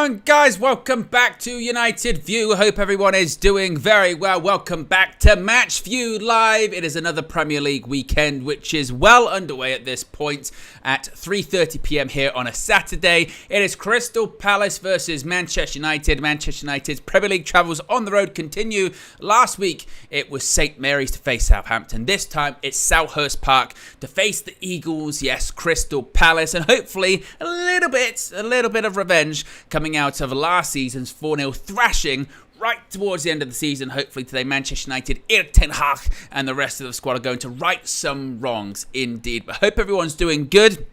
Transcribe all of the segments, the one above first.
on, guys? Welcome back to United View. Hope everyone is doing very well. Welcome back to Match View Live. It is another Premier League weekend, which is well underway at this point at 3:30 p.m. here on a Saturday. It is Crystal Palace versus Manchester United. Manchester United's Premier League travels on the road continue. Last week, it was St. Mary's to face Southampton. This time, it's Selhurst Park to face the Eagles. Yes, Crystal Palace, and hopefully a little bit of revenge coming out of last season's 4-0 thrashing right towards the end of the season. Hopefully today Manchester United, Erik ten Hag and the rest of the squad are going to right some wrongs indeed. But hope everyone's doing good.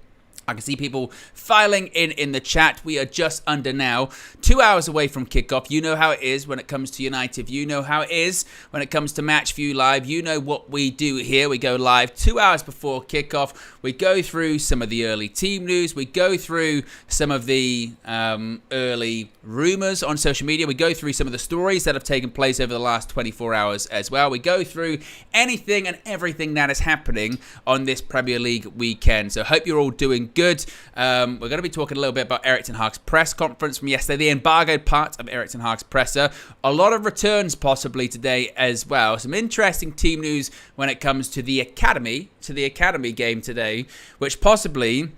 I can see people filing in the chat. We are just under now 2 hours away from kickoff. You know how it is when it comes to United. You know how it is when it comes to Match View Live. You know what we do here. We go live 2 hours before kickoff. We go through some of the early team news. We go through some of the early rumors on social media. We go through some of the stories that have taken place over the last 24 hours as well. We go through anything and everything that is happening on this Premier League weekend. So hope you're all doing good. We're going to be talking a little bit about Erik ten Hag's press conference from yesterday, the embargoed part of Erik ten Hag's presser. A lot of returns possibly today as well. Some interesting team news when it comes to the academy game today, which possibly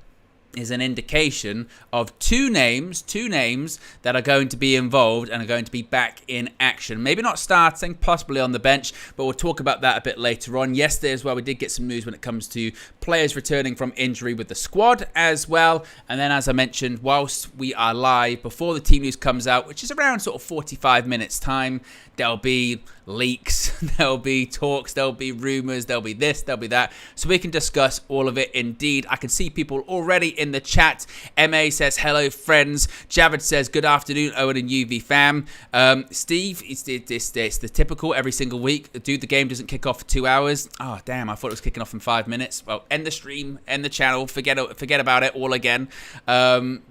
is an indication of two names that are going to be involved and are going to be back in action. Maybe not starting, possibly on the bench, but we'll talk about that a bit later on. Yesterday as well, we did get some news when it comes to players returning from injury with the squad as well. And then, as I mentioned, whilst we are live, before the team news comes out, which is around sort of 45 minutes time, there'll be leaks, there'll be talks, there'll be rumours, there'll be this, there'll be that. So we can discuss all of it indeed. I can see people already in the chat. MA says, hello friends. Javid says, good afternoon, Owen and UV fam. Steve, it's the typical every single week. Dude, the game doesn't kick off for 2 hours. Oh, damn, I thought it was kicking off in 5 minutes. Well, end the stream, end the channel, forget about it all again.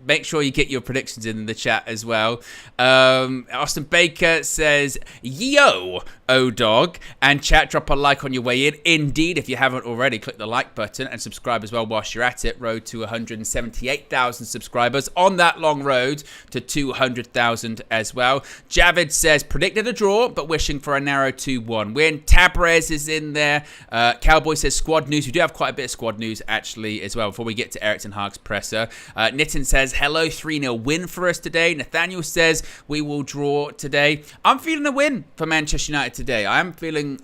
Make sure you get your predictions in the chat as well. Austin Baker says, yo, O-Dog, and chat, drop a like on your way in. Indeed, if you haven't already, click the like button and subscribe as well whilst you're at it. Road to 178,000 subscribers on that long road to 200,000 as well. Javid says, predicted a draw, but wishing for a narrow 2-1 win. Tabrez is in there. Cowboy says, squad news. We do have quite a bit of squad news actually as well before we get to Erik ten Hag's presser. Nitin says, hello, 3-0 win for us today. Nathaniel says, we will draw today. I'm feeling a win for Manchester United today. I'm feeling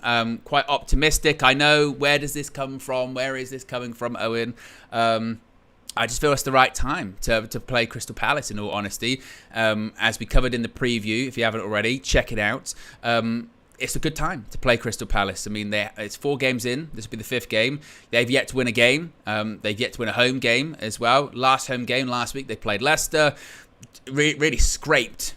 quite optimistic. I know, where does this come from? Where is this coming from, Owen? I just feel it's the right time to play Crystal Palace, in all honesty. As we covered in the preview, if you haven't already, check it out. It's a good time to play Crystal Palace. I mean, it's 4 games in. This will be the 5th game. They've yet to win a game. They've yet to win a home game as well. Last home game last week, they played Leicester. Really scraped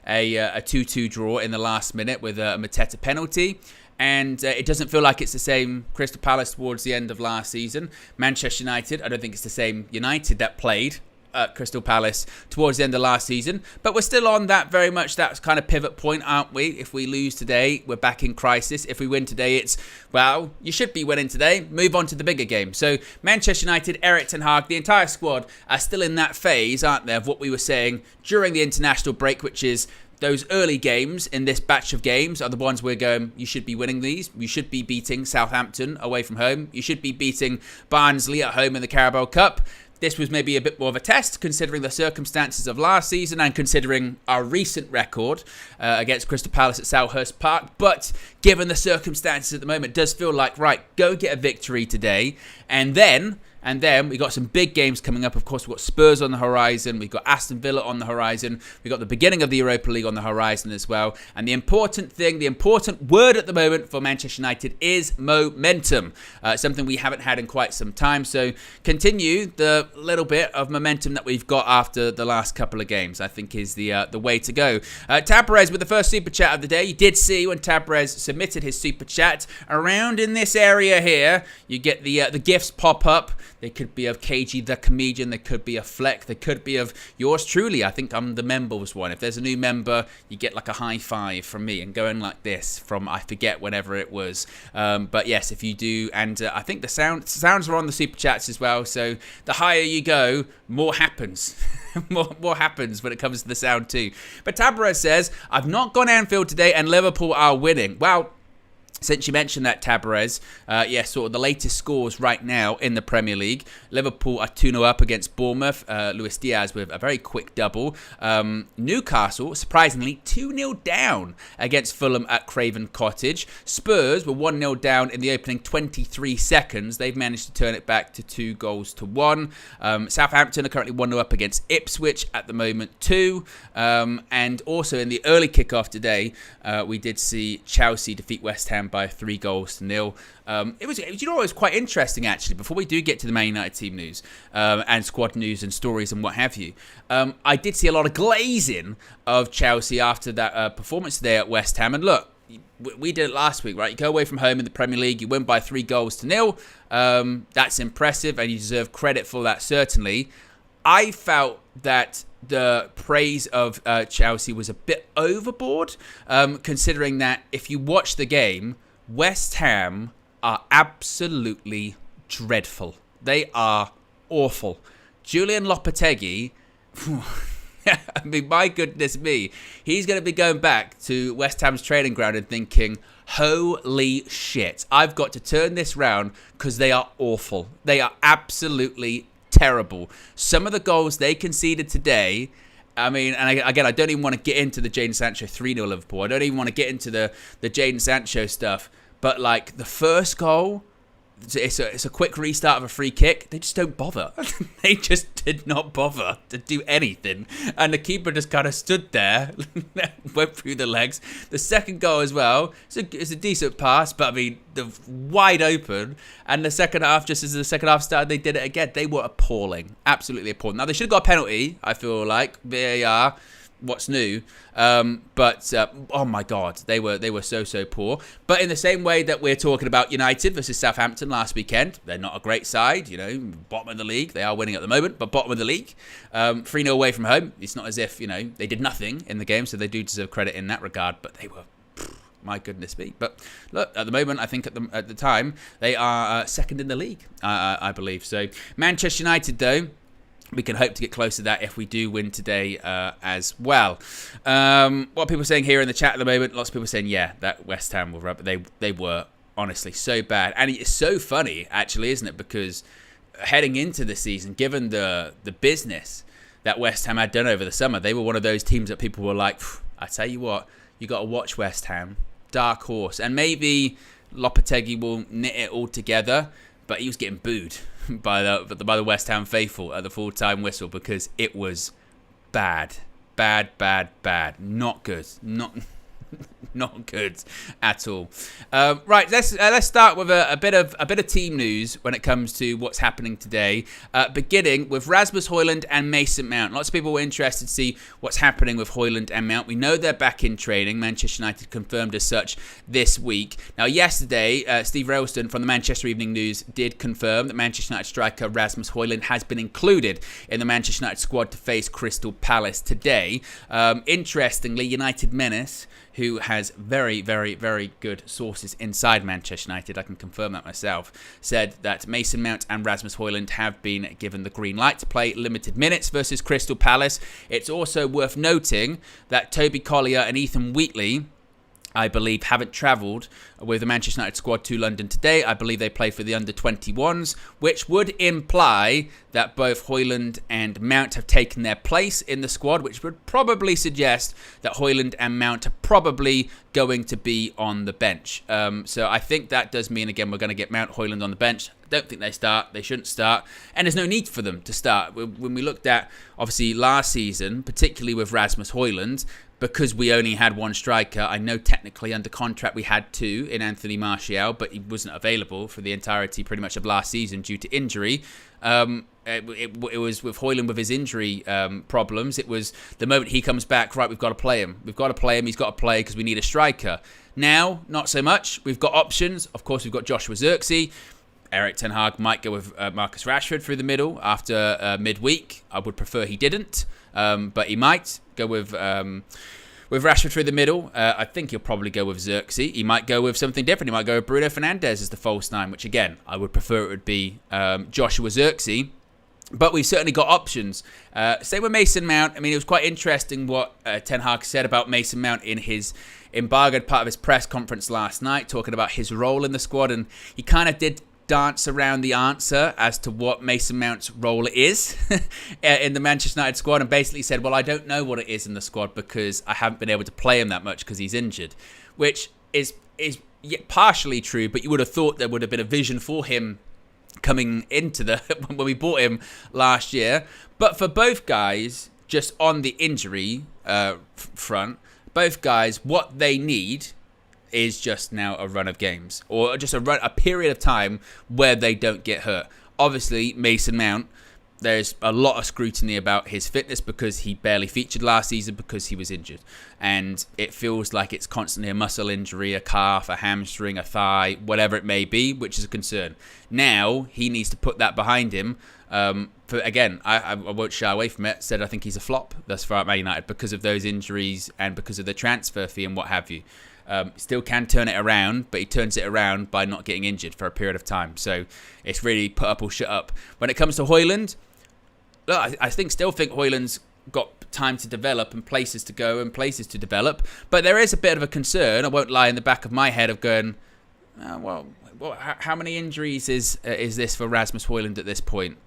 a 2-2 draw in the last minute with a Mateta penalty. And it doesn't feel like it's the same Crystal Palace towards the end of last season. Manchester United, I don't think it's the same United that played at Crystal Palace towards the end of last season. But we're still on that kind of pivot point, aren't we? If we lose today, we're back in crisis. If we win today, it's, well, you should be winning today. Move on to the bigger game. So Manchester United, Erik ten Hag, the entire squad are still in that phase, aren't they, of what we were saying during the international break, which is those early games in this batch of games are the ones we're going, you should be winning these. You should be beating Southampton away from home. You should be beating Barnsley at home in the Carabao Cup. This was maybe a bit more of a test considering the circumstances of last season and considering our recent record against Crystal Palace at Selhurst Park. But given the circumstances at the moment, it does feel like, right, go get a victory today. And then we've got some big games coming up. Of course, we've got Spurs on the horizon. We've got Aston Villa on the horizon. We've got the beginning of the Europa League on the horizon as well. And the important word at the moment for Manchester United is momentum. Something we haven't had in quite some time. So continue the little bit of momentum that we've got after the last couple of games, I think is the way to go. Tabrez with the first Super Chat of the day. You did see when Tabrez submitted his Super Chat. Around in this area here, you get the gifts pop up. They could be of KG the Comedian. They could be of Fleck. They could be of yours truly. I think I'm the members one. If there's a new member, you get like a high five from me and going like this from I forget whenever it was. But yes, if you do, and I think the sounds are on the super chats as well. So the higher you go, more happens. more happens when it comes to the sound too. But Tabarez says, I've not gone Anfield today and Liverpool are winning. Well, since you mentioned that, Tabarez, sort of the latest scores right now in the Premier League. Liverpool are 2-0 up against Bournemouth. Luis Diaz with a very quick double. Newcastle, surprisingly, 2-0 down against Fulham at Craven Cottage. Spurs were 1-0 down in the opening 23 seconds. They've managed to turn it back to 2-1. Southampton are currently 1-0 up against Ipswich at the moment too. And also in the early kickoff today, we did see Chelsea defeat West Ham by 3-0. It was quite interesting actually. Before we do get to the Man United team news and squad news and stories and what have you, I did see a lot of glazing of Chelsea after that performance today at West Ham. And look, we did it last week, right? You go away from home in the Premier League, you win by 3-0. That's impressive, and you deserve credit for that. Certainly, I felt that the praise of Chelsea was a bit overboard, considering that if you watch the game, West Ham are absolutely dreadful. They are awful. Julian Lopetegui, I mean, my goodness me, he's going to be going back to West Ham's training ground and thinking, holy shit, I've got to turn this round because they are awful. They are absolutely terrible. Some of the goals they conceded today, I mean, and again, I don't even want to get into the Jadon Sancho 3-0 Liverpool. I don't even want to get into the Jadon Sancho stuff. But like the first goal, it's a quick restart of a free kick. They just don't bother. They just did not bother to do anything. And the keeper just kind of stood there, went through the legs. The second goal as well, it's a decent pass, but I mean, the wide open. And the second half, just as the second half started, they did it again. They were appalling. Absolutely appalling. Now, they should have got a penalty, I feel like. VAR. What's new, but oh my god, they were so poor. But in the same way that we're talking about United versus Southampton last weekend, they're not a great side, bottom of the league. They are winning at the moment, but bottom of the league, 3-0 away from home. It's not as if they did nothing in the game, so they do deserve credit in that regard. But they were, my goodness me. But look, at the moment, I think at the time they are second in the league, I believe. So Manchester United though, we can hope to get close to that if we do win today as well. What are people saying here in the chat at the moment? Lots of people saying, yeah, that West Ham were rubber. They were honestly so bad. And it's so funny, actually, isn't it? Because heading into the season, given the business that West Ham had done over the summer, they were one of those teams that people were like, I tell you what, you got to watch West Ham. Dark horse. And maybe Lopetegui will knit it all together, but he was getting booed by the West Ham faithful at the full-time whistle because it was bad. Not good. Not good at all. Right, let's start with a bit of team news when it comes to what's happening today. Beginning with Rasmus Højlund and Mason Mount. Lots of people were interested to see what's happening with Højlund and Mount. We know they're back in training. Manchester United confirmed as such this week. Now, yesterday, Steve Railston from the Manchester Evening News did confirm that Manchester United striker Rasmus Højlund has been included in the Manchester United squad to face Crystal Palace today. Interestingly, United Menace, who has very, very, very good sources inside Manchester United, I can confirm that myself, said that Mason Mount and Rasmus Højlund have been given the green light to play limited minutes versus Crystal Palace. It's also worth noting that Toby Collier and Ethan Wheatley, I believe, haven't travelled with the Manchester United squad to London today. I believe they play for the under-21s, which would imply that both Højlund and Mount have taken their place in the squad, which would probably suggest that Højlund and Mount are probably going to be on the bench. So I think that does mean, again, we're going to get Mount, Højlund on the bench. I don't think they start. They shouldn't start. And there's no need for them to start. When we looked at, obviously, last season, particularly with Rasmus Højlund, because we only had one striker, I know technically under contract we had two in Anthony Martial, but he wasn't available for the entirety pretty much of last season due to injury. It was with Højlund with his injury problems. It was the moment he comes back, right, we've got to play him. We've got to play him. He's got to play because we need a striker. Now, not so much. We've got options. Of course, we've got Joshua Zirkzee. Erik ten Hag might go with Marcus Rashford through the middle after midweek. I would prefer he didn't, but he might go with Rashford through the middle. I think he'll probably go with Xerxes. He might go with something different. He might go with Bruno Fernandes as the false nine, which again, I would prefer it would be Joshua Xerxes. But we've certainly got options. Same with Mason Mount. I mean, it was quite interesting what Ten Hag said about Mason Mount in his embargoed part of his press conference last night, talking about his role in the squad. And he kind of did dance around the answer as to what Mason Mount's role is in the Manchester United squad, and basically said, well, I don't know what it is in the squad because I haven't been able to play him that much because he's injured, which is partially true, but you would have thought there would have been a vision for him coming into when we bought him last year. But for both guys, just on the injury front, both guys, what they need is just now a run of games, or just a period of time where they don't get hurt. Obviously, Mason Mount, there's a lot of scrutiny about his fitness because he barely featured last season because he was injured. And it feels like it's constantly a muscle injury, a calf, a hamstring, a thigh, whatever it may be, which is a concern. Now, he needs to put that behind him. I won't shy away from it. Said I think he's a flop thus far at Man United because of those injuries and because of the transfer fee and what have you. Still can turn it around, but he turns it around by not getting injured for a period of time. So it's really put up or shut up. When it comes to Højlund, look, I still think Højlund's got time to develop and places to go and places to develop. But there is a bit of a concern, I won't lie, in the back of my head of going, how many injuries is this for Rasmus Højlund at this point?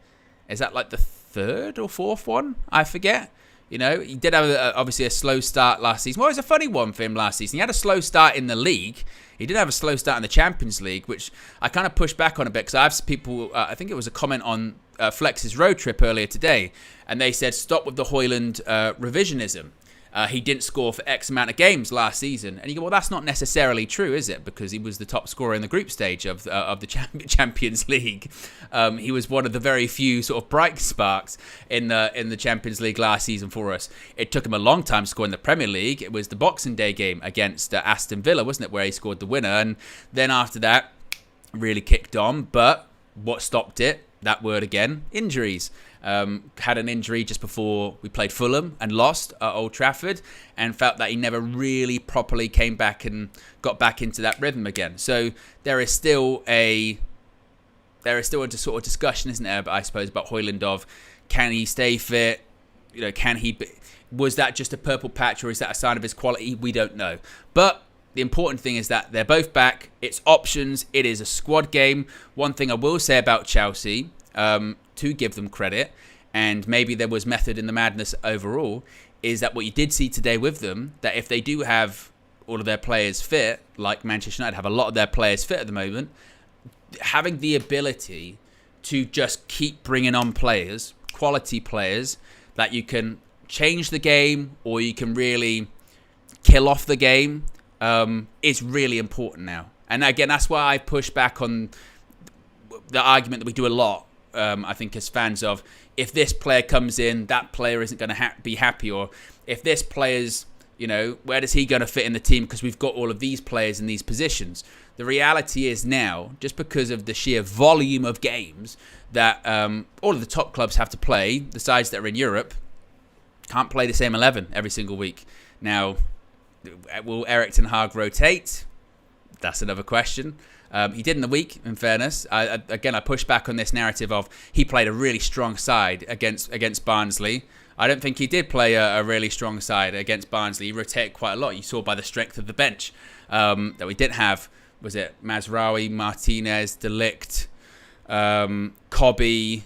Is that like the third or fourth one? I forget. You know, he did have obviously a slow start last season. Well, it was a funny one for him last season. He had a slow start in the league. He did have a slow start in the Champions League, which I kind of pushed back on a bit because I have people, I think it was a comment on Flex's road trip earlier today, and they said, stop with the Højlund revisionism. He didn't score for X amount of games last season. And you go, well, that's not necessarily true, is it? Because he was the top scorer in the group stage of the Champions League. He was one of the very few sort of bright sparks in the Champions League last season for us. It took him a long time to score in the Premier League. It was the Boxing Day game against Aston Villa, wasn't it, where he scored the winner. And then after that, really kicked on. But what stopped it? That word again, injuries. Had an injury just before we played Fulham and lost at Old Trafford, and felt that he never really properly came back and got back into that rhythm again. So there is still a sort of discussion, isn't there? I suppose about Højlund of, can he stay fit? You know, was that just a purple patch, or is that a sign of his quality? We don't know. But the important thing is that they're both back. It's options. It is a squad game. One thing I will say about Chelsea, to give them credit, and maybe there was method in the madness overall, is that what you did see today with them, that if they do have all of their players fit, like Manchester United have a lot of their players fit at the moment, having the ability to just keep bringing on players, quality players, that you can change the game or you can really kill off the game, is really important now. And again, that's why I push back on the argument that we do a lot, I think, as fans of, if this player comes in, that player isn't going to be happy, or if this player's, you know, where does he going to fit in the team because we've got all of these players in these positions. The reality is now, just because of the sheer volume of games that all of the top clubs have to play, the sides that are in Europe can't play the same 11 every single week. Now, will Erik ten Hag rotate? That's another question. He did in the week, in fairness. I push back on this narrative of he played a really strong side against Barnsley. I don't think he did play a really strong side against Barnsley. He rotated quite a lot. You saw by the strength of the bench that we didn't have. Was it Mazraoui, Martinez, De Ligt, Kobe?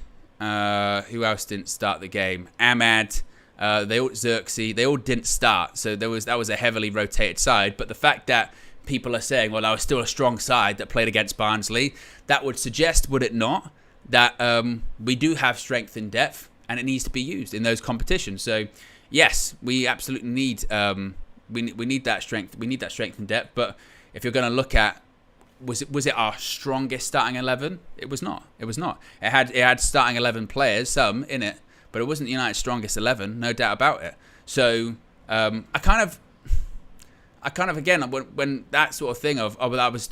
Who else didn't start the game? Ahmad. Xerxes. They all didn't start. So that was a heavily rotated side. But the fact that people are saying, well, I was still a strong side that played against Barnsley, that would suggest, would it not, that we do have strength in depth and it needs to be used in those competitions. So yes, we absolutely need we need that strength. We need that strength in depth. But if you're going to look at, was it our strongest starting 11? It was not. It was not. It had starting 11 players, some in it, but it wasn't United's strongest 11, no doubt about it. So I kind of again, when that sort of thing of, oh, well, that was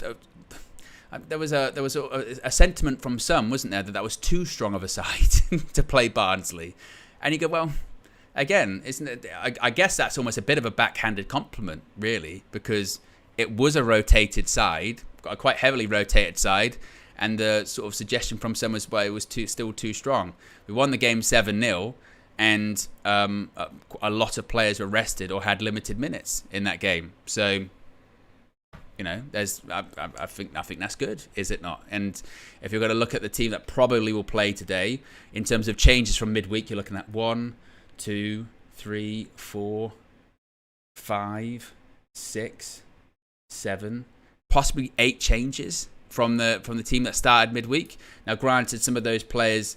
there was a sentiment from some, wasn't there, that was too strong of a side to play Barnsley, and you go, well, again, isn't it? I guess that's almost a bit of a backhanded compliment, really, because it was a rotated side, a quite heavily rotated side, and the sort of suggestion from some was, well, it was still too strong. We won the game 7-0, and a lot of players were rested or had limited minutes in that game. So, you know, I think that's good, is it not? And if you're going to look at the team that probably will play today, in terms of changes from midweek, you're looking at 1, 2, 3, 4, 5, 6, 7, possibly 8 changes from the team that started midweek. Now, granted, some of those players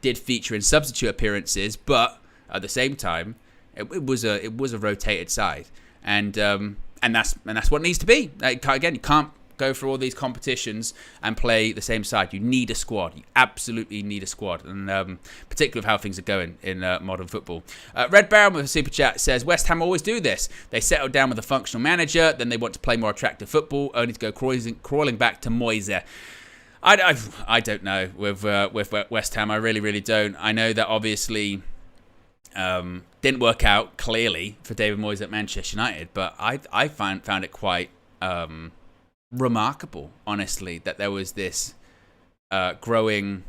did feature in substitute appearances, but at the same time, it was a rotated side, and that's what it needs to be. Again, you can't go through all these competitions and play the same side. You need a squad. You absolutely need a squad, and particularly with how things are going in modern football. Red Baron with a super chat says, West Ham always do this. They settle down with a functional manager, then they want to play more attractive football, only to go crawling back to Moise. I don't know with West Ham. I really don't. I know that obviously didn't work out clearly for David Moyes at Manchester United, but I found it quite remarkable, honestly, that there was this growing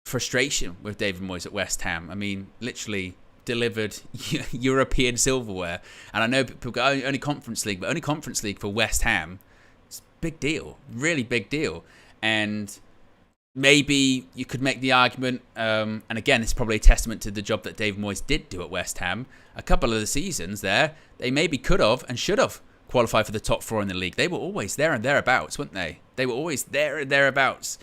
frustration with David Moyes at West Ham. I mean, literally delivered European silverware, and I know people go only Conference League, but only Conference League for West Ham. It's a big deal, really big deal. And maybe you could make the argument, and again, it's probably a testament to the job that David Moyes did do at West Ham. A couple of the seasons there, they maybe could have and should have qualified for the top 4 in the league. They were always there and thereabouts, weren't they? They were always there and thereabouts,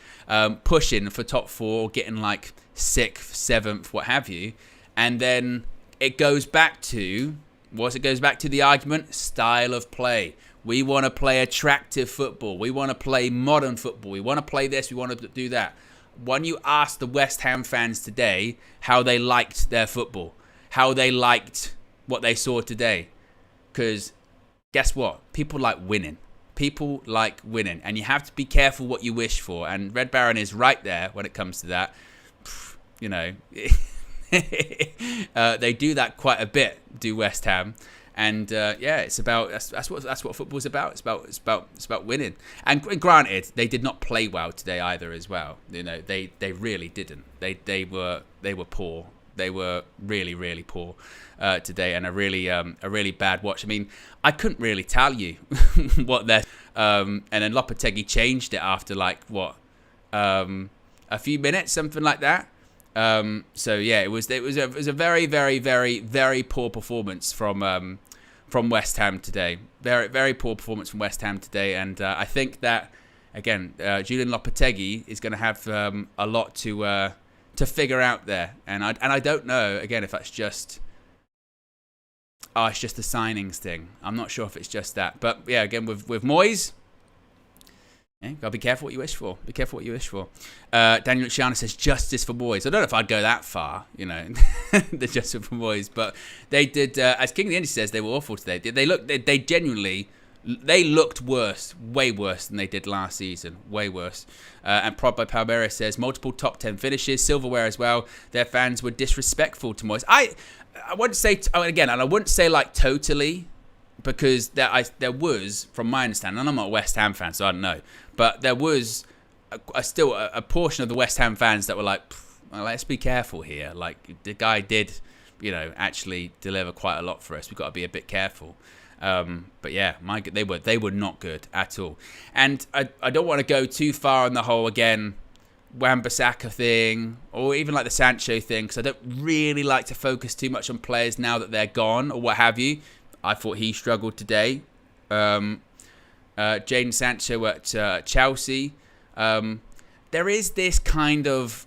pushing for top 4, getting like 6th, 7th, what have you. And then it goes back to, the argument, style of play. We want to play attractive football. We want to play modern football. We want to play this. We want to do that. When you ask the West Ham fans today how they liked their football, how they liked what they saw today, because guess what? People like winning. People like winning. And you have to be careful what you wish for. And Red Baron is right there when it comes to that. You know, they do that quite a bit, do West Ham. And it's about that's what football's about. It's about winning. And granted, they did not play well today either, as well. You know, they really didn't. They were poor. They were really poor today, and a really bad watch. I mean, I couldn't really tell you what they're. And then Lopetegui changed it after a few minutes, something like that. So yeah, it was a very poor performance from West Ham today. Very poor performance from West Ham today, and I think that again, Julian Lopetegui is going to have a lot to figure out there, and I don't know again if that's just it's just the signings thing. I'm not sure if it's just that, but yeah, again with Moyes. Yeah, gotta be careful what you wish for. Be careful what you wish for. Daniel Luciano says justice for Moyes. I don't know if I'd go that far, you know, the justice for Moyes, but they did. As King of the Indie says, they were awful today. They genuinely, they looked worse, way worse than they did last season, way worse. And Prod by Palmeiras says multiple top 10 finishes, silverware as well. Their fans were disrespectful to Moyes. I wouldn't say again, and I wouldn't say like totally. Because there was, from my understanding, and I'm not a West Ham fan, so I don't know, but there was still a portion of the West Ham fans that were like, well, let's be careful here. Like, the guy did, you know, actually deliver quite a lot for us. We've got to be a bit careful. But yeah, they were not good at all. And I don't want to go too far on the whole, again, Wan-Bissaka thing, or even like the Sancho thing, because I don't really like to focus too much on players now that they're gone or what have you. I thought he struggled today. Jadon Sancho at Chelsea. There is this kind of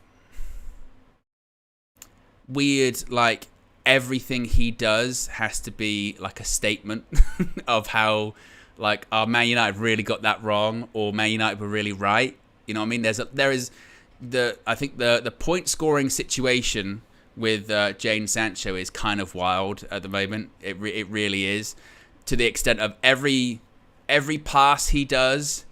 weird, like, everything he does has to be like a statement of how, like, Man United really got that wrong, or Man United were really right. You know what I mean? I think the point scoring situation with Jadon Sancho is kind of wild at the moment. It really is, to the extent of every pass he does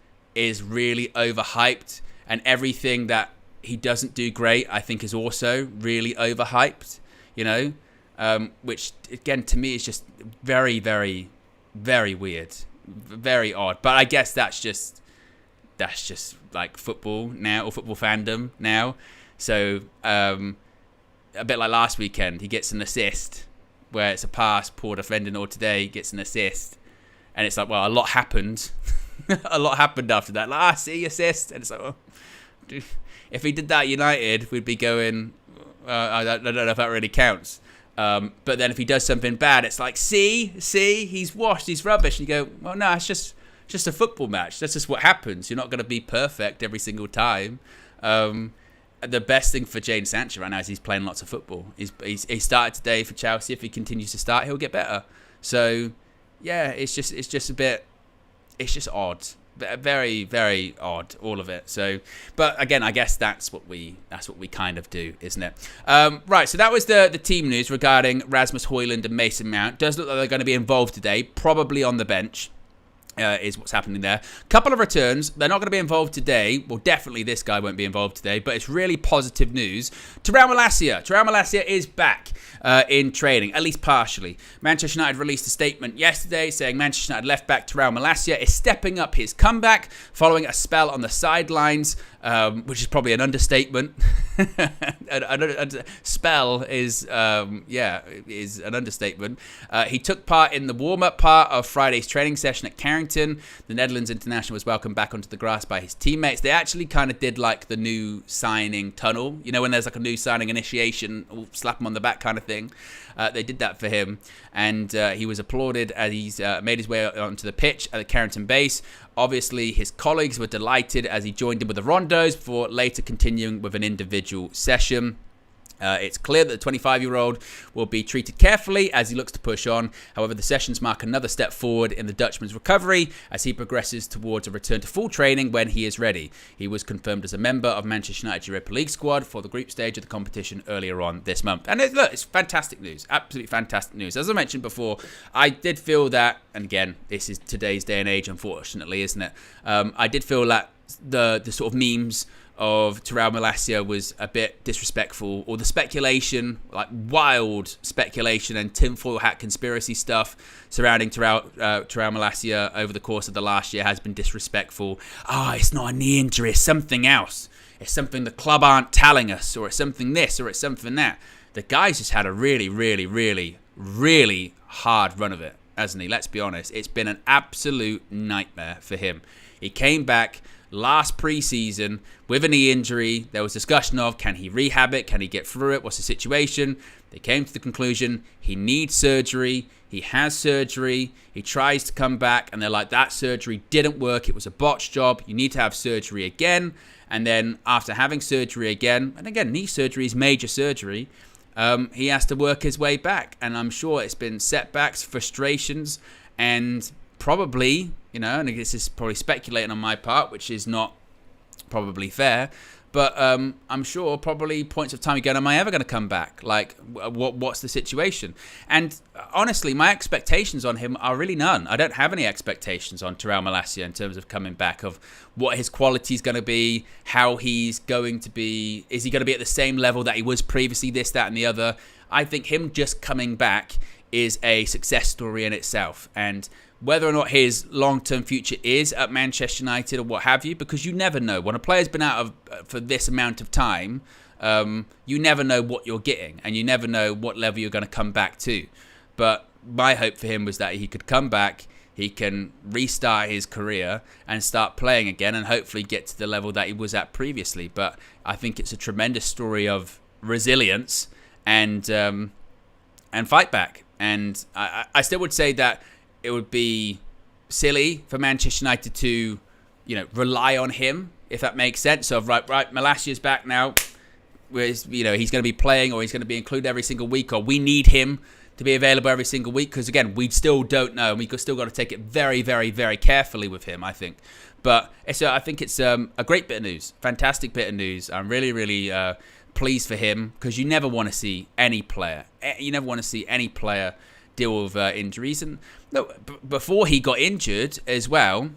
is really overhyped, and everything that he doesn't do great, I think, is also really overhyped, which, again, to me is just very, very, very weird, very odd. But I guess that's just like football now, or football fandom now. So a bit like last weekend, he gets an assist where it's a pass, poor defending, or today gets an assist. And it's like, well, a lot happened. A lot happened after that. Like, see, assist. And it's like, if he did that at United, we'd be going, I don't know if that really counts. But then if he does something bad, it's like, see, he's washed, he's rubbish. And you go, well, no, it's just a football match. That's just what happens. You're not going to be perfect every single time. The best thing for Jadon Sancho right now is he's playing lots of football. He started today for Chelsea. If he continues to start, he'll get better. So, yeah, it's just a bit, it's just odd. Very, very odd, all of it. So, but again, I guess that's what we kind of do, isn't it? Right. So that was the team news regarding Rasmus Højlund and Mason Mount. Does look like they're going to be involved today, probably on the bench. Is what's happening there. Couple of returns. They're not going to be involved today. Well, definitely this guy won't be involved today, but it's really positive news. Tyrell Malacia is back in training, at least partially. Manchester United released a statement yesterday saying Manchester United left back Tyrell Malacia is stepping up his comeback following a spell on the sidelines, which is probably an understatement. Spell is an understatement. He took part in the warm-up part of Friday's training session at Carrington. The Netherlands international was welcomed back onto the grass by his teammates. They actually kind of did like the new signing tunnel. You know, when there's like a new signing initiation, slap him on the back kind of thing. They did that for him, and he was applauded as he's made his way onto the pitch at the Carrington base. Obviously, his colleagues were delighted as he joined in with the Rondos before later continuing with an individual session. It's clear that the 25-year-old will be treated carefully as he looks to push on. However, the sessions mark another step forward in the Dutchman's recovery as he progresses towards a return to full training when he is ready. He was confirmed as a member of Manchester United Europa League squad for the group stage of the competition earlier on this month. And it's fantastic news, absolutely fantastic news. As I mentioned before, I did feel that, and again, this is today's day and age, unfortunately, isn't it? I did feel that the sort of memes of Tyrell Malacia was a bit disrespectful, or the speculation, like wild speculation and tinfoil hat conspiracy stuff surrounding Tyrell Malacia over the course of the last year has been disrespectful. It's not a knee injury, it's something else. It's something the club aren't telling us, or it's something this, or it's something that. The guy's just had a really, really, really, really hard run of it, hasn't he? Let's be honest. It's been an absolute nightmare for him. He came back last pre-season with a knee injury. There was discussion of, can he rehab it? Can he get through it? What's the situation? They came to the conclusion he needs surgery. He has surgery. He tries to come back, and they're like, that surgery didn't work. It was a botched job. You need to have surgery again. And then after having surgery again, and again, knee surgery is major surgery, he has to work his way back. And I'm sure it's been setbacks, frustrations, and probably, and this is probably speculating on my part, which is not probably fair, but I'm sure probably points of time you go, am I ever going to come back? Like, what's the situation? And honestly, my expectations on him are really none. I don't have any expectations on Tyrell Malacia in terms of coming back, of what his quality is going to be, how he's going to be. Is he going to be at the same level that he was previously, this, that, and the other? I think him just coming back is a success story in itself. And whether or not his long-term future is at Manchester United or what have you, because you never know. When a player's been out for this amount of time, you never know what you're getting, and you never know what level you're going to come back to. But my hope for him was that he could come back, he can restart his career and start playing again, and hopefully get to the level that he was at previously. But I think it's a tremendous story of resilience and fight back. And I still would say that it would be silly for Manchester United to, rely on him, if that makes sense. So, right, Malacia's back now. He's going to be playing, or he's going to be included every single week, or we need him to be available every single week, because, again, we still don't know, and we've still got to take it very, very, very carefully with him, I think. But I think it's a great bit of news, fantastic bit of news. I'm really, really pleased for him, because you never want to see any player deal with injuries. And before he got injured as well,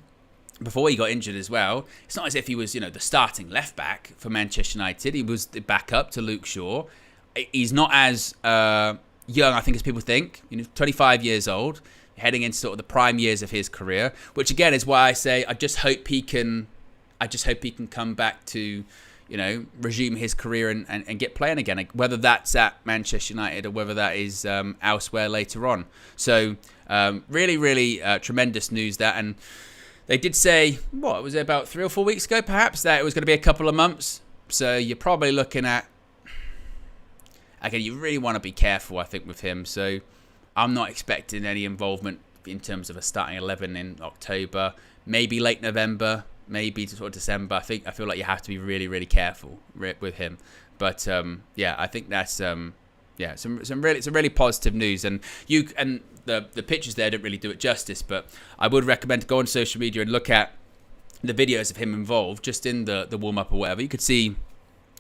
before he got injured as well, it's not as if he was, the starting left back for Manchester United. He was the backup to Luke Shaw. He's not as young, I think, as people think. 25 years old, heading into sort of the prime years of his career, which again is why I say I just hope he can come back to, resume his career and get playing again, whether that's at Manchester United or whether that is elsewhere later on. So really, really tremendous news that. And they did say, what was it, about 3 or 4 weeks ago perhaps, that it was going to be a couple of months. So you're probably looking at, again, you really want to be careful, I think, with him. So I'm not expecting any involvement in terms of a starting 11 in October, maybe late November, maybe to sort of December. I feel like you have to be really, really careful with him. But I think that's some really positive news. And the pictures there don't really do it justice, but I would recommend to go on social media and look at the videos of him involved, just in the warm up or whatever. You could see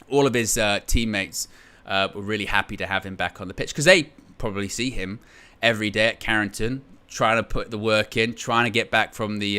all of his teammates were really happy to have him back on the pitch, because they probably see him every day at Carrington, trying to put the work in, trying to get back from the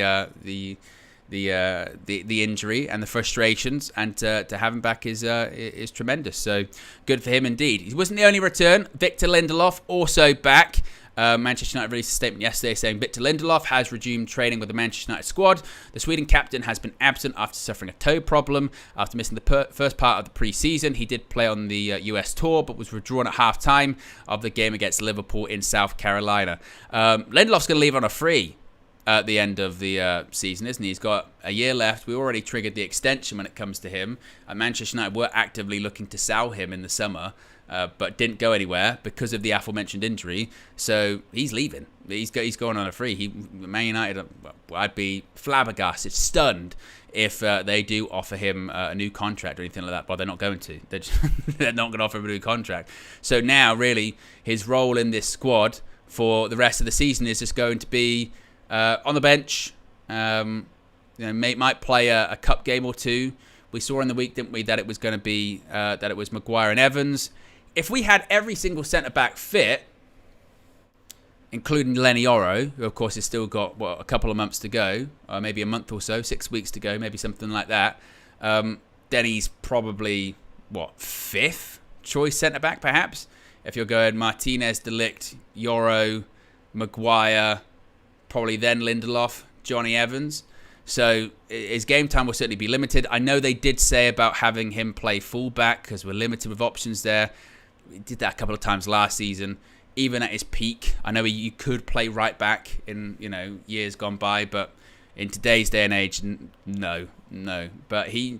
injury and the frustrations, and to have him back is tremendous. So good for him indeed. He wasn't the only return. Victor Lindelof also back. Manchester United released a statement yesterday saying Victor Lindelof has resumed training with the Manchester United squad. The Sweden captain has been absent after suffering a toe problem after missing the first part of the pre-season. He did play on the US tour, but was withdrawn at half-time of the game against Liverpool in South Carolina. Lindelof's going to leave on a free at the end of the season, isn't he? He's got a year left. We already triggered the extension when it comes to him. Manchester United were actively looking to sell him in the summer, but didn't go anywhere because of the aforementioned injury. So he's leaving. He's going on a free. Man United, I'd be flabbergasted, stunned, if they do offer him a new contract or anything like that. But they're not going to. They're not going to offer him a new contract. So now, really, his role in this squad for the rest of the season is just going to be on the bench. Might play a cup game or two. We saw in the week, didn't we, that it was going to be that it was Maguire and Evans. If we had every single centre-back fit, including Lenny Yoro, who of course has still got a couple of months to go, or maybe a month or so, 6 weeks to go, maybe something like that, then he's probably, 5th choice centre-back perhaps? If you're going Martinez, De Ligt, Yoro, Maguire, probably then Lindelof, Johnny Evans. So his game time will certainly be limited. I know they did say about having him play fullback because we're limited with options there. We did that a couple of times last season. Even at his peak, I know you could play right back in years gone by, but in today's day and age, no. But he,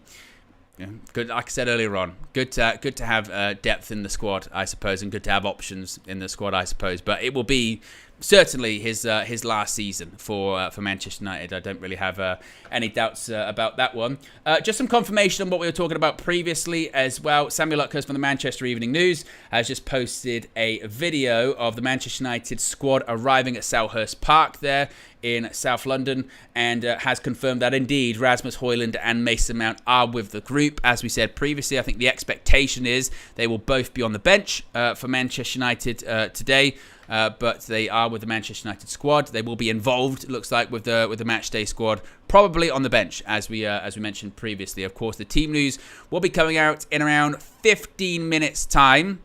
good. Like I said earlier on, good to have depth in the squad, I suppose, and good to have options in the squad, I suppose. But it will be certainly his last season for Manchester United. I don't really have any doubts about that one. Just some confirmation on what we were talking about previously as well. Samuel Luckhurst from the Manchester Evening News has just posted a video of the Manchester United squad arriving at Selhurst Park there in South London, and has confirmed that indeed Rasmus Højlund and Mason Mount are with the group. As we said previously, I think the expectation is they will both be on the bench for Manchester United today. But they are with the Manchester United squad. They will be involved, it looks like, with the match day squad, probably on the bench, as we mentioned previously. Of course, the team news will be coming out in around 15 minutes' time.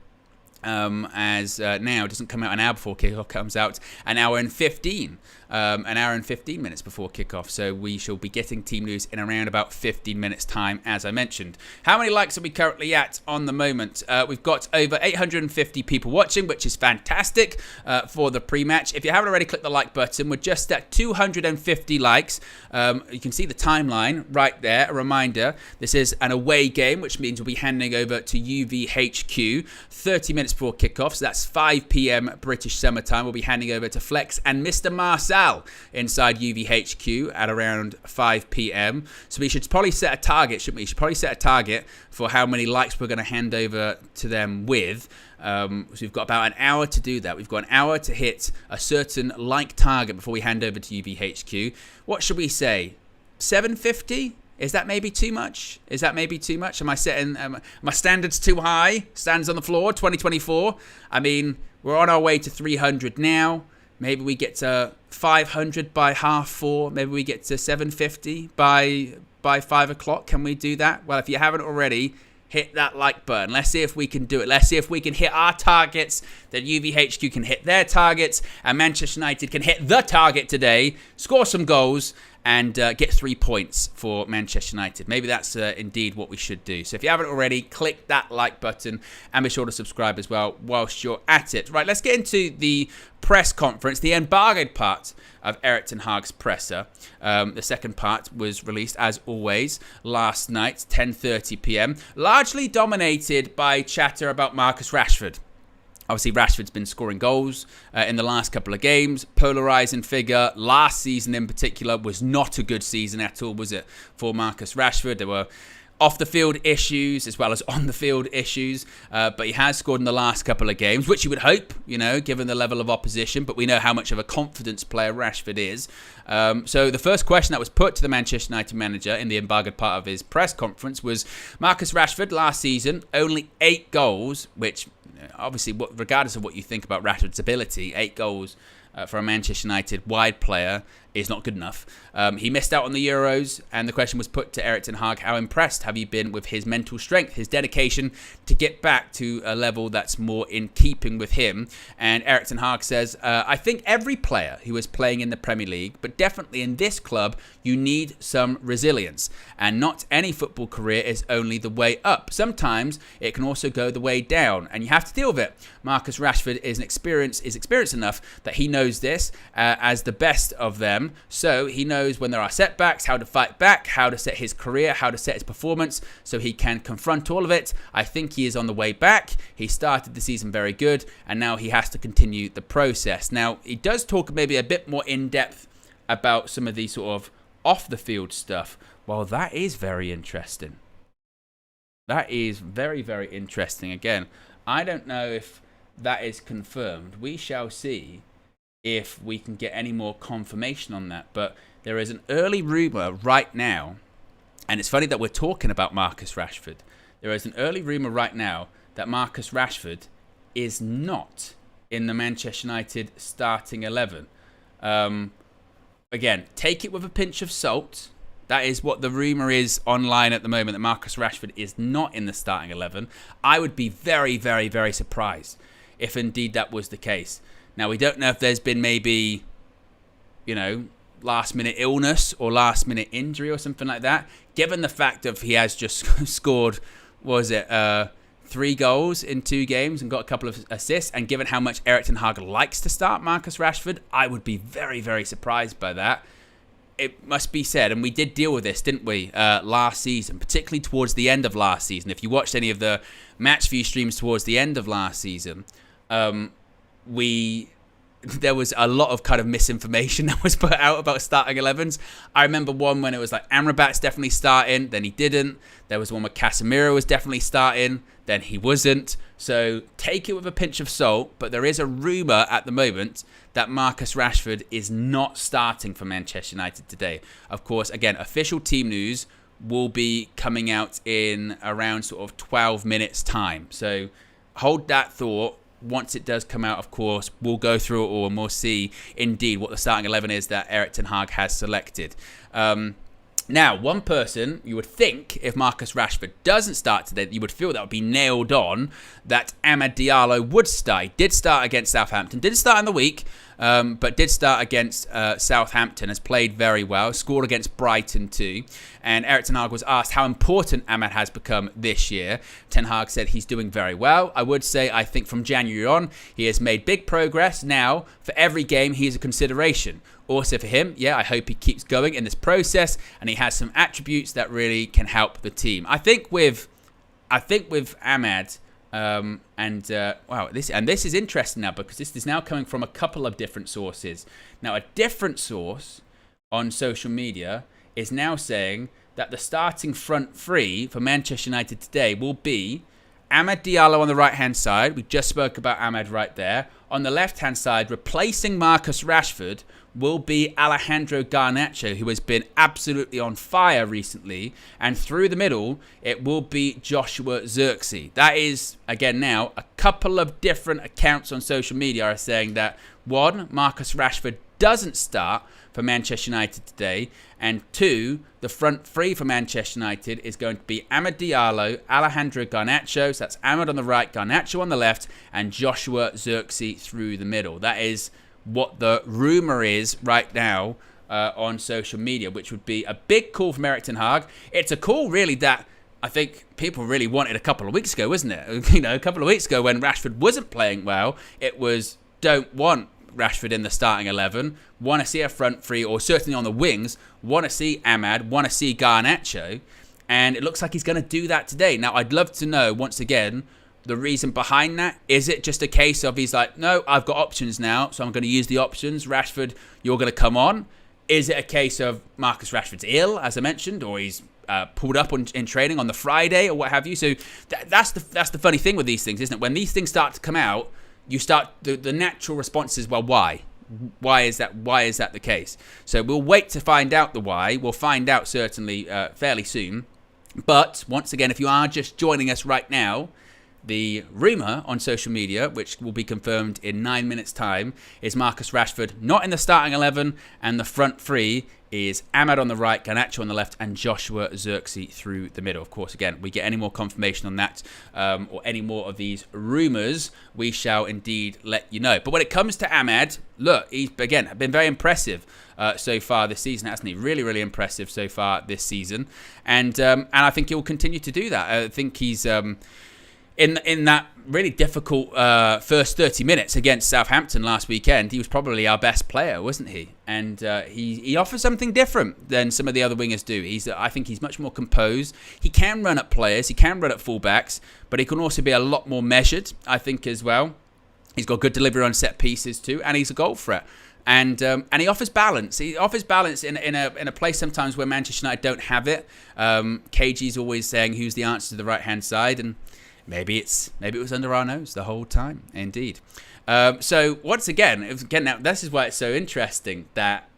As now it doesn't come out an hour before kickoff, comes out an hour and 15 minutes before kickoff. So we shall be getting team news in around about 15 minutes time, as I mentioned. How many likes are we currently at on the moment? We've got over 850 people watching, which is fantastic for the pre-match. If you haven't already, click the like button. We're just at 250 likes. You can see the timeline right there. A reminder, this is an away game, which means we'll be handing over to UVHQ 30 minutes before kickoff, so that's 5 p.m. British Summer Time. We'll be handing over to Flex and Mr. Marcel inside UVHQ at around 5 p.m. So we should probably set a target, shouldn't we? We should probably set a target for how many likes we're going to hand over to them with. So we've got about an hour to do that. We've got an hour to hit a certain like target before we hand over to UVHQ. What should we say? 750? Is that maybe too much? Am I setting my standards too high? Standards on the floor, 2024. I mean, we're on our way to 300 now. Maybe we get to 500 by 4:30. Maybe we get to 750 by 5 o'clock. Can we do that? Well, if you haven't already, hit that like button. Let's see if we can do it. Let's see if we can hit our targets, that UVHQ can hit their targets, and Manchester United can hit the target today, score some goals, and get 3 points for Manchester United. Maybe that's indeed what we should do. So if you haven't already, click that like button and be sure to subscribe as well whilst you're at it. Right, let's get into the press conference, the embargoed part of Erik ten Hag's presser. The second part was released, as always, last night, 10:30 p.m. Largely dominated by chatter about Marcus Rashford. Obviously, Rashford's been scoring goals in the last couple of games. Polarising figure. Last season in particular was not a good season at all, was it, for Marcus Rashford? There were off-the-field issues as well as on-the-field issues. But he has scored in the last couple of games, which you would hope, given the level of opposition. But we know how much of a confidence player Rashford is. So the first question that was put to the Manchester United manager in the embargoed part of his press conference was, Marcus Rashford last season, only 8 goals, which obviously, regardless of what you think about Rashford's ability, 8 goals for a Manchester United wide player is not good enough. He missed out on the Euros, and the question was put to Erik ten Hag, how impressed have you been with his mental strength, his dedication to get back to a level that's more in keeping with him? And Erik ten Hag says, I think every player who is playing in the Premier League, but definitely in this club, you need some resilience. And not any football career is only the way up. Sometimes it can also go the way down, and you have to deal with it. Marcus Rashford is experienced enough that he knows this as the best of them. So he knows when there are setbacks, how to fight back, how to set his career, how to set his performance, so he can confront all of it. I think he is on the way back. He started the season very good, and now he has to continue the process. Now, he does talk maybe a bit more in depth about some of the sort of off-the-field stuff. Well, that is very interesting. That is very, very interesting. Again, I don't know if that is confirmed. We shall see if we can get any more confirmation on that. But there is an early rumour right now, and it's funny that we're talking about Marcus Rashford. There is an early rumour right now that Marcus Rashford is not in the Manchester United starting 11. Again, take it with a pinch of salt. That is what the rumour is online at the moment, that Marcus Rashford is not in the starting 11. I would be very, very, very surprised if indeed that was the case. Now, we don't know if there's been maybe, last-minute illness or last-minute injury or something like that. Given the fact that he has just scored, 3 goals in 2 games and got a couple of assists, and given how much Erik ten Hag likes to start Marcus Rashford, I would be very, very surprised by that. It must be said, and we did deal with this, didn't we, last season, particularly towards the end of last season. If you watched any of the match view streams towards the end of last season, there was a lot of kind of misinformation that was put out about starting 11s. I remember one when it was like Amrabat's definitely starting, then he didn't. There was one where Casemiro was definitely starting, then he wasn't. So take it with a pinch of salt, but there is a rumour at the moment that Marcus Rashford is not starting for Manchester United today. Of course, again, official team news will be coming out in around sort of 12 minutes time. So hold that thought. Once it does come out, of course, we'll go through it all and we'll see indeed what the starting 11 is that Erik ten Hag has selected. Now, one person you would think, if Marcus Rashford doesn't start today, you would feel that would be nailed on, that Amad Diallo would start. He did start against Southampton. Didn't start in the week, but did start against Southampton. Has played very well. Scored against Brighton too. And Erik ten Hag was asked how important Amad has become this year. Ten Hag said he's doing very well. I would say, I think from January on, he has made big progress. Now, for every game, he is a consideration. Also for him, I hope he keeps going in this process, and he has some attributes that really can help the team. I think with Amad, this is interesting now, because this is now coming from a couple of different sources. Now, a different source on social media is now saying that the starting front three for Manchester United today will be Amad Diallo on the right-hand side. We just spoke about Amad right there. On the left-hand side, replacing Marcus Rashford, will be Alejandro Garnacho, who has been absolutely on fire recently. And through the middle, it will be Joshua Zirkzee. That is, again now, a couple of different accounts on social media are saying that, one, Marcus Rashford doesn't start for Manchester United today, and two, the front three for Manchester United is going to be Amad Diallo, Alejandro Garnacho, so that's Amad on the right, Garnacho on the left, and Joshua Zirkzee through the middle. That is what the rumour is right now on social media, which would be a big call from Erik ten Hag. It's a call really that I think people really wanted a couple of weeks ago, wasn't it? You know, a couple of weeks ago when Rashford wasn't playing well, it was don't want Rashford in the starting 11, want to see a front three, or certainly on the wings, want to see Amad, want to see Garnacho, and it looks like he's going to do that today. Now, I'd love to know, once again, the reason behind that. Is it just a case of he's like, no, I've got options now, so I'm going to use the options. Rashford, you're going to come on. Is it a case of Marcus Rashford's ill, as I mentioned, or he's pulled up in training on the Friday or what have you? So that's the funny thing with these things, isn't it? When these things start to come out, you start the natural response is, well, why? Why is that the case? So we'll wait to find out the why. We'll find out certainly fairly soon. But once again, if you are just joining us right now, the rumour on social media, which will be confirmed in 9 minutes' time, is Marcus Rashford not in the starting 11, and the front three is Amad on the right, Garnacho on the left, and Joshua Zirkzee through the middle. Of course, again, we get any more confirmation on that or any more of these rumours, we shall indeed let you know. But when it comes to Amad, look, he's, again, been very impressive so far this season, hasn't he? Really, really impressive so far this season. And I think he'll continue to do that. I think he's... In that really difficult first 30 minutes against Southampton last weekend, he was probably our best player, wasn't he? And he offers something different than some of the other wingers do. I think he's much more composed. He can run at players, he can run at fullbacks, but he can also be a lot more measured, I think, as well. He's got good delivery on set pieces too, and he's a goal threat. And he offers balance. He offers balance in a place sometimes where Manchester United don't have it. KG's always saying who's the answer to the right-hand side, and maybe it was under our nose the whole time, indeed. So once again, now this is why it's so interesting that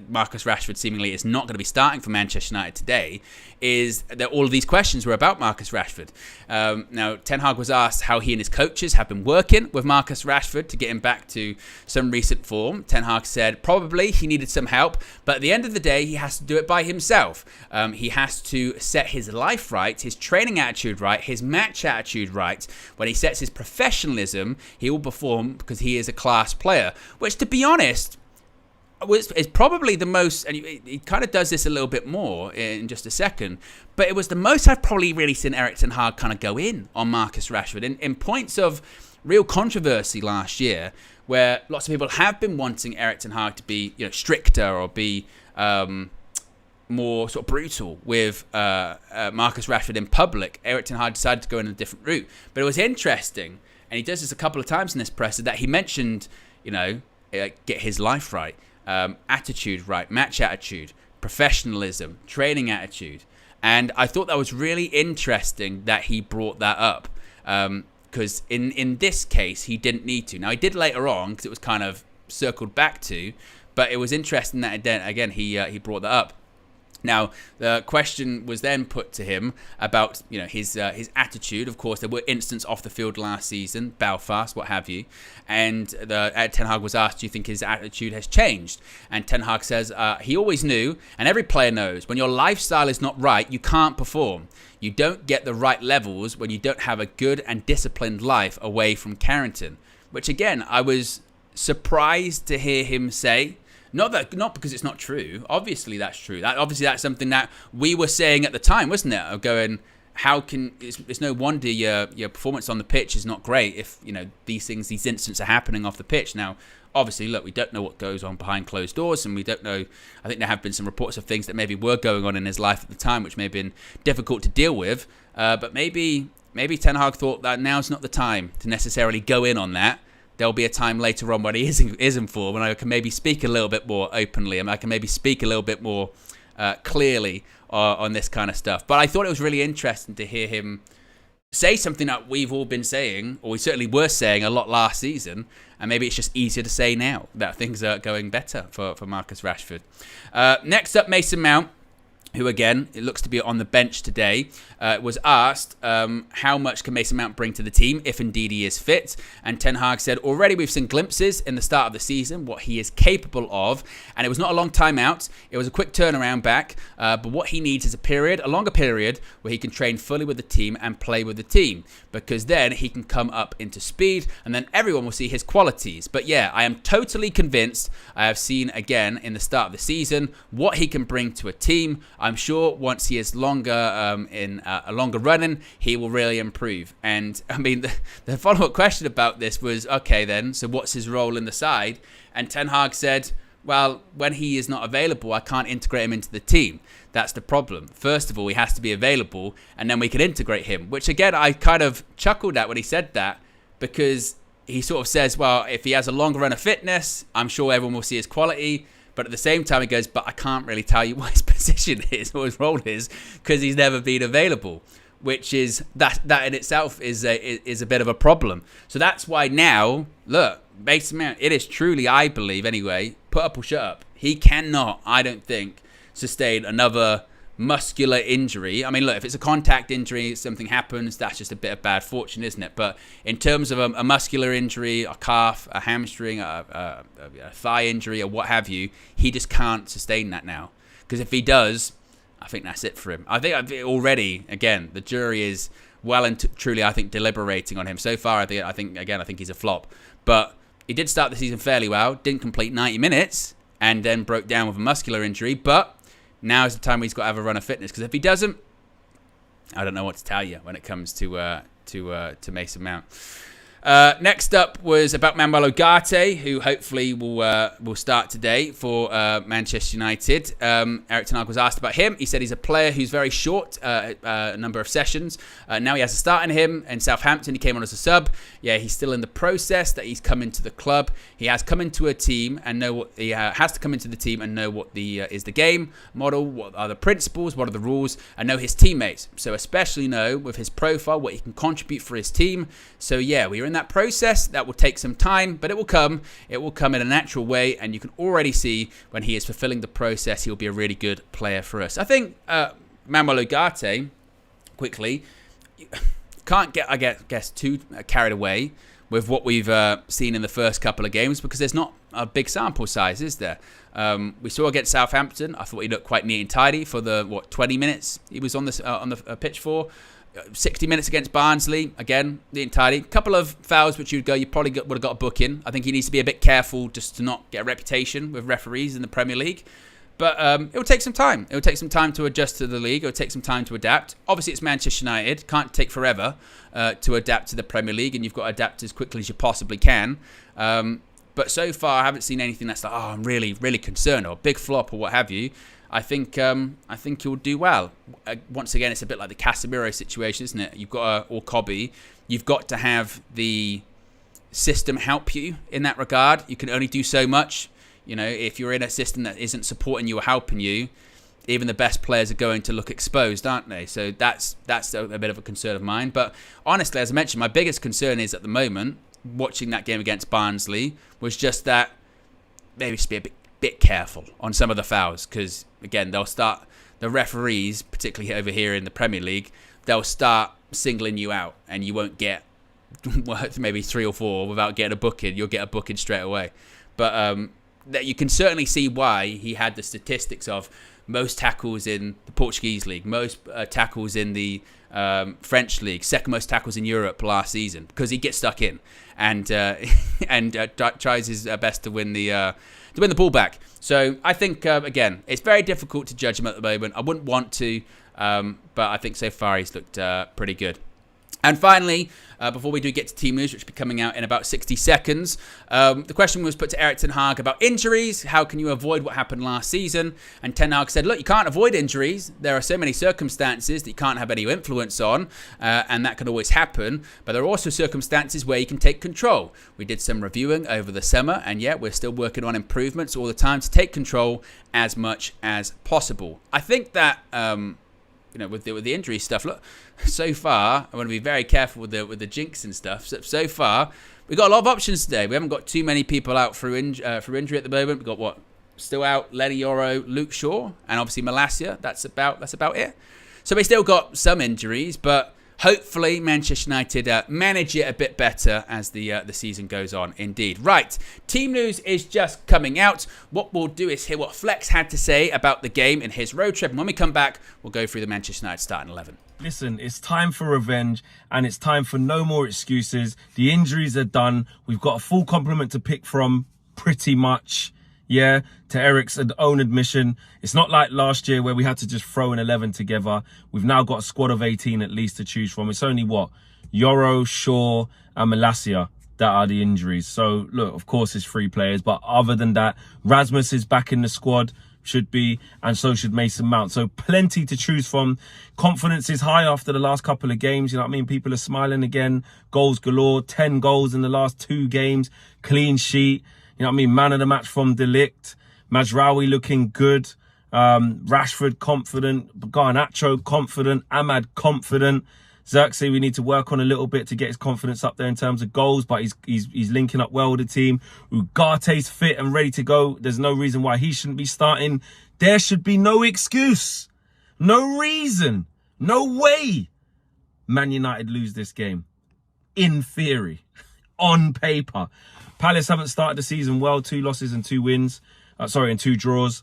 Marcus Rashford seemingly is not going to be starting for Manchester United today, is that all of these questions were about Marcus Rashford. Now, Ten Hag was asked how he and his coaches have been working with Marcus Rashford to get him back to some recent form. Ten Hag said probably he needed some help, but at the end of the day, he has to do it by himself. He has to set his life right, his training attitude right, his match attitude right. When he sets his professionalism, he will perform because he is a class player, which, to be honest, is probably the most, and he kind of does this a little bit more in just a second, but it was the most I've probably really seen Erik ten Hag kind of go in on Marcus Rashford in points of real controversy last year, where lots of people have been wanting Erik ten Hag to be, stricter or be more sort of brutal with Marcus Rashford in public. Erik ten Hag decided to go in a different route, but it was interesting, and he does this a couple of times in this presser, that he mentioned, get his life right. Attitude right, match attitude, professionalism, training attitude. And I thought that was really interesting that he brought that up, because in this case, he didn't need to. Now, he did later on, because it was kind of circled back to, but it was interesting that, again, he brought that up. Now, the question was then put to him about, his attitude. Of course, there were incidents off the field last season, Belfast, what have you. And Ten Hag was asked, do you think his attitude has changed? And Ten Hag says, he always knew, and every player knows, when your lifestyle is not right, you can't perform. You don't get the right levels when you don't have a good and disciplined life away from Carrington. Which, again, I was surprised to hear him say. Not because it's not true. Obviously, that's true. Obviously, that's something that we were saying at the time, wasn't it? Of going, it's no wonder your performance on the pitch is not great if these incidents are happening off the pitch. Now, obviously, look, we don't know what goes on behind closed doors, and we don't know. I think there have been some reports of things that maybe were going on in his life at the time, which may have been difficult to deal with. But maybe Ten Hag thought that now's not the time to necessarily go in on that. There'll be a time later on when he is in form, and I can maybe speak a little bit more openly, and I can maybe speak a little bit more clearly on this kind of stuff. But I thought it was really interesting to hear him say something that we've all been saying, or we certainly were saying a lot last season, And maybe it's just easier to say now that things are going better for Marcus Rashford. Next up, Mason Mount, who again, it looks to be on the bench today, was asked how much can Mason Mount bring to the team if indeed he is fit. And Ten Hag said, already we've seen glimpses in the start of the season what he is capable of. And it was not a long time out. It was a quick turnaround back. But what he needs is a longer period where he can train fully with the team and play with the team. Because then he can come up into speed and then everyone will see his qualities. But yeah, I am totally convinced. I have seen again in the start of the season what he can bring to a team. I'm sure once he is longer in a longer running, he will really improve. And I mean, the follow-up question about this was, okay then, so what's his role in the side? And Ten Hag said, well, when he is not available, I can't integrate him into the team. That's the problem. First of all, he has to be available, and then we can integrate him. Which again, I kind of chuckled at when he said that, because he sort of says, well, if he has a longer run of fitness, I'm sure everyone will see his quality. But at the same time, he goes, but I can't really tell you what his position is or his role is because he's never been available, which is that in itself is a bit of a problem. So that's why now, look, Mason Mount, it is truly, I believe anyway, put up or shut up. He cannot, I don't think, sustain another muscular injury. I mean, look, if it's a contact injury, something happens, that's just a bit of bad fortune, isn't it? But in terms of a muscular injury, a calf, a hamstring, a thigh injury, or what have you, he just can't sustain that now. Because if he does, I think that's it for him. I think already, again, the jury is well and truly, I think, deliberating on him. So far, I think he's a flop. But he did start the season fairly well, didn't complete 90 minutes, and then broke down with a muscular injury. But now is the time where he's got to have a run of fitness. Because if he doesn't, I don't know what to tell you when it comes to Mason Mount. Next up was about Manuel Ugarte, who hopefully will start today for Manchester United. Erik ten Hag was asked about him. He said he's a player who's very short, a number of sessions. Now he has a start in him in Southampton. He came on as a sub. Yeah, he's still in the process that he's come into the club. He has come into a team and know what he has to come into the team and know what the is the game model, what are the principles, what are the rules, and know his teammates. So especially know with his profile what he can contribute for his team. So yeah, we're in that process. That will take some time, but it will come. It will come in a natural way, and you can already see when he is fulfilling the process, he'll be a really good player for us. I think Manuel Ugarte, quickly, can't get, I guess, too carried away with what we've seen in the first couple of games because there's not a big sample size, is there? We saw against Southampton. I thought he looked quite neat and tidy for the 20 minutes he was on the pitch for. 60 minutes against Barnsley, again, the entirety. Couple of fouls which you probably would have got a book in. I think he needs to be a bit careful just to not get a reputation with referees in the Premier League. But it will take some time. It will take some time to adjust to the league. It will take some time to adapt. Obviously, it's Manchester United. Can't take forever to adapt to the Premier League, and you've got to adapt as quickly as you possibly can. But so far, I haven't seen anything that's like, I'm really, really concerned, or a big flop, or what have you. I think he'll do well. Once again, it's a bit like the Casemiro situation, isn't it? You've got or Cobby. You've got to have the system help you in that regard. You can only do so much. You know, if you're in a system that isn't supporting you or helping you, even the best players are going to look exposed, aren't they? So that's a bit of a concern of mine. But honestly, as I mentioned, my biggest concern is at the moment, watching that game against Barnsley, was just that maybe just be a bit careful on some of the fouls, because again, they'll start, the referees, particularly over here in the Premier League, they'll start singling you out, and you won't get maybe 3 or 4 without getting a booking. You'll get a booking straight away. But that you can certainly see why he had the statistics of most tackles in the Portuguese league, most tackles in the French league, second most tackles in Europe last season, because he gets stuck in and tries his best to win the ball back. So I think again, it's very difficult to judge him at the moment. I wouldn't want to, but I think so far he's looked pretty good. And finally, before we do get to team news, which will be coming out in about 60 seconds, the question was put to Erik ten Hag about injuries. How can you avoid what happened last season? And Ten Hag said, look, you can't avoid injuries. There are so many circumstances that you can't have any influence on, and that can always happen. But there are also circumstances where you can take control. We did some reviewing over the summer, and yeah, we're still working on improvements all the time to take control as much as possible. I think that with the injury stuff, look, so far, I want to be very careful with the jinx and stuff. So far, we got a lot of options today. We haven't got too many people out through injury at the moment. We've got what? Still out, Lenny Yoro, Luke Shaw, and obviously Malacia. That's about it. So we still got some injuries, but hopefully Manchester United manage it a bit better as the season goes on. Indeed. Right, team news is just coming out. What we'll do is hear what Flex had to say about the game in his road trip. And when we come back, we'll go through the Manchester United starting 11. Listen, it's time for revenge and it's time for no more excuses. The injuries are done. We've got a full complement to pick from pretty much. Yeah, to Eric's own admission, it's not like last year where we had to just throw an 11 together. We've now got a squad of 18 at least to choose from. It's only what? Yoro, Shaw and Malacia that are the injuries. So, look, of course it's 3 players. But other than that, Rasmus is back in the squad, should be, and so should Mason Mount. So plenty to choose from. Confidence is high after the last couple of games. You know what I mean? People are smiling again. Goals galore, 10 goals in the last 2 games. Clean sheet. You know what I mean? Man of the match from De Ligt. Mazraoui looking good. Rashford confident. Garnacho confident. Ahmad confident. Xerxes we need to work on a little bit to get his confidence up there in terms of goals, but he's linking up well with the team. Ugate's fit and ready to go. There's no reason why he shouldn't be starting. There should be no excuse. No reason. No way Man United lose this game. In theory. On paper. Palace haven't started the season well. 2 losses and 2 wins. And 2 draws.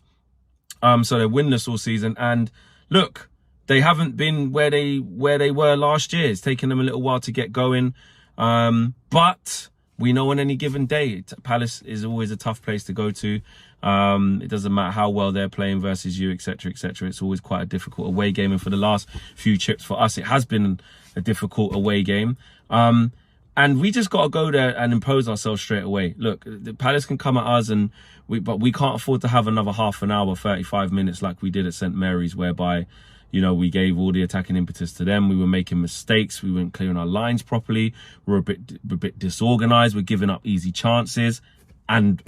So they're winless all season. And look, they haven't been where they were last year. It's taken them a little while to get going. But we know on any given day, Palace is always a tough place to go to. It doesn't matter how well they're playing versus you, etc., etc. It's always quite a difficult away game. And for the last few trips for us, it has been a difficult away game. And we just got to go there and impose ourselves straight away. Look, the Palace can come at us, but we can't afford to have another half an hour, 35 minutes like we did at St. Mary's, whereby, you know, we gave all the attacking impetus to them. We were making mistakes. We weren't clearing our lines properly. We're a bit disorganised. We're giving up easy chances. And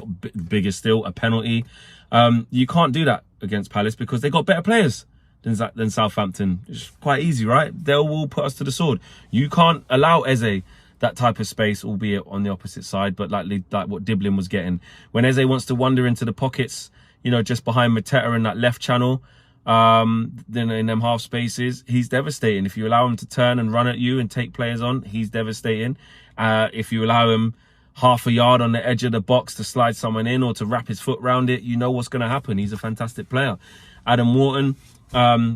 bigger still, a penalty. You can't do that against Palace because they got better players than Southampton. It's quite easy, right? They will put us to the sword. You can't allow Eze that type of space, albeit on the opposite side, but like what Diblin was getting. When Eze wants to wander into the pockets, you know, just behind Mateta in that left channel, then in them half spaces, he's devastating. If you allow him to turn and run at you and take players on, he's devastating. If you allow him half a yard on the edge of the box to slide someone in or to wrap his foot round it, you know what's going to happen. He's a fantastic player. Adam Wharton,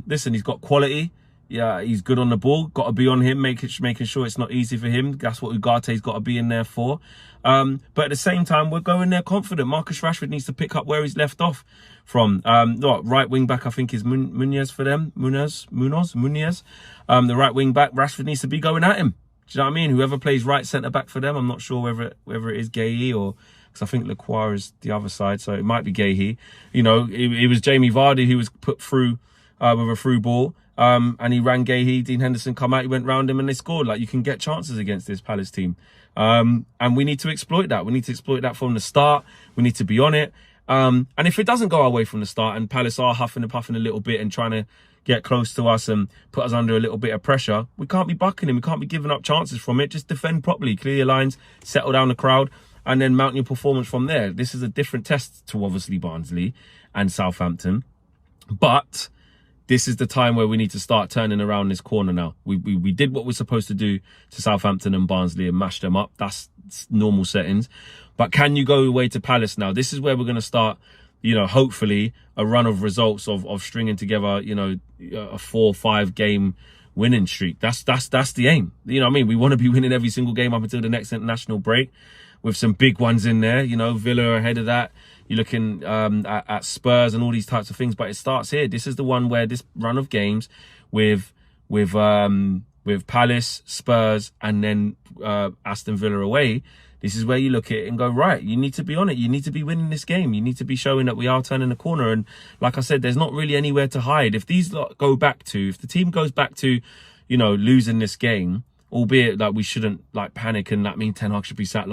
listen, he's got quality. Yeah, he's good on the ball. Got to be on him, making sure it's not easy for him. That's what Ugate's got to be in there for. But at the same time, we're going there confident. Marcus Rashford needs to pick up where he's left off from. Right wing back, I think, is Munoz for them. Munoz. The right wing back, Rashford needs to be going at him. Do you know what I mean? Whoever plays right centre back for them, I'm not sure whether it is Guéhi or, because I think Lacroix is the other side, so it might be Guéhi. You know, it was Jamie Vardy who was put through with a through ball. And he ran Guéhi, Dean Henderson come out, he went round him and they scored. Like, you can get chances against this Palace team. And we need to exploit that. We need to exploit that from the start. We need to be on it. And if it doesn't go our way from the start and Palace are huffing and puffing a little bit and trying to get close to us and put us under a little bit of pressure, we can't be bucking him. We can't be giving up chances from it. Just defend properly, clear your lines, settle down the crowd, and then mount your performance from there. This is a different test to obviously Barnsley and Southampton. But this is the time where we need to start turning around this corner now. We did what we're supposed to do to Southampton and Barnsley and mash them up. That's normal settings. But can you go away to Palace now? This is where we're going to start, you know, hopefully a run of results of stringing together, you know, a 4-5 game winning streak. That's the aim. You know what I mean? We want to be winning every single game up until the next international break, with some big ones in there. You know, Villa ahead of that. You're looking at Spurs and all these types of things, but it starts here. This is the one where this run of games with Palace, Spurs, and then Aston Villa away. This is where you look at it and go, right, you need to be on it. You need to be winning this game. You need to be showing that we are turning the corner. And like I said, there's not really anywhere to hide. If the team goes back to, you know, losing this game, albeit that we shouldn't like panic and that mean Ten Hag should be sat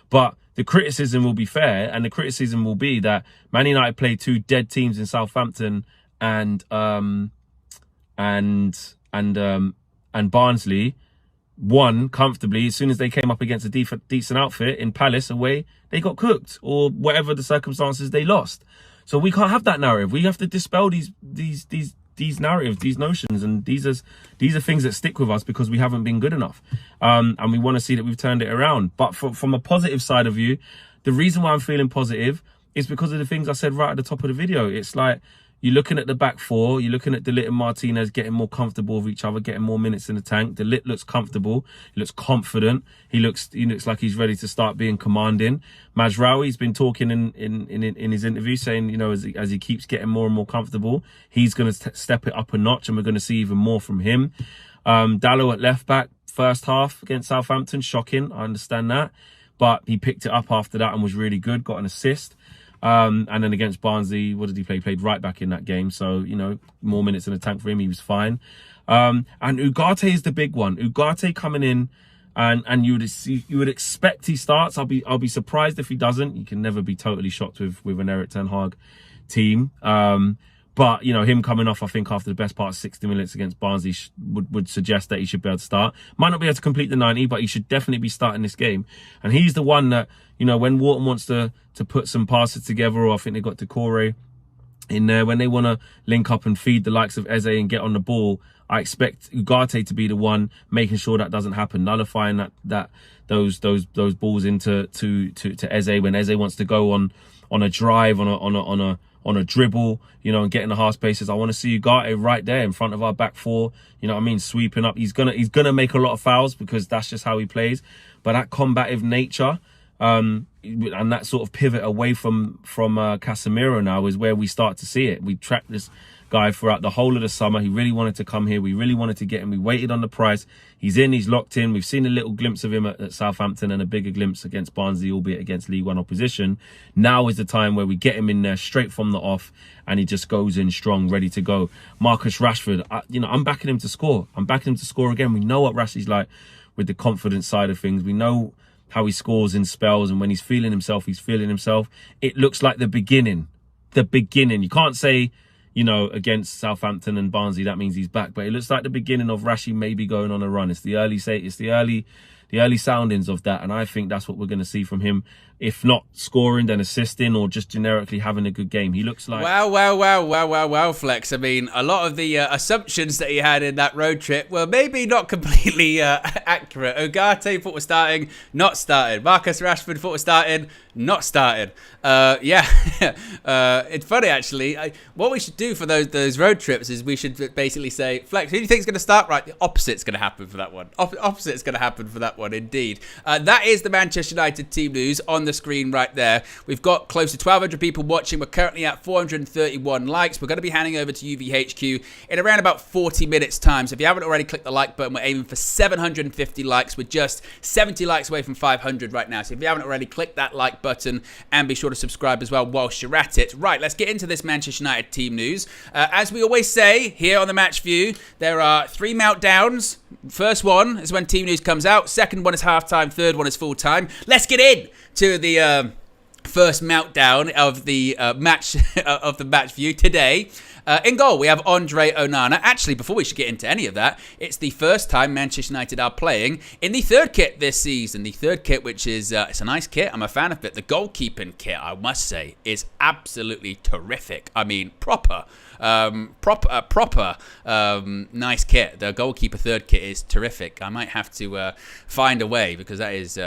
but the criticism will be fair, and the criticism will be that Man United played 2 dead teams in Southampton and Barnsley, won comfortably. As soon as they came up against a decent outfit in Palace away, they got cooked, or whatever the circumstances, they lost. So we can't have that narrative. We have to dispel these narratives, these notions, and these are things that stick with us because we haven't been good enough, and we want to see that we've turned it around. But from a positive side of view, the reason why I'm feeling positive is because of the things I said right at the top of the video. It's like, you're looking at the back four, you're looking at De Ligt and Martinez getting more comfortable with each other, getting more minutes in the tank. De Ligt looks comfortable, he looks confident, he looks like he's ready to start being commanding. Mazraoui's been talking in his interview, saying, you know, as he keeps getting more and more comfortable, he's going to step it up a notch, and we're going to see even more from him. Dalot at left back, first half against Southampton, shocking, I understand that, but he picked it up after that and was really good, got an assist. And then against Barnsley, what did he play? He played right back in that game. So, you know, more minutes in the tank for him. He was fine. And Ugarte is the big one. Ugarte coming in, and you would expect he starts. I'll be surprised if he doesn't. You can never be totally shocked with an Erik ten Hag team. But, you know, him coming off, I think, after the best part of 60 minutes against Barnsley would suggest that he should be able to start. Might not be able to complete the 90, but he should definitely be starting this game. And he's the one that, you know, when Wharton wants to put some passes together, or I think they got Decore in there, when they want to link up and feed the likes of Eze and get on the ball, I expect Ugarte to be the one making sure that doesn't happen, nullifying those balls into Eze when Eze wants to go on a drive, on a dribble, you know, and getting the half spaces. I want to see Ugarte right there in front of our back four, you know what I mean, sweeping up. He's gonna make a lot of fouls because that's just how he plays. But that combative nature, and that sort of pivot away from Casemiro now is where we start to see it. We tracked this guy throughout the whole of the summer. He really wanted to come here. We really wanted to get him. We waited on the price. He's in, he's locked in. We've seen a little glimpse of him at Southampton and a bigger glimpse against Barnsley, albeit against League One opposition. Now is the time where we get him in there straight from the off, and he just goes in strong, ready to go. Marcus Rashford, I'm backing him to score. I'm backing him to score again. We know what Rashford's like with the confidence side of things. We know how he scores in spells, and when he's feeling himself, he's feeling himself. It looks like the beginning. You can't say, you know, against Southampton and Barnsley, that means he's back. But it looks like the beginning of Rashi maybe going on a run. It's the early soundings of that. And I think that's what we're going to see from him. If not scoring, then assisting, or just generically having a good game. He looks like... Wow, Flex. I mean, a lot of the assumptions that he had in that road trip were maybe not completely accurate. Ugarte thought was starting, not started. Marcus Rashford thought was starting, not started. It's funny, actually. What we should do for those road trips is we should basically say, Flex, who do you think is going to start? Right, the opposite's going to happen for that one. Opposite's going to happen for that one, indeed. That is the Manchester United team news on the screen right there. We've got close to 1,200 people watching. We're currently at 431 likes. We're going to be handing over to UVHQ in around about 40 minutes time. So if you haven't already clicked the like button, we're aiming for 750 likes. We're just 70 likes away from 500 right now. So if you haven't already, click that like button and be sure to subscribe as well whilst you're at it. Right, let's get into this Manchester United team news. As we always say here on the Match View, there are 3 meltdowns. First one is when team news comes out. Second one is halftime. Third one is full time. Let's get in to the first meltdown of the match view today. In goal, we have Andre Onana. Actually, before we should get into any of that, it's the first time Manchester United are playing in the third kit this season. The third kit, which is it's a nice kit. I'm a fan of it. The goalkeeping kit, I must say, is absolutely terrific. I mean, proper nice kit. The goalkeeper third kit is terrific. I might have to find a way, because that is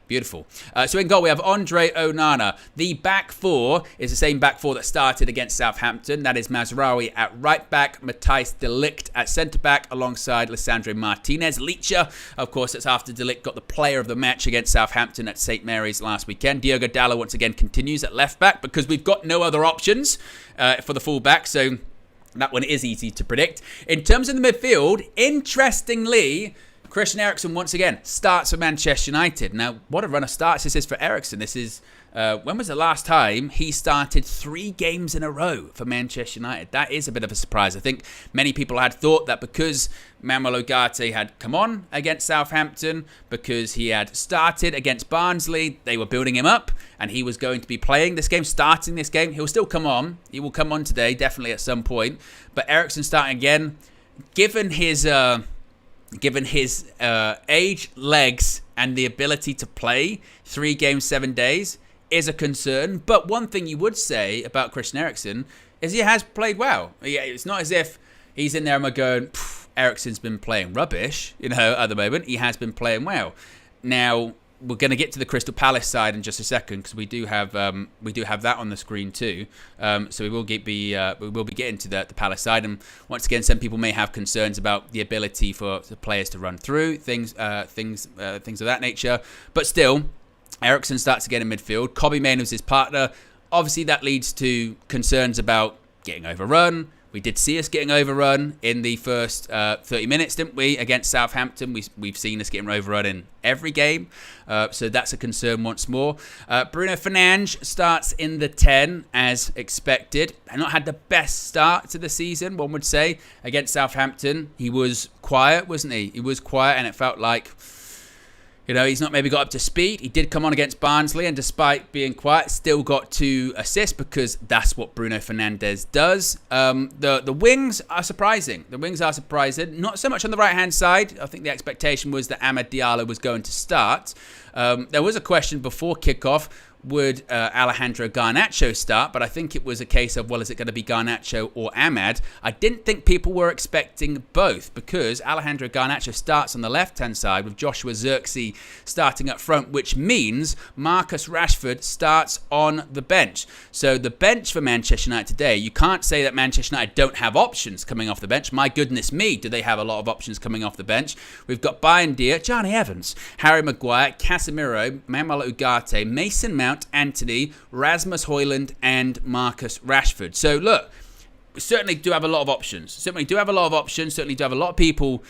beautiful. So in goal we have Andre Onana. The back four is the same back four that started against Southampton. That is Mazraoui at right back, Matthijs de Ligt at centre back alongside Lisandro Martinez. Licha, of course, that's after de Ligt got the player of the match against Southampton at St Mary's last weekend. Diogo Dalot once again continues at left back because we've got no other options for the full back. So that one is easy to predict. In terms of the midfield, interestingly, Christian Eriksen once again starts for Manchester United. Now, what a run of starts this is for Eriksen. This is, when was the last time he started 3 games in a row for Manchester United? That is a bit of a surprise. I think many people had thought that because Manuel Ugarte had come on against Southampton, because he had started against Barnsley, they were building him up, and he was going to be playing this game, starting this game. He'll still come on. He will come on today, definitely at some point. But Eriksen starting again, given his given his age, legs, and the ability to play 3 games, 7 days, is a concern. But one thing you would say about Christian Eriksen is he has played well. It's not as if he's in there and we're going, Eriksen's been playing rubbish, at the moment. He has been playing well. Now, we're going to get to the Crystal Palace side in just a second because we do have that on the screen too. So we will be getting to the Palace side. And once again, some people may have concerns about the ability for the players to run through things of that nature. But still, Eriksen starts again in midfield. Kobbie Mainoo is his partner. Obviously, that leads to concerns about getting overrun. We did see us getting overrun in the first 30 minutes, didn't we, against Southampton? We've seen us getting overrun in every game, so that's a concern once more. Bruno Fernandes starts in the 10 as expected. Not had the best start to the season, one would say, against Southampton. He was quiet, wasn't he? He was quiet, and it felt like, he's not maybe got up to speed. He did come on against Barnsley, and despite being quiet, still got 2 assists because that's what Bruno Fernandes does. The wings are surprising. Not so much on the right-hand side. I think the expectation was that Amad Diallo was going to start. There was a question before kickoff, would Alejandro Garnacho start? But I think it was a case of, is it going to be Garnacho or Amad? I didn't think people were expecting both because Alejandro Garnacho starts on the left-hand side with Joshua Zirkzee starting up front, which means Marcus Rashford starts on the bench. So the bench for Manchester United today, you can't say that Manchester United don't have options coming off the bench. My goodness me, do they have a lot of options coming off the bench? We've got Bayern Dier, Johnny Evans, Harry Maguire, Casemiro, Manuel Ugarte, Mason Mount, Antony, Rasmus Højlund, and Marcus Rashford. So look, we certainly do have a lot of options. Certainly do have a lot of people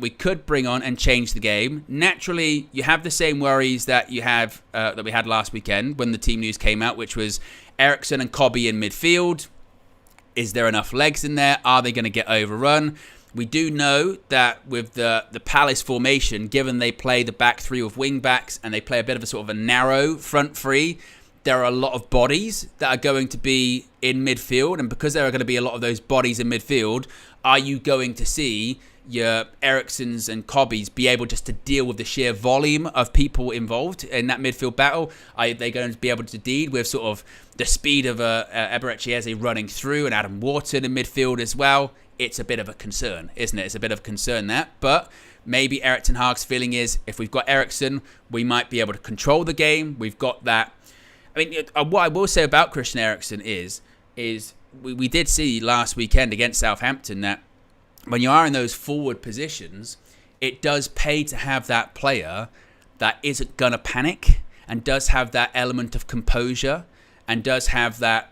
we could bring on and change the game. Naturally, you have the same worries that you have that we had last weekend when the team news came out, which was Eriksen and Kobbie in midfield. Is there enough legs in there? Are they going to get overrun? We do know that with the Palace formation, given they play the back 3 with wing backs and they play a bit of a sort of a narrow front 3, there are a lot of bodies that are going to be in midfield. And because there are going to be a lot of those bodies in midfield, are you going to see your Eriksens and Kobbies be able just to deal with the sheer volume of people involved in that midfield battle? Are they going to be able to deal with sort of the speed of Eberechi Eze running through and Adam Wharton in midfield as well? It's a bit of a concern, isn't it? It's a bit of a concern that. But maybe Erik ten Hag's feeling is if we've got Eriksen, we might be able to control the game. We've got that. I mean, what I will say about Christian Eriksen is we did see last weekend against Southampton that when you are in those forward positions, it does pay to have that player that isn't going to panic and does have that element of composure and does have that,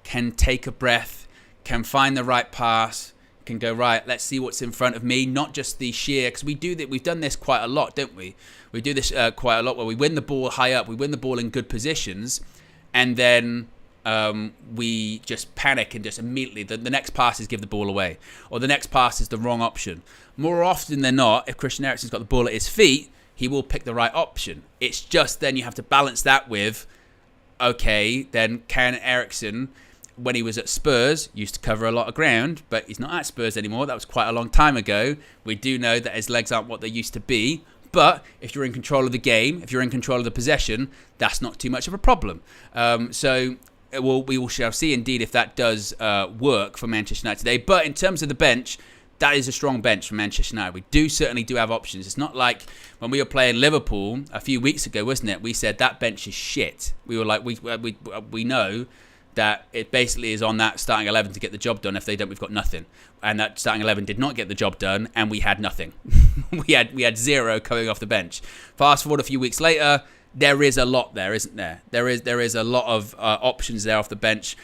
can take a breath, can find the right pass, can go, right, let's see what's in front of me, not just the sheer, because we've done this quite a lot, don't we? We do this quite a lot where we win the ball high up, we win the ball in good positions, and then we just panic and just immediately, the next pass is give the ball away, or the next pass is the wrong option. More often than not, if Christian Eriksen's got the ball at his feet, he will pick the right option. It's just then you have to balance that with, okay, then can Eriksen, when he was at Spurs, used to cover a lot of ground, but he's not at Spurs anymore. That was quite a long time ago. We do know that his legs aren't what they used to be. But if you're in control of the game, if you're in control of the possession, that's not too much of a problem. So we shall see indeed if that does work for Manchester United today. But in terms of the bench, that is a strong bench for Manchester United. We certainly do have options. It's not like when we were playing Liverpool a few weeks ago, wasn't it? We said that bench is shit. We were like, we know that it basically is on that starting 11 to get the job done. If they don't, we've got nothing. And that starting 11 did not get the job done, and we had nothing. we had 0 coming off the bench. Fast forward a few weeks later, there is a lot there, isn't there? There is a lot of options there off the bench,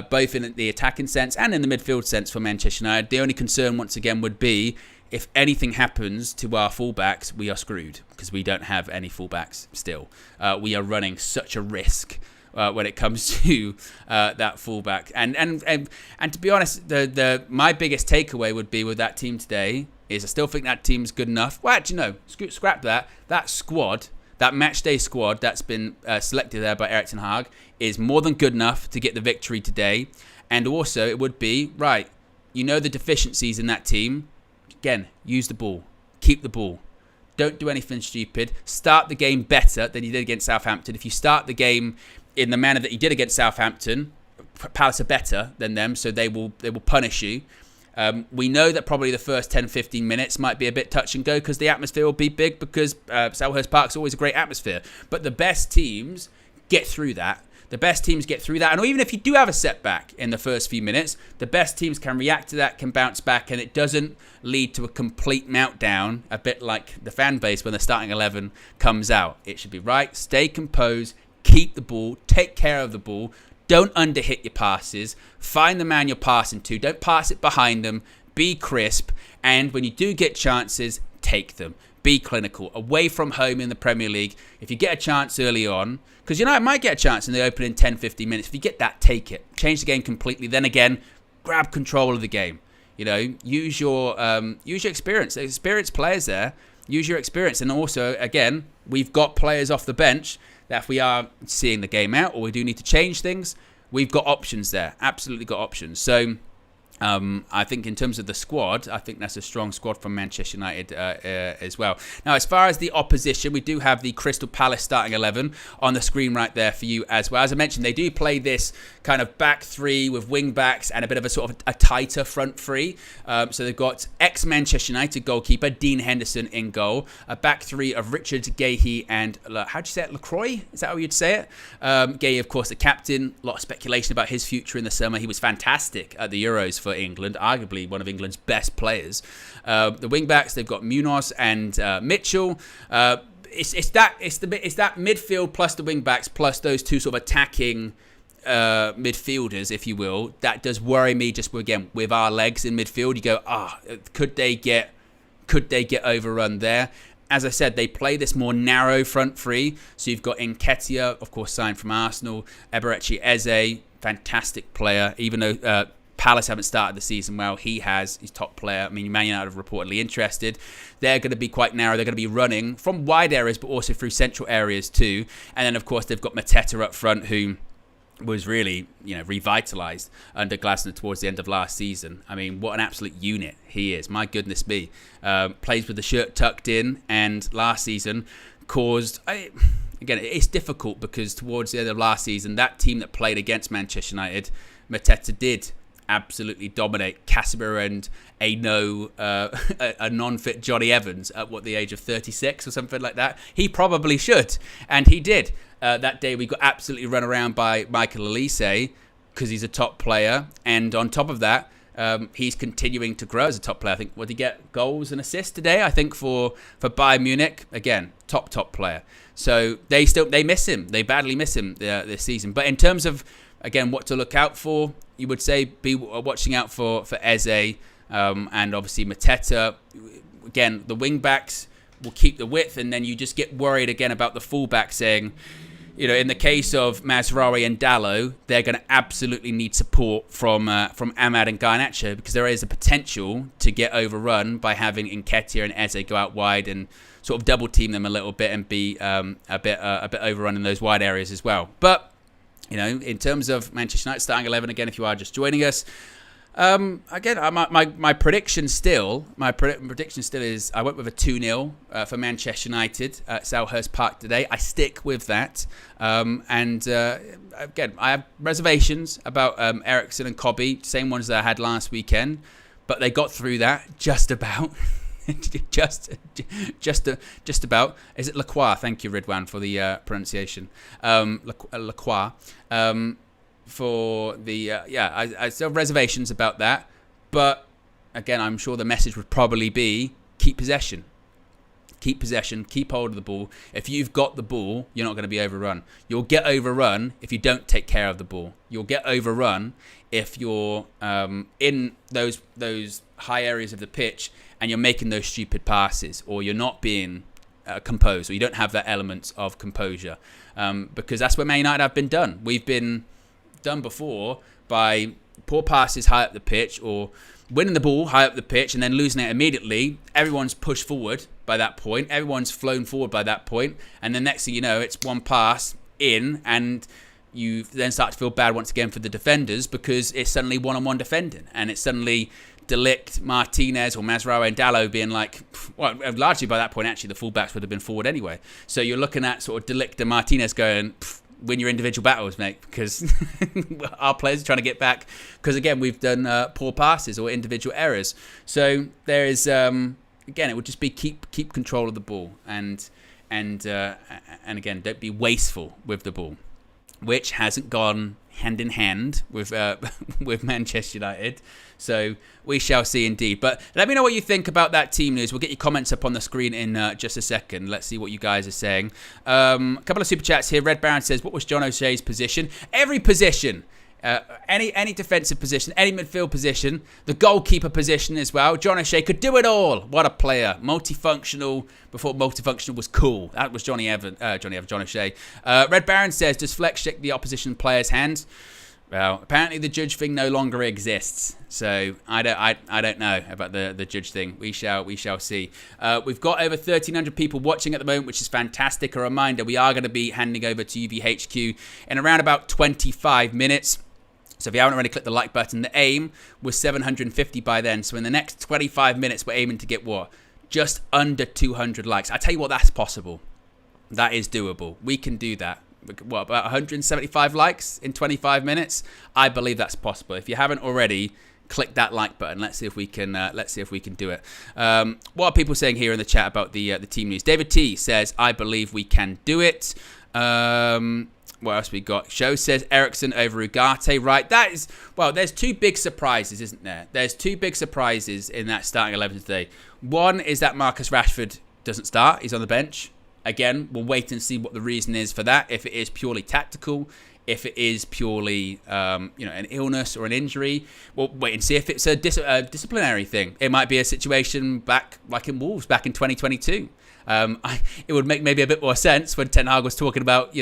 both in the attacking sense and in the midfield sense for Manchester United. The only concern, once again, would be if anything happens to our fullbacks, we are screwed because we don't have any fullbacks still. We are running such a risk when it comes to that fullback, and to be honest, my biggest takeaway would be with that team today is I still think that team's good enough. Well, actually, no, scrap that. That squad, that matchday squad that's been selected there by Erik ten Hag is more than good enough to get the victory today. And also, it would be right. The deficiencies in that team. Again, use the ball. keep the ball. Don't do anything stupid. Start the game better than you did against Southampton. If you start the game in the manner that you did against Southampton, Palace are better than them, so they will punish you. We know that probably the first 10-15 minutes might be a bit touch and go because the atmosphere will be big, because Selhurst Park's always a great atmosphere. But the best teams get through that. And even if you do have a setback in the first few minutes, the best teams can react to that, can bounce back, and it doesn't lead to a complete meltdown, a bit like the fan base when the starting 11 comes out. It should be right. Stay composed. Keep the ball. Take care of the ball. Don't underhit your passes. Find the man you're passing to. Don't pass it behind them. Be crisp. And when you do get chances, take them. Be clinical. Away from home in the Premier League, if you get a chance early on, because you know, I might get a chance in the opening 10-15 minutes. If you get that, take it. Change the game completely. Then again, grab control of the game. You know, use your experience. There's experienced players there. Use your experience. And also, again, we've got players off the bench that if we are seeing the game out or we do need to change things, we've got options there. Absolutely got options. So I think in terms of the squad, I think that's a strong squad from Manchester United as well. Now, as far as the opposition, we do have the Crystal Palace starting 11 on the screen right there for you as well. As I mentioned, they do play this kind of back three with wing backs and a bit of a sort of a tighter front three. So they've got ex-Manchester United goalkeeper Dean Henderson in goal, a back three of Richard Gahey and, how'd you say it, Lacroix? Is that how you'd say it? Gahey, of course, the captain. A lot of speculation about his future in the summer. He was fantastic at the Euros for England, arguably one of England's best players. The wing backs, they've got Munoz and Mitchell. It's that midfield plus the wing backs plus those two sort of attacking midfielders, if you will. That does worry me. Just again with our legs in midfield, you go, could they get overrun there? As I said, they play this more narrow front three. So you've got Nketiah, of course, signed from Arsenal. Eberechi Eze, fantastic player, even though Palace haven't started the season well. He has. He's top player. I mean, Man United have reportedly interested. They're going to be quite narrow. They're going to be running from wide areas, but also through central areas too. And then, of course, they've got Mateta up front, who was really, revitalised under Glasner towards the end of last season. I mean, what an absolute unit he is. My goodness me. Plays with the shirt tucked in, and last season caused... Again, it's difficult because towards the end of last season, that team that played against Manchester United, Mateta did absolutely dominate Casemiro and a non-fit Johnny Evans at the age of 36 or something like that. He probably should, and he did. That day we got absolutely run around by Michael Olise because he's a top player, and on top of that, he's continuing to grow as a top player. I think, did he get goals and assists today? I think for Bayern Munich, again, top player. So they miss him. They badly miss him this season. But in terms of, again, what to look out for, you would say be watching out for Eze and obviously Mateta. Again, the wing backs will keep the width, and then you just get worried again about the fullback saying, in the case of Mazraoui and Dalot, they're going to absolutely need support from Ahmad and Garnacho, because there is a potential to get overrun by having Nketiah and Eze go out wide and sort of double team them a little bit and be a bit overrun in those wide areas as well. But in terms of Manchester United starting 11, again, if you are just joining us, again, my prediction still is I went with a 2-0 for Manchester United at Selhurst Park today. I stick with that. And again, I have reservations about Eriksen and Kobe, same ones that I had last weekend, but they got through that just about. just about. Is it Lacroix? Thank you, Ridwan, for the pronunciation. Lacroix. For the I still have reservations about that, but again, I'm sure the message would probably be keep possession, keep hold of the ball. If you've got the ball, you're not going to be overrun. You'll get overrun if you don't take care of the ball. You'll get overrun if you're in those high areas of the pitch and you're making those stupid passes, or you're not being composed, or you don't have that element of composure, because that's where Man United have been done. We've been done before by poor passes high up the pitch, or winning the ball high up the pitch and then losing it immediately. Everyone's pushed forward by that point. Everyone's flown forward by that point. And the next thing you know, it's one pass in, and you then start to feel bad once again for the defenders, because it's suddenly one-on-one defending, and it's suddenly De Ligt, Martinez, or Mazraoui and Dalot being like, well, largely by that point, actually, the fullbacks would have been forward anyway. So you're looking at sort of De Ligt and Martinez going, win your individual battles, mate, because our players are trying to get back. Because, again, we've done poor passes or individual errors. So there is, again, it would just be keep control of the ball. And again, don't be wasteful with the ball, which hasn't gone hand in hand with with Manchester United. So we shall see indeed. But let me know what you think about that team news. We'll get your comments up on the screen in just a second. Let's see what you guys are saying. A couple of super chats here. Red Baron says, what was John O'Shea's position? Every position. Any defensive position, any midfield position, the goalkeeper position as well. John O'Shea could do it all. What a player. Multifunctional before multifunctional was cool. That was John O'Shea. Red Baron says, does Flex shake the opposition player's hand? Well, apparently the judge thing no longer exists. So I don't know about the judge thing. We shall see. We've got over 1,300 people watching at the moment, which is fantastic. A reminder, we are going to be handing over to UVHQ in around about 25 minutes. So if you haven't already clicked the like button, the aim was 750 by then. So in the next 25 minutes, we're aiming to get what? Just under 200 likes. I tell you what, that's possible. That is doable. We can do that. What, about 175 likes in 25 minutes? I believe that's possible. If you haven't already, click that like button. Let's see if we can do it. What are people saying here in the chat about the team news? David T says, I believe we can do it. What else we got? Show says Eriksen over Ugarte. Right, that is, well, there's two big surprises, isn't there? There's two big surprises in that starting 11 today. One is that Marcus Rashford doesn't start. He's on the bench. Again, we'll wait and see what the reason is for that. If it is purely tactical, if it is purely an illness or an injury, we'll wait and see if it's a disciplinary thing. It might be a situation back like in Wolves back in 2022. It would make maybe a bit more sense when Ten Hag was talking about,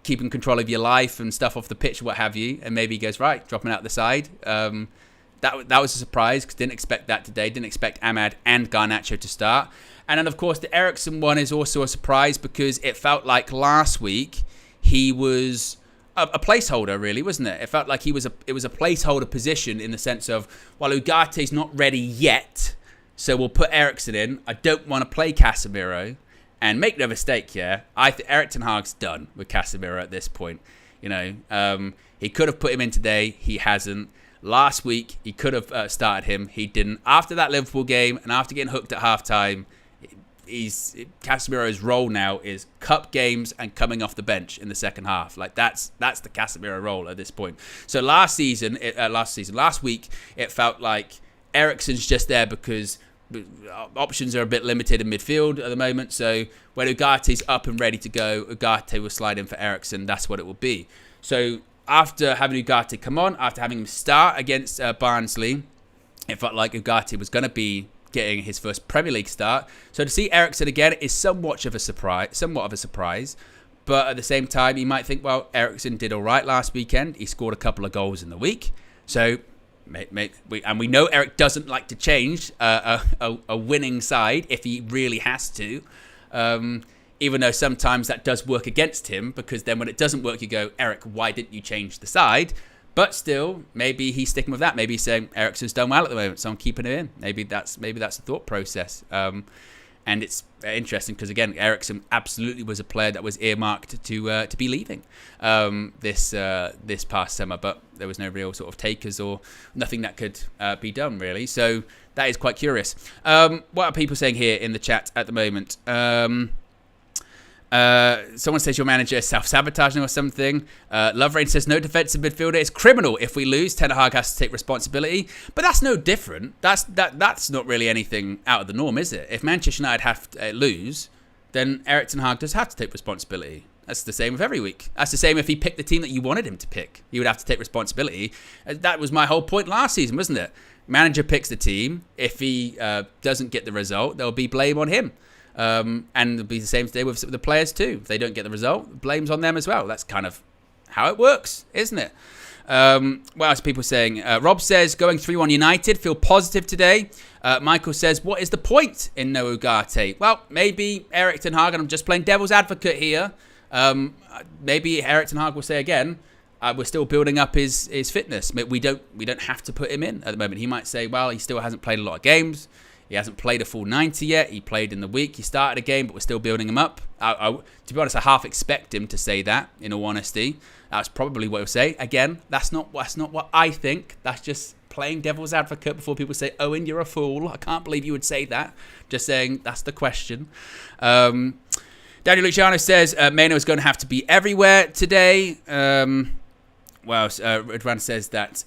keeping control of your life and stuff off the pitch, what have you. And maybe he goes, right, dropping out the side. That was a surprise because didn't expect that today. Didn't expect Ahmad and Garnacho to start. And then, of course, the Eriksen one is also a surprise because it felt like last week he was a placeholder, really, wasn't it? It felt like it was a placeholder position in the sense of, well, Ugarte's not ready yet, so we'll put Eriksen in. I don't want to play Casemiro. And make no mistake here, I think Erik ten Hag's done with Casemiro at this point. He could have put him in today. He hasn't. Last week, he could have started him. He didn't. After that Liverpool game and after getting hooked at halftime, Casemiro's role now is cup games and coming off the bench in the second half. Like that's the Casemiro role at this point. So last week, it felt like Eriksen's just there because options are a bit limited in midfield at the moment. So when Ugarte's up and ready to go, Ugarte will slide in for Eriksen. That's what it will be. So after having Ugarte come on, after having him start against Barnsley, it felt like Ugarte was going to be getting his first Premier League start. So to see Eriksen again is somewhat of a surprise. But at the same time, you might think, well, Eriksen did all right last weekend. He scored a couple of goals in the week. So, we know Eric doesn't like to change a winning side if he really has to. Even though sometimes that does work against him, because then when it doesn't work, you go, Eric, why didn't you change the side? But still, maybe he's sticking with that. Maybe he's saying Eriksen's done well at the moment, so I'm keeping him in. Maybe that's the thought process. And it's interesting because, again, Eriksen absolutely was a player that was earmarked to be leaving this past summer, but there was no real sort of takers or nothing that could be done, really. So that is quite curious. What are people saying here in the chat at the moment? Someone says your manager is self-sabotaging or something. Love Rain says no defensive midfielder is criminal. If we lose, Ten Hag has to take responsibility. But that's no different. That's not really anything out of the norm, is it? If Manchester United have to lose, then Erik ten Hag does have to take responsibility. That's the same with every week. That's the same if he picked the team that you wanted him to pick. He would have to take responsibility. That was my whole point last season, wasn't it? Manager picks the team. If he doesn't get the result, there'll be blame on him. And it'll be the same today with the players too. If they don't get the result, blame's on them as well. That's kind of how it works, isn't it? What else are people saying? Rob says, going 3-1 United, feel positive today. Michael says, what is the point in no Ugarte? Well, maybe Erik ten Hag, and I'm just playing devil's advocate here. Maybe Erik ten Hag will say again, we're still building up his fitness. We don't have to put him in at the moment. He might say, well, he still hasn't played a lot of games. He hasn't played a full 90 yet. He played in the week. He started a game, but we're still building him up. To be honest, I half expect him to say that, in all honesty. That's probably what he'll say. Again, that's not what I think. That's just playing devil's advocate before people say, Owen, you're a fool. I can't believe you would say that. Just saying that's the question. Daniel Luciano says, Mano is going to have to be everywhere today. Radwan says that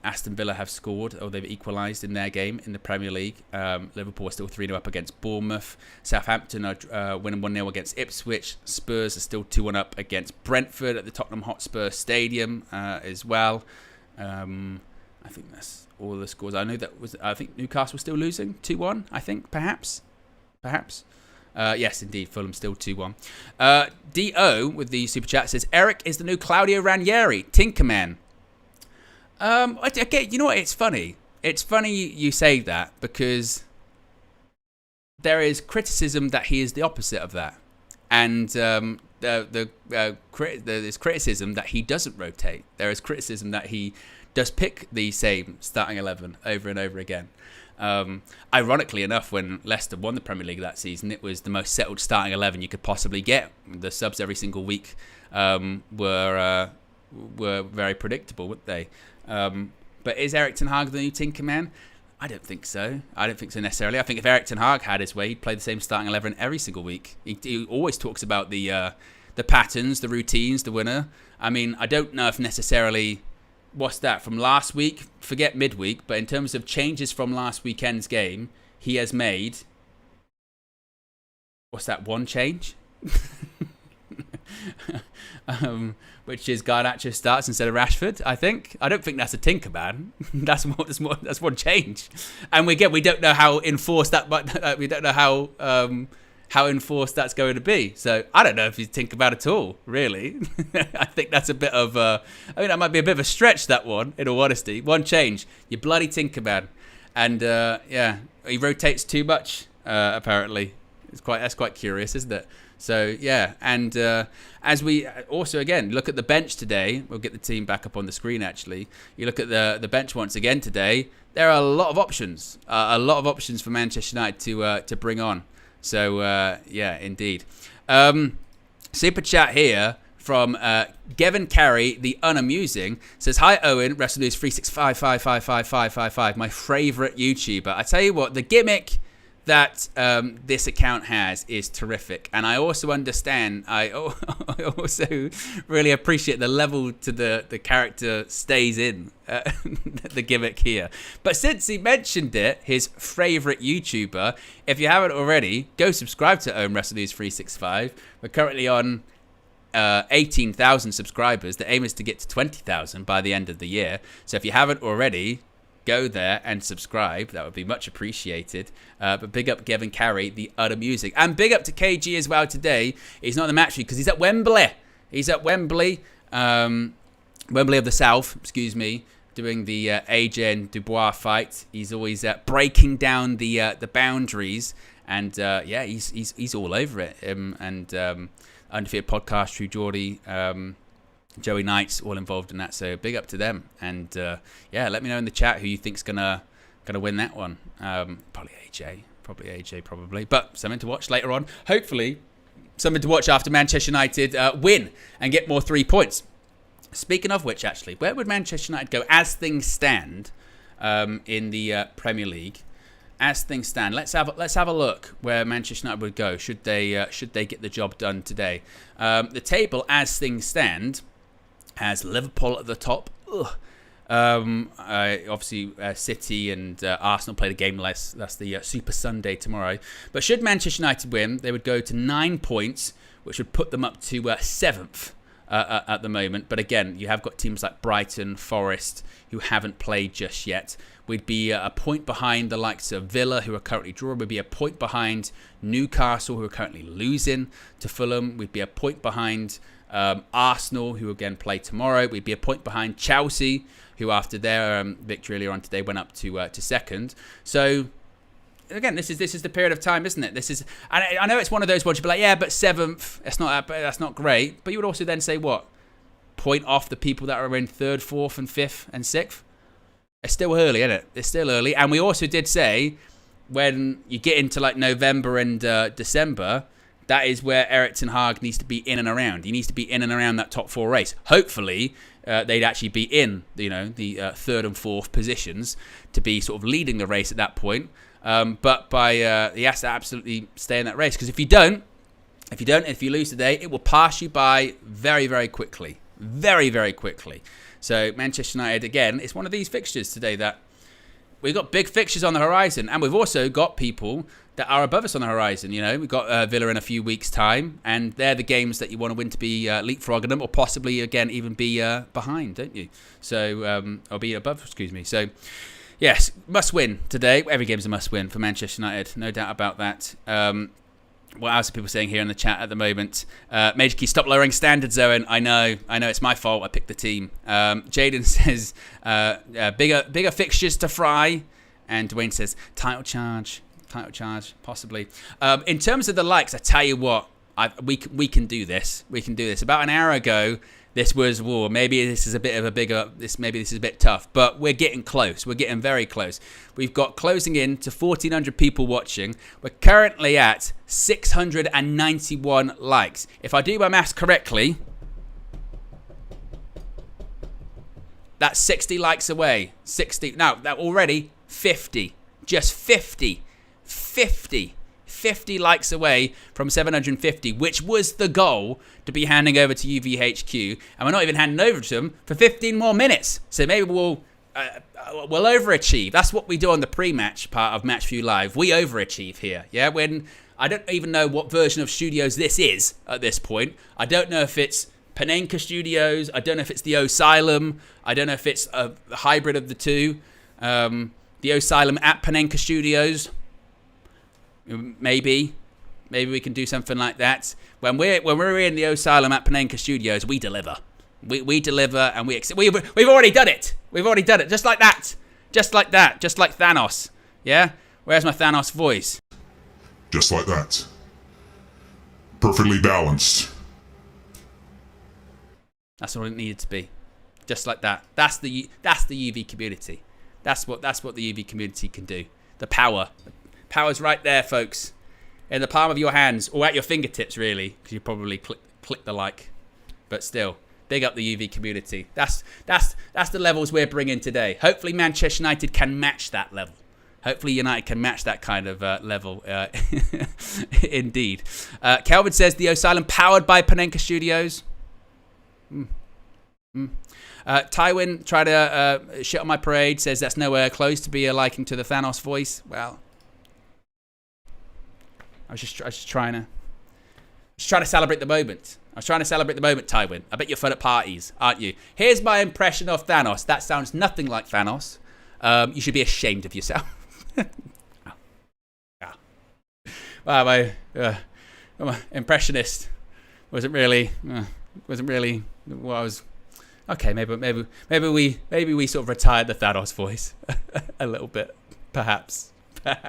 Aston Villa have scored, or they've equalised in their game in the Premier League. Liverpool are still 3-0 up against Bournemouth. Southampton are winning 1-0 against Ipswich. Spurs are still 2-1 up against Brentford at the Tottenham Hotspur Stadium as well. I think that's all the scores. I think Newcastle was still losing 2-1, I think, perhaps. Yes, indeed, Fulham still 2-1. D.O. with the super chat says, Eric is the new Claudio Ranieri, Tinkerman. Okay, you know what? It's funny. It's funny you say that because there is criticism that he is the opposite of that. And there's criticism that he doesn't rotate. There is criticism that he does pick the same starting 11 over and over again. Ironically enough, when Leicester won the Premier League that season, it was the most settled starting 11 you could possibly get. The subs every single week were very predictable, weren't they? But is Erik ten Hag the new Tinkerman? I don't think so. I don't think so necessarily. I think if Erik ten Hag had his way, he'd play the same starting 11 every single week. He always talks about the patterns, the routines, the winner. I mean, I don't know if necessarily... What's that, from last week? Forget midweek, but in terms of changes from last weekend's game, he has made... What's that, one change? Which is Garnacho starts instead of Rashford, I think. I don't think that's a tinker, man. That's one change. And we don't know how enforced that... we don't know how enforced that's going to be. So I don't know if he's Tinkerbad at all, really. I think that's a bit of that might be a bit of a stretch, that one, in all honesty. One change, you bloody Tinkerbad. And he rotates too much, apparently. That's quite curious, isn't it? So yeah, and as we also again look at the bench today, we'll get the team back up on the screen actually. You look at the bench once again today, there are a lot of options for Manchester United to bring on. So, yeah, indeed. Super chat here from Gavin Carey, the unamusing, says, Hi, Owen, WrestleNews 365555555, my favourite YouTuber. I tell you what, the gimmick that this account has is terrific. And I also understand, I also really appreciate the level to the character stays in, the gimmick here. But since he mentioned it, his favourite YouTuber, if you haven't already, go subscribe to Owen WrestleNews 365. We're currently on 18,000 subscribers. The aim is to get to 20,000 by the end of the year. So if you haven't already, go there and subscribe. That would be much appreciated. But big up Gavin Carey, the utter music. And big up to KG as well today. He's not in the match because he's at Wembley. He's at Wembley, Wembley of the South, excuse me, doing the AJ and Dubois fight. He's always breaking down the boundaries. And yeah, he's all over it. And Undefeated Podcast, True Geordie, Joey Knight's all involved in that, so big up to them. And yeah, let me know in the chat who you think's gonna win that one. Probably AJ, but something to watch later on. Hopefully, something to watch after Manchester United win and get more 3 points. Speaking of which, actually, where would Manchester United go as things stand in the Premier League? As things stand, let's have a look where Manchester United would go should they get the job done today. The table, as things stand, has Liverpool at the top. Obviously, City and Arsenal played a game less. That's the Super Sunday tomorrow. But should Manchester United win, they would go to 9 points, which would put them up to 7th at the moment. But again, you have got teams like Brighton, Forest, who haven't played just yet. We'd be a point behind the likes of Villa, who are currently drawing. We'd be a point behind Newcastle, who are currently losing to Fulham. We'd be a point behind Arsenal, who again play tomorrow. We'd be a point behind Chelsea, who after their victory earlier on today went up to second. So again, this is the period of time, isn't it? This is, and I know it's one of those ones you'd be like, yeah, but 7th, that's not great. But you would also then say what? point off the people that are in 3rd, 4th, and 5th, and 6th. It's still early, isn't it? It's still early. And we also did say when you get into like November and December, that is where Erik ten Hag needs to be in and around. He needs to be in and around that top 4 race. Hopefully, they'd actually be in, the 3rd and 4th positions to be sort of leading the race at that point. But he has to absolutely stay in that race, because if you lose today, it will pass you by very, very quickly. Very, very quickly. So Manchester United, again, it's one of these fixtures today that we've got big fixtures on the horizon, and we've also got people that are above us on the horizon. We've got Villa in a few weeks' time, and they're the games that you want to win to be leapfrogging them, or possibly, again, even be behind, don't you? So, or be above, excuse me. So, yes, must win today. Every game's a must win for Manchester United, no doubt about that. What else are people saying here in the chat at the moment? Major Key, stop lowering standards, Owen. I know, it's my fault. I picked the team. Jaden says, bigger fixtures to fry. And Dwayne says, title charge, possibly. In terms of the likes, I tell you what, we can do this. We can do this. About an hour ago, this was, maybe this is a bit of a bigger, maybe this is a bit tough, but we're getting close. We're getting very close. We've got closing in to 1,400 people watching. We're currently at 691 likes. If I do my maths correctly, that's 60 likes away. 60. Now, that already 50. Just 50. 50 likes away from 750, which was the goal to be handing over to UVHQ, and we're not even handing over to them for 15 more minutes. So maybe we'll overachieve. That's what we do on the pre-match part of Match View Live. We overachieve here. Yeah, when I don't even know what version of studios this is at this point. I don't know if it's Panenka Studios. I don't know if it's the Asylum. I don't know if it's a hybrid of the two. The Asylum at Panenka Studios. Maybe we can do something like that. When we're in the Asylum at Panenka Studios, we deliver. We deliver, and we've already done it. We've already done it, just like that, just like Thanos. Yeah, where's my Thanos voice? Just like that. Perfectly balanced. That's all it needed to be. Just like that. That's the UV community. That's what the UV community can do. The power's right there, folks, in the palm of your hands, or at your fingertips, really, because you probably click the like. But still, big up the UV community. That's the levels we're bringing today. Hopefully, Manchester United can match that level. Hopefully, United can match that kind of level. Indeed. Kelvin says the Asylum powered by Panenka Studios. Tywin tried to shit on my parade. Says that's nowhere close to be a liking to the Thanos voice. Well, I was just trying to celebrate the moment. I was trying to celebrate the moment, Tywin. I bet you're fun at parties, aren't you? Here's my impression of Thanos. That sounds nothing like Thanos. You should be ashamed of yourself. Well, my impressionist wasn't really what I was. Okay, maybe we sort of retired the Thanos voice a little bit, perhaps. But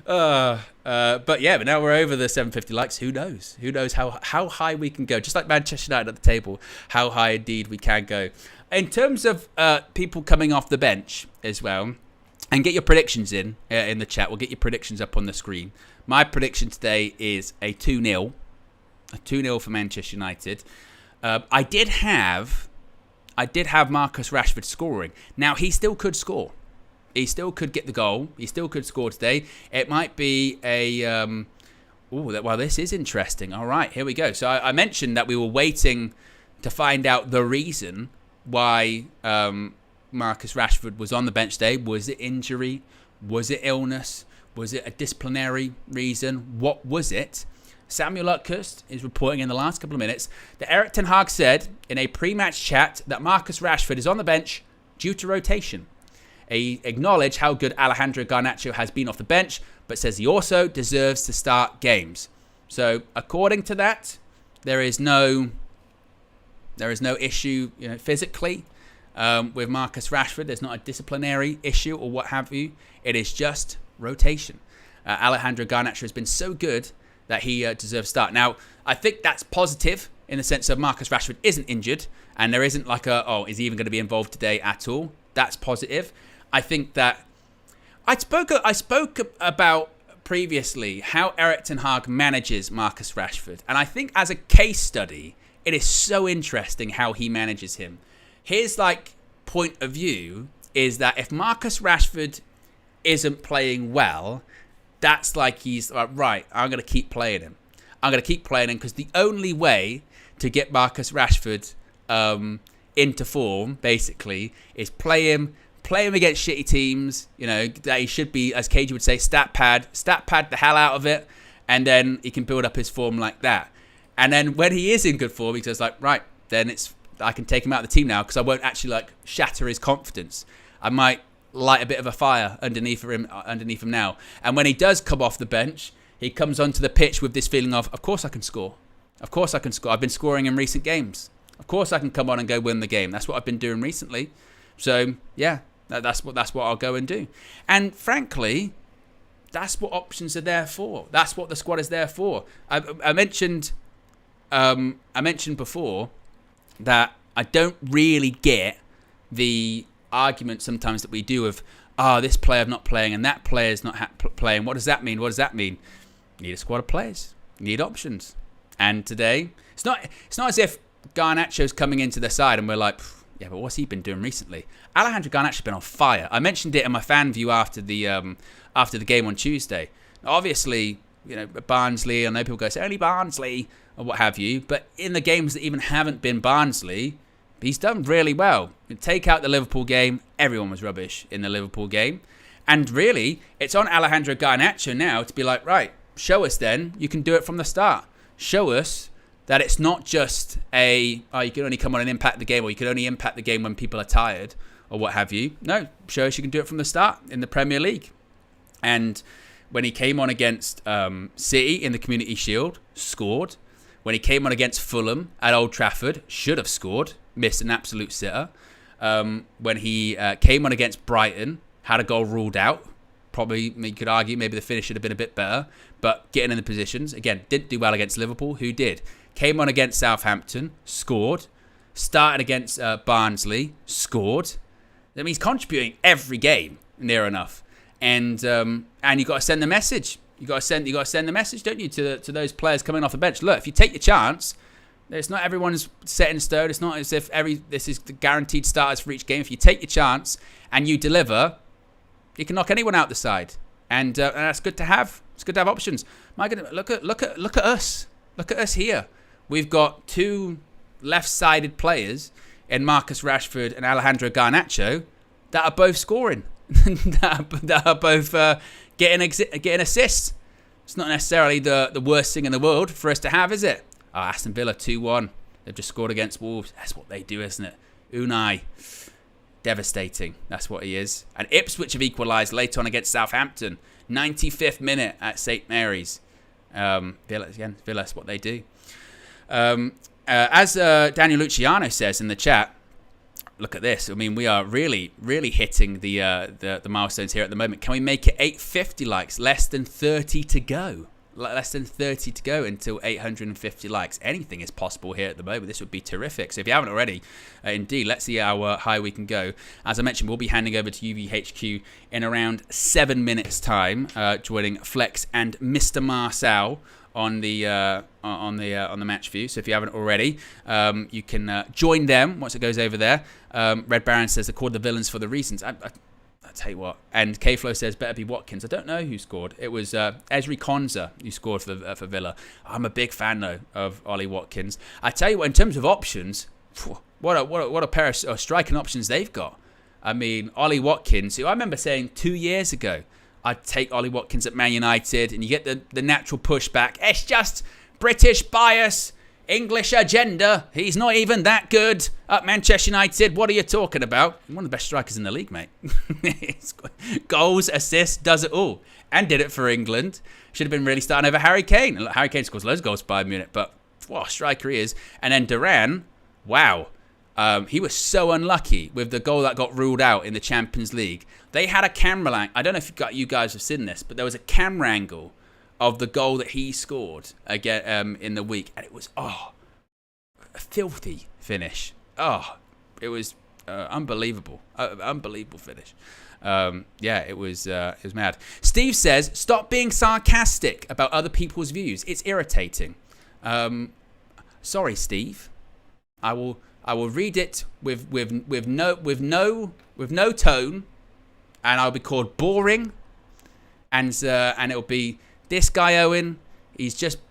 now we're over the 750 likes. Who knows how high we can go? Just like Manchester United at the table, how high indeed we can go. In terms of people coming off the bench as well, and get your predictions in the chat. We'll get your predictions up on the screen. My prediction today is a 2-0. A 2-0 for Manchester United. I did have Marcus Rashford scoring. Now, he still could score. He still could get the goal. He still could score today. It might be a... well, this is interesting. All right, here we go. So I mentioned that we were waiting to find out the reason why Marcus Rashford was on the bench today. Was it injury? Was it illness? Was it a disciplinary reason? What was it? Samuel Lutkust is reporting in the last couple of minutes that Erik ten Hag said in a pre-match chat that Marcus Rashford is on the bench due to rotation. He acknowledged how good Alejandro Garnacho has been off the bench, but says he also deserves to start games. So, according to that, there is no issue, physically with Marcus Rashford. There's not a disciplinary issue or what have you. It is just rotation. Alejandro Garnacho has been so good that he deserves to start. Now, I think that's positive in the sense of Marcus Rashford isn't injured and there isn't like is he even going to be involved today at all? That's positive. I think that I spoke about previously how Erik ten Hag manages Marcus Rashford. And I think as a case study, it is so interesting how he manages him. His point of view is that if Marcus Rashford isn't playing well, that's he's right, I'm going to keep playing him. I'm going to keep playing him because the only way to get Marcus Rashford into form, basically, is play him against shitty teams, that he should be, as KG would say, stat pad the hell out of it, and then he can build up his form like that. And then when he is in good form, he goes right, then I can take him out of the team now because I won't actually shatter his confidence. I might light a bit of a fire underneath him now. And when he does come off the bench, he comes onto the pitch with this feeling of course I can score. Of course I can score. I've been scoring in recent games. Of course I can come on and go win the game. That's what I've been doing recently. So yeah, that's what I'll go and do. And frankly, that's what options are there for. That's what the squad is there for. I mentioned before that I don't really get the argument sometimes that we do of this player not playing and that player's not playing. What does that mean? You need a squad of players. You need options. And today, it's not as if Garnacho's coming into the side and we're like, yeah, but what's he been doing recently? Alejandro Garnacho's been on fire. I mentioned it in my fan view after the game on Tuesday. Obviously, Barnsley, I know people go, it's only Barnsley or what have you, but in the games that even haven't been Barnsley, he's done really well. Take out the Liverpool game, everyone was rubbish in the Liverpool game. And really, it's on Alejandro Garnacho now to be like, right, show us then, you can do it from the start. Show us that it's not just you can only come on and impact the game, or you can only impact the game when people are tired, or what have you. No, show us you can do it from the start in the Premier League. And when he came on against City in the Community Shield, scored. When he came on against Fulham at Old Trafford, should have scored, missed an absolute sitter. When he came on against Brighton, had a goal ruled out. Probably, you could argue maybe the finish should have been a bit better, but getting in the positions. Again, didn't do well against Liverpool. Who did? Came on against Southampton, scored. Started against Barnsley, scored. I mean, he's contributing every game, near enough. And you got to send the message. You got to send the message, don't you, to those players coming off the bench. Look, if you take your chance, it's not everyone's set in stone. It's not as if this is the guaranteed starters for each game. If you take your chance and you deliver, you can knock anyone out the side, and that's good to have. It's good to have options. My goodness, look at us. Look at us here. We've got two left-sided players in Marcus Rashford and Alejandro Garnacho that are both scoring. that are both getting assists. It's not necessarily the worst thing in the world for us to have, is it? Aston Villa 2-1. They've just scored against Wolves. That's what they do, isn't it? Unai. Devastating. That's what he is. And Ipswich have equalised late on against Southampton. 95th minute at St Mary's. Villa, that's what they do. As Daniel Luciano says in the chat, look at this. I mean, we are really, really hitting the milestones here at the moment. Can we make it 850 likes? Less than 30 to go. Less than 30 to go until 850 likes. Anything is possible here at the moment. This would be terrific. So if you haven't already, indeed, let's see how high we can go. As I mentioned, we'll be handing over to UVHQ in around 7 minutes' time, joining Flex and Mr. Marcel on the match view. So if you haven't already, you can join them once it goes over there. Red Baron says they called the villains for the reasons. I tell you what. And K-Flow says better be Watkins. I don't know who scored. It was Ezri Konza who scored for Villa. I'm a big fan though of Ollie Watkins. I tell you what, in terms of options, what a pair of striking options they've got. I mean, Ollie Watkins, who I remember saying 2 years ago, I'd take Ollie Watkins at Man United, and you get the natural pushback. It's just British bias, English agenda. He's not even that good at Manchester United. What are you talking about? One of the best strikers in the league, mate. Goals, assists, does it all. And did it for England. Should have been really starting over Harry Kane. And look, Harry Kane scores loads of goals for Bayern Munich, but what a striker he is. And then Duran, wow. He was so unlucky with the goal that got ruled out in the Champions League. They had a camera angle. I don't know if you guys have seen this, but there was a camera angle of the goal that he scored again in the week, and it was filthy finish. Oh, it was unbelievable. Unbelievable finish. It was mad. Steve says, stop being sarcastic about other people's views. It's irritating. Sorry, Steve. I will read it with no tone, and I'll be called boring, and it'll be this guy Owen. He's just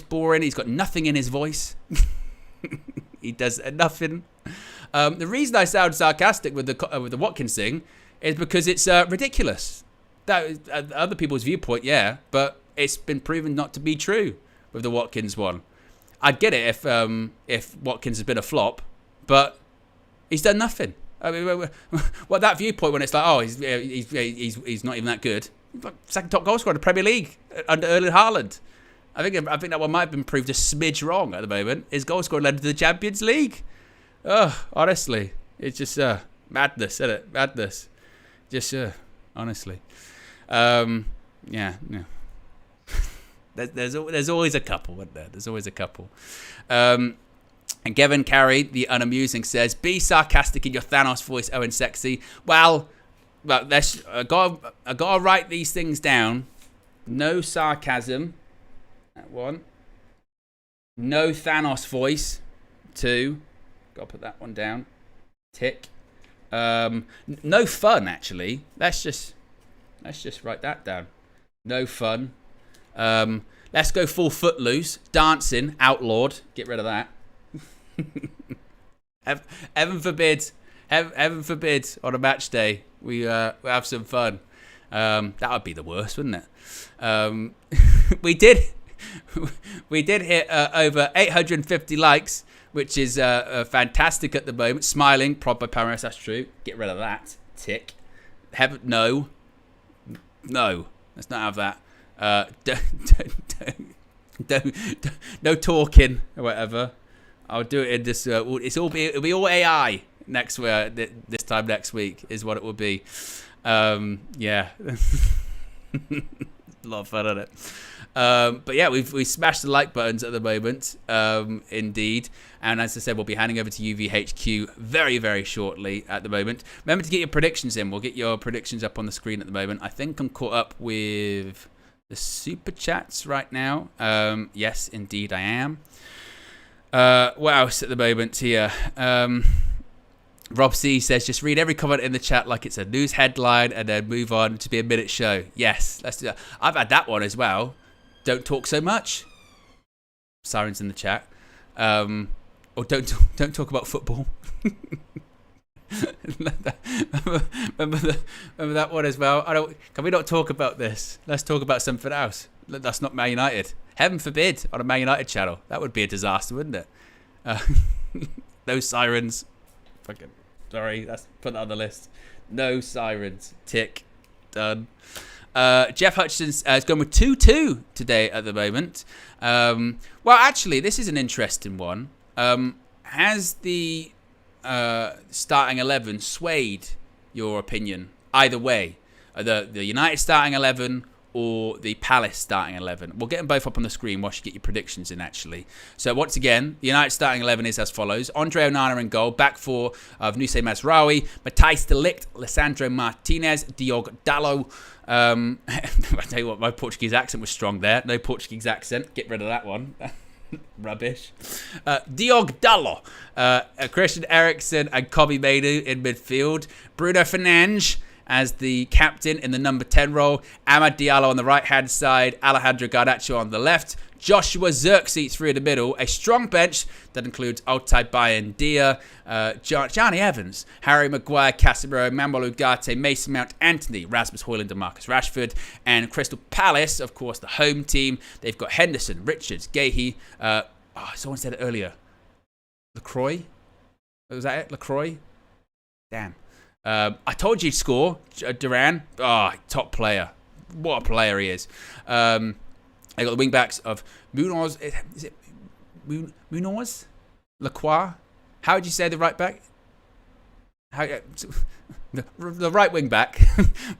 boring. He's got nothing in his voice. He does nothing. The reason I sound sarcastic with the Watkins thing is because it's ridiculous. That is, other people's viewpoint, yeah, but it's been proven not to be true with the Watkins one. I'd get it if Watkins has been a flop, but he's done nothing. I mean, what that viewpoint when it's like, oh, he's not even that good. Second top goal scorer in the Premier League under Erling Haaland. I think that one might have been proved a smidge wrong at the moment. His goal scoring led to the Champions League. Oh, honestly, it's just madness, isn't it? Madness. Just honestly, yeah. There's always a couple, isn't there? There's always a couple. And Gavin Carey, the unamusing, says, "Be sarcastic in your Thanos voice, Owen Sexy." Well, I gotta write these things down. No sarcasm. That one. No Thanos voice. 2. Gotta put that one down. Tick. No fun, actually. Let's just write that down. No fun. Let's go full Footloose. Dancing. Outlawed. Get rid of that. Heaven forbid. Heaven forbid on a match day we have some fun. That would be the worst, wouldn't it? We did hit over 850 likes, which is fantastic at the moment. Smiling, proper Paris, that's true. Get rid of that. Tick. No. Let's not have that. No talking or whatever. I'll do it in this. It'll be all AI this time next week is what it will be. Yeah. A lot of fun on it. But yeah, we smashed the like buttons at the moment, indeed. And as I said, we'll be handing over to UVHQ very, very shortly at the moment. Remember to get your predictions in. We'll get your predictions up on the screen at the moment. I think I'm caught up with the super chats right now. Yes, indeed I am. What else at the moment here? Rob C says, just read every comment in the chat like it's a news headline and then move on to be a minute show. Yes, let's do that. I've had that one as well. Don't talk so much. Sirens in the chat. Or don't talk about football. remember that one as well. Can we not talk about this? Let's talk about something else. That's not Man United. Heaven forbid on a Man United channel. That would be a disaster, wouldn't it? No sirens. Fucking sorry. Let's put that on the list. No sirens. Tick. Done. Jeff Hutchins is going with 2-2 today at the moment. Well, actually, this is an interesting one. Has the starting 11 swayed your opinion either way? The United starting 11 or the Palace starting 11? We'll get them both up on the screen whilst you get your predictions in, actually. So once again, the United starting 11 is as follows. Andre Onana in goal, back four of Nusay Mazraoui, Matthijs de Ligt, Lissandro Martinez, Diogo Dalot. I tell you what, my Portuguese accent was strong there. No Portuguese accent. Get rid of that one. Rubbish. Diogo Dalot, Christian Eriksen and Kobe Mainu in midfield. Bruno Fernandes as the captain in the number 10 role. Amad Diallo on the right-hand side. Alejandro Garnacho on the left. Joshua Zirkzee through the middle. A strong bench that includes Altay Bayern Dia, Johnny Evans, Harry Maguire, Casemiro, Manuel Ugarte, Mason Mount, Anthony, Rasmus Højlund and Marcus Rashford. And Crystal Palace, of course, the home team. They've got Henderson, Richards, Gahey. Someone said it earlier. Lacroix? Was that it? Lacroix? Damn. I told you he'd score. Duran. Top player. What a player he is. I got the wing backs of Munoz. Is it Munoz? Lacroix? How would you say the right back? The right wing back.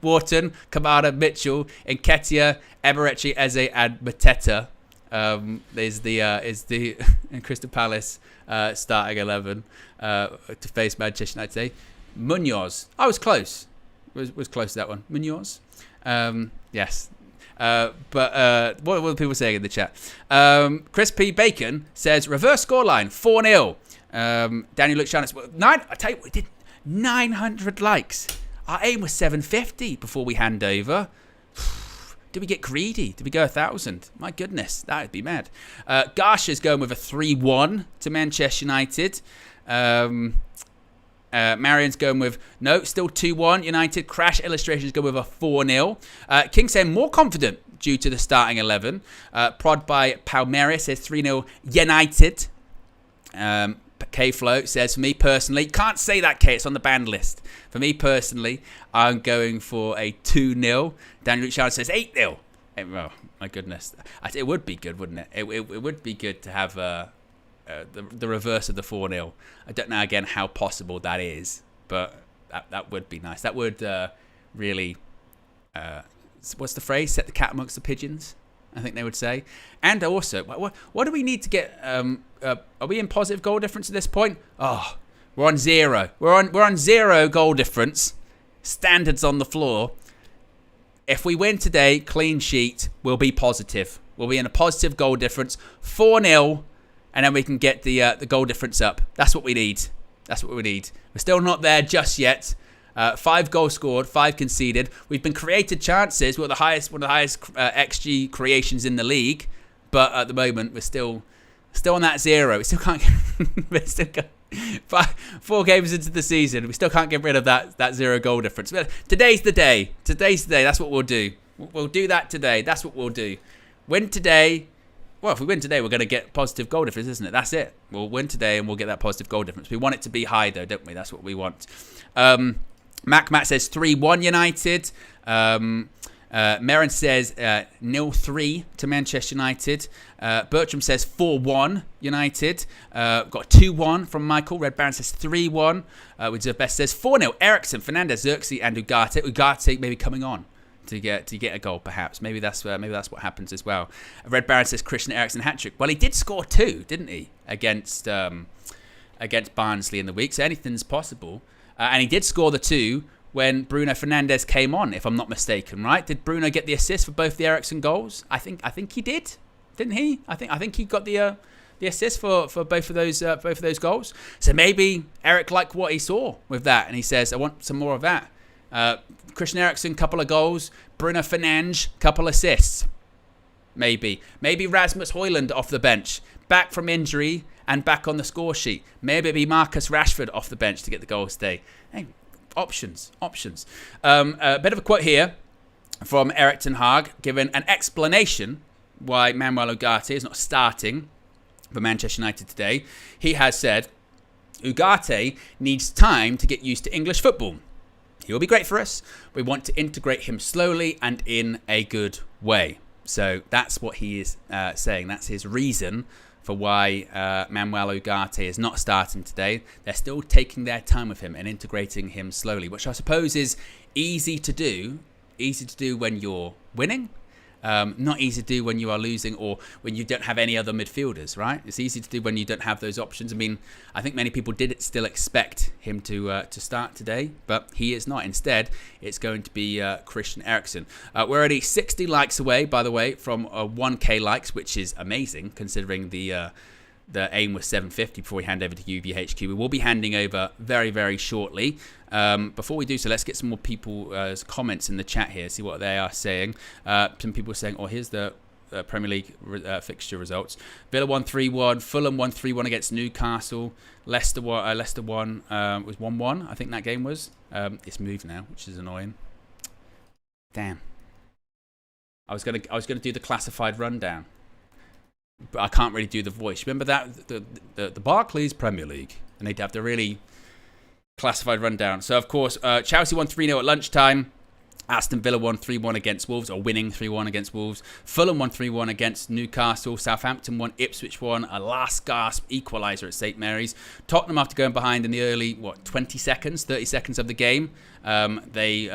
Wharton, Kamada, Mitchell, Nketiah, Eberechi, Eze, and Mateta. is the Crystal Palace starting 11 to face Manchester United today. Munoz. I was close. Was close to that one. Munoz. Yes. But what were people saying in the chat? Chris P. Bacon says reverse scoreline 4-0. Daniel Luciano. I tell you, we did 900 likes. Our aim was 750 before we hand over. Did we get greedy? Did we go 1,000? My goodness, that would be mad. Garsha's going with a 3-1 to Manchester United. Marion's going with, no, still 2-1 United. Crash Illustrations go with a 4-0. King saying more confident due to the starting 11. Prod by Palmeiras says 3-0 United. K-Float says, for me personally, can't say that, K, it's on the banned list. For me personally, I'm going for a 2-0. Daniel Luciano says 8-0. Oh, my goodness. It would be good, wouldn't it? It would be good to have the reverse of the 4-0. I don't know, again, how possible that is, but that would be nice. That would really, what's the phrase? Set the cat amongst the pigeons, I think they would say. And also, what do we need to get? Are we in positive goal difference at this point? Oh, we're on 0. We're on 0 goal difference. Standards on the floor. If we win today, clean sheet, we'll be positive. We'll be in a positive goal difference. 4-0, and then we can get the goal difference up. That's what we need. That's what we need. We're still not there just yet. 5 goals scored, 5 conceded. We've been created chances. We're one of the highest XG creations in the league, but at the moment we're still on that 0. We still can't get. 4 games into the season, we still can't get rid of that 0 goal difference. But today's the day. Today's the day. That's what we'll do. We'll do that today. That's what we'll do. Win today. Well, if we win today, we're going to get positive goal difference, isn't it? That's it. We'll win today and we'll get that positive goal difference. We want it to be high, though, don't we? That's what we want. Matt says 3-1 United. Merrin says 0-3 to Manchester United. Bertram says 4-1 United. Got 2-1 from Michael. Red Baron says 3-1. Reserve Best says 4-0. Ericsson, Fernandez, Xerxes, and Ugarte. Ugarte maybe coming on to get a goal, perhaps. Maybe that's what happens as well. Red Baron says Christian Eriksen hat-trick. Well, he did score 2, didn't he, against Barnsley in the week? So anything's possible. And he did score the 2 when Bruno Fernandes came on, if I'm not mistaken, right? Did Bruno get the assist for both the Eriksen goals? I think he did, didn't he? I think he got the assist for both of those goals. So maybe Eric liked what he saw with that, and he says, I want some more of that. Christian Eriksen, couple of goals. Bruno Fernandes, couple assists. Maybe Rasmus Højlund off the bench, back from injury and back on the score sheet. Maybe it'd be Marcus Rashford off the bench to get the goals today. Hey, options. A bit of a quote here from Erik ten Hag, giving an explanation why Manuel Ugarte is not starting for Manchester United today. He has said, Ugarte needs time to get used to English football. He will be great for us. We want to integrate him slowly and in a good way. So that's what he is saying. That's his reason for why Manuel Ugarte is not starting today. They're still taking their time with him and integrating him slowly, which I suppose is easy to do when you're winning. Not easy to do when you are losing or when you don't have any other midfielders, right? It's easy to do when you don't have those options. I mean, I think many people did still expect him to start today, but he is not. Instead, it's going to be Christian Eriksen. We're already 60 likes away, by the way, from 1K likes, which is amazing considering the aim was 750 before we hand over to UVHQ. We will be handing over very, very shortly. Before we do so, let's get some more people's comments in the chat here, see what they are saying. Some people are saying, here's the Premier League fixture results. Villa won 3-1, Fulham won 3-1 against Newcastle, Leicester won was 1-1, I think that game was. It's moved now, which is annoying. Damn. I was gonna do the classified rundown, but I can't really do the voice. Remember that the Barclays Premier League, and they'd have the really classified rundown. So of course, Chelsea won 3-0 at lunchtime. Aston Villa won 3-1 against Wolves, or winning 3-1 against Wolves. Fulham won 3-1 against Newcastle. Southampton won. Ipswich won. A last gasp equaliser at St Mary's. Tottenham, after going behind in the early 30 seconds of the game, they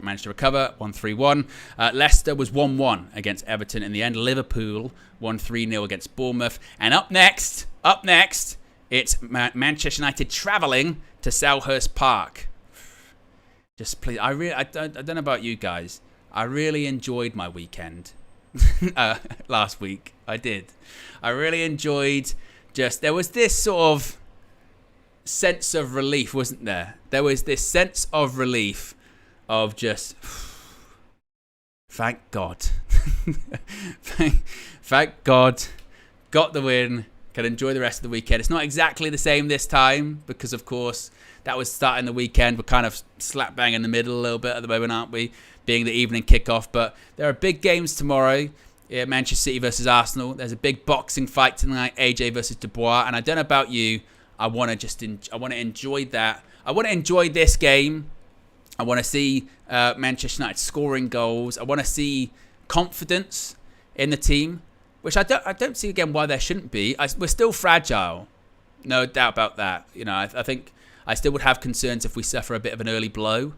managed to recover 1-3-1. Leicester was 1-1 against Everton in the end. Liverpool won 3-0 against Bournemouth. And up next, it's Manchester United travelling to Selhurst Park. Just please, I don't know about you guys. I really enjoyed my weekend last week. I did. I really enjoyed there was this sort of sense of relief, wasn't there? There was this sense of relief of just, thank God. thank God. Got the win. Can enjoy the rest of the weekend. It's not exactly the same this time because, of course, that was starting the weekend. We're kind of slap bang in the middle a little bit at the moment, aren't we? Being the evening kickoff. But there are big games tomorrow. Yeah, Manchester City versus Arsenal. There's a big boxing fight tonight. AJ versus Dubois. And I don't know about you. I want to enjoy that. I want to enjoy this game. I want to see Manchester United scoring goals. I want to see confidence in the team, which I don't see again why there shouldn't be. We're still fragile, no doubt about that. You know, I think I still would have concerns if we suffer a bit of an early blow,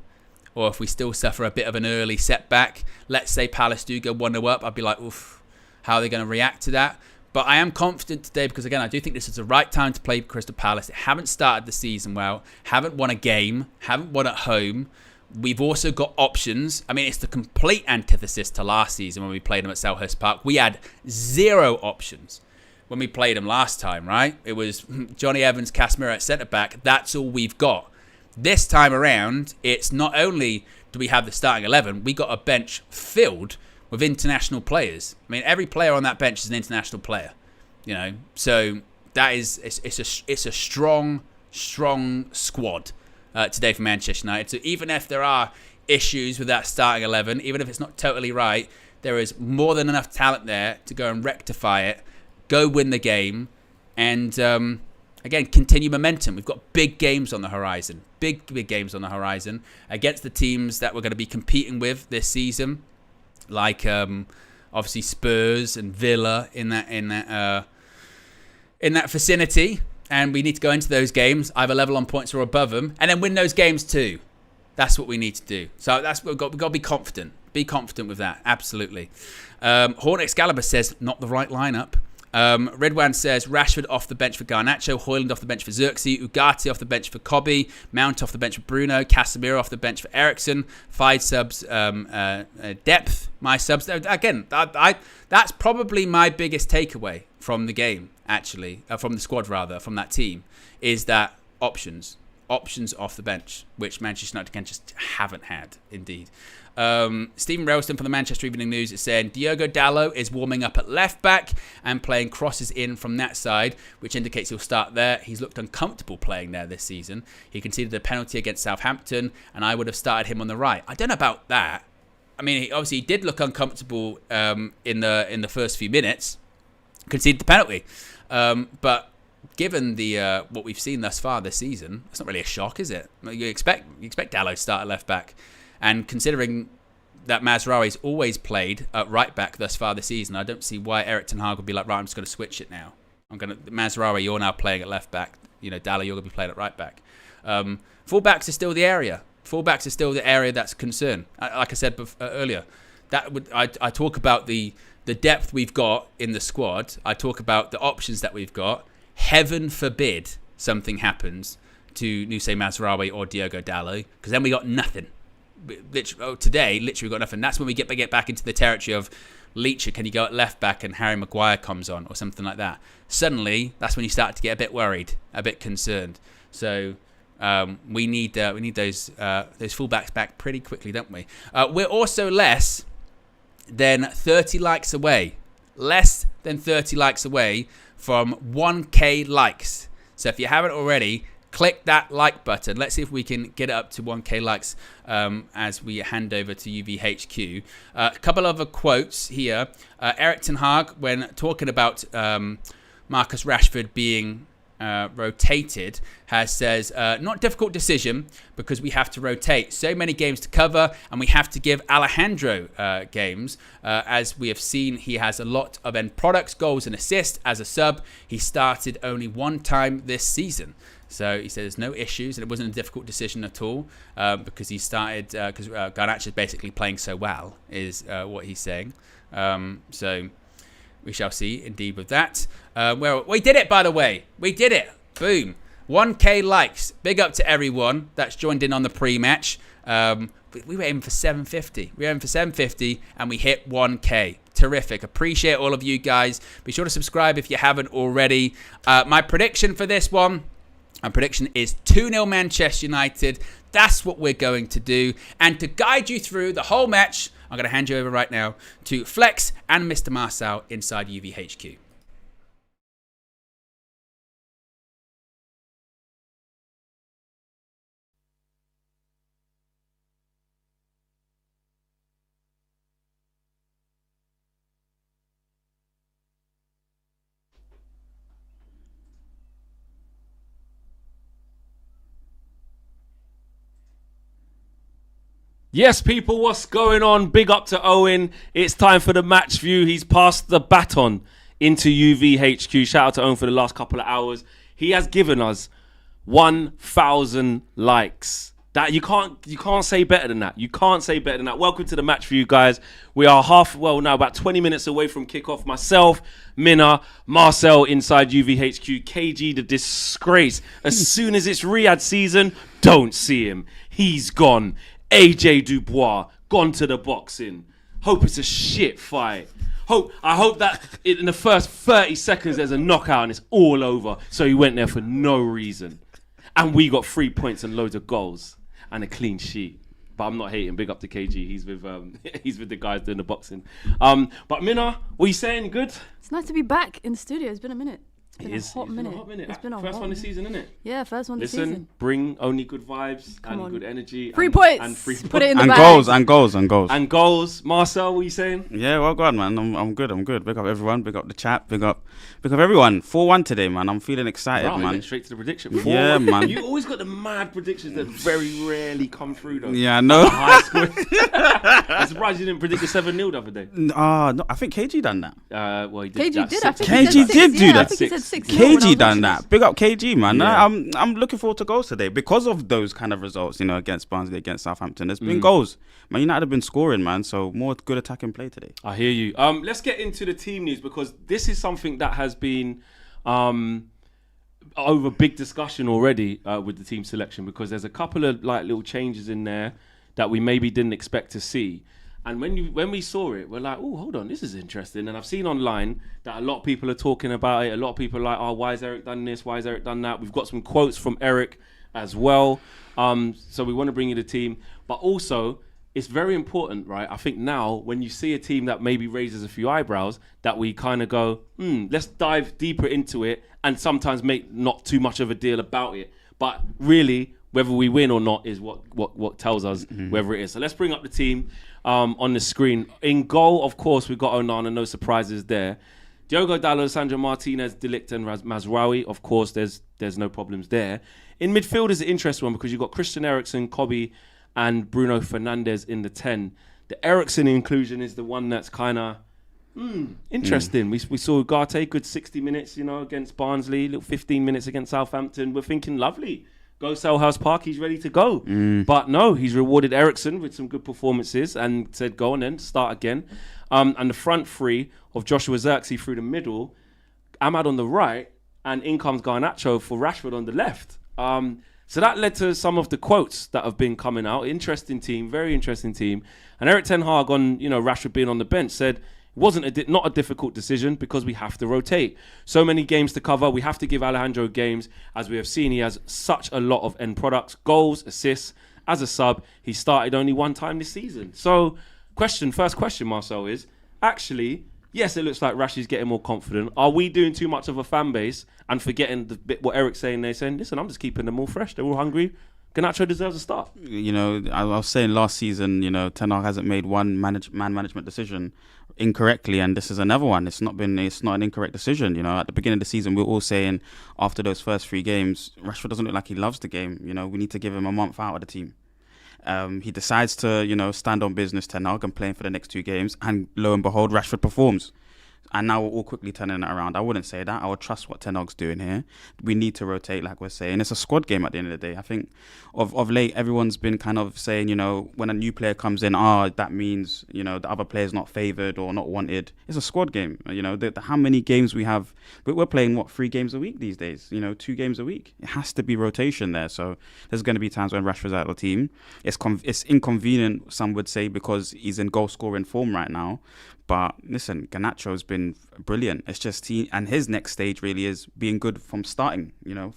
or if we still suffer a bit of an early setback. Let's say Palace do go 1-0 up. I'd be like, oof, how are they going to react to that? But I am confident today because, again, I do think this is the right time to play Crystal Palace. They haven't started the season well, haven't won a game, haven't won at home. We've also got options. I mean, it's the complete antithesis to last season when we played them at Selhurst Park. We had 0 options when we played them last time, right? It was Johnny Evans, Casemiro at centre-back. That's all we've got. This time around, it's not only do we have the starting 11, we got a bench filled with international players. I mean, every player on that bench is an international player, you know. So that is it's a strong squad today for Manchester United. So even if there are issues with that starting 11, even if it's not totally right, there is more than enough talent there to go and rectify it, go win the game, and again, continue momentum. We've got big games on the horizon, big games on the horizon against the teams that we're going to be competing with this season, like obviously Spurs and Villa in that vicinity. And we need to go into those games either level on points or above them, and then win those games too. That's what we need to do. So that's what we've got to be confident. Be confident with that. Absolutely. Hornet Excalibur says not the right lineup. Redwan says Rashford off the bench for Garnacho, Højlund off the bench for Xerxes, Ugarte off the bench for Kobe, Mount off the bench for Bruno, Casemiro off the bench for Eriksen. 5 subs depth. My subs again. That's probably my biggest takeaway from the game. Actually, from the squad rather, from that team, is that options off the bench, which Manchester United again just haven't had, indeed. Stephen Ralston from the Manchester Evening News is saying Diogo Dalot is warming up at left back and playing crosses in from that side, which indicates he'll start there. He's looked uncomfortable playing there this season. He conceded a penalty against Southampton, and I would have started him on the right. I don't know about that. I mean, he did look uncomfortable in the first few minutes, conceded the penalty. But given the what we've seen thus far this season, it's not really a shock, is it? You expect Dalot to start at left back, and considering that Mazraoui's always played at right back thus far this season, I don't see why Erik ten Hag would be like, right, I'm just going to switch it now. Mazraoui, you're now playing at left back. You know, Dalot, you're going to be playing at right back. Fullbacks are still the area. Fullbacks are still the area that's a concern. Like I said earlier, I talk about the depth we've got in the squad. I talk about the options that we've got. Heaven forbid something happens to Nusay Mazraoui or Diogo Dalot, because then we got nothing. Today, literally got nothing. That's when we get back into the territory of Leacher, can you go at left back and Harry Maguire comes on or something like that. Suddenly, that's when you start to get a bit worried, a bit concerned. So we need those fullbacks back pretty quickly, don't we? We're also less than 30 likes away. Less than 30 likes away from 1K likes. So if you haven't already, click that like button. Let's see if we can get it up to 1K likes as we hand over to UVHQ. A couple other quotes here. Erik ten Hag, when talking about Marcus Rashford being rotated, says not difficult decision because we have to rotate. So many games to cover, and we have to give Alejandro games. As we have seen, he has a lot of end products, goals and assists as a sub. He started only one time this season. So he said there's no issues, and it wasn't a difficult decision at all because he started because Garnacho is basically playing so well, is what he's saying. So we shall see indeed with that. Well, we did it, by the way. We did it. Boom. 1K likes. Big up to everyone that's joined in on the pre-match. We were aiming for 750. We were aiming for 750 and we hit 1K. Terrific. Appreciate all of you guys. Be sure to subscribe if you haven't already. My prediction for this one, my prediction is 2-0 Manchester United. That's what we're going to do. And to guide you through the whole match, I'm going to hand you over right now to Flex and Mr. Marcel inside UVHQ. Yes, people, what's going on? Big up to Owen. It's time for the match view. He's passed the baton into UVHQ. Shout out to Owen for the last couple of hours. He has given us 1,000 likes. That you can't say better than that. You can't say better than that. Welcome to the match view, guys. We are about 20 minutes away from kickoff. Myself, Minna, Marcel inside UVHQ, KG the disgrace. As soon as it's Riyadh season, don't see him. He's gone. AJ Dubois gone to the boxing. Hope it's a shit fight. I hope that in the first 30 seconds there's a knockout and it's all over. So he went there for no reason. And we got 3 points and loads of goals and a clean sheet. But I'm not hating. Big up to KG. He's with the guys doing the boxing. But Minna, what are you saying? Good? It's nice to be back in the studio. It's been a minute. It's been a hot minute. It's been a first one this season, isn't it? Yeah, first one this season. Listen, bring only good vibes and good energy. 3 points. And 3 Put it in the and bag. goals. Marcel, what are you saying? Yeah, well gone, man. I'm good. Big up everyone. Big up the chat. Big up everyone. 4-1 today, man. I'm feeling excited, Right, man. Straight to the prediction. Yeah, man. You always got the mad predictions that very rarely come through, though. Yeah, I know. High score. I'm surprised you didn't predict a 7-0 the other day. No, I think KG done that. Well, he did. KG did. I think KG he said did six. do Yeah, that. I think he said 6. KG done that. Big up KG, man. Yeah. I'm looking forward to goals today because of those kind of results, against Barnsley, against Southampton. There's been goals. Man United have been scoring, man. So more good attacking play today. I hear you. Let's get into the team news because this is something that has been over big discussion already with the team selection because there's a couple of little changes in there that we maybe didn't expect to see. And when we saw it, we're like, oh, hold on, this is interesting. And I've seen online that a lot of people are talking about it. A lot of people are like, oh, why has Eric done this? Why has Eric done that? We've got some quotes from Eric as well. So we want to bring you the team. But also, it's very important, right? I think now, when you see a team that maybe raises a few eyebrows, that we kind of go, let's dive deeper into it and sometimes make not too much of a deal about it. But really, whether we win or not is what tells us whether it is. So let's bring up the team on the screen. In goal, of course, we've got Onana, no surprises there. Diogo Dalot, Sandro Martinez, De Ligt and Mazraoui. Of course, there's no problems there. In midfield is an interesting one because you've got Christian Eriksen, Kobe and Bruno Fernandes in the 10. The Eriksen inclusion is the one that's kind of interesting. We saw Ugarte, good 60 minutes, against Barnsley, little 15 minutes against Southampton. We're thinking, lovely. Go Selhurst Park, he's ready to go. But no, he's rewarded Eriksen with some good performances and said, go on then, start again. And the front three of Joshua Zirkzee through the middle, Ahmad on the right, and in comes Garnacho for Rashford on the left. So that led to some of the quotes that have been coming out. Interesting team, very interesting team. And Erik ten Hag on, Rashford being on the bench said, it wasn't not a difficult decision because we have to rotate. So many games to cover. We have to give Alejandro games. As we have seen, he has such a lot of end products, goals, assists. As a sub, he started only one time this season. So first question, Marcel, is actually, yes, it looks like Rashi's getting more confident. Are we doing too much of a fan base and forgetting the bit what Eric's saying? They're saying, listen, I'm just keeping them all fresh. They're all hungry. Garnacho deserves a start. I was saying last season, Ten Hag hasn't made one man management decision incorrectly, and this is another one. It's not an incorrect decision. At the beginning of the season, we were all saying after those first 3 games, Rashford doesn't look like he loves the game. We need to give him a month out of the team. He decides to, stand on business, Ten Hag, and playing for the next 2 games, and lo and behold, Rashford performs. And now we're all quickly turning it around. I wouldn't say that. I would trust what Ten Hag's doing here. We need to rotate, like we're saying. It's a squad game at the end of the day. I think of late, everyone's been kind of saying, you know, when a new player comes in, that means, you know, the other player's not favoured or not wanted. It's a squad game. You know, how many games we have? We're playing, 3 games a week these days? You know, 2 games a week. It has to be rotation there. So there's going to be times when Rashford's out of the team. It's inconvenient, some would say, because he's in goal-scoring form right now. But listen, Garnacho's been brilliant. It's just and his next stage really is being good from starting, you know,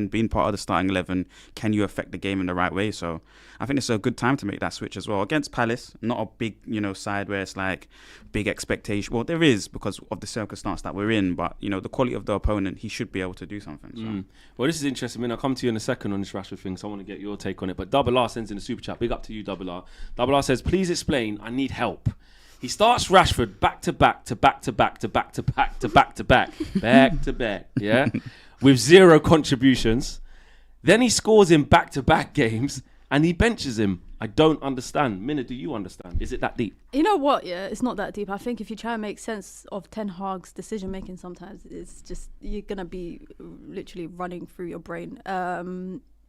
being part of the starting 11. Can you affect the game in the right way? So I think it's a good time to make that switch as well. Against Palace, not a big, you know, side where it's like big expectation. Well, there is because of the circumstance that we're in, but, you know, the quality of the opponent, he should be able to do something. So. Well, this is interesting. I mean, I'll come to you in a second on this Rashford thing, so I want to get your take on it. But Double R sends in a super chat. Big up to you, Double R. Double R says, please explain, I need help. He starts Rashford back to back, yeah, with 0 contributions. Then he scores in back-to-back games and he benches him. I don't understand. Minna, do you understand? Is it that deep? You know what? Yeah, it's not that deep. I think if you try and make sense of Ten Hag's decision making, sometimes it's just you're gonna be literally running through your brain.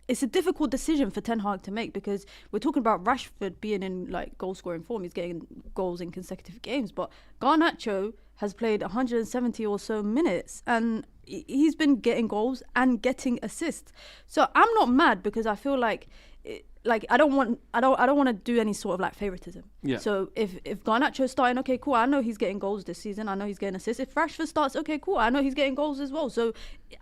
It's a difficult decision for Ten Hag to make because we're talking about Rashford being in like goal scoring form. He's getting goals in consecutive games, but Garnacho has played 170 or so minutes and he's been getting goals and getting assists. So I'm not mad because I feel like I don't want to do any sort of like favoritism. Yeah. So if Garnacho's starting, okay, cool. I know he's getting goals this season. I know he's getting assists. If Rashford starts, okay, cool. I know he's getting goals as well. So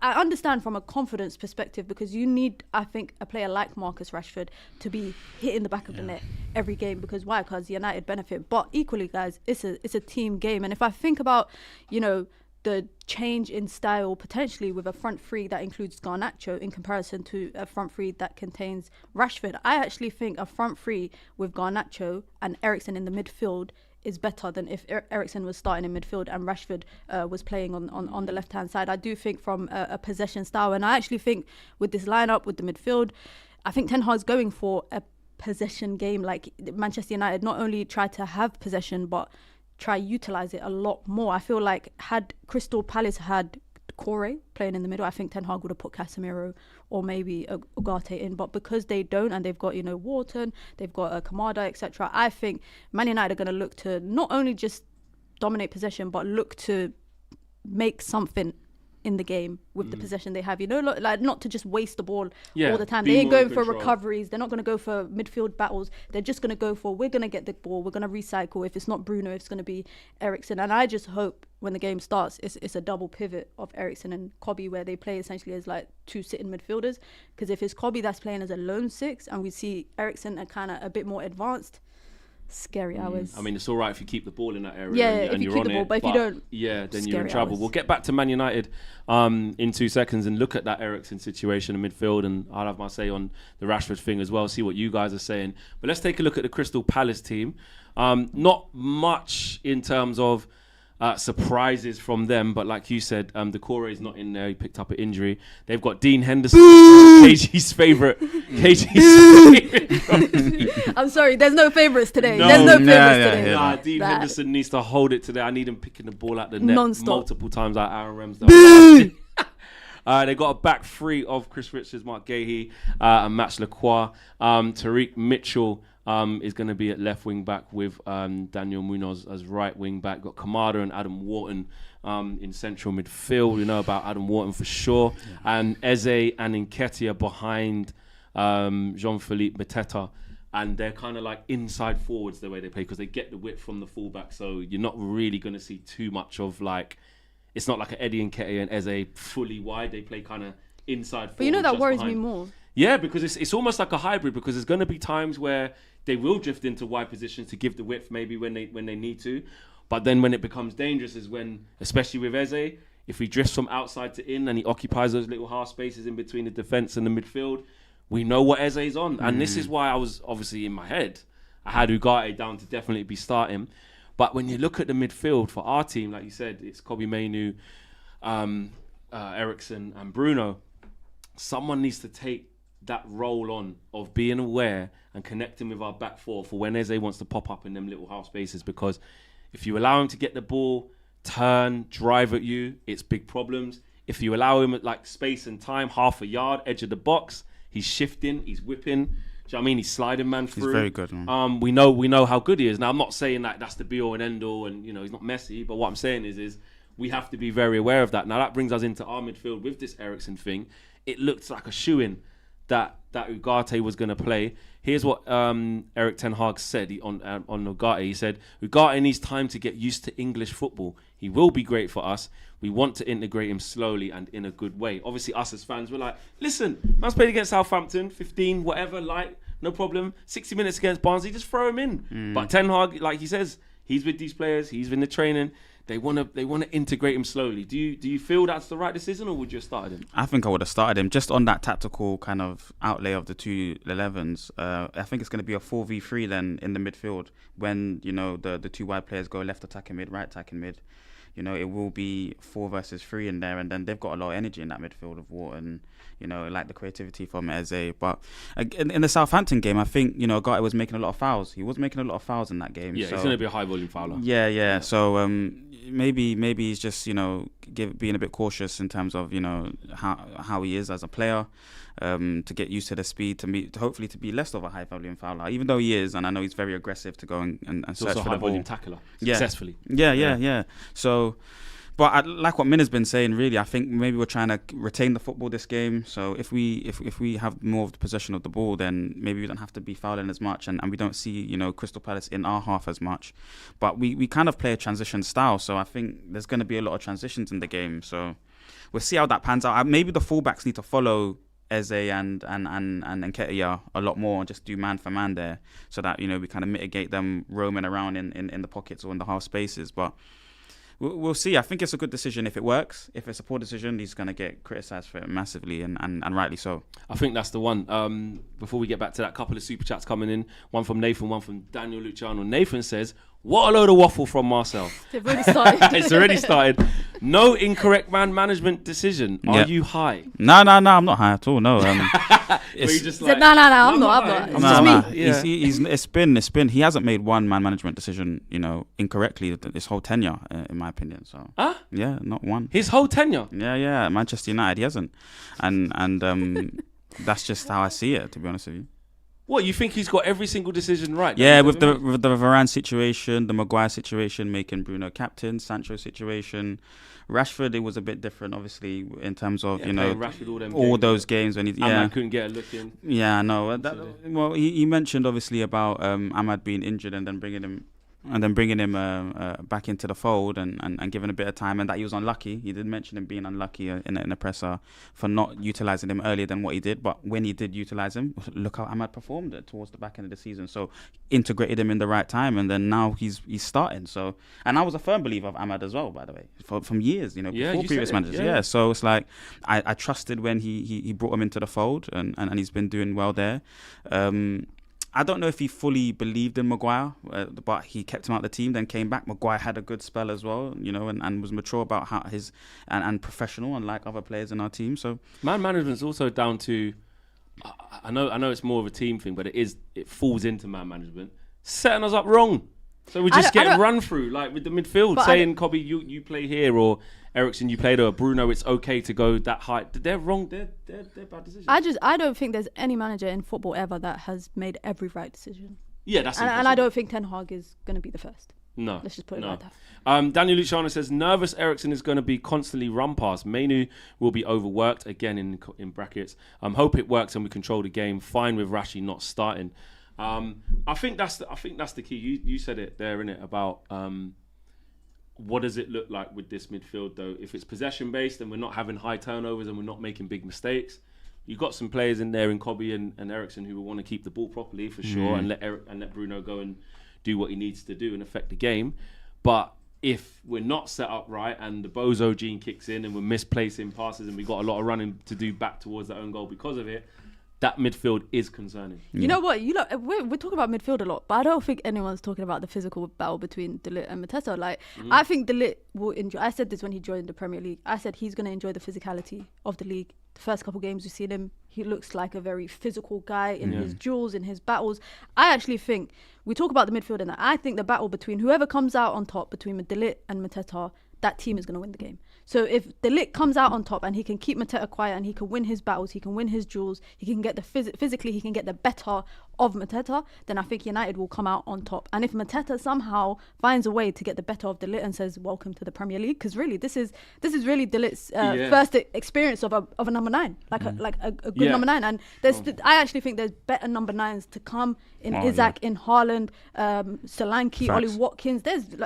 I understand from a confidence perspective because you need, I think, a player like Marcus Rashford to be hitting the back of the net every game because why? Because United benefit. But equally, guys, it's a team game. And if I think about, you know, the change in style potentially with a front three that includes Garnacho in comparison to a front three that contains Rashford. I actually think a front three with Garnacho and Eriksen in the midfield is better than if Eriksen was starting in midfield and Rashford was playing on the left-hand side. I do think from a possession style, and I actually think with this lineup, with the midfield, I think Ten Hag's going for a possession game like Manchester United not only try to have possession but try utilize it a lot more. I feel like had Crystal Palace had Corey playing in the middle, I think Ten Hag would have put Casemiro or maybe Ugarte in. But because they don't, and they've got, you know, Wharton, they've got Kamada, etc. I think Man United are going to look to not only just dominate possession, but look to make something in the game with the possession they have, you know, like not to just waste the ball all the time. They ain't going for recoveries. They're not going to go for midfield battles. They're just going to go for, we're going to get the ball, we're going to recycle. If it's not Bruno, it's going to be Eriksen. And I just hope when the game starts, it's a double pivot of Eriksen and Kobe where they play essentially as like 2 sitting midfielders. Because if it's Kobe that's playing as a lone 6 and we see Eriksen kind of a bit more advanced, scary hours. I mean, it's all right if you keep the ball in that area and if you you're keep on the ball, it, but if you don't, then you're in trouble. hours. We'll get back to Man United in 2 seconds and look at that Eriksen situation in midfield, and I'll have my say on the Rashford thing as well, see what you guys are saying. But let's take a look at the Crystal Palace team. Not much in terms of surprises from them, but like you said, the Corey is not in there. He picked up an injury. They've got Dean Henderson, KG's favourite. I'm sorry, there's no favourites today. There's no favourites today. Dean Henderson needs to hold it today. I need him picking the ball out the net non-stop multiple times like Aaron Ramsdale. They got a back three of Chris Richards, Mark Gahey, and Max Lacroix. Tariq Mitchell is going to be at left wing back with Daniel Munoz as right wing back. Got Kamada and Adam Wharton in central midfield. We know about Adam Wharton for sure. Yeah. And Eze and Nketiah behind Jean-Philippe Mateta. And they're kind of like inside forwards the way they play because they get the width from the fullback. So you're not really going to see too much of like, it's not like an Eddie Nketiah and Eze fully wide. They play kind of inside forward. But you know that worries me more. Yeah, because it's almost like a hybrid because there's going to be times where they will drift into wide positions to give the width maybe when they need to. But then when it becomes dangerous is when, especially with Eze, if he drifts from outside to in and he occupies those little half spaces in between the defence and the midfield, we know what Eze's on. And this is why I was obviously in my head. I had Ugarte down to definitely be starting. But when you look at the midfield for our team, like you said, it's Kobe Mainoo, Eriksen and Bruno. Someone needs to take that role on of being aware and connecting with our back four for when Eze wants to pop up in them little half spaces, because if you allow him to get the ball turn, drive at you, it's big problems. If you allow him like space and time, half a yard, edge of the box, he's shifting, he's whipping. Do you know what I mean? He's sliding man through. He's very good. Man. We know how good he is. Now, I'm not saying that that's the be all and end all, and you know he's not Messi. But what I'm saying is we have to be very aware of that. Now that brings us into our midfield with this Eriksen thing. It looked like a shoo-in that Ugarte was going to play. Here's what Erik ten Hag said on Ugarte. He said, Ugarte needs time to get used to English football. He will be great for us. We want to integrate him slowly and in a good way. Obviously, us as fans, we're like, listen, man's played against Southampton, 15, whatever, light, no problem. 60 minutes against Barnsley, just throw him in. But Ten Hag, like he says, he's with these players, he's in the training. They want to integrate him slowly. Do you feel that's the right decision, or would you have started him? I think I would have started him just on that tactical kind of outlay of the 2-11s. I think it's going to be a 4v3 then in the midfield when the two wide players go left attacking mid, right attacking mid. It will be 4 versus 3 in there, and then they've got a lot of energy in that midfield of Wharton. Like the creativity from Eze. But in the Southampton game, I think Ugarte was making a lot of fouls. He was making a lot of fouls in that game. Yeah, so, he's going to be a high volume fouler. Yeah. So maybe he's just being a bit cautious in terms of how he is as a player, to get used to the speed, to hopefully to be less of a high volume fouler, even though he is, and I know he's very aggressive to go and search also for a high the ball. volume tackler successfully. Yeah. So. But I like what Minna's been saying, really. I think maybe we're trying to retain the football this game. So if we have more of the possession of the ball, then maybe we don't have to be fouling as much, and we don't see Crystal Palace in our half as much. But we kind of play a transition style, so I think there's going to be a lot of transitions in the game. So we'll see how that pans out. Maybe the fullbacks need to follow Eze and Nketiah a lot more, and just do man for man there, so that we kind of mitigate them roaming around in the pockets or in the half spaces. But we'll see. I think it's a good decision if it works. If it's a poor decision, he's going to get criticised for it massively, and rightly so. I think that's the one. Before we get back to that, couple of super chats coming in. One from Nathan, one from Daniel Luciano. Nathan says, what a load of waffle from Marcel. They've already started. It's already started. No incorrect man management decision. Are you high? No, I'm not high at all. No. It's just like, no, I'm not. It's just me. Yeah. It's been. He hasn't made one man management decision, incorrectly this whole tenure, in my opinion. So. Huh? Yeah, not one. His whole tenure. Yeah. Manchester United, he hasn't, and that's just how I see it. To be honest with you. What, you think he's got every single decision right? Yeah, with the Varane situation, the Maguire situation, making Bruno captain, Sancho situation, Rashford, it was a bit different, obviously, in terms of Rashford, all those games when he Ahmad couldn't get a look in. Yeah, no. Well, he mentioned obviously about Ahmad being injured and then bringing him back into the fold and giving a bit of time, and that he was unlucky. He did mention him being unlucky in a presser for not utilising him earlier than what he did. But when he did utilise him, look how Ahmad performed towards the back end of the season. So integrated him in the right time, and then now he's starting. So, and I was a firm believer of Ahmad as well, by the way, from years, before previous managers. Yeah. So it's like I trusted when he brought him into the fold, and he's been doing well there. I don't know if he fully believed in Maguire, but he kept him out of the team, then came back. Maguire had a good spell as well, and was mature about how and professional, unlike other players in our team. So man management's also down to, I know it's more of a team thing, but it falls into man management, setting us up wrong. So we just get run through, like with the midfield, saying, Cobby, you play here, or Eriksen, you play there, or Bruno, it's okay to go that high. They're wrong. They're bad decisions. I don't think there's any manager in football ever that has made every right decision. Yeah, that's and I don't think Ten Hag is going to be the first. No. Let's just put it like that. Daniel Luciano says, nervous Eriksen is going to be constantly run past. Manu will be overworked, again in brackets. Hope it works and we control the game. Fine with Rashi not starting. I think that's the key. You said it there, innit, about what does it look like with this midfield though? If it's possession based and we're not having high turnovers and we're not making big mistakes, you've got some players in there in Cobby and Eriksen who will want to keep the ball properly for sure, and let Bruno go and do what he needs to do and affect the game. But if we're not set up right and the bozo gene kicks in and we're misplacing passes and we've got a lot of running to do back towards that own goal because of it, that midfield is concerning. You know what? We're talking about midfield a lot, but I don't think anyone's talking about the physical battle between De Ligt and Mateta. Like, I think De Ligt will enjoy. I said this when he joined the Premier League. I said he's going to enjoy the physicality of the league. The first couple games we've seen him, he looks like a very physical guy in his duels, in his battles. I actually think we talk about the midfield, and I think the battle between whoever comes out on top between De Ligt and Mateta, that team is going to win the game. So if De Ligt comes out on top and he can keep Mateta quiet and he can win his battles, he can win his duels, he can get the physically, he can get the better of Mateta, then I think United will come out on top. And if Mateta somehow finds a way to get the better of De Ligt and says, welcome to the Premier League, because really this is really De Ligt's first experience of a number 9, like a good number 9. And I actually think there's better number 9s to come in Isaac, in Haaland, Solanke, Ollie Watkins.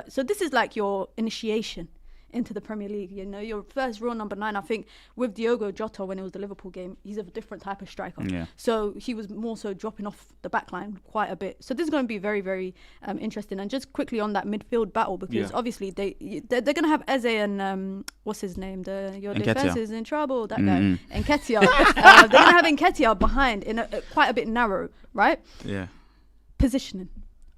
So this is like your initiation into the Premier League, you know, your first real number 9. I think with Diogo Jota, when it was the Liverpool game, he's a different type of striker. Yeah. So he was more so dropping off the back line quite a bit. So this is going to be very, very interesting. And just quickly on that midfield battle, because obviously they're going to have Eze and what's his name? Your defense is in trouble. That guy, Nketiah. They're going to have Nketiah behind in quite a bit narrow, right? Yeah. Positioning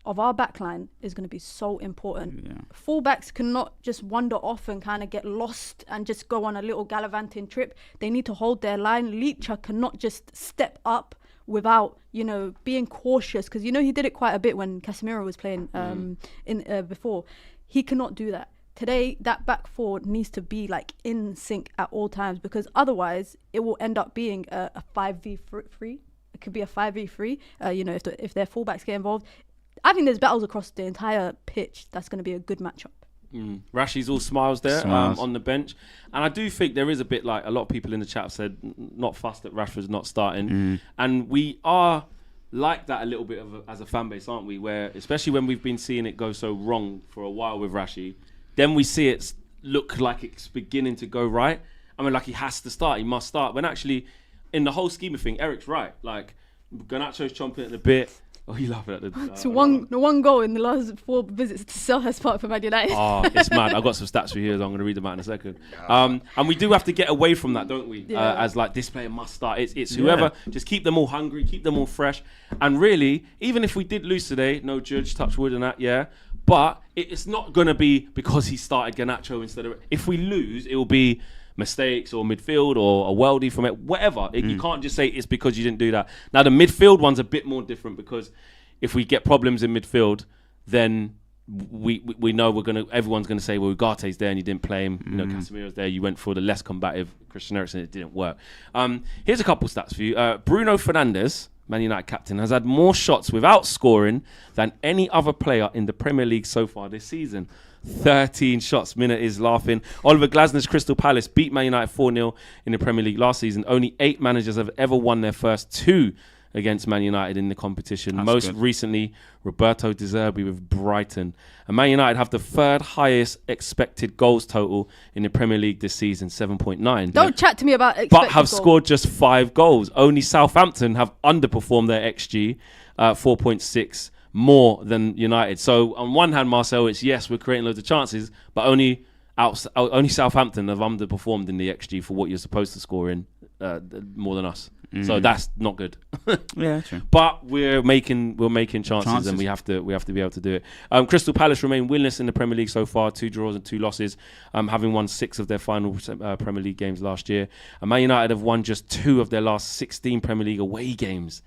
of our backline is going to be so important. Yeah. Fullbacks cannot just wander off and kind of get lost and just go on a little gallivanting trip. They need to hold their line. Licha cannot just step up without, you know, being cautious, because, you know, he did it quite a bit when Casemiro was playing before. He cannot do that. Today, that back four needs to be like in sync at all times, because otherwise it will end up being a 5v3. It could be a 5v3, you know, if their fullbacks get involved. I think there's battles across the entire pitch. That's going to be a good matchup. Rashi's all smiles there on the bench. And I do think there is a bit like a lot of people in the chat have said, not fussed that Rashford's not starting. And we are like that a little bit as a fan base, aren't we? Where, especially when we've been seeing it go so wrong for a while with Rashi, then we see it look like it's beginning to go right. I mean, like he has to start, he must start. When actually, in the whole scheme of things, Eric's right. Like, Garnacho's chomping at the bit. Oh, you laughing at the... So one goal in the last 4 visits to Selhurst Park for Man United. Oh, it's mad. I've got some stats for you. I'm going to read them out in a second. And we do have to get away from that, don't we? As like, this player must start. It's whoever. Just keep them all hungry, keep them all fresh. And really, even if we did lose today, no judge, touch wood and that, but it's not going to be because he started Garnacho instead of... If we lose, it will be mistakes or midfield or a worldie from it, whatever. You can't just say it's because you didn't do that. Now, the midfield one's a bit more different, because if we get problems in midfield, then we know everyone's gonna say, well, Ugarte's there and you didn't play him. You know, Casemiro's there. You went for the less combative Christian Eriksen. It didn't work. Here's a couple stats for you. Bruno Fernandes, Man United captain, has had more shots without scoring than any other player in the Premier League so far this season. 13 shots. Minna is laughing. Oliver Glasner's Crystal Palace beat Man United 4-0 in the Premier League last season. Only 8 managers have ever won their first 2 against Man United in the competition. That's Most good. Recently, Roberto De Zerbi with Brighton. And Man United have the 3rd highest expected goals total in the Premier League this season, 7.9. Don't chat to me about expected But have goals. scored just 5 goals. Only Southampton have underperformed their XG, 4.6 more than United. So on one hand, Marcel, it's yes, we're creating loads of chances, but only Southampton have underperformed in the XG for what you're supposed to score in more than us. So that's not good. Yeah, true. But we're making chances, and we have to be able to do it. Crystal Palace remain winless in the Premier League so far, 2 draws and 2 losses, having won 6 of their final Premier League games last year. And Man United have won just 2 of their last 16 Premier League away games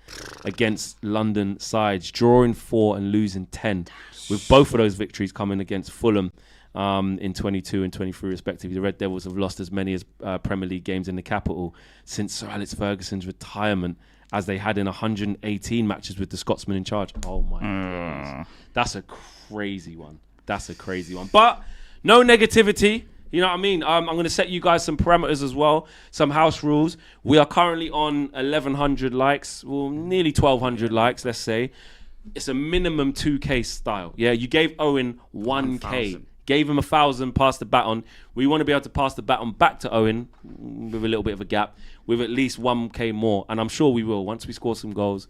against London sides, drawing 4 and losing 10, with both of those victories coming against Fulham in 22 and 23 respectively. The Red Devils have lost as many as Premier League games in the capital since Sir Alex Ferguson's retirement, as they had in 118 matches with the Scotsman in charge. Oh my goodness. That's a crazy one. But no negativity. You know what I mean? I'm going to set you guys some parameters as well, some house rules. We are currently on 1,100 likes, well, nearly 1,200 likes, let's say. It's a minimum 2K style. Yeah, you gave Owen 1K. Gave him 1,000, passed the baton. We want to be able to pass the baton back to Owen with a little bit of a gap, with at least 1K more. And I'm sure we will. Once we score some goals,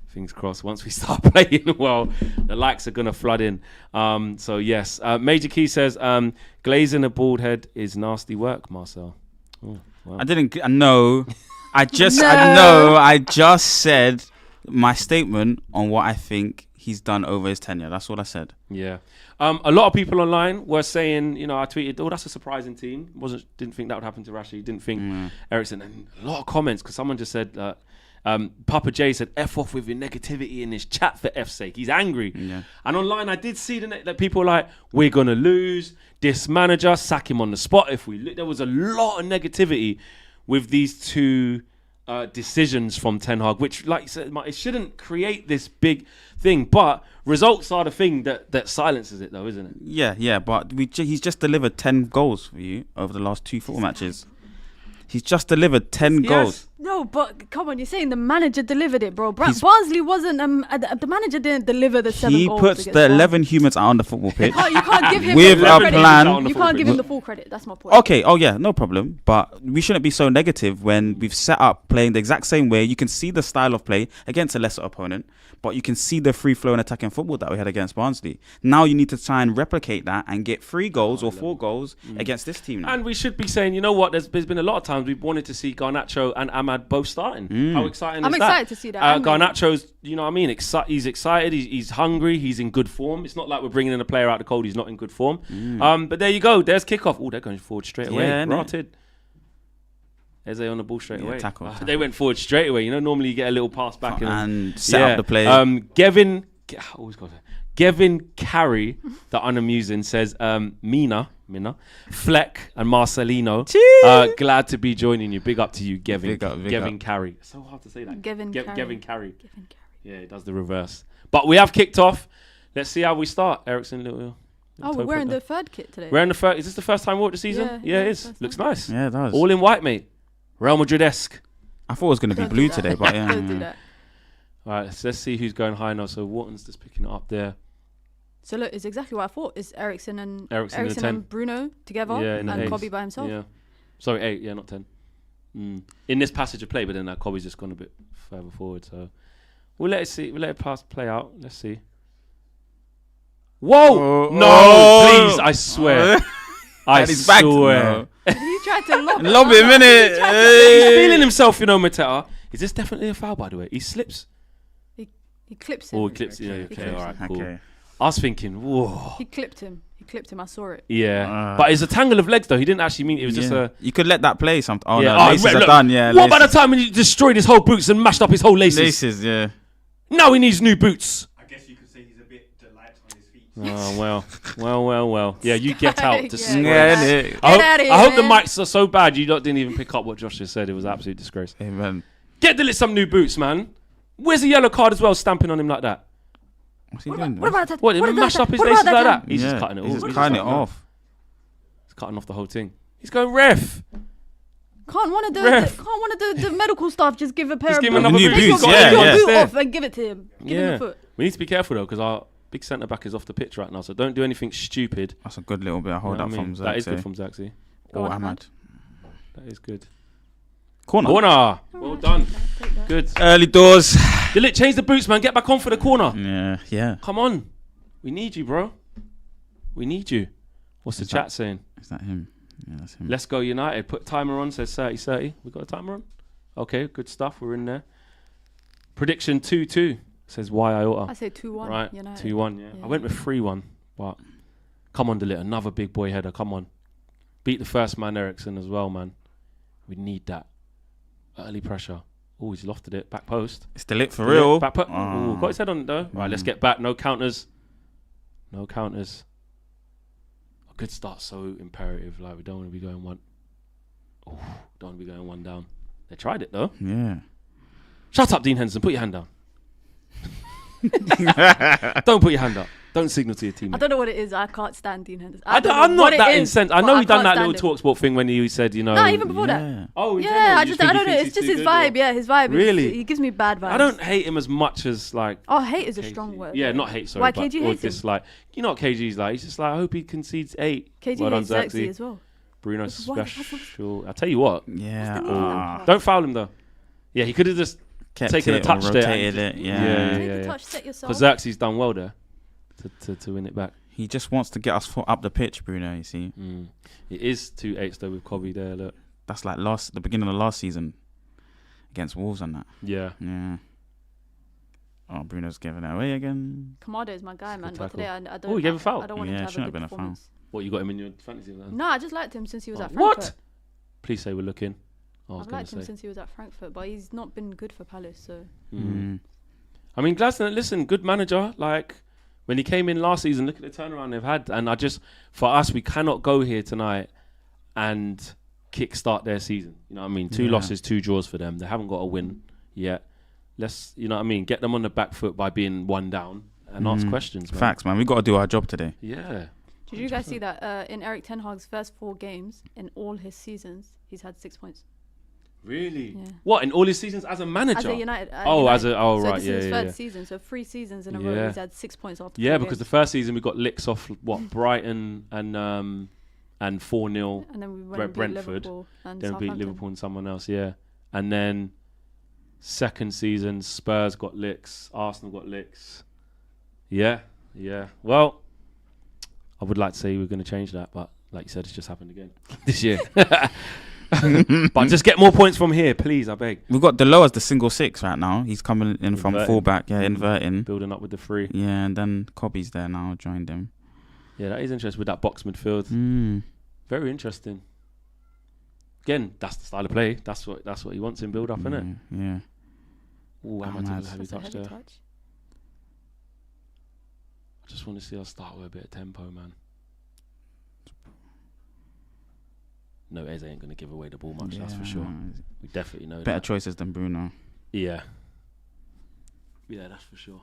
fingers crossed, once we start playing well, the likes are going to flood in. So, yes. Major Key says, glazing a bald head is nasty work, Marcel. Oh, wow. I just said my statement on what I think he's done over his tenure. That's what I said. Yeah. A lot of people online were saying, you know, I tweeted, oh, that's a surprising team. Didn't think that would happen to Rashi. Didn't think Eriksen. And a lot of comments, because someone just said, Papa J said, F off with your negativity in this chat for F's sake. He's angry. Yeah. And online, I did see that people are like, we're going to lose. This manager, sack him on the spot. There was a lot of negativity with these two decisions from Ten Hag, which, like you said, it shouldn't create this big thing. But results are the thing that silences it, though, isn't it? Yeah. But he's just delivered 10 goals for you over the last 2 football matches. He's just delivered 10 goals. No, but come on, you're saying the manager delivered it, bro. Barnsley wasn't. The manager didn't deliver the 7 goals. He puts the 11 humans out on the football pitch. You can't give him with the a full credit. plan. You can't give him the full credit. That's my point. Okay, no problem. But we shouldn't be so negative when we've set up playing the exact same way. You can see the style of play against a lesser opponent, but you can see the free-flowing attacking football that we had against Barnsley. Now you need to try and replicate that and get 3 goals or 4 goals against this team now. And we should be saying, you know what, there's been a lot of times we've wanted to see Garnacho and Ahmad both starting. How exciting I'm is that? excited to see that. Garnacho's, you know what I mean? He's excited. He's hungry. He's in good form. It's not like we're bringing in a player out the cold. He's not in good form. But there you go. There's kickoff. Oh, they're going forward straight away. Yeah, Rotted. Eze on the ball straight away. Tackle. They went forward straight away. You know, normally you get a little pass back and set up the play. Gavin Carey, the unamusing, says Mina, Fleck, and Marcelino. Glad to be joining you. Big up to you, Gavin. Gavin Carey. It's so hard to say that. Gavin Carey. Yeah, it does the reverse. But we have kicked off. Let's see how we start. Ericsson, little we're wearing the 3rd kit today. Wearing the 3rd. Is this the first time we watch the season? Yeah, it is. Looks nice. Yeah, it does. All in white, mate. Real Madrid-esque. I thought it was going to be blue today, but yeah. Don't do that. All right, so let's see who's going high now. So Wharton's just picking it up there. So look, it's exactly what I thought. It's Ericsson in and Bruno together, and Kobe by himself. Yeah, sorry, 8. Yeah, not 10. In this passage of play, but then that Kobe's just gone a bit further forward. So we'll let it see. We'll let it play out. Let's see. Whoa! No, please! I swear. I swear. He tried to lob him, innit? He's feeling himself, you know, Mateta. Is this definitely a foul, by the way? He slips. He clips him. Oh, he clips. Yeah, okay, all right, cool. Okay. I was thinking, whoa. He clipped him. I saw it. Yeah, but it's a tangle of legs, though. He didn't actually mean it. It was just a. You could let that play something. Oh yeah. no, laces are done. Yeah. What about the time when he destroyed his whole boots and mashed up his whole laces? Laces, yeah. Now he needs new boots. I guess you could say he's a bit light on his feet. Oh well. Yeah, you get out. I hope the mics are so bad you didn't even pick up what Josh just said. It was an absolute disgrace. Amen. Get Dillit some new boots, man. Where's the yellow card as well, stamping on him like that? What's he doing? What about that? What, did he mash up his laces like that? He's just cutting it off. He's cutting it off. He's cutting off the whole thing. He's going ref. Can't one of the medical staff just give a pair of give him another new boot. boots? Take your boot off and give it to him. Give him the foot. We need to be careful though, because our big centre back is off the pitch right now. So don't do anything stupid. That's a good little bit of hold up from Zaxi. That is good from Zaxi. Or Ahmad. That is good. Corner. Well done. Good. Early doors. Dillit, change the boots, man. Get back on for the corner. Yeah. Come on. We need you, bro. We need you. What's the chat saying? Is that him? Yeah, that's him. Let's go United. Put timer on. Says 30-30. We got a timer on? Okay, good stuff. We're in there. Prediction 2-2. Says why Iota. I say 2-1. Right, United. 2-1, yeah. I went with 3-1. But come on, Dillit. Another big boy header. Come on. Beat the first man, Ericsson, as well, man. We need that. Early pressure. Oh, he's lofted it. Back post. It's Dillit for real. Back post. Got his head on it, though. Right, let's get back. No counters. A good start, so imperative. Like, we don't want to be going one. Oh, don't want to be going one down. They tried it, though. Yeah. Shut up, Dean Henderson. Put your hand down. Don't put your hand up. Don't signal to your teammate. I don't know what it is. I can't stand Dean Henderson. I'm not that incensed. I know he done that little TalkSport thing when he said, you know. No, even before that. Oh, yeah. I don't know. It's just his vibe. Yeah, his vibe. Really? He gives me bad vibes. I don't hate him as much as like. Oh, hate is a strong word. Yeah, not hate. Sorry. Why KG hates him? Dislike. You know what KG's like? He's just like, I hope he concedes 8. KG hates Zaxi as well. Bruno special. I tell you what. Yeah. Don't foul him though. Yeah, he could have just taken a touch there. Rotated it. Yeah. Take a touch, set yourself. Because Zaxi's done well there to win it back. He just wants to get us up the pitch, Bruno, you see. It is 2-8 though with Kobe there, look. That's like the beginning of last season against Wolves and that. Yeah. Oh, Bruno's giving it away again. Kamada is my guy, man. But today I don't. Oh, he gave a foul. I don't want him to have a good performance. What, you got him in your fantasy then? No, I just liked him since he was at Frankfurt. What? Please say we're looking. I was I've going liked to him say. since he was at Frankfurt, but he's not been good for Palace. So I mean, Glasner, listen, good manager. Like, when he came in last season, look at the turnaround they've had. And for us, we cannot go here tonight and kickstart their season. You know what I mean? 2 losses, 2 draws for them. They haven't got a win yet. Let's, you know what I mean, get them on the back foot by being 1 down and ask questions, man. Facts, man. We got to do our job today. Yeah. did you guys see that in Eric Ten Hag's first 4 games in all his seasons, he's had 6 points Really? Yeah. What, in all his seasons as a manager? as a United? Oh, so right, this yeah, is his yeah, third yeah. season, so 3 seasons in a row Yeah. he's had 6 points after. Yeah, 4 because the games. first season we got licks off, Brighton and 4-0. and then we went and beat Brentford, Liverpool and Then beat Southampton. Liverpool and someone else, yeah. And then second season, Spurs got licks, Arsenal got licks. Yeah. Well, I would like to say we're going to change that, but like you said, it's just happened again this year. But just get more points from here, please, I beg. We've got Delo as the single 6 right now. He's coming in from Inverting. fullback, inverting. Building up with the 3. Yeah, and then Cobby's there now, joined him. Yeah, that is interesting with that box midfield. Very interesting. Again, that's the style of play. That's what he wants in build up, isn't it? Yeah. Ooh, I'm mad. a heavy That's a touch heavy there. touch. I just want to see us start with a bit of tempo, man. No, Eze ain't going to give away the ball much, that's for sure. We definitely know Better that. choices than Bruno. Yeah. Yeah, that's for sure.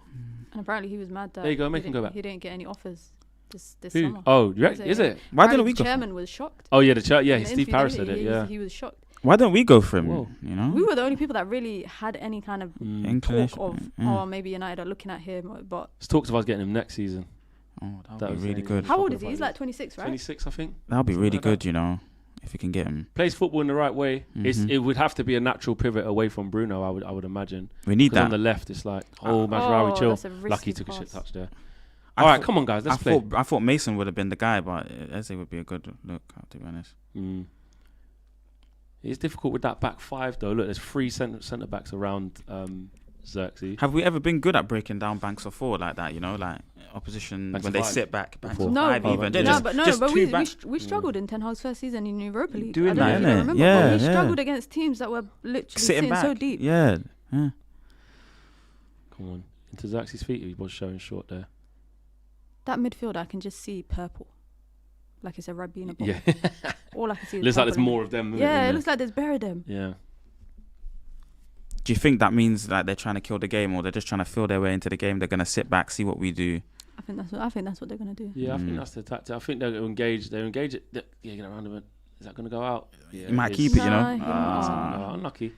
And apparently he was mad that There you go, he make him didn't- go back. He didn't get any offers this Who? summer. Oh, Eze, is it? Why Apparently didn't we the go? chairman was shocked. Oh, yeah, In the Steve interview, Parris said it, yeah. He was shocked. Why don't we go for him? Whoa. You know, We were the only people that really had any kind of talk inclination. of, oh, maybe United are looking at him. But There's talks of us getting him next season. Oh, That that would was be really a- good. how old is Talking he? He's about like 26, right? 26, I think. That would be Something really like good, that. you know, if we can get him. Plays football in the right way. It would have to be a natural pivot away from Bruno, I would imagine. We need 'Cause that. on the left, it's like, Mazraoui, chill. that's a risky Lucky took a shit pass. touch there. I All right, thought- come on, guys, let's play. I thought Mason would have been the guy, but Eze would be a good look, to be honest. It's difficult with that back 5, though. Look, there's 3 centre backs around Xerxes. Have we ever been good at breaking down banks of 4 like that, you know, like opposition Banks when of they 5 sit back? Banks before. of No, 5 Oh, even. yeah. Just- but just we two back- struggled in Ten Hag's first season in Europa League. Doing I don't know that, if you innit? remember, Yeah, but we yeah. struggled against teams that were literally sitting back so deep. Yeah. Come on. Into Xerxes' feet, he was showing short there. That midfield, I can just see purple, like it's a Rabina ball. Yeah. All I can see is Looks like there's purple. more of them. Yeah, isn't it looks like there's buried them. there? Yeah. Do you think that means that they're trying to kill the game, or they're just trying to feel their way into the game? They're gonna sit back, see what we do. I think that's what they're gonna do. Yeah, I think that's the tactic. I think they're engaged. They're engaged. Yeah, get around a bit. Is that going to go out? Yeah, You might is. keep it, you know. Nah, he might. No, unlucky.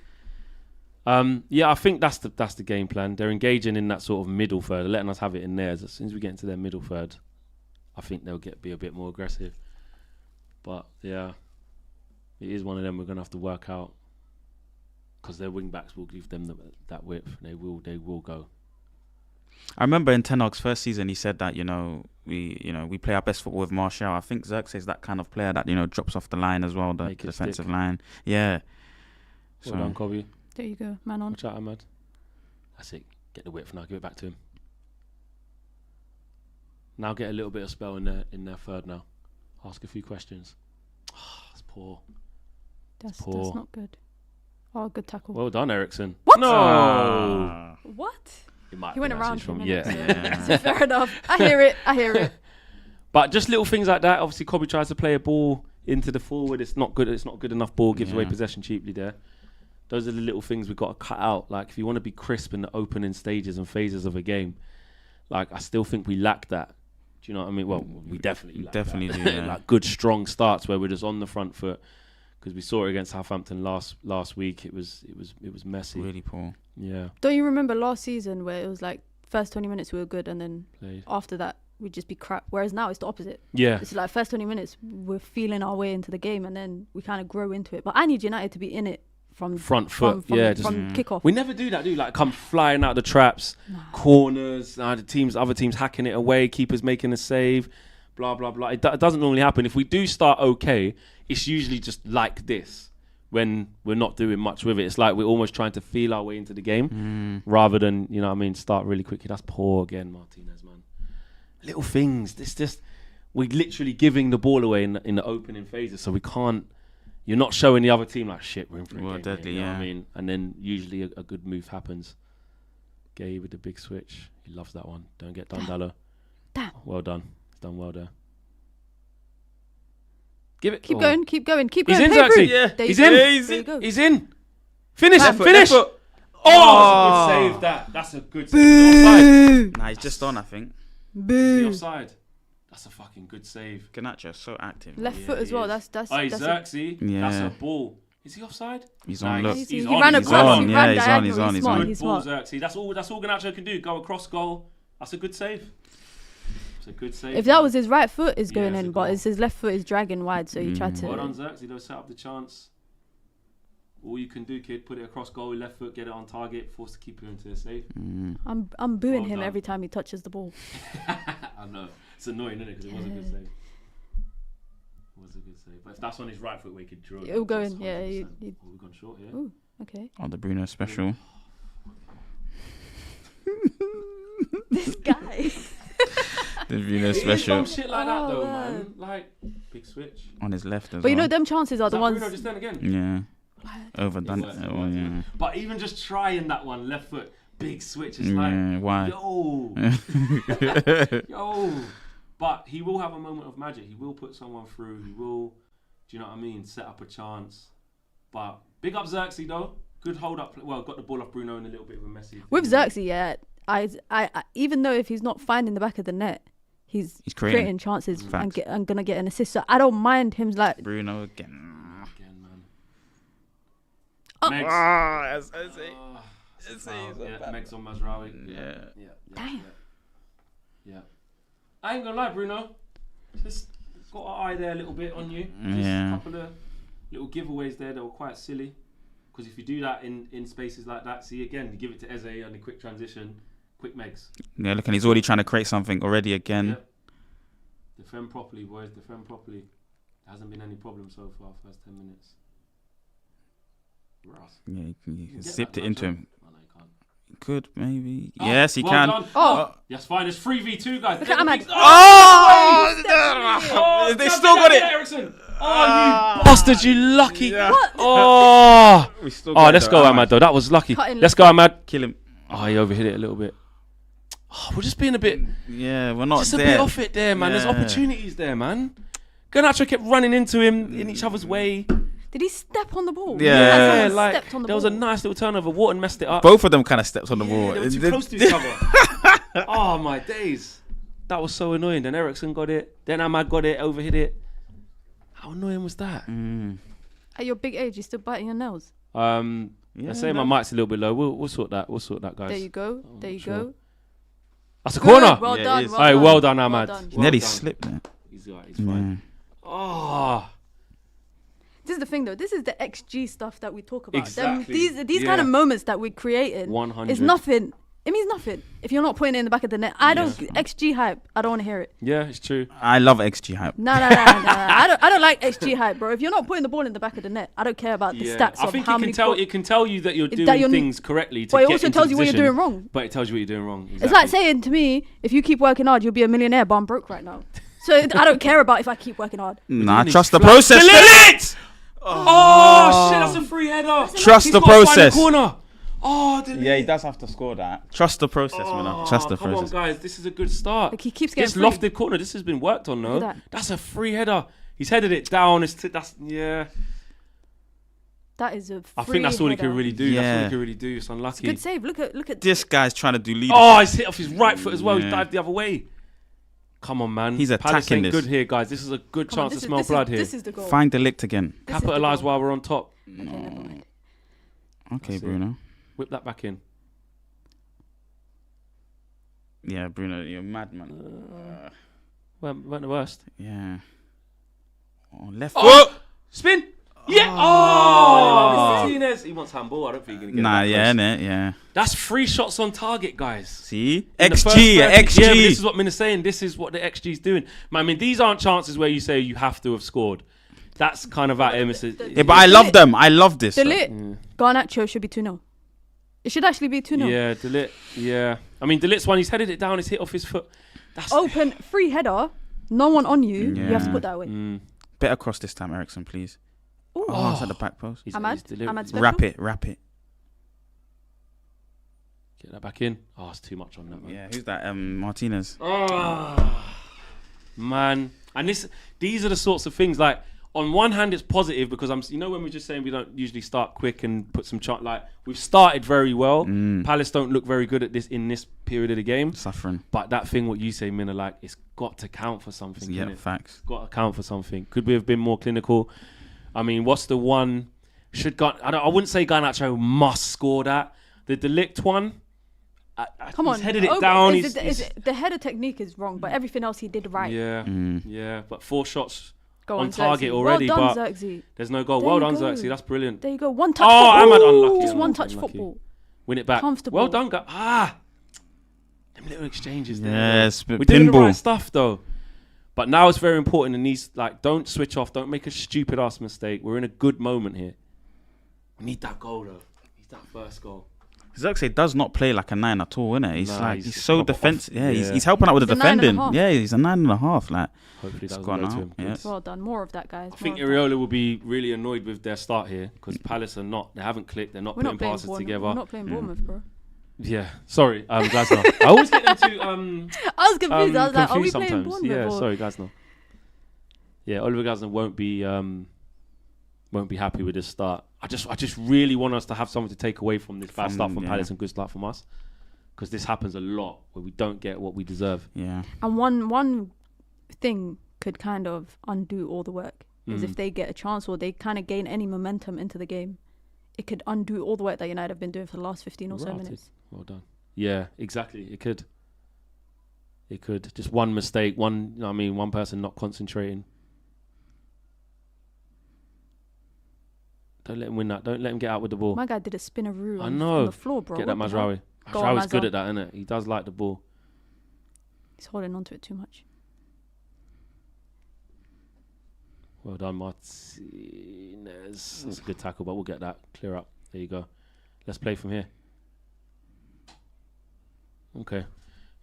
Yeah, I think that's the game plan. They're engaging in that sort of middle third, letting us have it in theirs. As soon as we get into their middle third, I think they'll be a bit more aggressive. But yeah, it is one of them we're going to have to work out, because their wing backs will give them that width. They will go. I remember in Ten Hag's first season, he said that we play our best football with Martial. I think Xerxes is that kind of player that drops off the line as well, the Make it defensive stick. line. Yeah. Well done, Kobe. There you go, man on. Watch out, Ahmad. That's it. Get the width now. Give it back to him. Now get a little bit of spell in their third now. Ask a few questions. That's poor. That's poor. not good. Oh, good tackle. Well done, Ericsson. What? No. What? It might He be went a around message him. from innit? yeah. Fair enough. I hear it. But just little things like that. Obviously, Kobe tries to play a ball into the forward. It's not good. It's not good enough ball. Gives away possession cheaply there. Those are the little things we've got to cut out. Like, if you want to be crisp in the opening stages and phases of a game, like, I still think we lack that. Do you know what I mean? Well, we definitely lack Definitely that. do, yeah. Like, good, strong starts where we're just on the front foot. Because we saw it against Southampton last week. It was messy. Really poor. Yeah. Don't you remember last season where it was like first 20 minutes we were good and then Played. after that we'd just be crap? Whereas now it's the opposite. Yeah. It's like first 20 minutes we're feeling our way into the game and then we kind of grow into it. But I need United to be in it from Front foot. from Yeah. kickoff. We never do that, do we? Like, come flying out the traps, corners, other teams hacking it away, keepers making a save, blah, blah, blah. It doesn't normally happen. If we do start okay, it's usually just like this when we're not doing much with it. It's like we're almost trying to feel our way into the game rather than, start really quickly. That's poor again, Martinez, man. Little things. We're literally giving the ball away in the opening phases, so we can't you're not showing the other team like shit. We're in for a Well, game, deadly, you know what yeah. I mean, and then usually a good move happens. Gay with the big switch. He loves that one. Don't get done, Dallo. Damn. Well done. It's done well there. Give it. Keep going. He's He's in, in, play Zaxi. through. Yeah. There He's you in. go. He's There you in. go. He's in. Finish. Left foot, Finish. left foot. Oh, that's a good save. That's a good save. Is he offside? Nah, he's just on, I think. Is he offside? That's a fucking good save. Garnacho so active. Left Yeah, foot as he well. is. That's Oh, he's that's Xerxes. Yeah. That's a ball. Is he offside? He's Nah, on, look. he's he on, ran he's across. on, He yeah, ran he's on, diagonal. he's on, he's smart. on. He's Good ball, smart. Xerxes. That's all Garnacho can do. Go across goal. That's a good save. It's a good save. If that was his right foot is going Yeah, it's a in, but goal. it's his left foot is dragging wide, so he tried to. Well done, Xerxes. They'll set up the chance. All you can do, kid, put it across goal, left foot, get it on target, force the keeper into a save. I'm booing Well him done. every time he touches the ball. I know. It's annoying, isn't it? Because it was a good save. It was a good save. But if that's on his right foot where he could drill It'll go that's in, yeah, 100%. you- Oh, we've gone short here. Ooh, okay. Oh, the Bruno special. This guy. The Bruno It is special some shit like that, though, Oh, man. Like, big switch. on his left as But you know, well. them chances are Is the that ones. Bruno just then again? Yeah. Overdone It works, it. it Oh, works, yeah. it works. But even just trying that one, left foot, big switch is like, Yeah, why? yo. But he will have a moment of magic. He will put someone through. He will, do you know what I mean, set up a chance. But big up Xerxes, though. Good hold up. Well, got the ball off Bruno in a little bit of a messy. With Xerxes, yeah, I even though if he's not finding the back of the net, he's creating chances Facts. and gonna get an assist. So I don't mind him like. Bruno again. Again, man. Oh. Megs. That's It's a foul. Yeah, Megs on Mazraoui. Yeah. Damn. Yeah. I ain't gonna lie, Bruno. Just got an eye there a little bit on you. Just Yeah. a couple of little giveaways there that were quite silly. Because if you do that in spaces like that, see again, you give it to Eze on the quick transition, quick Megs. Yeah, look, and he's already trying to create something already again. Yep. Defend properly, boys. Defend properly. There hasn't been any problem so far. First 10 minutes. Rough. Yeah, he Get zipped that, it into Nacho. him. Oh, no, you can't. Could, maybe. Oh, Yes, he well can. done. Oh. Yes, fine. It's 3v2, guys. Look at Ahmad. Oh, They still got it. Ericsson. Oh, you bastard, you lucky. What? Oh. We still Oh, got let's it, go, though. Ahmad, though. That was lucky. Cutting Let's go, Ahmad. Kill him. Oh, he overhit it a little bit. Oh, we're just being a bit, Yeah, we're not just a there. bit off it there, man. There's Yeah. opportunities there, man. Garnacho kept running into him in each other's way. Did he step on the ball? Yeah. Someone Yeah, like stepped on the there was ball. a nice little turnover. Wharton messed it up. Both of them kind of stepped on the ball. They were too close to each other. Oh my days, that was so annoying. Then Ericsson got it. Then Ahmad got it. Overhit it. How annoying was that? At your big age, you're still biting your nails. Let's say my mic's a little bit low. We'll sort that. We'll sort that, guys. There you go. There you go. That's a Good, corner. Well Yeah, it done. is. Well Hey, done. well done, Ahmad. Well done. He nearly done. slipped there. He's alright. He's fine. Oh, This is the thing, though. This is the XG stuff that we talk about. Exactly. These kind of Yeah. moments that we're creating. 100. It's nothing. It means nothing if you're not putting it in the back of the net. I don't XG hype. I don't want to hear it. yeah, it's true. I love XG hype. No. I don't like XG hype, bro. If you're not putting the ball in the back of the net, I don't care about the stats I of think how it many. can tell. It can tell you that you're doing that you're- things correctly. To But it get also into tells you what you're position, doing wrong. But it tells you what you're doing wrong. It's Exactly. like saying to me, if you keep working hard, you'll be a millionaire, but I'm broke right now. So I don't care about if I keep working hard. Nah, He's trust the flat. process. Delete! Oh shit! That's a free header. Trust He's the gotta find process. corner. Oh, delete. Yeah, he does have to score that. Trust the process, man. Trust the Come process. on, guys. This is a good start. Like, he keeps getting This free. lofted corner. This has been worked on, no? Look at that. That's a free header. He's headed it down. That's yeah. That is a free I think that's all he header. can really do. That's all Yeah. he can really do. It's unlucky. Good save. Look at This guy's trying to do leadership. Oh, he's hit off his right foot as well. He Yeah. dived the other way. Come on, man. He's Palace attacking ain't this. good here, guys. This is a good Come on, chance to this smell is- blood here. This is the goal. Find the licked again. This is the Capitalise goal. while we're on top. Okay, never mind. Okay, That's it. Bruno. Whip that back in. Yeah, Bruno, you're mad, man. Weren't the worst. Yeah. Oh, left Oh! foot. Spin. Yeah. Oh, Martinez. He wants handball. I don't think he's gonna get Nah, that yeah, close. innit? Yeah. That's 3 shots on target, guys. See? In the first XG, 30 Yeah, but this XG. is what Min is saying. This is what the XG is doing. I mean, these aren't chances where you say you have to have scored. That's kind of at him. Yeah, but I love them. I love this. Delit. Garnacho should be 2-0. It should actually be 2-0. Yeah, Delit. Yeah. I mean, Delit's one, he's headed it down. He's hit off his foot. That's Open free header. No one on you. You have to Yeah. put that away. Better cross this time, Ericsson, please. Ooh. Oh, it's at the back post. Ahmad special? Wrap it. Get that back in. Oh, it's too much on that, man. Yeah, who's that? Martinez. Oh, man. And these are the sorts of things, like, on one hand, it's positive because when we're just saying we don't usually start quick and put some like, we've started very well. Palace don't look very good at this in this period of the game. Suffering. But that thing, what you say, Mina, like, it's got to count for something. Yeah, innit? facts. It's got to count for something. Could we have been more clinical? I mean, what's the one? I wouldn't say Garnacho must score that. The Delict one. Come on, he's headed it down. The header technique is wrong, but everything else he did right. Yeah. But 4 shots Go on on, target Xerxes. already, well done, but Xerxes. there's no goal. There Well you done, go. Xerxes. That's brilliant. There you go. One touch. Oh, football. Ahmad unlucky. Just Ahmad one touch unlucky. football. Win it back. Comfortable. Well done, guys. Them little exchanges there. Yes, We're doing the pinball. right stuff, though. But now it's very important, and these, like, don't switch off. Don't make a stupid ass mistake. We're in a good moment here. We need that goal, though. Need that first goal. Xerxes does not play like a 9 at all, innit? He's so proper defensive. off. Yeah, Yeah. he's helping out with the He's a 9.5. defending. Yeah, he's a 9.5. Like, Hopefully it's that gone will go to out. him. Yes. Well done. More of that, guys. I think More of that. Iraola will be really annoyed with their start here because Palace they haven't clicked. They're not We're putting not playing passes Bournemouth. together. We're not playing Bournemouth, bro. Yeah, sorry, Glasgow. I always get them to I was confused. I was like, are we confused playing sometimes. Bournemouth? Yeah, or- sorry, Glasgow. Yeah, Oliver Glasgow won't be happy with this start. I just really want us to have something to take away from this bad start from Palace and good start from us, because this happens a lot where we don't get what we deserve. Yeah. And one thing could kind of undo all the work is if they get a chance or they kind of gain any momentum into the game. It could undo all the work that United have been doing for the last 15 or so Right. minutes. Well done. Yeah, exactly. It could. Just one mistake, one person not concentrating. Don't let him win that. Don't let him get out with the ball. My guy did a spinaroo I on know. the floor, bro. Get that What the hell? Mazraoui. Go on, Mazraoui's good Mazza. at that, isn't it? He does like the ball. He's holding on to it too much. Well done, Martinez. That's a good tackle, but we'll get that. Clear up. There you go. Let's play from here. Okay.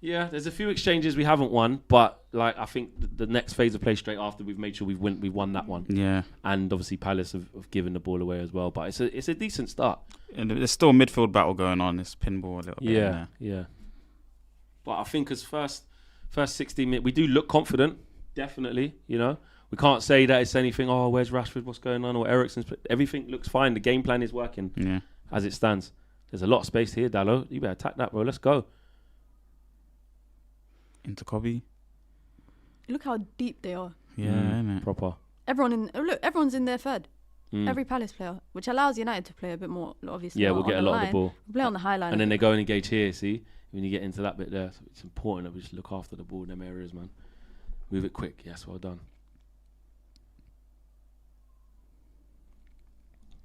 Yeah, there's a few exchanges we haven't won, but like I think the next phase of play straight after we've made sure we've won that one. Yeah. And obviously Palace have given the ball away as well. But it's a decent start. And there's still a midfield battle going on. It's pinball a little bit. Yeah. But I think as first 16 minutes, we do look confident, definitely, you know. We can't say that it's anything, oh, where's Rashford, what's going on, or Eriksen's. Everything looks fine. The game plan is working as it stands. There's a lot of space here, Dallo. You better attack that, bro. Let's go. Into Kobe. Look how deep they are. Yeah, innit? Proper. Everyone's in their third. Mm. Every Palace player, which allows United to play a bit more, obviously. Yeah, on we'll get a the lot line. of the ball. We'll play on the high line. And then they go and engage here, see? When you get into that bit there. So it's important that we just look after the ball in them areas, man. Move it quick. Yes, well done.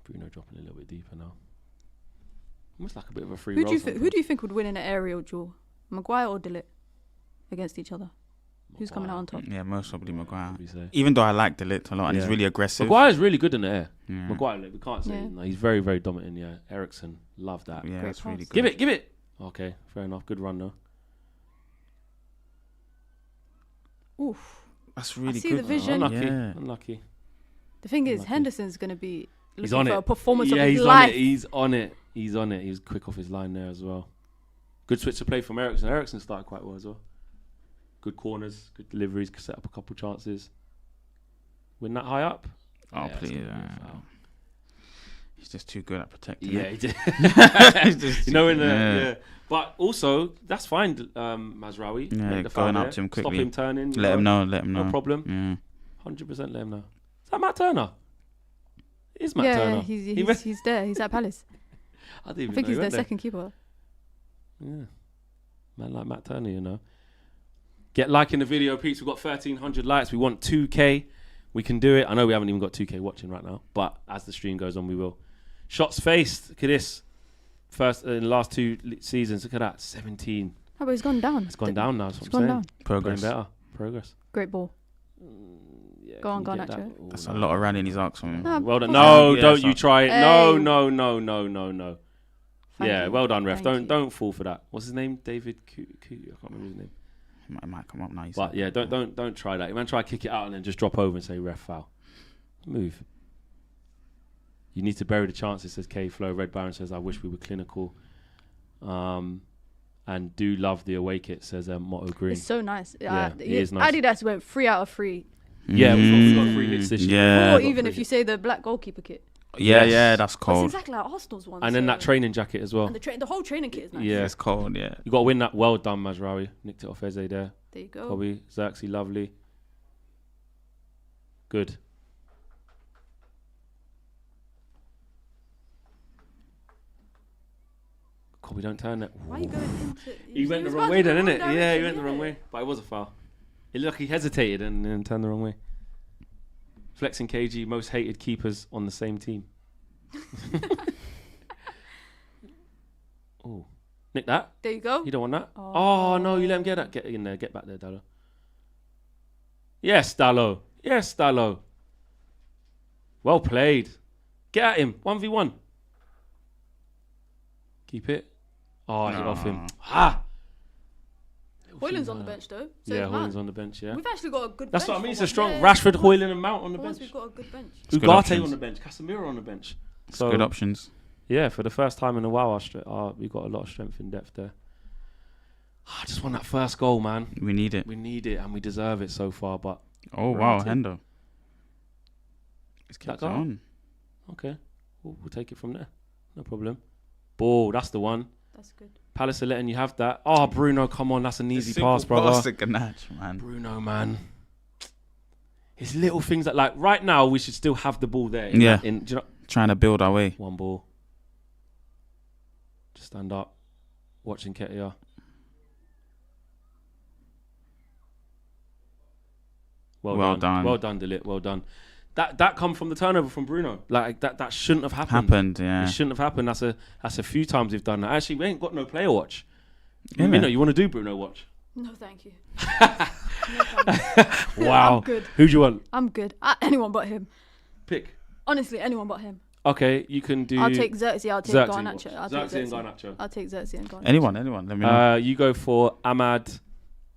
Bruno dropping a little bit deeper now. Almost like a bit of a free roll. Who do you think would win in an aerial duel? Maguire or Dillit against each other? Who's coming out on top? Yeah, most probably Maguire. What do you say? Even though I like Delict a lot and he's really aggressive. Maguire's really good in the air. Yeah. Maguire, like, we can't say Yeah. no, he's very, very dominant. Yeah, Eriksen, love that. Yeah, Great that's really pass. good. Give it. Okay, fair enough. Good run though. Oof. That's really see good. the vision. Unlucky. Yeah. Unlucky. The thing is, Unlucky. Henderson's going to be He's looking on for it. a performance Yeah, of his he's life. on it. He's on it. He was quick off his line there as well. Good switch to play from Eriksen. Eriksen started quite well as well. Good corners, good deliveries, could set up a couple chances. Win that high up. Oh, it's please. gonna be a foul. He's just too good at protecting Yeah, it. he did. He's just You know, in the yeah. yeah. But also, that's fine, Mazraoui. Yeah, Make the foul going up there. to him quickly. Stop him turning. Let him know. Let him know. No problem. Yeah. 100% let him know. Is that Matt Turner? It is Matt Yeah, Turner. he's there. He's at Palace. I didn't even I think know he's he their went there. second keeper. Yeah. Man like Matt Turner, you know. Get liking the video, peeps. We've got 1,300 likes. We want 2K. We can do it. I know we haven't even got 2K watching right now, but as the stream goes on, we will. Shots faced. Look at this. First in the last two seasons. Look at that. 17. Oh, but he's gone down. It's gone down now. That's It's what I'm gone saying. down. Progress. Getting better. Progress. Great ball. Yeah, Go on, can you go on, get that? Nacho. Oh, That's no. a lot of running he's asked from him. No, Well done. Come No, on. don't Yeah, you try it. Hey. No. Thank Yeah, you. well done, ref. Thank you. Don't fall for that. What's his name? David I can't remember his name. It might come up now. But yeah, don't try that. You might try to kick it out and then just drop over and say ref foul. Move. You need to bury the chances, says K Flow. Red Baron says, I wish we were clinical. And do love the away kit, says Motto Green. It's so nice. Yeah, it is nice. Adidas went 3 out of 3. Yeah, we got 3 hits this year. Yeah. Or even if you say the black goalkeeper kit. Yeah, Yes. yeah, that's It's cold. exactly like Arsenal's one. And then so- that training jacket as well. And the whole training kit is nice. Yeah. It's cold, yeah. You got to win that. Well done, Mazraoui. Nicked it off Eze there. There you go. Bobby, Xerxes, lovely. Good. Kobe, don't turn that. Why are you going into... He went the was wrong about way to go then, wrong innit? Yeah, he direction, went the wrong way. But it was a foul. It looked like he hesitated and then turned the wrong way. Flex and KG, most hated keepers on the same team. Oh, nick that. There you go. You don't want that? Oh, no, you let him get that. Get in there. Get back there, Dallo. Yes, Dallo. Yes, Dallo. Well played. Get at him. 1v1. Keep it. Oh, hit off him. Ha! Hoyland's on the bench though. So Yeah, it's Hoyland's mad. on the bench, yeah. We've actually got a good That's bench. what I mean. It's for a strong once. Rashford, for Hoyland and Mount on the once bench. we've got a good bench. It's good Ugarte options. on the bench. Casemiro on the bench. It's So, good options. yeah, for the first time in a while, we got a lot of strength in depth there. I just want that first goal, man. We need it. We need it and we deserve it so far, but Oh, wow, Right. Hendo. It's That kept goal? on. okay. We'll take it from there. No problem. Ball, that's the one. That's good. Palace are letting you have that. Oh, Bruno, come on. That's an easy pass, Pass brother. to Ganache, man. Bruno, man. It's little things that, like, right now, we should still have the ball there. Yeah. Do you know? Trying to build our way. One ball. Just stand up. Watching Ketia. Well done. Well done, Delit. Well done. That come from the turnover from Bruno. Like that shouldn't have happened. Yeah. It shouldn't have happened. That's a few times we've done that. Actually, we ain't got no player watch. Yeah, You man. know, you want to do Bruno watch? No, thank you. No, thank you. Wow. I'm good. Who do you want? I'm good. Anyone but him. Pick. Honestly, anyone but him. Okay, you can do. I'll take Xerxes. I'll take Xerxes Garnacho. watch. I'll take Xerxes and Xerxes. Garnacho. I'll take Xerxes and Garnacho. Anyone. Let me know. You go for Ahmad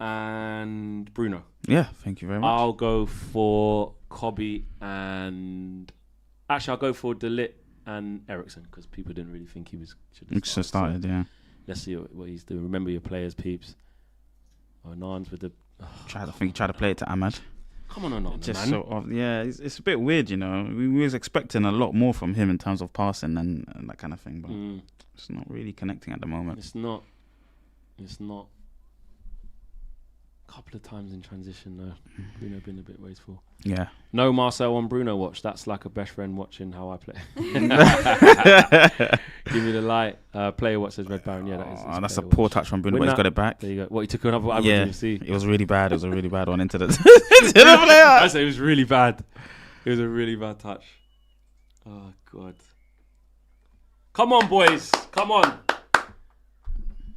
and Bruno. Yeah, thank you very much. I'll go for Kobe and... Actually, I'll go for Delit and Ericsson because people didn't really think he should have Just started, yeah. Let's see what he's doing. Remember your players, peeps. Oh, Nans with the... Try to play it to Ahmad. Come on, man. Just sort of, yeah, it's a bit weird, you know. We was expecting a lot more from him in terms of passing and that kind of thing, but it's not really connecting at the moment. It's not. Couple of times in transition though. Bruno been a bit wasteful. Yeah. No Marcel on Bruno watch. That's like a best friend watching how I play. Give me the light. Player watch says Red Baron. Yeah, that is. Oh, that's a player poor watch. touch from Bruno, Win but he's that. got it back. There you go. What, he took another one? Yeah, See. it was really bad. It was a really bad one into the, into the player. I say it was really bad. It was a really bad touch. Oh God. Come on, boys. Come on.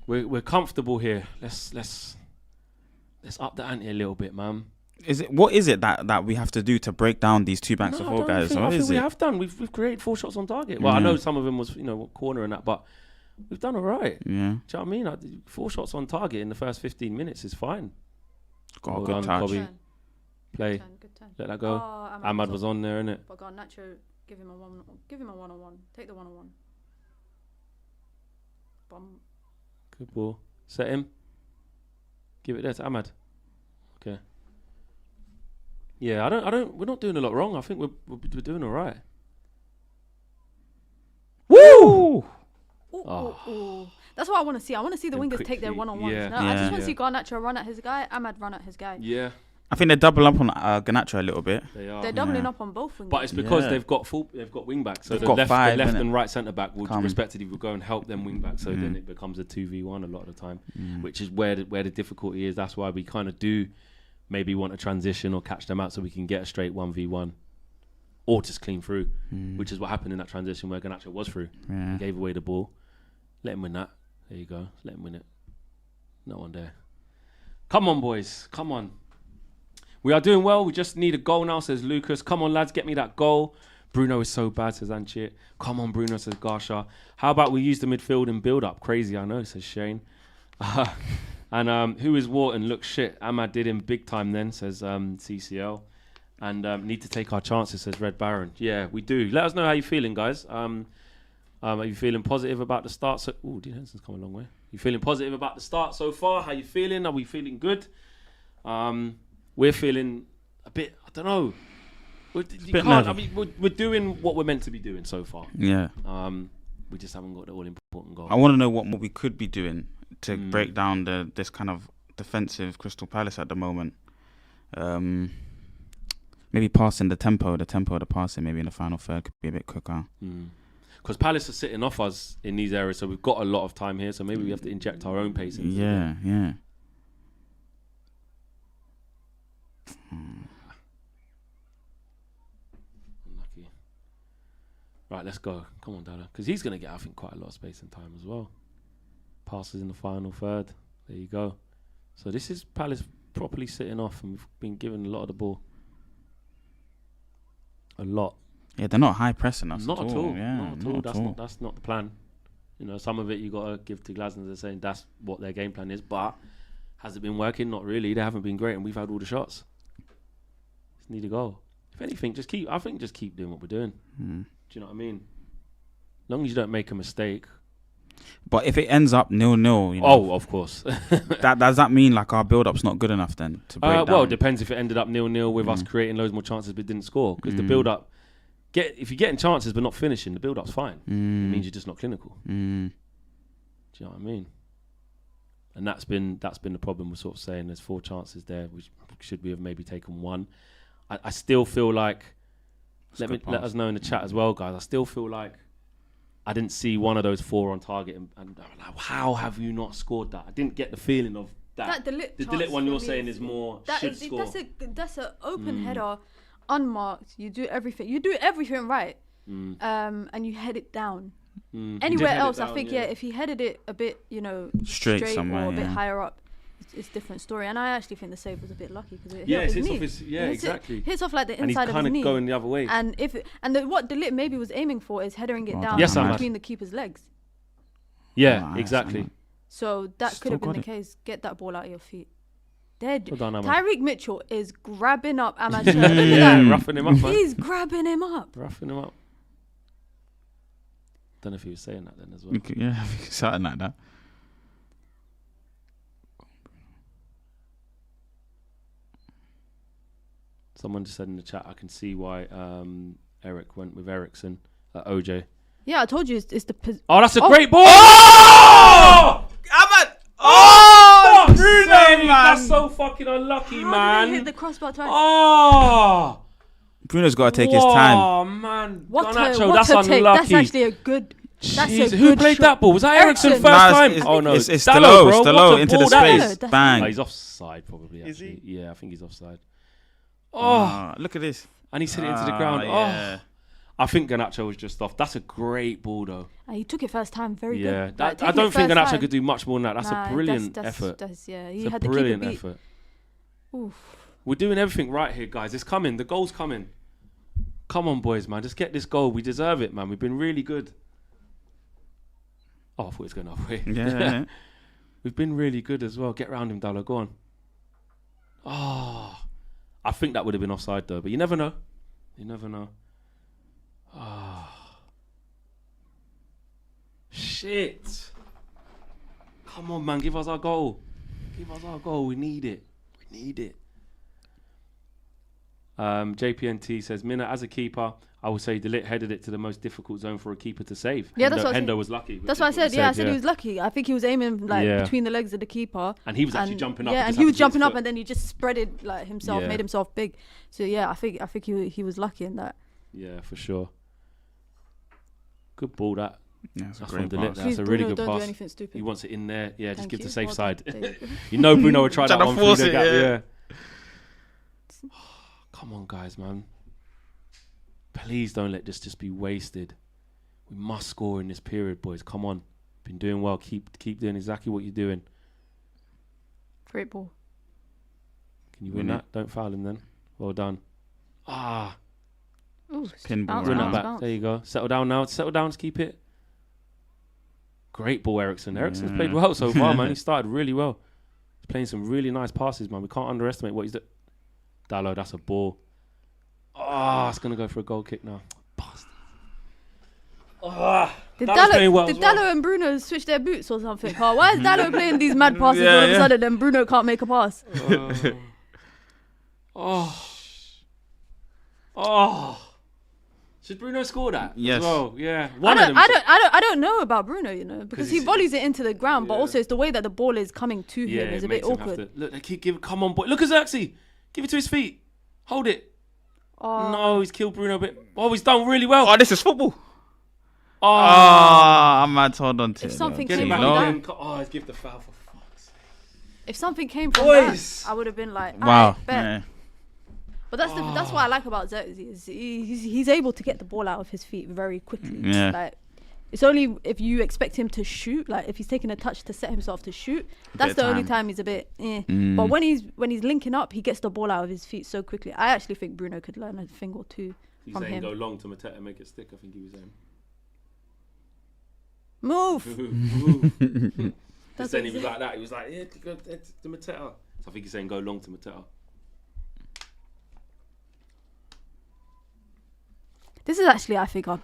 We're comfortable here. Let's up the ante a little bit, man. What is it that we have to do to break down these two banks of I four don't guys? think- What I think is we it? have done. We've created 4 shots on target. Well, I know some of them was corner and that, but we've done all right. Yeah. Do you know what I mean? 4 shots on target in the first 15 minutes is fine. Got a Well good done, touch. Kobe. Play. Good turn. Let that go. Oh, Ahmad was on there, innit? But Garnacho, give him a one-on-one. Take the one-on-one. Bum. Good ball. Set him. Give it there to Ahmad. Okay. Yeah, I don't. We're not doing a lot wrong. I think we're doing all right. Woo! Ooh. That's what I want to see. I want to see the Them wingers take their quickly, one-on-ones. yeah. No, I just want to Yeah. see Garnacho run at his guy, Ahmad run at his guy. Yeah, I think they double up on Ganacho a little bit. they are. They're doubling Yeah. up on both wingers. But it's because Yeah. they've got wing backs. So They've the got left, five, the left innit? and right centre back will Come. respectively will go and help them wing back. So then it becomes a 2v1 a lot of the time, which is where the difficulty is. That's why we kind of do maybe want to transition or catch them out so we can get a straight 1v1 or just clean through, which is what happened in that transition where Garnacho was through. Yeah. He gave away the ball. Let him win that. There you go. Let him win it. No one there. Come on, boys. Come on. We are doing well. We just need a goal now, says Lucas. Come on, lads. Get me that goal. Bruno is so bad, says Anchit. Come on, Bruno, says Garsha. How about we use the midfield and build up? Crazy, I know, says Shane. And who is Wharton? Looks shit. Ahmad did him big time then, says CCL. and need to take our chances, says Red Baron. Yeah, we do. Let us know how you're feeling, guys. Are you feeling positive about the start? Dean Henderson's come a long way. You feeling positive about the start so far? How you feeling? Are we feeling good? We're feeling a bit, I don't know. We're doing what we're meant to be doing so far. Yeah. We just haven't got the all-important goal. I want to know what more we could be doing to break down this kind of defensive Crystal Palace at the moment. Maybe passing the tempo of the passing, maybe in the final third could be a bit quicker. Because Palace are sitting off us in these areas, so we've got a lot of time here, so maybe we have to inject our own pace into Yeah. Unlucky. Right, let's go. Come on, Dada. Because he's going to get, I think, quite a lot of space and time as well. Passes in the final third. There you go. So this is Palace properly sitting off, and we've been given a lot of the ball. A lot. Yeah, they're not high pressing us Not at all. Yeah, Not at all. That's not the plan. You know, some of it you got to give to Glasner. They're saying that's what their game plan is, but has it been working? Not really. They haven't been great, and we've had all the shots. Just need a goal. If anything, just keep doing what we're doing. Do you know what I mean? As long as you don't make a mistake. But if it ends up 0-0, you know, Oh, of course. does that mean like our build-up's not good enough then to break down? Well, it depends if it ended up 0-0 with us creating loads more chances but didn't score. Because the build-up, if you're getting chances but not finishing, the build-up's fine. It means you're just not clinical. Do you know what I mean? And that's been the problem. We're sort of saying there's 4 chances there, which should we have maybe taken 1. I still feel like, let us know in the chat as well, guys. I still feel like I didn't see one of those 4 on target, and I'm like, how have you not scored that? I didn't get the feeling of that. De Ligt the De Ligt one you're saying is more should score. That's an open header, unmarked. You do everything right, and you head it down. Anywhere else, I think if he headed it a bit, straight somewhere, or a bit higher up, it's a different story. And I actually think the save was a bit lucky because it hits his knee. off his exactly. Hits off like the and inside of his knee. And he's kind of going the other way. And what De Ligt maybe was aiming for is headering it down between the keeper's legs. Yeah, exactly. So that could have been the case. Get that ball out of your feet. Tyreek Mitchell is grabbing up Amateur. Look at that. Roughing him up. He's grabbing him up. Roughing him up. Don't know if he was saying that then as well. Yeah, something like that. Someone just said in the chat, I can see why Eric went with Ericsson at OJ. Yeah, I told you it's the... Oh, that's a great ball! Oh! Oh, Bruno, man! That's so fucking unlucky, How man. did they hit the crossbar twice? Oh! Bruno's got to take his time. Oh, man. What Garnacho, a that's take. unlucky. That's actually a good... Who played that ball? Was that Ericsson first time? It's Dalot, Dalot into the space. Dalot, Bang. Oh, he's offside probably, actually. Is he? Yeah, I think he's offside. Oh, look at this. and he's hit it into the ground. Yeah. Oh, I think Garnacho was just off. That's a great ball, though. He took it first time, very Yeah, good. I don't think Garnacho could do much more than that. That's a brilliant effort. He It's had a the brilliant keeper beat. effort. Oof. We're doing everything right here, guys. It's coming. The goal's coming. Come on, boys, man. Just get this goal. We deserve it, man. We've been really good. Oh, I thought it was going off way. Yeah. We've been really good as well. Get round him, Dallo. Go on. Oh, I think that would have been offside, though. But you never know. You never know. Oh. Shit. Come on, man. Give us our goal. Give us our goal. We need it. We need it. JPNT says, Mina, as a keeper, I would say De Ligt headed it to the most difficult zone for a keeper to save. Yeah, that's what Hendo was lucky. That's what I said. Yeah, I said he was lucky. I think he was aiming between the legs of the keeper. And he was actually jumping up. Yeah, and he was jumping up, and then he just spread it like himself, made himself big. So yeah, I think he was lucky in that. Yeah, for sure. Good ball, that. Yeah, that's That's a from great De Ligt. pass. That's Please, a really Bruno, good don't pass. do anything stupid. He wants it in there. Yeah, just Thank give the you. safe Well side. done. You know Bruno would try that one through force the it, gap. yeah. Yeah. Come on, guys, man. Please don't let this just be wasted. We must score in this period, boys. Come on. Been doing well. Keep doing exactly what you're doing. Great ball. Can you win that? Don't foul him then. Well done. Ah. Ooh, Pinball bounce, Win that round. back. bounce. There you go. Settle down now. Settle down. Just keep it. Great ball, Ericsson. Ericsson's played well so far, man. He started really well. He's playing some really nice passes, man. We can't underestimate what he's doing. Dallo, that's a ball. Oh, it's going to go for a goal kick now. Bastard. Did Dalot's playing well as well. Dalot and Bruno switch their boots or something? Carl? Why is Dalot playing these mad passes all of a sudden and Bruno can't make a pass? Should Bruno score that? Yes. As well? Yeah. I don't know about Bruno, you know, because he he's- volleys it into the ground, but Yeah. also it's the way that the ball is coming to him is a bit makes him have awkward. to- Look, they keep come on, boy. Look at Xerxes. Give it to his feet. Hold it. Oh, No, he's killed Bruno a bit. Oh, he's done really well. Oh, this is football. Oh, I'm mad to hold on to If it. something get came it from back that- again. Oh, he's give the foul for fuck's sake. If something came from Boys. that, I would have been like, Wow. alright, bet. Yeah. But that's what I like about Xerxes. He's able to get the ball out of his feet very quickly. Yeah. Like, it's only if you expect him to shoot, like if he's taking a touch to set himself to shoot, that's of the only time. time he's a bit. But when he's linking up, he gets the ball out of his feet so quickly. I actually think Bruno could learn a thing or two He's from saying him. go long to Mateta and make it stick. I think he was saying. Move. He's That's saying what he was like that. He was like, yeah, go to Mateta. So I think he's saying go long to Mateta. This is actually, I think, I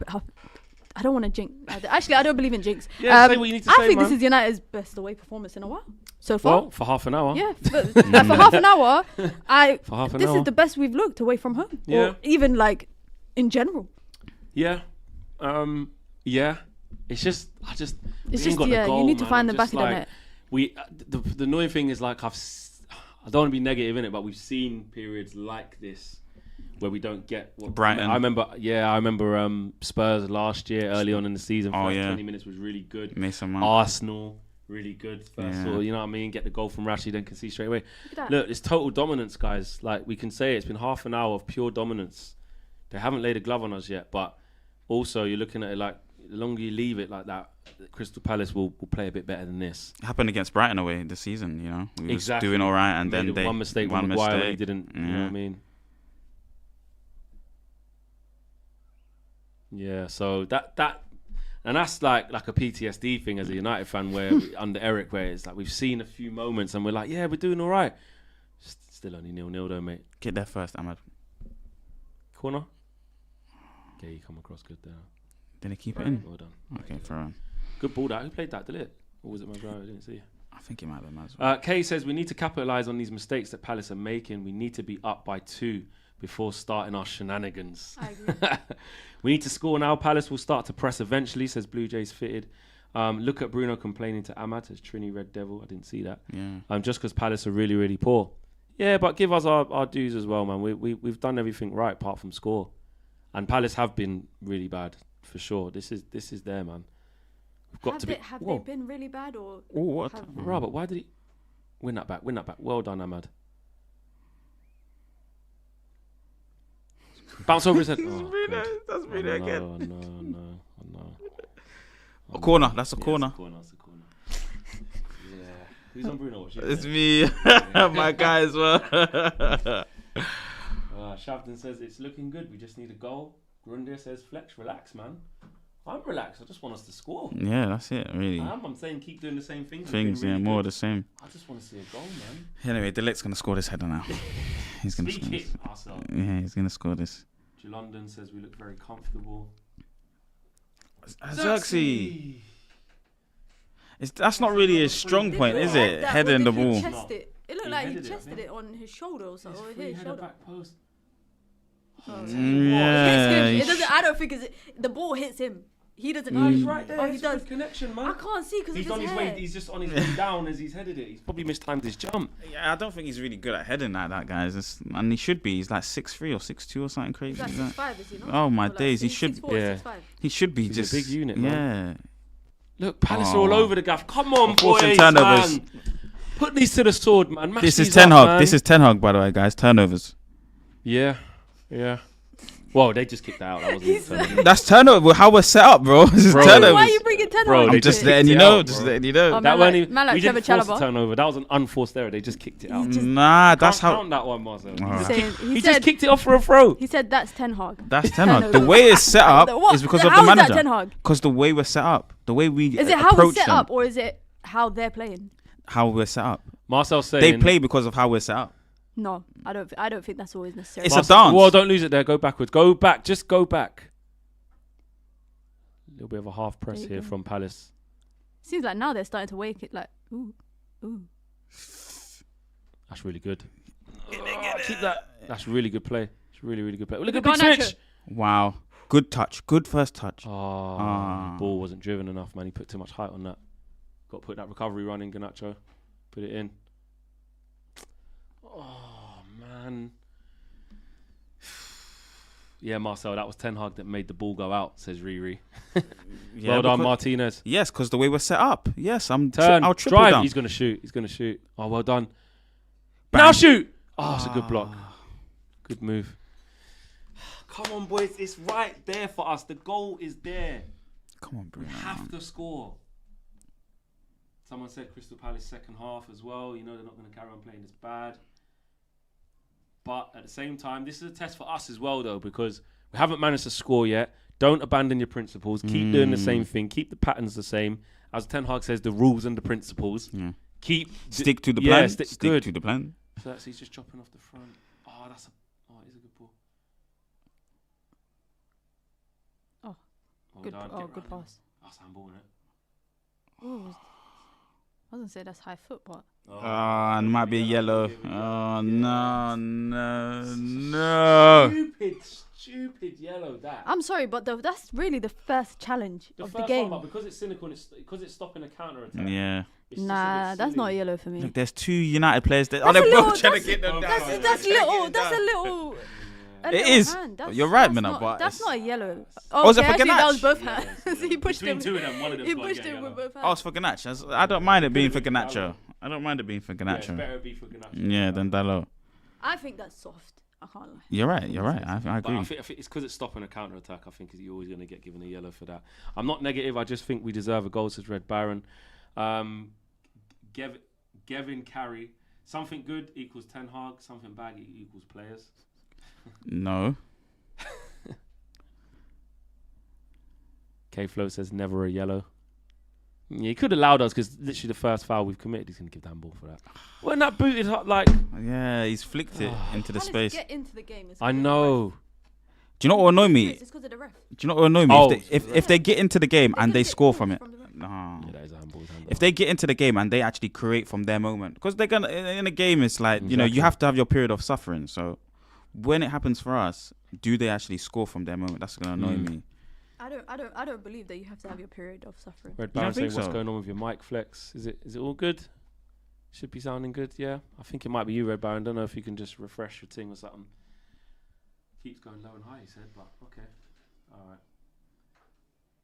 don't want to jinx. Actually, I don't believe in jinx. Yeah, say what you need to I say, think man. this is United's best away performance in a while so far. Well, for half an hour. Yeah, but like, for half an hour, For half an this hour. is the best we've looked away from home, Yeah. or even like in general. Yeah. Yeah. It's just, we It's ain't just got the you goal, need to man. find I'm the back just of the like, net. The annoying thing is like I don't want to be negative in it, but we've seen periods like this where we don't get what Brighton. I remember Spurs last year early on in the season. Oh, First yeah. 20 minutes was really good. Mason Mount. Arsenal really good first Yeah. sort of, you know what I mean? Get the goal from Rashid, then concede straight away. Look at that. Look, it's total dominance, guys. Like we can say it's been half an hour of pure dominance. They haven't laid a glove on us yet, but also you're looking at it like the longer you leave it like that, Crystal Palace will play a bit better than this. It happened against Brighton away this season, you know. We Exactly. was doing all right, and then Made they one mistake with Maguire when he didn't. You know what I mean? Yeah. So that, and that's like a PTSD thing as a United fan, where under Eric, where it's like we've seen a few moments and we're like, yeah, we're doing all right. Still only 0-0 though, mate. Get there first, Ahmad. Corner. Okay, you come across good there. Did he keep it in? Well done. Okay, throw on. Good ball. That who played that? Did it? Or was it Maguire? I didn't see. I think it might have been as well. Kay says we need to capitalise on these mistakes that Palace are making. We need to be up by 2 before starting our shenanigans. I agree. We need to score now. Palace will start to press eventually, says Blue Jays Fitted. Look at Bruno complaining to Ahmad, says Trini Red Devil. I didn't see that. Yeah. Just because Palace are really, really poor. Yeah, but give us our dues as well, man. We've done everything right apart from score. And Palace have been really bad, for sure. This is there, man. We've got to be... Have Whoa. they been really bad or? Oh, what? have- Robert, why did he... Win that back. Well done, Ahmad. Bounce over his head. Oh, That's God. No. A corner. That's a corner. That's a corner. Yeah. Who's on Bruno? What's your It's name? me, my guy as well. Shavden says it's looking good. We just need a goal. Grundy says Fletch, relax, man. I'm relaxed. I just want us to score. Yeah, that's it, really. I'm saying keep doing the same things. Things, yeah, more of the same. I just want to see a goal, man. Anyway, Delict's gonna score this header now. He's gonna Speak score it, this. Marcel. Yeah, he's gonna score this. London says we look very comfortable. Xerxes. That's not really a strong point, is it? That, Heading the or did he ball. chest it? It looked He like he headed it, I chested think. it on his shoulder or something. Or Free his header shoulder. back post. Yeah, It hits him. he It doesn't. I don't think the ball hits him. He doesn't. No, he's right there. Oh, he It's a does. good connection, man. I can't see because He's on his way. He's just on his way down as he's headed it. He's probably mistimed his jump. Yeah, I don't think he's really good at heading like that, guys. And he should be. He's like 6'3" or 6'2" or something crazy. He's like like that. 6'5", is he not? Oh my Or like days, he 6'4", should. 6'5". He should be He's a just big unit, Yeah. man. Look, Palace are all over the gaff. Come on, Forcing boys, turnovers. man. Put these to the sword, man. Match This is these Ten up, Hag. man. This is Ten Hag, by the way, guys. Turnovers. Yeah. Well, they just kicked that out. That wasn't That's turnover. How we're set up, bro. This is Bro. turnovers. Why are you bringing Ten Bro, Hag they I'm just kicked letting it you know. out, Just bro. letting you know. Oh, that man, wasn't man like we Trevor didn't force the Chalobah. turnover. That was an unforced error. They just kicked it out. Nah, that's Can't how. count that one, Marcel. He He said just kicked it off for a throw. he said that's Ten Hag. That's Ten Hag. The way it's set up What? is because of How the is that manager. Ten Hag? Because the way we're set up, the way we Is it how we approach set them, up or is it how they're playing? how we're set up. Marcel's saying They play because of how we're set up. No, I don't think that's always necessary. It's a dance. Well, don't lose it there. Go backwards. Go back. Just go back. A little bit of a half press There you here go. from Palace. Seems like now they're starting to wake it. Like, ooh. That's really good. Keep that. That's really good play. It's really, really good play. Look at Go big Nacho. switch. Wow. Good touch. Good first touch. Oh, the ball wasn't driven enough, man. He put too much height on that. Got to put that recovery run in, Garnacho. Put it in. Oh, man. Yeah, Marcel, that was Ten Hag that made the ball go out, says Riri. Yeah, Well done, because- Martinez. Yes, because the way we're set up. Yes, Turn, I'll triple drive. down. He's going to shoot. He's going to shoot. Oh, well done. Bang. Now shoot. Oh, it's a good block. Good move. Come on, boys. It's right there for us. The goal is there. Come on, Bruno. We have to score. Someone said Crystal Palace second half as well. You know they're not going to carry on playing this bad. But at the same time, this is a test for us as well, though, because we haven't managed to score yet. Don't abandon your principles. Keep doing the same thing. Keep the patterns the same. As Ten Hag says, the rules and the principles. Yeah. Stick to the plan. Yeah, Stick good. to the plan. So that's, he's just chopping off the front. Oh, it is a good ball. Oh, Well good. done. Oh, Get good round pass. him. That's handball, isn't it? Oh, I was gonna say that's high foot, but Oh, and might be a yellow. Oh, no. Stupid yellow that. I'm sorry, but that's really the first challenge of the first game. one, but because it's cynical and because it's stopping a counter attack. Yeah. Nah, that's not a yellow for me. Look, there's two United players there. That's they're a both little- trying to get them down. That's little. That's a little. A It little is. hand. That's, You're right, that's Mina, not- but that's it's- not a yellow. Oh, is it for actually, that was Garnacho? both hands. He pushed Between him. two of them, one of them's He got to pushed get him yellow. with both Oh, hands. it's for Garnacho. I don't mind it being for Garnacho. I don't mind it being for Yeah, it's Garnacho. better be for Garnacho. Yeah, than Dalot. I think that's soft. I can't lie. You're right. I But agree. I think it's because it's stopping a counter attack. I think you're always going to get given a yellow for that. I'm not negative. I just think we deserve a goal, says Red Baron. Gavin Carey. Something good equals Ten Hag. Something bad equals players. No. K-Flow says never a yellow. Yeah, he could have allowed us because literally the first foul we've committed, he's going to give the handball for that. Wasn't that booted up like... Yeah, he's flicked it into the Palace space. Get into the game. It's I 'cause of the know. Do you know what will annoy ref. me? It's because of the ref. Do you know what will annoy me? Oh, If they get into the game They and could they get score calls from it. the ref. No. Yeah, that is a handball. If they get into the game and they actually create from their moment, because they're gonna in a game, it's like you Exactly. have to have your period of suffering. So when it happens for us, do they actually score from their moment? That's gonna annoy me. I don't believe that you have to have your period of suffering. Red You Baron don't saying, think what's so? going on with your mic flex? Is it all good? Should be sounding good, yeah. I think it might be you, Red Baron. Don't know if you can just refresh your thing or something. Keeps going low and high, he said, but okay. All right.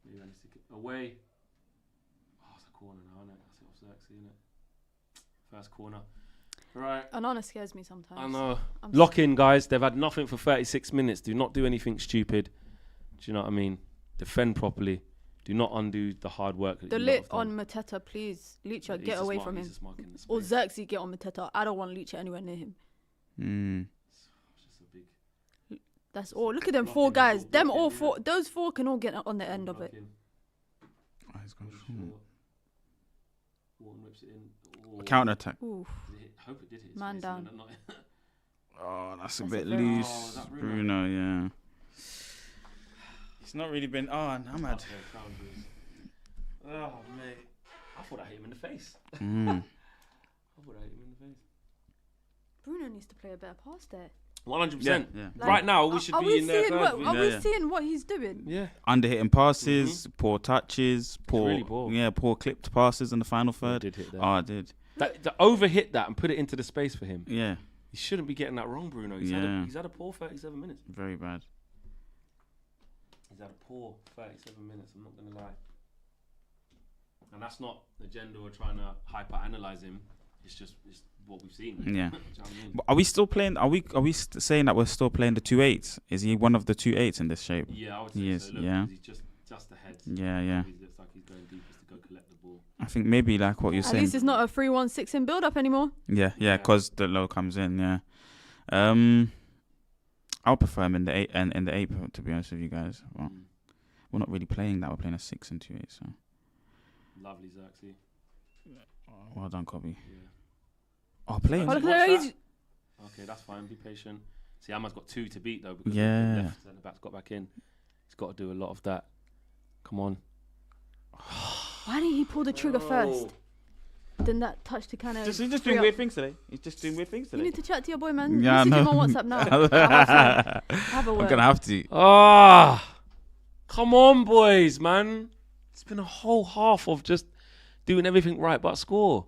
Maybe I need to get away. Oh, it's a corner now, isn't it? That's it off Xerxes, isn't it? First corner. Right. Anana scares me sometimes. I know. I'm Lock in, guys. They've had nothing for 36 minutes. Do not do anything stupid. Do you know what I mean? Defend properly. Do not undo the hard work. The lit on Mateta, please. Licha, He's get just away mark- from he's him. just marking the Or space. Xerxes, get on Mateta. I don't want Licha anywhere near him. It's just a big That's all. Look at them Block four him, guys. block Them him, all yeah. four. Those four can all get on the end of block it. in. Oh, he's gone Really short. short. Wharton whips it in. Oh. Counter attack. Ooh. Did it hit? I hope it did hit his Man face, down. and not- Oh, that's a That's bit a very- loose, Oh, is that Bruno? Bruno. Yeah. It's not really been. Oh, and Ahmad. Okay, foul bruise. Oh, mate. I thought I hit him in the face. Mm. I thought I hit him in the face. Bruno needs to play a better pass there. 100%. Yeah. Like, Right now, we should are be we in there. seeing what? Are Yeah, we yeah. seeing what he's doing? Yeah. Under-hitting passes, poor touches, poor, really poor. poor clipped passes in the final I third. did hit that. Oh, I did. That overhit that and put it into the space for him. Yeah, He shouldn't be getting that wrong, Bruno. He's had a poor 37 minutes. very bad. He's had a poor 37 minutes, I'm not going to lie. And that's not the agenda or trying to hyper-analyse him. It's what we've seen. Yeah. Do you know what I mean? But are we still playing? Are we saying that we're still playing the 2-8s? Is he one of the 2-8s in this shape? Yeah, I would say He is, so. Look, yeah. He's just ahead. Yeah. He looks like he's going deepest to go collect the ball. I think maybe like what you're At saying. least it's not a 3-1-6 in build-up anymore. Yeah, because the low comes in. Yeah. I'll prefer him in the 8 and in the 8. To be honest with you guys, well, we're not really playing that. We're playing a 6 and 2-8. So Lovely, Xerxes. well done, Kobe. Yeah. Oh, playing. Oh, look Watch at that. he's Okay, that's fine. Be patient. See, Ahmad's got 2 to beat though because Yeah. the left centre back's got back in. He's got to do a lot of that. Come on. Why didn't he pull the trigger first? Then that touch to kind of. He's just doing weird things today. He's just doing weird things You today. need to chat to your boy, man. Yeah, I Message him know. on WhatsApp now. Have a word. I'm gonna have to. Come on, boys, man. It's been a whole half of just doing everything right but score.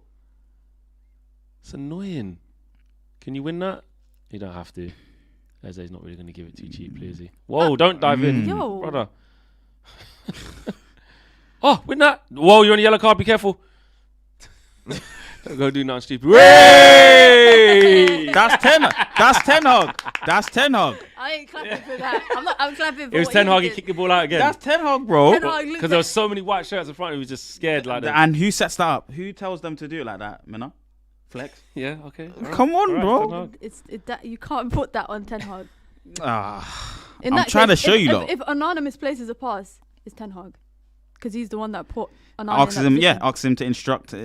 It's annoying. Can you win that? You don't have to. Eze's not really going to give it too cheaply, is he? Whoa, don't dive in. Yo. Brother. Win that. Whoa, you're on a yellow card. Be careful. Don't go do nothing stupid. Way! That's Ten Hag. That's Ten Hag. I ain't clapping for that. I'm clapping for It was what Ten Hag. he He did. kicked the ball out again. That's Ten Hag, bro. Ten Hag looked Because there was so many white shirts in front. He was just scared like that. And who sets that up? Who tells them to do it like that, Minna? Flex. Yeah, okay. all right. Come on, All right, bro. Ten Hag. That you can't put that on Ten Hag. In I'm that trying case, to show you, lot. If Onana misplaces a pass, it's Ten Hag, because he's the one that put Onana Ask in that him, position. ask him to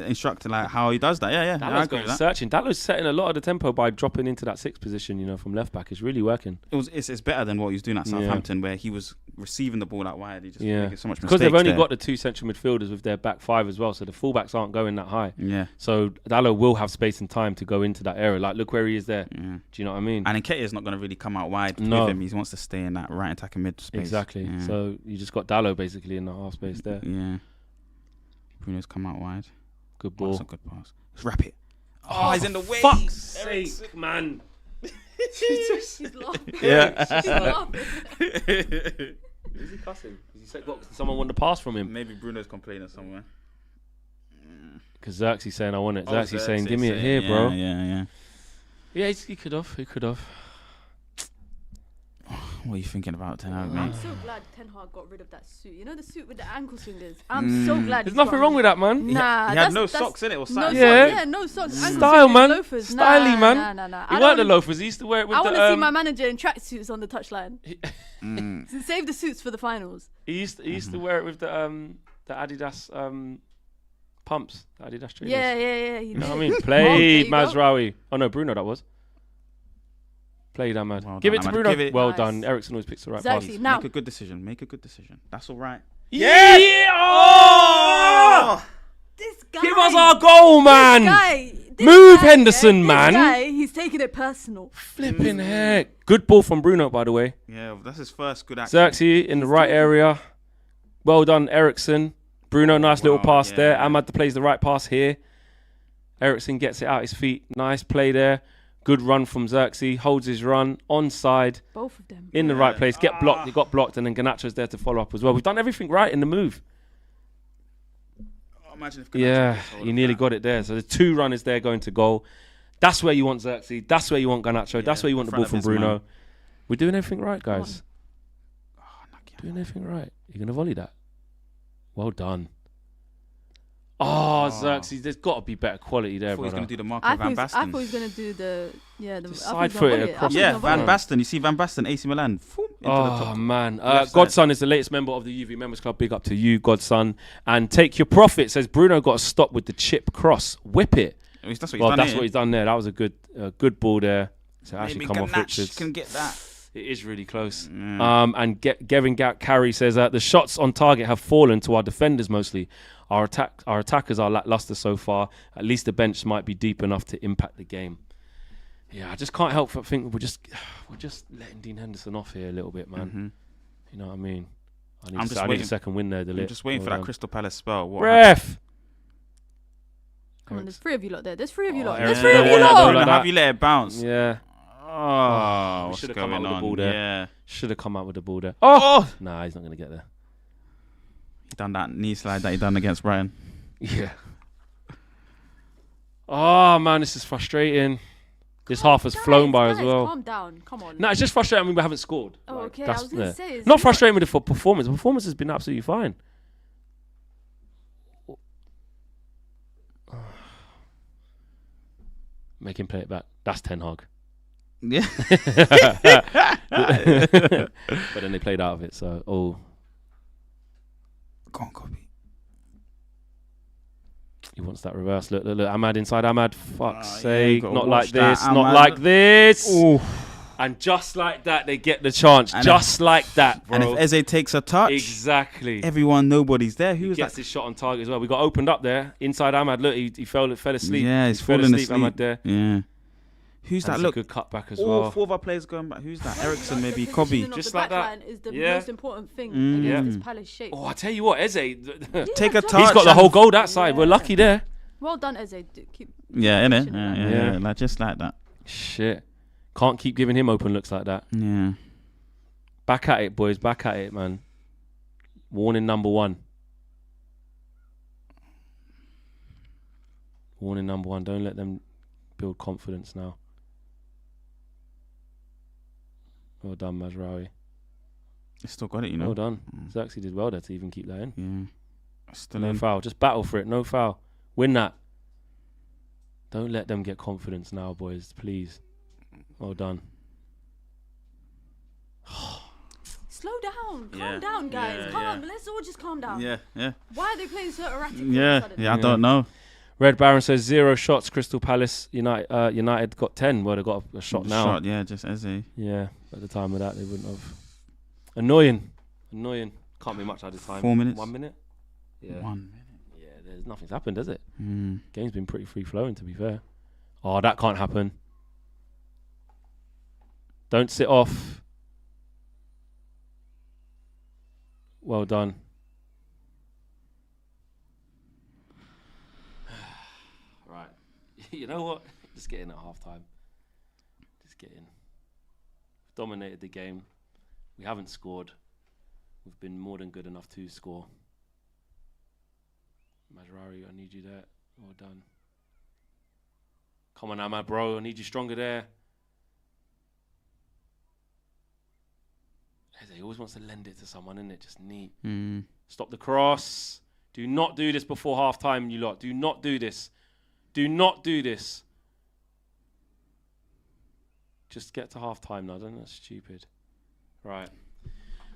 instruct like how he does that. Yeah. I Dallow's agree going with that. searching. Dallow's setting a lot of the tempo by dropping into that 6th position, from left back. It's really working. It's better than what he was doing at Southampton, where he was receiving the ball out wide. He just making so much mistakes. Because they've only there. got the 2 central midfielders with their back 5 as well, so the fullbacks aren't going that high. Yeah. So Dallow will have space and time to go into that area. Like, look where he is there. Yeah. Do you know what I mean? And Nketiah is not going to really come out wide No. with him. He wants to stay in that right attacking mid space. Exactly. Yeah. So you just got Dallow basically in the half space there. Yeah. Bruno's come out wide. Good Oh, that's ball. a good pass. Let's wrap it. Oh, he's in the way. Fuck's sake, man. He's laughing. Yeah. He's laughing. Is he cussing? Is he saying, what, someone want the pass from him? Maybe Bruno's complaining somewhere. Because Xerxes saying, I want it. Oh, Xerxes saying, give me it saying, here, bro. Yeah. Yeah, he could have. He could have. What are you thinking about, Ten Hag, I'm mate? so glad Ten Hag got rid of that suit. You know the suit with the ankle swingers? I'm so glad. There's he's nothing got wrong rid with that, man. Nah, He had no socks in it or No something. socks, Yeah. no socks. Ankle Style, swingers, man. Loafers. Styly, man. Nah. He weren't the loafers. He used to wear it with I the... want to see my manager in tracksuits on the touchline. Mm. So save the suits for the finals. He used to wear it with the Adidas pumps, the Adidas trainers. Yeah. You know what I mean? There Played you go. Mazraoui. Oh no, Bruno that was. Played Ahmad. Well Give done, it to Ahmad. Bruno. Give it- Well Nice. done. Ericsson always picks the right pass. Exactly. Now, Make a good decision. That's all right. Yeah! Oh! this guy. Give us our goal, man! This Move, guy, Henderson, this man. Guy, he's taking it personal. Flipping heck. Good ball from Bruno, by the way. Yeah, that's his first good action. Xerxes in the right area. Well done, Ericsson. Bruno, nice little wow, pass there. yeah. Ahmad plays the right pass here. Ericsson gets it out his feet. Nice play there. Good run from Xerxes. Holds his run. Onside. Both of them. In the right place. Get blocked. He got blocked. And then Ganacho's there to follow up as well. We've done everything right in the move. Imagine if Ganacho Yeah, gets hold you of nearly that. got it there. So the 2 runners there going to goal. That's where you want Xerxes. That's where you want Ganacho. That's where you want in the ball front from of his Bruno. man. We're doing everything right, guys. Oh, Nakia. Doing everything right. You're going to volley that. Well done. Oh, Xerxes, there's got to be better quality there, I thought he was brother. going to do the mark I of Van thought he Basten. was going to do the Just I thought he side was gonna foot it volley across. I thought he Yeah, was Van gonna volley Basten. You see Van Basten, AC Milan. Into the Oh, top. man. Left side. Godson is the latest member of the UV Members Club. Big up to you, Godson. And take your profit, says Bruno got a stop with the chip cross. Whip it. That's what he's Well, done that's here. what he's done there. That was a good ball there. So actually Maybe come off Ganache Richards. can get that. It is really close. Yeah. And Gavin Carey says the shots on target have fallen to our defenders mostly. Our attackers are lackluster so far. At least the bench might be deep enough to impact the game. Yeah, I just can't help but think we're just letting Dean Henderson off here a little bit, man. Mm-hmm. You know what I mean? I I'm just need a waiting- second win there, I'm just waiting for that Crystal Palace spell. What happened? Ref! Come on, there's 3 of you lot there. There's 3 of you Oh, lot. Eric, There's 3 of don't you wanna do lot. like that. Have you let it bounce? Yeah. Oh, we what's should've going come out with the on? ball there. Yeah. Should have come out with the ball there. Oh! Nah, he's not going to get there. He done that knee slide that he done against Brighton. Yeah. Oh, man, this is frustrating. This half has flown by as well. Calm down. Come on. No, it's just frustrating when we haven't scored. Oh, okay. that's I was going yeah. to say. Not frustrating with the performance. The performance has been absolutely fine. Make him play it back. That's Ten Hag. Yeah. But then they played out of it, so, Go on, copy. He wants that reverse. Look. Ahmad inside. Ahmad. Fuck's Yeah, sake. you gotta Not watch like that, this. Not Ahmad. like this. Ooh. And just like that, they get the chance. And Just like that, bro. And if Eze takes a touch, Exactly. nobody's there. Who He was gets that? his shot on target as well. We got opened up there. Inside Ahmad. Look, he fell asleep. Yeah, he's fell falling asleep. Ahmad there. Yeah. Who's And that? it's Look, a good cutback as all well. 4 of our players going back. Who's that? Ericsson, maybe. The Kobe. positioning of Just the like that. back line is the Yeah. most important thing Mm. against Yeah. this Palace shape. Oh, I tell you what, Eze. Take a He's touch. He's got the and- whole goal that side. We're lucky there. Well done, Eze. Keep Yeah, innit? pushing it. Yeah. Like, just like that. Shit. Can't keep giving him open looks like that. Yeah. Back at it, boys. Back at it, man. Warning number 1. Warning number 1. Don't let them build confidence now. Well done, Mazraoui. He's still got it, you know. Well done. Xerxes did well there to even keep that in. Yeah. Still No in. foul. Just battle for it. No foul. Win that. Don't let them get confidence now, boys. Please. Well done. Slow down. Calm Yeah. down, guys. Yeah, Calm. yeah. Let's all just calm down. Yeah. Why are they playing so erratic? Yeah. Yeah, I don't know. Red Baron says 0 shots. Crystal Palace United got 10. Well, they got a shot now. Shot, yeah, just Eze. Yeah, at the time of that, they wouldn't have. Annoying. Can't be much at the time. 4 minutes. 1 minute? Yeah. 1 minute. Yeah, nothing's happened, has it? Mm. Game's been pretty free-flowing, to be fair. Oh, that can't happen. Don't sit off. Well done. Right. You know what? Just get in at half-time. Just get in. We've dominated the game. We haven't scored. We've been more than good enough to score. Mazraoui, I need you there. Well done. Come on, Ahmad, bro. I need you stronger there. He always wants to lend it to someone, innit? Just neat. Mm. Stop the cross. Do not do this before half time, you lot. Do not do this. Do not do this. Just get to half time now. Don't that's stupid. Right.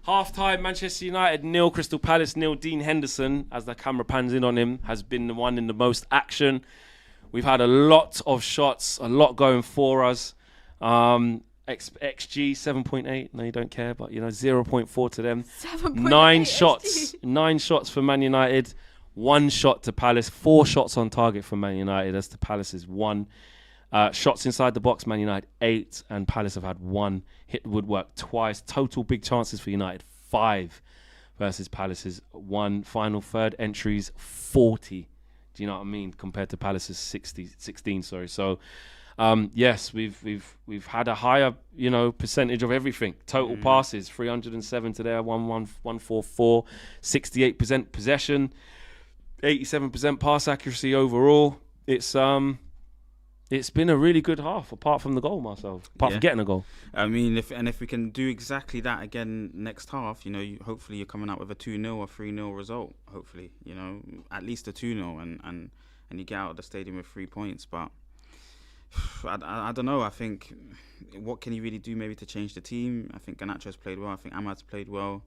Half time, Manchester United 0, Crystal Palace 0. Dean Henderson, as the camera pans in on him, has been the one in the most action. We've had a lot of shots, a lot going for us. XG 7.8. No, you don't care, but 0.4 to them. 7.8 9 XG. shots. 9 shots for Man United. 1 shot to Palace. 4 shots on target for Man United. That's to Palace's 1. Shots inside the box, Man United 8, and Palace have had 1. Hit the woodwork twice. Total big chances for United 5 versus Palace's 1. Final third entries 40. Do you know what I mean? Compared to Palace's 16. Sorry. So, yes, we've had a higher percentage of everything. Total passes 307 to there, 144, 68% possession, 87% pass accuracy overall. It's been a really good half, apart from the goal, Marcel. Apart from getting a goal. I mean, if we can do exactly that again next half, hopefully you're coming out with a 2-0 or 3-0 result. Hopefully, at least a 2-0 and you get out of the stadium with 3 points. But I don't know. I think what can you really do maybe to change the team? I think Garnacho's played well. I think Ahmad's played well.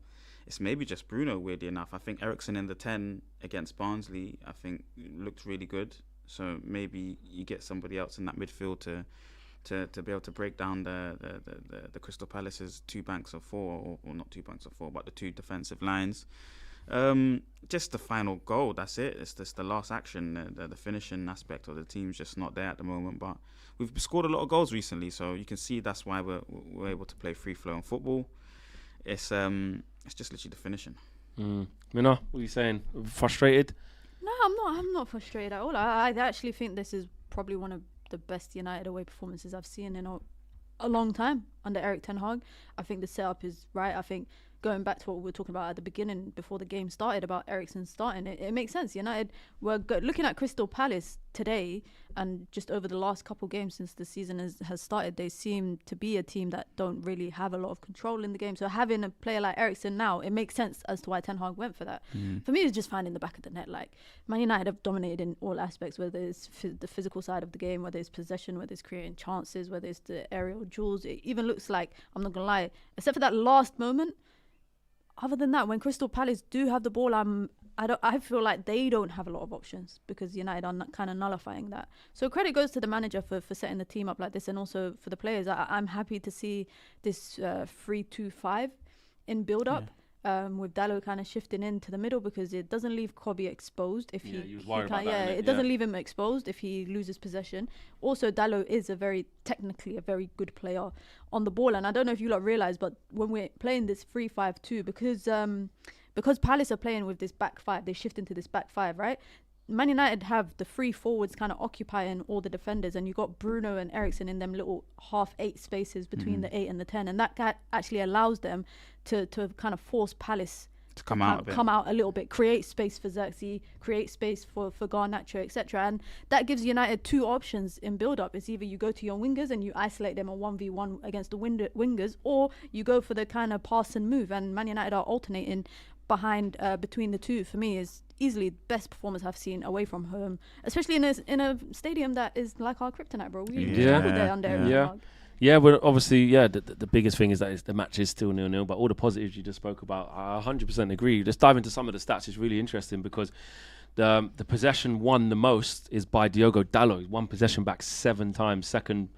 It's maybe just Bruno, weirdly enough. I think Ericsson in the 10 against Barnsley, I think looked really good. So maybe you get somebody else in that midfield to be able to break down the Crystal Palace's 2 banks of 4, or not 2 banks of 4, but the 2 defensive lines. Just the final goal, that's it. It's just the last action, the finishing aspect of the team's just not there at the moment. But we've scored a lot of goals recently, so you can see that's why we're able to play free-flowing football. It's just literally the finishing. Mina, what are you saying? Frustrated? No, I'm not frustrated at all. I actually think this is probably one of the best United away performances I've seen in a long time under Erik ten Hag. I think the setup is right. I think going back to what we were talking about at the beginning before the game started about Ericsson starting, it makes sense. United were looking at Crystal Palace today, and just over the last couple games since the season has started, they seem to be a team that don't really have a lot of control in the game. So having a player like Ericsson now, it makes sense as to why Ten Hag went for that. For me, it's just finding the back of the net. Like, Man United have dominated in all aspects, whether it's the physical side of the game, whether it's possession, whether it's creating chances, whether it's the aerial duels. It even looks like, I'm not gonna lie, except for that last moment, other than that, when Crystal Palace do have the ball, I'm I feel like they don't have a lot of options because United are kind of nullifying that. So credit goes to the manager for setting the team up like this, and also for the players. I'm happy to see this 3-2-5 in build up. With Dalot kind of shifting into the middle because it doesn't leave Kobe exposed if he was worried about that, it doesn't leave him exposed if he loses possession. Also, Dalot is technically a very good player on the ball, and I don't know if you lot realize, but when we're playing this 3-5-2, because Palace are playing with this back five, they shift into this back five, right? Man United have the three forwards kind of occupying all the defenders, and you got Bruno and Eriksen in them little 8 spaces between the 8 and the 10, and that actually allows them to kind of force Palace to come out a little bit, create space for Xerxes, create space for Garnacho, etc. And that gives United 2 options in build-up. It's either you go to your wingers and you isolate them on 1v1 against the wingers, or you go for the kind of pass and move, and Man United are alternating behind between the two. For me, is easily the best performance I've seen away from home, especially in a stadium that is like our kryptonite, bro. We struggled there under Eric Ten Hag. Yeah, but obviously, the biggest thing is that the match is still 0-0, but all the positives you just spoke about, I 100% agree. Let's dive into some of the stats. It's really interesting because the possession won the most is by Diogo Dalot. He's won possession back 7 times. Second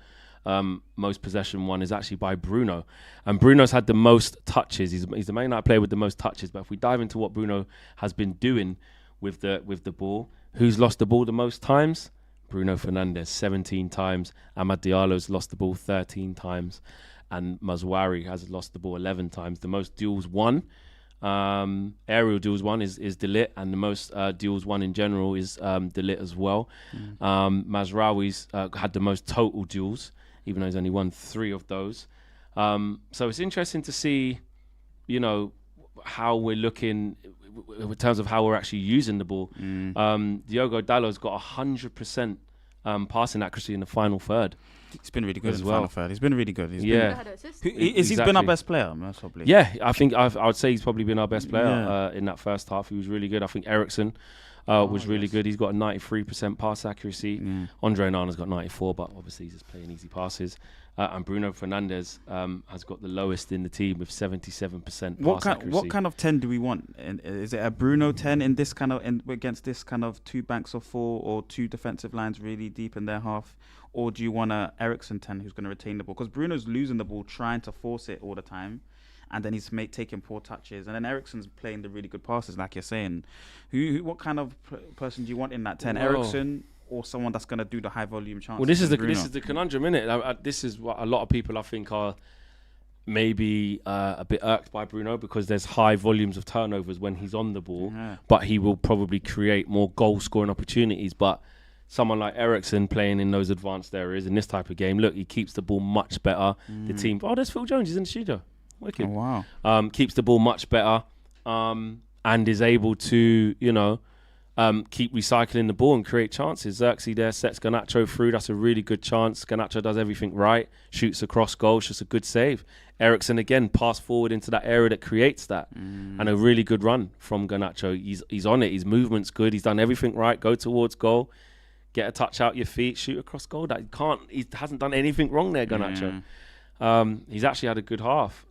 most possession one is actually by Bruno, and Bruno's had the most touches. He's the Man United player with the most touches. But if we dive into what Bruno has been doing with the ball, who's lost the ball the most times? Bruno Fernandes, 17 times. Amad Diallo's lost the ball 13 times, and Mazwari has lost the ball 11 times. The most duels won, aerial duels won is De Ligt, and the most duels won in general is De Ligt as well. Mazraoui's had the most total duels, even though he's only won 3 of those. So it's interesting to see, how we're looking in terms of how we're actually using the ball. Diogo Dalot's got 100% passing accuracy in the final third. He's been really good as in the well. final third. He's been really good. He's He's been our best player, most probably. Yeah, I think I would say he's probably been our best player in that first half. He was really good. I think Eriksen was really good. He's got a 93% pass accuracy. Andre Onana's got 94, but obviously he's just playing easy passes. And Bruno Fernandes has got the lowest in the team with 77% pass accuracy. What kind of 10 do we want? Is it a Bruno 10 in this kind of against this kind of 2 banks of 4 or 2 defensive lines really deep in their half, or do you want a Eriksen 10 who's going to retain the ball? Because Bruno's losing the ball, trying to force it all the time, and then he's taking poor touches, and then Eriksen's playing the really good passes, like you're saying. What kind of person do you want in that 10? Eriksen, or someone that's going to do the high volume chances? Well, this is the conundrum, innit? This is what a lot of people I think are maybe a bit irked by Bruno, because there's high volumes of turnovers when he's on the ball, but he will probably create more goal scoring opportunities. But someone like Eriksen playing in those advanced areas in this type of game, look, he keeps the ball much better. The team, there's Phil Jones, he's in the studio. Wicked. Oh, wow. Keeps the ball much better, and is able to, keep recycling the ball and create chances. Xerxes there sets Garnacho through. That's a really good chance. Garnacho does everything right, shoots across goal. It's just a good save. Eriksen again pass forward into that area that creates that, and a really good run from Garnacho. He's on it. His movement's good. He's done everything right. Go towards goal, get a touch out your feet, shoot across goal. He hasn't done anything wrong there, Garnacho. He's actually had a good half.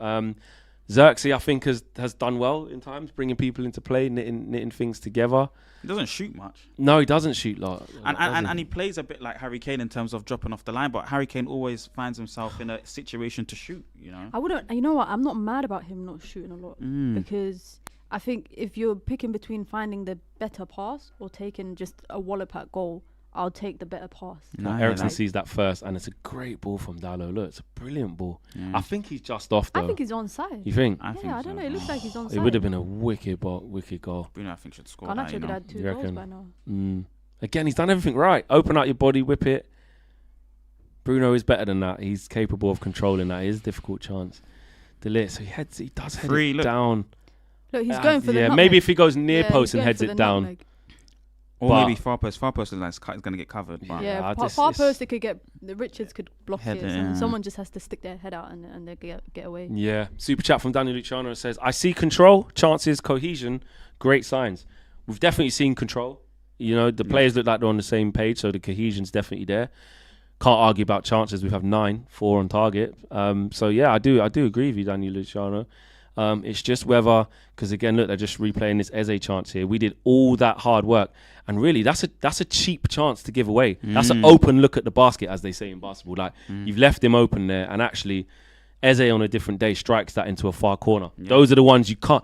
Xerxes, I think, has done well in times, bringing people into play, knitting things together. He doesn't shoot much. No, he doesn't shoot a lot. And he plays a bit like Harry Kane in terms of dropping off the line, but Harry Kane always finds himself in a situation to shoot, I wouldn't, you know what, I'm not mad about him not shooting a lot, because I think if you're picking between finding the better pass or taking just a wallop at goal, I'll take the better pass. Eriksen sees that first, and it's a great ball from Dalot. Look, it's a brilliant ball. I think he's just off, though. I think he's onside. You think? I don't know. It looks like he's onside. It would have been a wicked goal. Bruno, I think, should score Garnacho that, could add 2 goals by now. Again, he's done everything right. Open out your body, whip it. Bruno is better than that. He's capable of controlling that. It is a difficult chance. De Ligt, so he does head it down. Look, he's going for the nutmeg. Maybe if he goes near post and heads it down. Nutmeg. Or maybe far post. Far post is going to get covered. But Far post, it could get, the Richards could block it, and someone just has to stick their head out and they get away. Yeah. Super chat from Daniel Luciano says, I see control, chances, cohesion, great signs. We've definitely seen control. The players look like they're on the same page, so the cohesion's definitely there. Can't argue about chances. We have 9, 4 on target. So yeah, I do agree with you, Daniel Luciano. It's just whether, because again, look, they're just replaying this Eze chance here. We did all that hard work, and really, that's a cheap chance to give away. That's an open look at the basket, as they say in basketball. Like you've left him open there, and actually, Eze on a different day strikes that into a far corner. Yeah. Those are the ones you can't.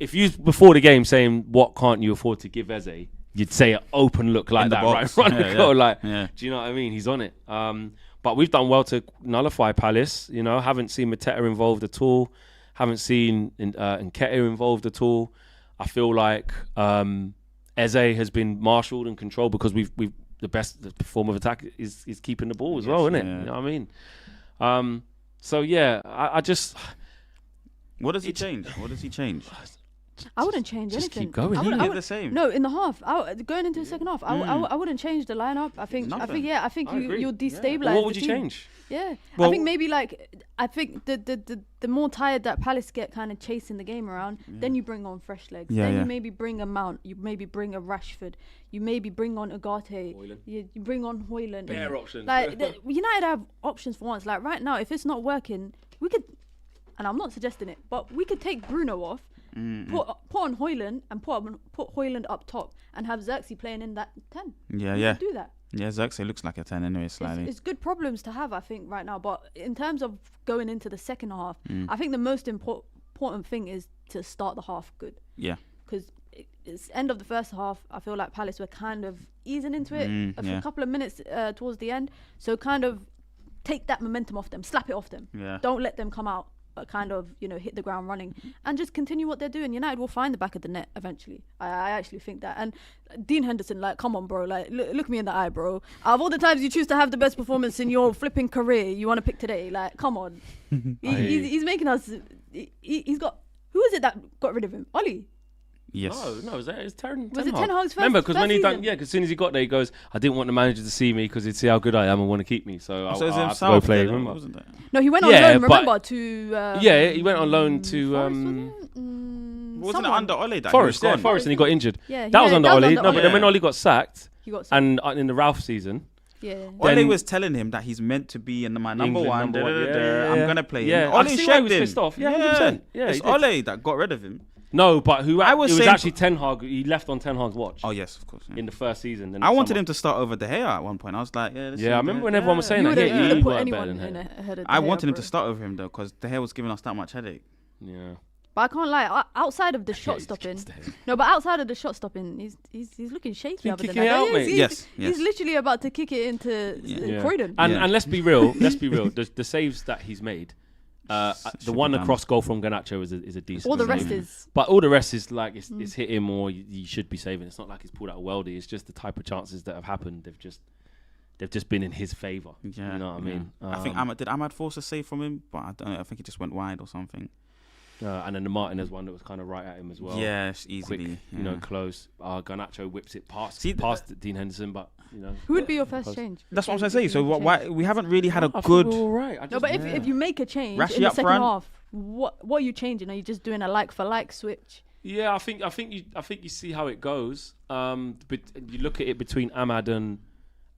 If you before the game saying what can't you afford to give Eze, you'd say an open look like that, right in front of the goal. Like, do you know what I mean? He's on it. But we've done well to nullify Palace. You know, haven't seen Mateta involved at all. Haven't seen Nketiah involved at all. I feel like Eze has been marshalled and controlled because we've the form of attack is keeping the ball as well, isn't it? You know what I mean? So yeah, I just. What does he change? What does he change? I wouldn't change anything. Just keep going. I would the same. No, in the half. Going into the second half, I wouldn't change the lineup. I think you'll destabilize. Well, what would the you team. change? Yeah, Well, I think maybe the more tired that Palace get kind of chasing the game around, then you bring on fresh legs. You maybe bring a Mount, you maybe bring a Rashford, you maybe bring on Ugarte, you bring on Højlund. Bare options. Like United have options for once. Like right now, if it's not working, we could, and I'm not suggesting it, but we could take Bruno off. Put on Højlund and put Højlund up top and have Xerxes playing in that 10. Yeah. Do that. Yeah, Xerxes looks like a 10 anyway, slightly. It's good problems to have, I think, right now. But in terms of going into the second half, I think the most important thing is to start the half good. Yeah. Because it's end of the first half. I feel like Palace were kind of easing into it a couple of minutes towards the end. So kind of take that momentum off them, slap it off them. Yeah. Don't let them come out. But kind of, hit the ground running and just continue what they're doing. United will find the back of the net eventually. I actually think that. And Dean Henderson, like, come on, bro. Like, look me in the eye, bro. Out of all the times you choose to have the best performance in your flipping career, you want to pick today. Like, come on. He's making us. He's got. Who is it that got rid of him? Ollie. Yes. No, it's Ten Was it Ten Hag's first? Remember, because when he season? because as soon as he got there, he goes, "I didn't want the manager to see me because he'd see how good I am and want to keep me." So I it's have himself, to go play. though, Remember? wasn't it? No, he went on loan. Remember to. He went on loan to. Wasn't it under Ole that Forest? he was Yeah, gone? Forest, and he got injured. Yeah, that was under Ole. No, but then Ole. when Ole got sacked, he got sacked. and in the Ralph season. Yeah. Ole was telling him that he's meant to be in my number one. Number one. I'm gonna play him. Yeah, Ole I see why he was shagged him. pissed off. Yeah, 100%. Yeah, it's Ole that got rid of him. No, but it was saying actually Ten Hag. He left on Ten Hag's watch. Oh yes, of course. In the first season. Then I wanted him to start over De Gea at one point. I was like, I remember when everyone was saying You that. wouldn't He put worked anyone better than him. ahead of I De Gea, wanted him bro. to start over him though, because De Gea was giving us that much headache. Yeah. But I can't lie. Outside of the shot stopping, but outside of the shot stopping, he's looking shaky. Other than kicking it that, out, mate. He's literally about to kick it into Croydon. And let's be real. The saves that he's made, the one across goal from Garnacho is a decent. All the save. rest is. But all the rest is like it's hit him or you should be saving. It's not like he's pulled out a weldy. It's just the type of chances that have happened. They've just been in his favour. Yeah, you know what I mean. I think did Ahmad force a save from him? But I don't know. I think he just went wide or something. And then the Martinez one that was kind of right at him as well. Yes, easily. Quick, close. Garnacho whips it past Dean Henderson, but who would be your first change? That's what I'm saying. So why we haven't really had a I good. think we're all right. No, but if you make a change Rashi in the up second front. half, what are you changing? Are you just doing a like for like switch? Yeah, I think you see how it goes. But you look at it between Ahmad and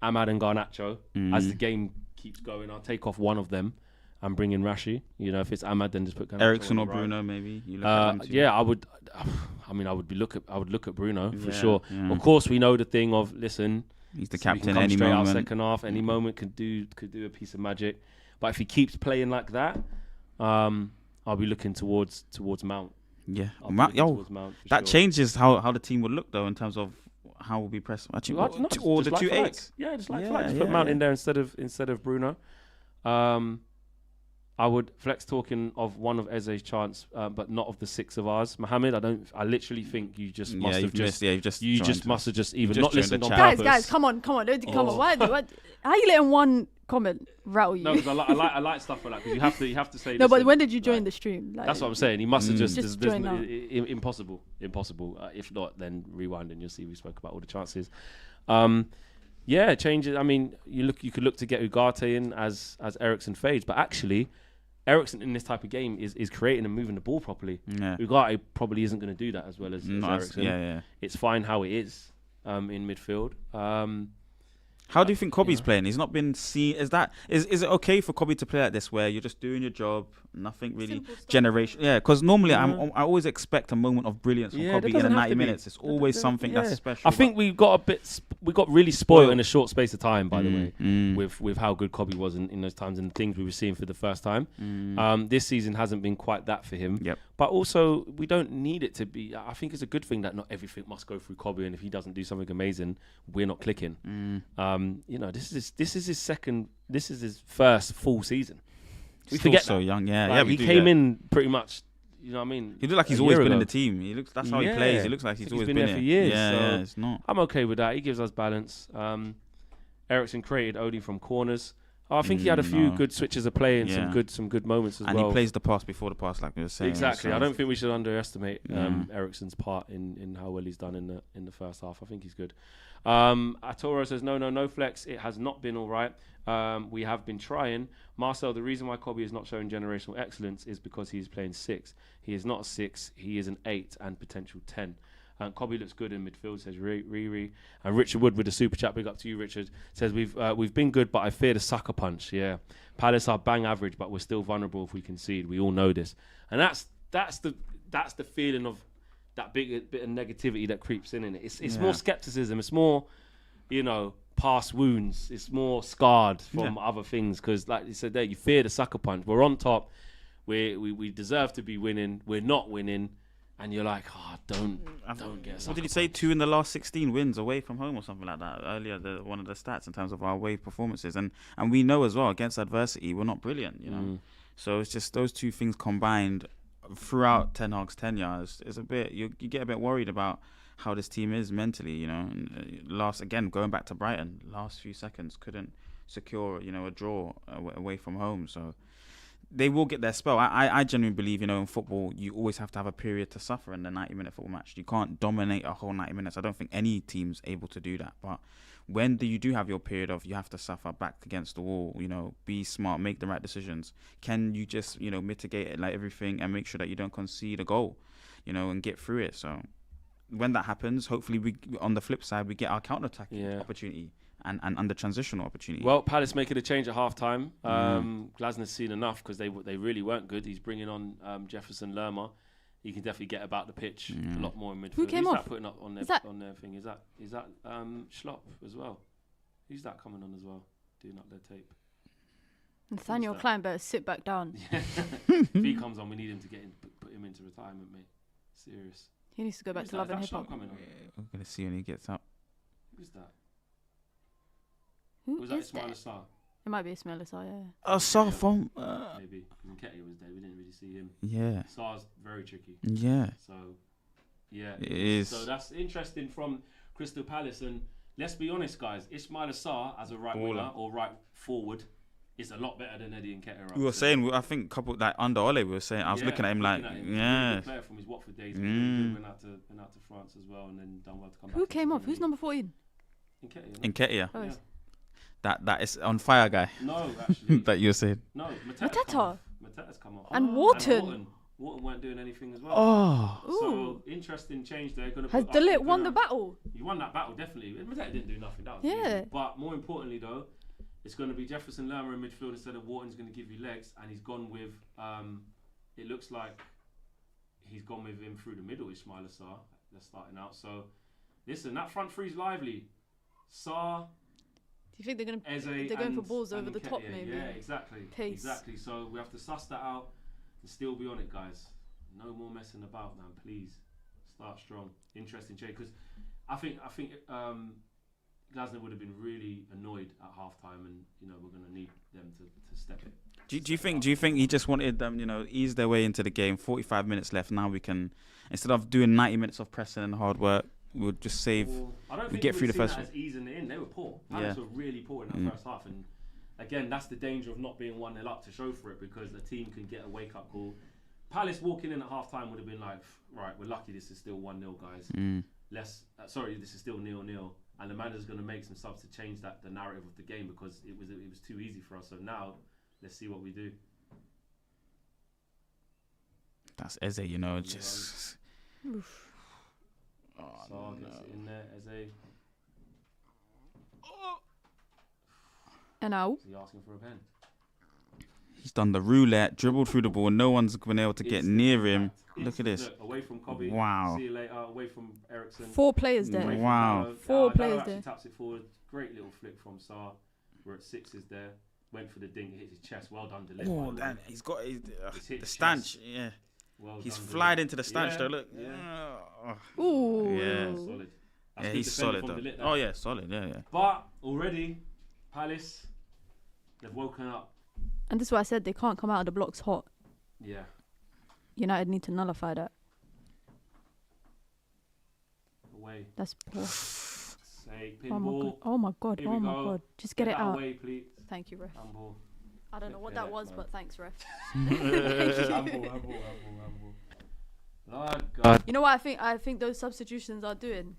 Garnacho as the game keeps going. I'll take off one of them and bring in Rashi. If it's Ahmad, then just put Garnacho Ericsson on or the right. Bruno, maybe. You look at them too. Yeah, I would. I mean, I would look at Bruno for sure. Yeah. Of course, we know the thing of listen. He's the So he can captain come any straight moment. out second half, any moment could do a piece of magic. But if he keeps playing like that, I'll be looking towards Mount. Yeah, I'll be looking towards Mount for that sure. changes how the team would look though in terms of how we'll be pressed. Actually, Well, I don't know, or just the like 2 for 8s. Yeah, just like Yeah, for like. Just yeah, put Mount yeah. in there instead of Bruno. I would flex talking of one of Eze's chance, but not of the 6 of ours. Mohammed, I literally think you just must have just must have just even just not joined listened the on chat. purpose. Guys, come on. Come on. Why? How you letting one comment rattle you? No, because I like stuff like that because you have to say. No, but listen, when did you join the stream? Like, That's what I'm saying. He must have just Just there's join now. impossible. If not, then rewind and you'll see we spoke about all the chances. Yeah, changes. I mean, you could look to get Ugarte in as Eriksen fades, but actually, Eriksen in this type of game is creating and moving the ball properly. Yeah. Ugarte probably isn't going to do that as well as Not as- Eriksen. yeah. It's fine how it is in midfield. How do you think Kobe's playing? He's not been seen. Is it okay for Kobe to play like this, where you're just doing your job, nothing really Simple stuff. generation? Yeah, because normally I always expect a moment of brilliance from Yeah, Kobe that in the doesn't have 90 to be. minutes. It's always something that's special. I think we got really spoiled in a short space of time, by the way, with how good Kobe was in those times and things we were seeing for the first time. This season hasn't been quite that for him. Yep. But also, we don't need it to be. I think it's a good thing that not everything must go through Kobe, and if he doesn't do something amazing, we're not clicking. This is his first full season. We Still forget so that. young, yeah. Like, yeah, he came in pretty much. You know what I mean? He looks like he's a always year been in ago. the team. That's how he plays. He looks like he's always been there for years. Yeah, so yeah, it's not. I'm okay with that. He gives us balance. Ericsson created Odie from corners. I think he had a few good switches of play and some good moments as well. And he plays the pass before the pass, like we were saying. Exactly. So. I don't think we should underestimate Ericsson's part in how well he's done in the first half. I think he's good. Atoro says no flex. It has not been all right. We have been trying. Marcel, the reason why Kobe is not showing generational excellence is because he is playing 6. He is not a 6. He is an 8 and potential 10. Kobe looks good in midfield, says Riri. And Richard Wood with the super chat, big up to you, Richard, says we've been good, but I fear the sucker punch. Yeah, Palace are bang average, but we're still vulnerable if we concede. We all know this, and that's the feeling of that bit of negativity that creeps in it. It's more skepticism. It's more, past wounds. It's more scarred from other things because, like you said there, you fear the sucker punch. We're on top. We deserve to be winning. We're not winning. And you're like, don't get. What did he say? 2 in the last 16 wins away from home or something like that earlier. One of the stats in terms of our away performances, and we know as well against adversity we're not brilliant. So it's just those two things combined throughout Ten Hag's tenure is a bit. You get a bit worried about how this team is mentally. And going back to Brighton, last few seconds couldn't secure a draw away from home. So. They will get their spell. I genuinely believe, in football, you always have to have a period to suffer in the 90-minute football match. You can't dominate a whole 90 minutes. I don't think any team's able to do that. But when you do have your period of you have to suffer back against the wall, be smart, make the right decisions. Can you just, mitigate it like everything and make sure that you don't concede a goal, and get through it? So when that happens, hopefully we on the flip side, we get our counter-attacking opportunity. And the transitional opportunity. Well, Palace making a change at half-time. Glasner's seen enough because they really weren't good. He's bringing on Jefferson Lerma. He can definitely get about the pitch a lot more in midfield. Who came Who's off? that putting up on their thing? Is that Schlopp as well? Who's that coming on as well? Doing up their tape. Nathaniel Klein better sit back down. If he comes on, we need him to put him into retirement, mate. Serious. He needs to go back to Love and Hip Hop. We're gonna see when he gets up. Who's that? Who Was that is Ismail that? Assar? It might be Ismail Assar, yeah. Assar from. Maybe. Nketiah was there. We didn't really see him. Yeah. Assar's very tricky. Yeah. So, yeah. It is. So that's interesting from Crystal Palace. And let's be honest, guys. Ismail Assar as a right winger or right forward is a lot better than Eddie Nketiah. We were saying, I think under Ole, we were saying, I was looking at him like, He's a good player from his Watford days. Went out to France as well and then done well to come back. Who came off? Who's number 14? Nketiah. Oh, That is on fire guy. No, actually. that you were saying. No, Mateta. Mateta's come off. And Wharton. Wharton weren't doing anything as well. Oh. So interesting change there. Has De Ligt won the battle? He won that battle, definitely. Mateta didn't do nothing. That was Yeah. easy. But more importantly, though, it's going to be Jefferson Lerma in midfield instead of Wharton's going to give you legs. And he's gone with, it looks like he's gone with him through the middle, Ismail Assar. They're starting out. So, listen, that front three's lively. Sarr. Do you think they're going for balls over the top, maybe? Yeah, exactly. Pace. Exactly. So we have to suss that out and still be on it, guys. No more messing about, man. Please start strong. Interesting change because I think Glasner would have been really annoyed at halftime, and we're going to need them to step it. Do you think he just wanted them, ease their way into the game? 45 minutes left. Now we can, instead of doing 90 minutes of pressing and hard work, we'll just save. I don't we think get through the first one. As easing it in, they were poor. Palace were really poor in that first half, and again, that's the danger of not being 1-0 up to show for it because the team can get a wake up call. Palace walking in at half time would have been like, right, we're lucky this is still 1-0, guys. This is still 0-0, and the manager's going to make some subs to change the narrative of the game because it was too easy for us. So now, let's see what we do. That's Eze, just. So gets it in there as a. And now, Is he asking for a pen? He's done the roulette, dribbled through the ball. No one's been able to get Instant near him. impact. Look at Instant this. look, away from Kobe. Wow. See you later. Away from Ericsson. 4 players Away there. from Wow. Dallo. 4 Dallo players actually there. taps it forward. Great little flick from Sarr. We're at 6s there. Went for the ding. Hit his chest. Well done, delivered. Oh, that, he's got It's hit the chest. stanch. Yeah. Well He's done, flied delivered. into the stanch, Yeah, though. Look. yeah. Oh. Ooh. Yeah. Solid. That's Yeah, good he's defending solid, from though. De Ligt there. Oh, yeah, solid. Yeah, yeah. But already, Palace, they've woken up. And this is why I said they can't come out of the blocks hot. Yeah. United need to nullify that. Away. That's poor. Say Oh my pinball. god. Oh my god. Here Oh we my go. god. Just get it that out. away, please. Thank you, ref. Handball. I don't know what that was, but thanks, ref. Handball. Lord God. You know what I think those substitutions are doing?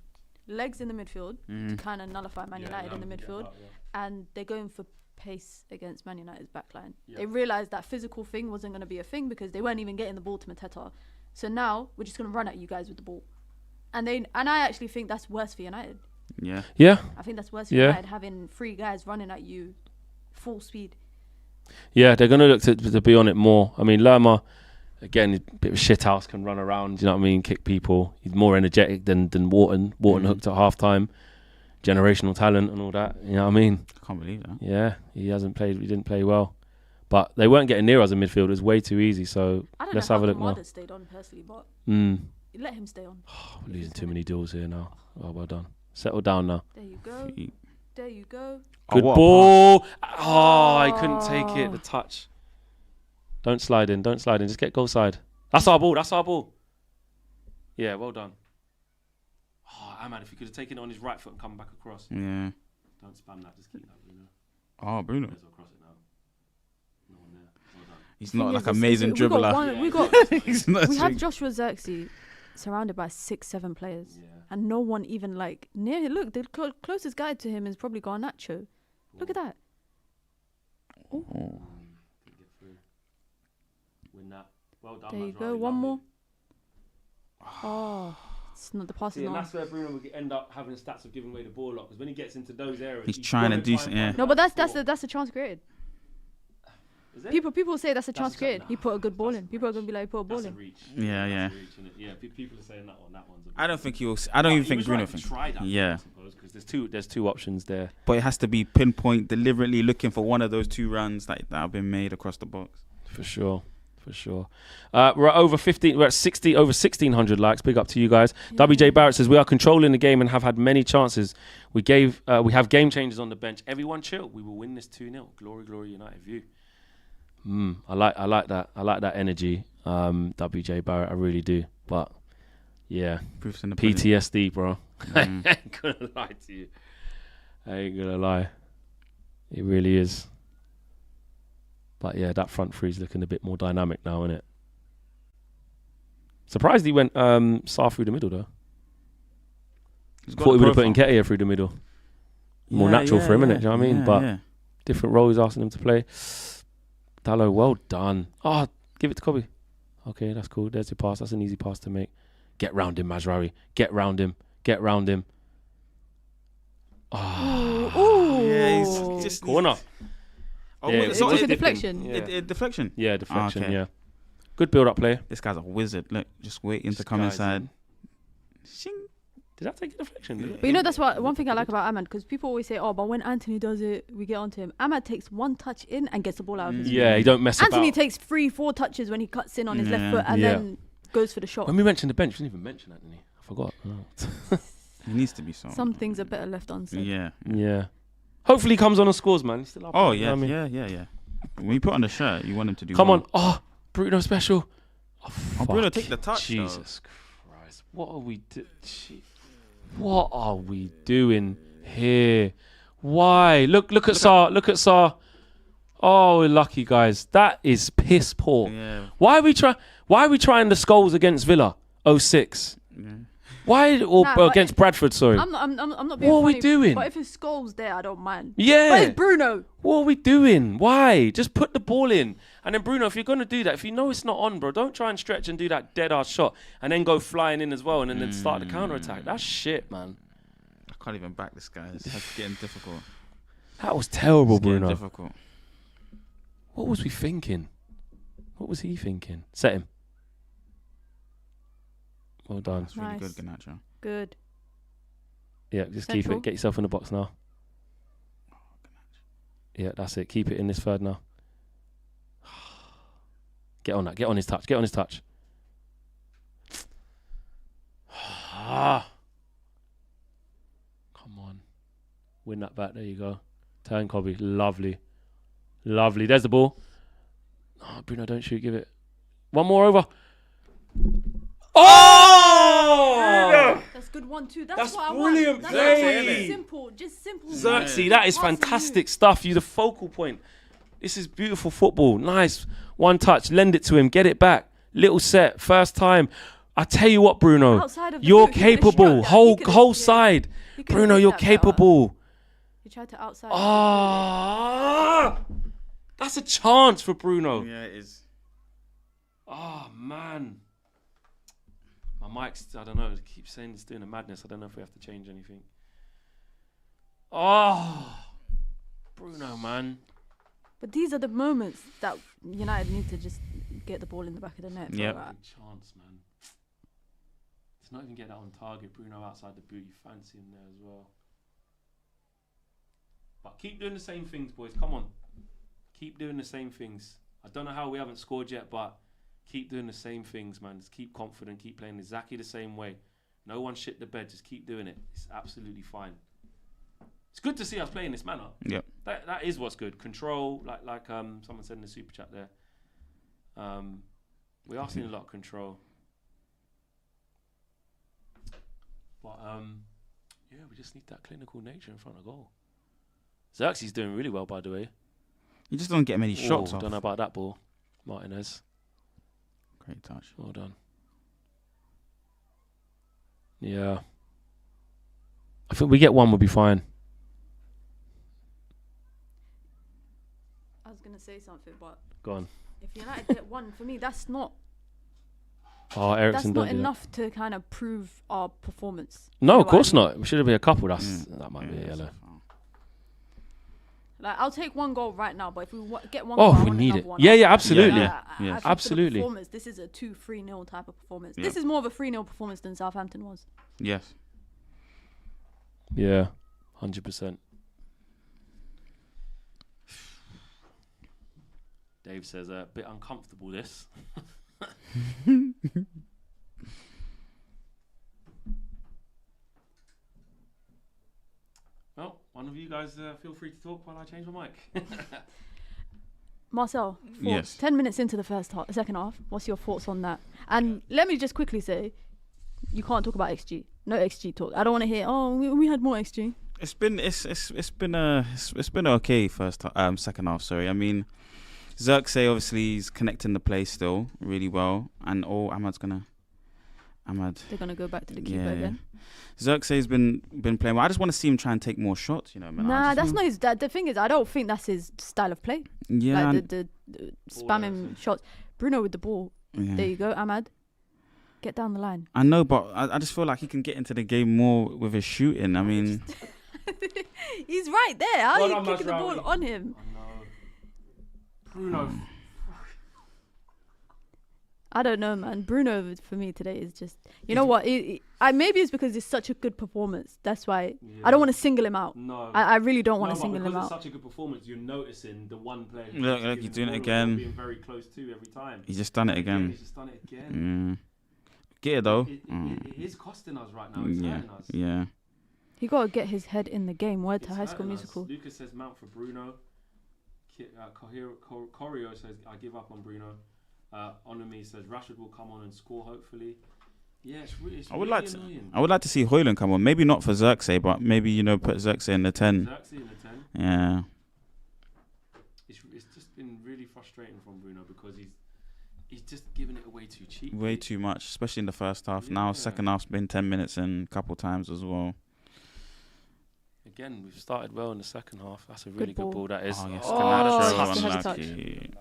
Legs in the midfield to kind of nullify Man United in the midfield, and they're going for pace against Man United's backline. Yeah. They realised that physical thing wasn't going to be a thing because they weren't even getting the ball to Mateta. So now we're just going to run at you guys with the ball, and I actually think that's worse for United. Yeah. Yeah. I think that's worse for Yeah. United having 3 guys running at you full speed. Yeah, they're going to look to be on it more. I mean, Lerma, again, a bit of a shithouse, can run around, you know what I mean, kick people. He's more energetic than Wharton. Wharton hooked at half-time. Generational talent and all that, you know what I mean? I can't believe that. Yeah, he didn't play well. But they weren't getting near us in midfield. It was way too easy, so I don't let's know have a how look now. Kamada stayed on personally, but Mm. let him stay on. We're losing too many deals here now. Oh, well done. Settle down now. There you go. There you go. Good what a ball. Oh, I couldn't take it. The touch. Don't slide in. Just get goal side. That's our ball. Yeah, well done. Oh, man, if you could have taken it on his right foot and come back across. Yeah. Don't spam that. Just keep that, Bruno. Oh, Bruno. May as well cross it now. No one there. Well done. He's not like Thing is, amazing we got dribbler. one- we have He's not Joshua Xerxes surrounded by 6-7 players, Yeah. and no one even like near him. Look, the closest guy to him is probably Garnacho. Look at that. Didn't get through. Win that. Well done. There you Mazraoui, go. One lovely. more. Oh, it's not the pass See, is and not. that's where Bruno would end up having stats of giving away the ball a lot, because when he gets into those areas, He's trying to do something, yeah. No, but that's a chance created. Is it? People say that's a chance a- created. He nah, put a good ball that's in. a People are reach. gonna be like, he put a ball That's a in. reach. Yeah, yeah. That's a reach, innit? Yeah, people are saying that one. That one's a I don't reach. think he was. I But don't even he think was Bruno right to thinks. try that, Yeah. I suppose, because there's two options there. But it has to be pinpoint, deliberately looking for one of those 2 runs that have been made across the box. For sure. We're at over 15. We're at 60 over 1,600 likes. Big up to you guys. WJ Barrett says we are controlling the game and have had many chances. We have game changers on the bench. Everyone chill. We will win this 2-0. Glory, United view. I like that. I like that energy. WJ Barrett, I really do. But yeah, Proofs in the pudding. PTSD, bro. I ain't gonna lie to you. I ain't gonna lie. It really is. But yeah, that front three's looking a bit more dynamic now, isn't it? Surprised he went Sarr through the middle though. He's got Thought he the would have put profile. Nketiah through the middle. More Yeah, natural yeah, for him, innit? yeah. Do you know what I mean? Yeah, But yeah. different role he's asking him to play. Dallo, well done. Oh, give it to Kobe. Okay, that's cool. There's your pass. That's an easy pass to make. Get round him, Mazraoui. Get round him. Oh, Yeah, he's just corner. Oh, Yeah, wait, it so took a it- deflection. Yeah, deflection. yeah, deflection, okay. yeah. Good build-up play. This guy's a wizard. Look, just waiting to This come guy's inside. in. Shing. Did that take a deflection? Did it? But you know, that's one thing I like about Ahmad, because people always say, oh, but when Anthony does it, we get onto him. Ahmad takes one touch in and gets the ball out of his feet. Yeah, he don't mess Anthony about. takes 3-4 touches when he cuts in on his left Yeah. foot and Yeah. then goes for the shot. When we mentioned the bench, we didn't even mention Anthony. I forgot. Oh. He needs to be so. Some things are better left unsaid. Yeah. Yeah. Hopefully he comes on and scores, man. He's still up. Oh there, you know yeah, what I mean? yeah. When you put on the shirt, you want him to do. Come well. on. Oh, Bruno special. Oh, Bruno, fuck. take the touch, though. Jesus Christ. What are we What are we doing here? Why? Look at Sarr. Oh, we're lucky, guys. That is piss poor. Yeah. Why are we trying the skulls against Villa 06? Yeah. Why Nah, but against Bradford, sorry. I'm not being What are we funny, doing? But if his skull's there, I don't mind. Yeah. But it's Bruno. What are we doing? Why? Just put the ball in. And then Bruno, if you're going to do that, if you know it's not on, bro, don't try and stretch and do that dead-ass shot and then go flying in as well and then start the counter-attack. That's shit, man. I can't even back this guy. It's getting difficult. That was terrible, It's getting Bruno. difficult. What was we thinking? What was he thinking? Set him. Well done. That's really Nice. good, Garnacho. Good. Yeah, just keep Central. it. Get yourself in the box now. Yeah, that's it. Keep it in this third now. Get on that. Get on his touch. Get on his touch. Come on. Win that back. There you go. Turn, Cobby. Lovely. Lovely. There's the ball. Oh, Bruno, don't shoot. Give it. One more over. Oh! That's good one too. That's what I brilliant want. That's play. simple. Just simple. Xerxes, that is Passing fantastic stuff. You the focal point. This is beautiful football. Nice. One touch. Lend it to him. Get it back. Little set. First time. I tell you what, Bruno. Outside of the You're boot, he could've capable. struck that. Whole He could've- whole yeah. side. He could've Bruno, made you're that better. capable. He tried to outside. Ah, that's a chance for Bruno. Yeah, it is. Oh man. My mic's, I don't know, it keeps saying it's doing a madness. I don't know if we have to change anything. Oh, Bruno, man. But these are the moments that United need to just get the ball in the back of the net. Yep. Alright. Good chance, man. To not even get that on target. Bruno outside the boot. You fancy him there as well. But keep doing the same things, boys. Come on. Keep doing the same things. I don't know how we haven't scored yet, but keep doing the same things, man. Just keep confident. Keep playing exactly the same way. No one shit the bed. Just keep doing it. It's absolutely fine. It's good to see us play in this manner. Yep. That is what's good. Control, like someone said in the super chat there. We are seeing a lot of control. But yeah, we just need that clinical nature in front of goal. Xerxes doing really well, by the way. You just don't get many shots Oh, off. don't know about that ball, Martinez. Great touch. Well done. Yeah. I think we get one, we'll be fine. I was gonna say something, but Go on. if United get one, for me, that's not Oh, Ericsson don't do that. enough to kind of prove our performance. No, You know of course what I mean? not. We should have been a couple. That might be a Yeah, yellow. so far. Like, I'll take one goal right now, but if we get one Oh, goal, I we want need another it. one Yeah, after yeah, that. absolutely. Yeah, I yeah. think for the Absolutely. performance, this is a 2-3-0 type of performance. Yeah. This is more of a 3-0 performance than Southampton was. Yes. Yeah, 100%. Dave says a bit uncomfortable this. Well, one of you guys feel free to talk while I change my mic. Marcel, Yes. 10 minutes into the second half, what's your thoughts on that? And let me just quickly say, you can't talk about XG. No XG talk. I don't want to hear, oh, we had more XG. It's been okay second half. Sorry, I mean, Xerxes obviously is connecting the play still really well, and Ahmad. They're going to go back to the keeper Yeah. again. Xerxes has been playing well. I just want to see him try and take more shots. You know, man. Nah, that's not his. The thing is, I don't think that's his style of play. Yeah, Like the spamming shots. Bruno with the ball. yeah. There you go, Ahmad. Get down the line. I know, but I just feel like he can get into the game more with his shooting. I mean, He's right there. How are Well you done, kicking the Masraoui. ball on him? Bruno. I don't know, man. Bruno for me today is just. You know what? Maybe it's because it's such a good performance. That's why I don't want to single him out. No. I really don't want to but single him because out. it's such a good performance, you're noticing the one player. who's Look, giving he's the doing it ball away, again. Being very close to every time. he's just done it again. He's just done it again. Get it though. It is costing us right now. It's Yeah, hurting us. yeah. He got to get his head in the game. Word to It's High School hurting us. Musical. Lucas says Mount for Bruno. Corio says I give up on Bruno. Onumi says Rashford will come on and score hopefully. Yeah, it's really I would annoying. like to see Højlund come on. Maybe not for Xerxes, but maybe put Xerxes in the 10. Xerxes in the 10. Yeah. It's just been really frustrating from Bruno because he's just giving it away too cheap. Way too much, especially in the first half. Now Yeah. second half's been 10 minutes in a couple times as well. Again, we've started well in the second half. That's a really good ball. ball. That is. Oh, yes, Oh, Garnacho, touch, touch. unlucky.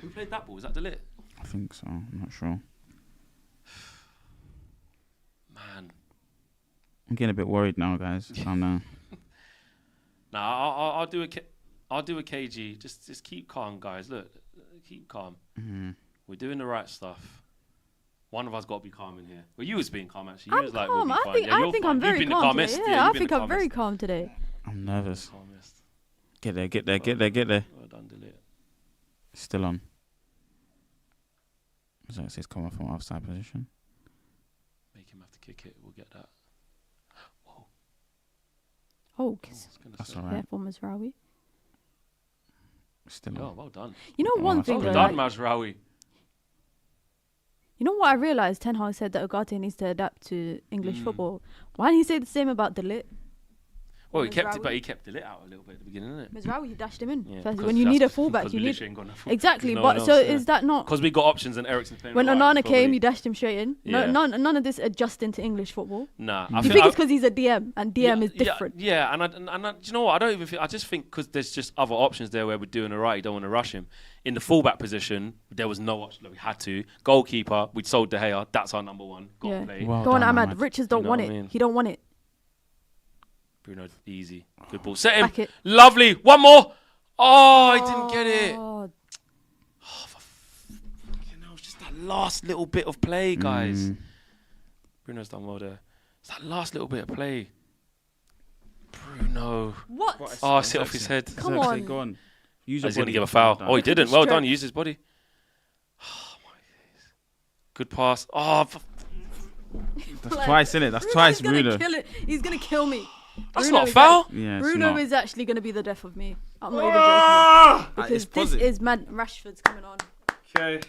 Who played that ball? Was that Delit? I think so. I'm not sure. Man. I'm getting a bit worried now, guys. Calm down. Nah, I'll do a KG. Just keep calm, guys. Look, keep calm. We're doing the right stuff. One of us got to be calm in here. Well, you was being calm actually. You I'm was like, calm. we'll be I fine. think Yeah, I you're think fine. I'm very You've been the calm calmest. today. Yeah, I you've been think the I'm very calmest. calm today. I'm nervous. Calmest. Get there. Well done, delete. Still on. Xerxes coming from offside position. Make him have to kick it. We'll get that. Whoa. Oh, That's all right. careful, Mazraoui. Still Oh, on. well done. You know one thing, Well though, done, like, Mazraoui. you know what I realised? Ten Hag said that Ugarte needs to adapt to English football. Why didn't he say the same about Delit? Well, he kept Mazraoui. it, but he kept it out a little bit at the beginning, didn't it? Mazraoui, he dashed him in. Yeah, First, because when you that's need a because fullback, you Bilic need ain't got no full- exactly. there's no But one so else, yeah. is that not Because we got options and Eriksen's playing when right, Onana came, probably. you dashed him straight in? Yeah. None of this adjusting to English football. Nah, Do you think it's because he's a DM and DM is different? Yeah, and I, do you know what? I don't even feel. I just think because there's just other options there where we're doing it right. You don't want to rush him. In the fullback position, there was no option. Like, we had to. Goalkeeper, we'd sold De Gea. That's our number one. Got to play. Well Go on, done, Ahmad. Ahmad. Richards don't You know want what it. I mean? He don't want it. Bruno, easy. Good ball. Set him. Back it. Lovely. One more. Oh, I didn't get it. Oh, You know, it's just that last little bit of play, guys. Bruno's done well there. It's that last little bit of play. Bruno. what? Oh, sit off his head. Come Xerxes, on. Go on. Use He's your going to body. give a foul. Well Oh, he done. didn't. Well done. Strength. He used his body. Oh, my days. Good pass. Oh, That's twice, innit? That's twice, Bruno's Bruno. gonna kill it. He's gonna kill me. that's Bruno not a is foul. Yeah, it's Bruno not. is actually gonna be the death of me. I'm not even joking. It's Because this positive. is mad. Rashford's coming on. Okay.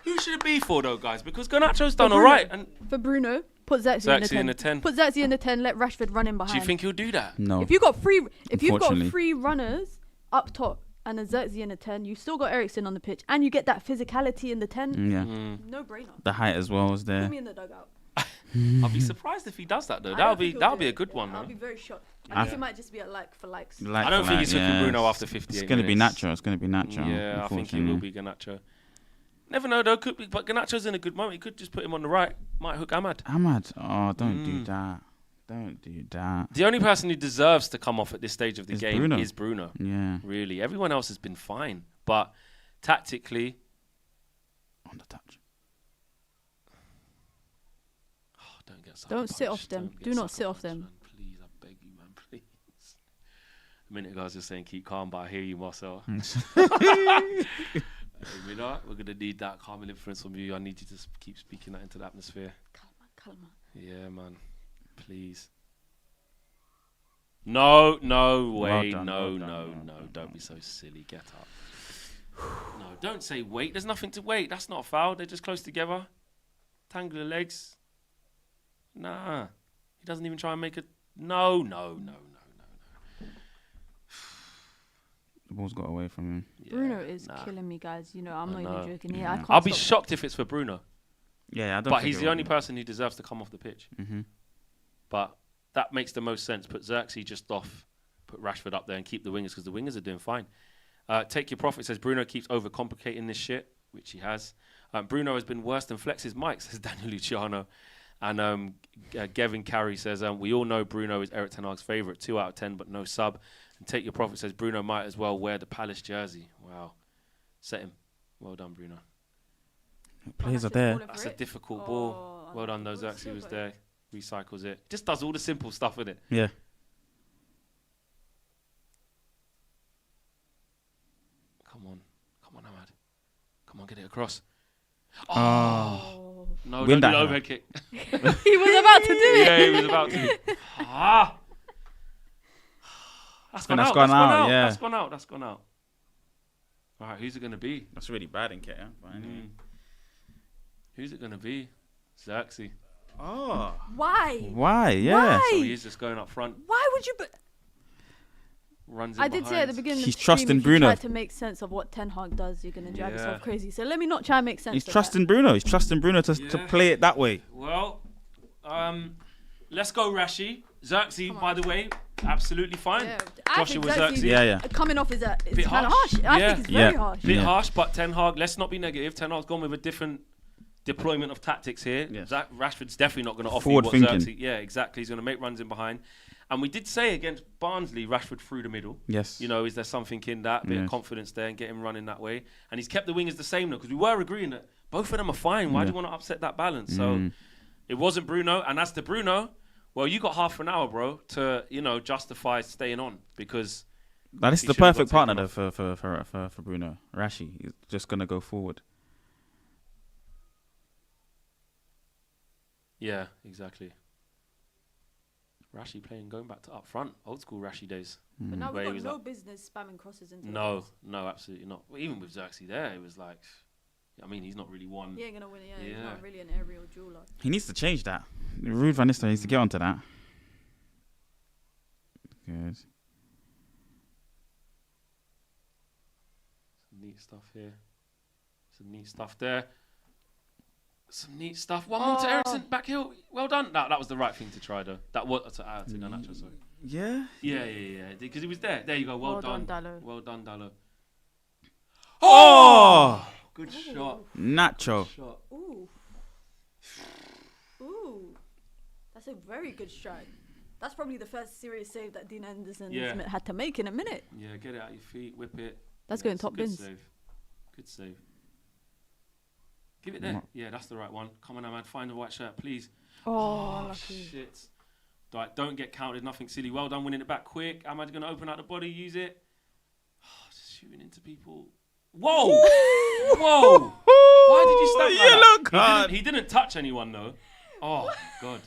Who should it be for, though, guys? Because Garnacho's done Bruno. all right. And For Bruno, put Xerxes in the 10. Put Xerxes in the 10. Let Rashford run in behind. do you think he'll do that? No. If you've got three Unfortunately. runners up top and a Xerxes in the 10, you still got Eriksen on the pitch, and you get that physicality in the 10. Yeah. No brainer. The height as well was Put there. me in the dugout. I'll be surprised if he does that, though. I That'll don't be think he'll do a it. good one, I'll though. be very shocked. I think it might just be a like for likes. Like I don't for think like, he's hooking yeah. Bruno after 58 It's going to be minutes. natural. It's going to be natural. Yeah, I think he will be Garnacho. Never know, though. Could be, but Garnacho's in a good moment. He could just put him on the right. Might hook Ahmad. Ahmad, oh, don't do that. Don't do that. The only person who deserves to come off at this stage of the Is game Bruno. is Bruno. Yeah. Really. Everyone else has been fine. But tactically, On the touch. don't get sucker Don't sit punched. off them. Don't Do get not sucker sit off punched, them. man. Please, I beg you, man. Please. A minute ago, I was just saying keep calm, but I hear you, Marcel. You know what? We're going to need that calming influence from you. I need you to keep speaking that into the atmosphere. Calma. Yeah, man. Please. No way. Well done, No. well done. Don't be so silly. Get up. No, don't say wait. There's nothing to wait. That's not a foul. They're just close together. Tangle the legs. Nah. He doesn't even try and make it. No. The ball's got away from him. Yeah, Bruno is nah. killing me, guys. You know, I'm not know. even joking here. Yeah. I can't I'll be stop. shocked if it's for Bruno. Yeah, I don't But think he's it the will only be. person who deserves to come off the pitch. Mm-hmm. But that makes the most sense. Put Xerxes just off, put Rashford up there and keep the wingers because the wingers are doing fine. Take your profit says Bruno keeps overcomplicating this shit, which he has. Bruno has been worse than Flex's mic, says Daniel Luciano. And Gavin Carey says, we all know Bruno is Erik Ten Hag's favourite, 2 out of 10, but no sub. And Take Your Profit says Bruno might as well wear the Palace jersey. Wow. Set him. Well done, Bruno. Players are there. That's a difficult ball. Well done, though, Xerxes was there. Recycles it. Just does all the simple stuff with it. Yeah. Come on, Ahmad. Come on, get it across. Oh. No, Win don't do that, the Ahmad. overhead kick. He was about to do it. Yeah, he was about to. That's gone That's out. gone out, yeah. That's gone out. All right, who's it going to be? That's really bad in KM. But anyway. Who's it going to be? Xerxes. Oh. Why? Why? Yeah. Why? So he's just going up front, Why would you? runs in I did say at the behind. beginning He's of the stream, trusting if you Bruno. try to make sense of what Ten Hag does, you're going to drive Yeah. yourself crazy. So let me not try and make sense He's of trusting Bruno. He's trusting Bruno to Yeah. play it that way. Well, let's go, Rashi. Xerxes, by the way, absolutely fine. that. Yeah. I Joshua think Xerxes. Xerxes Yeah. coming off is it's Bit kind of harsh. harsh. I Yeah. think it's very Yeah. harsh. Bit Yeah. harsh, but Ten Hag, let's not be negative. Ten Hag's gone with a different deployment of tactics here. Yes. Rashford's definitely not going to offer Forward you what thinking. Xerxes... Yeah, exactly. He's going to make runs in behind. And we did say against Barnsley, Rashford through the middle. Yes. You know, is there something in that? Bit of confidence there and get him running that way. And he's kept the wingers the same though, because we were agreeing that both of them are fine. Why do you want to upset that balance? So it wasn't Bruno. And as to Bruno, well, you got half an hour, bro, to, you know, justify staying on because... But this is the perfect partner though for Bruno. Rashi, he's just going to go forward. Yeah, exactly. Rashi going back to up front, old school Rashi days. But now Where he we've was got no like- business spamming crosses into the No, box. no, absolutely not. Well, even with Xerxes there, it was like, I mean, he's not really one. He ain't gonna win it. Yeah, he's Yeah. not really an aerial jeweler. He needs to change that. Ruud van Nistelrooy needs to get onto that. Good. Some neat stuff here. Some neat stuff there. Some neat stuff. One more to Ericsson. Back heel. Well done. That was the right thing to try, though. That was to Garnacho, sorry. Yeah. Yeah. Because he was there. There you go. Well done. Dallo. Well done, Dallo. Oh! Good shot. Nacho. Shot. Ooh. Ooh. That's a very good strike. That's probably the first serious save that Dean Anderson had to make in a minute. Yeah, get it out your feet, whip it. That's Yeah, going it's a top good bins. Save. Good save. Give it there. Yeah, that's the right one. Come on, Ahmad. Find the white shirt, please. Oh, lucky. Shit. Right, don't get counted. Nothing silly. Well done winning it back quick. Ahmad's going to open out the body, use it. Just shooting into people. Whoa! Whoa! Why did you stamp like Yellow that? card. He didn't touch anyone, though. Oh, God.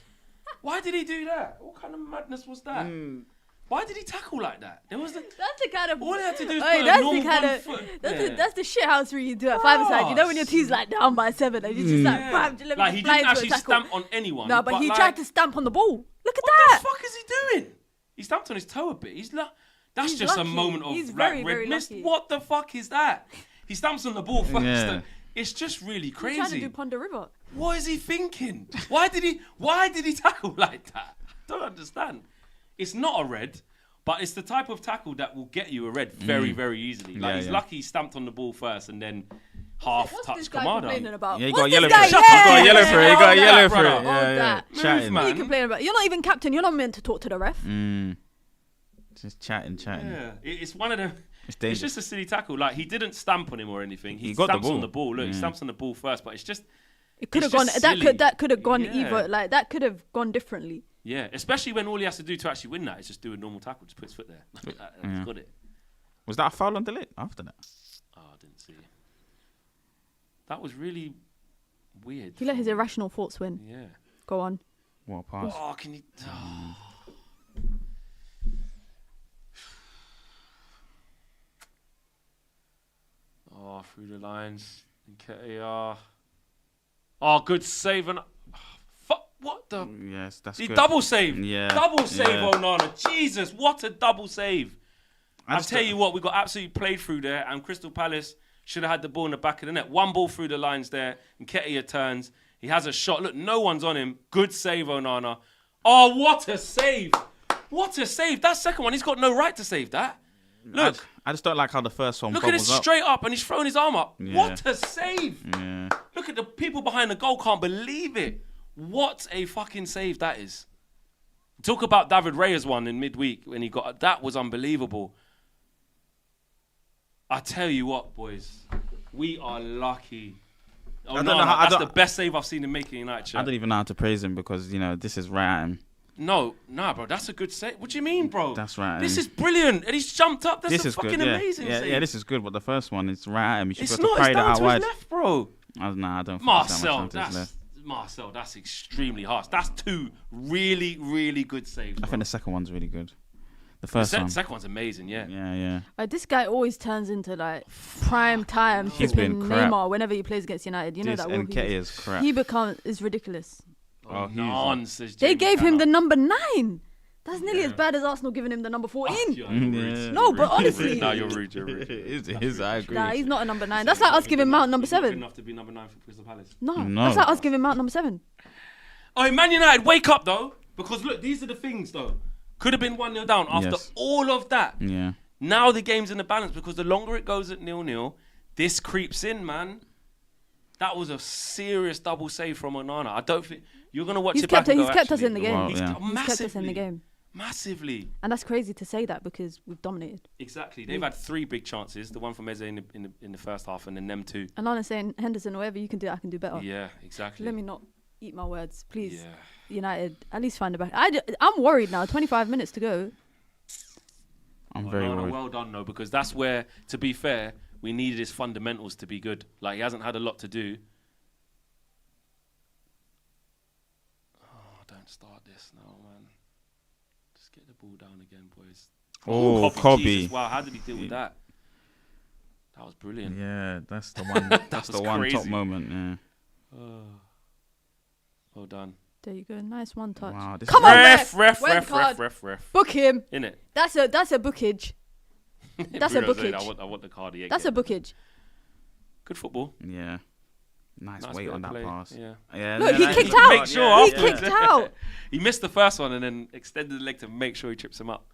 Why did he do that? What kind of madness was that? Why did he tackle like that? There was That's the kind of. all he had to do is Oi, put a that's normal the kind one of. foot That's there. that's the shit house where you do at five-a-side. You know when your team's like down by 7 and you just like, bam, just let me Like, he fly didn't into a actually tackle. stamp on anyone. No, but he like, tried to stamp on the ball. Look at What that. the fuck is he doing? He stamped on his toe a bit. That's He's just lucky. a moment of He's like, very, red very mist. lucky. What the fuck is that? He stamps on the ball first. Yeah. It's just really He's trying to crazy. do Ponda River. What is he thinking? Why did he tackle like that? I don't understand. It's not a red, but it's the type of tackle that will get you a red very, very easily. Like he's lucky he stamped on the ball first and then half What's touched this guy complaining Kamada. about? Yeah, he What's got a this yellow guy? for it. He got a yellow for it. He got a yellow for it. brother. Yeah, yeah. that. Chatting. man. What are you complaining about? You're not even captain. You're not meant to talk to the ref. Just chatting. Yeah, it's one of them. It's It's dangerous. just a silly tackle. Like he didn't stamp on him or anything. He got the stamps on ball. the ball. Look, he Yeah. stamps on the ball first, but it's just It could have It's gone. just That silly. could have gone Yeah. either. Like that could have gone differently. yeah. Especially when all he has to do to actually win that is just do a normal tackle, just put his foot there. He's got it. Was that a foul on Delete after that? Oh, I didn't see. That was really weird. He let his irrational thoughts win. Yeah. Go on. What a pass. Oh, can you? Oh. Oh, through the lines. Nketiah. Oh, good save and. Fuck! What the? Yes, that's He good. double save. Yeah. Double save, Yeah. Onana. Jesus, what a double save. I I'll just tell don't- you what, we got absolutely played through there, and Crystal Palace should have had the ball in the back of the net. One ball through the lines there, and Nketiah turns. He has a shot. Look, no one's on him. Good save, Onana. Oh, what a save. What a save. That second one, he's got no right to save that. Look. I just don't like how the first one Look at it bubbles up. straight up, and he's throwing his arm up. Yeah. What a save. Yeah. Look at the people behind the goal, can't believe it. What a fucking save that is. Talk about David Raya's one in midweek when he got that was unbelievable. I tell you what, boys, we are lucky. Oh, don't no, know how- I that's don't- the best save I've seen him make in United. I Shirt. don't even know how to praise him because, you know, this is right at him. No, bro, that's a good save. What do you mean, bro? That's right. This is brilliant, and he's jumped up. That's This a is fucking good. Yeah. amazing Yeah, save. yeah, this is good, but the first one is right at him. You should it's be able not. to It's parry that down out to wide. his left, bro. Nah, I don't think Marcel, it's that much onto his left. That's extremely harsh. That's two really, really good saves. I bro. think the second one's really good. The The first one. second one's amazing, yeah. Yeah. Like this guy always turns into like prime time He's been flipping crap. Neymar whenever he plays against United. You know This that. will Nketiah he is crap. He becomes is ridiculous. Oh, he's nonsense. They Jamie gave him Carragher. the number 9. That's nearly as bad as Arsenal giving him the number 14. You're rude. Yeah. No, but honestly, No, you're rude. You're rude. It is, I agree. nah, he's not a number 9. That's like us giving Mount number He's not good 7. enough to be number 9 for Crystal Palace. No, No. that's like us giving Mount number 7. Oh, Man United, wake up though, because look, these are the things though. Could have been 1-0 down after Yes. all of that. Yeah. Now the game's in the balance because the longer it goes at 0-0, this creeps in, man. That was a serious double save from Onana. I don't think you're gonna watch He's it back kept and go, he's kept us actually, in the game. Wow, He's yeah. He's kept us in the massively. game. Massively. And that's crazy to say that because we've dominated. Exactly. They've had 3 big chances. The one from Eze in the first half, and then them 2. And I'm saying, Henderson, whatever you can do, I can do better. Yeah, exactly. Let me not eat my words, please. Yeah. United, at least find the back. I'm worried now. 25 minutes to go. I'm very worried. Well done, though, because that's where, to be fair, we needed his fundamentals to be good. Like, he hasn't had a lot to do. Oh, don't start this now, man. Just get the ball down again, boys. Oh, Kobe. Jesus. Wow, how did he deal with that? That was brilliant. Yeah, that's the one. That's the one crazy. top moment. Yeah. Well done. There you go. Nice one touch. Wow, this Come on, Ref. ref. Book him. Innit? That's a bookage. That's a Bruno said, bookage. I want the card. That's a bookage. Good football. Yeah. Nice weight bit on of that play. pass. Yeah. Yeah. Look, he nice. kicked out. Make sure He afterwards. kicked out. He missed the first one and then extended the leg to make sure he trips him up.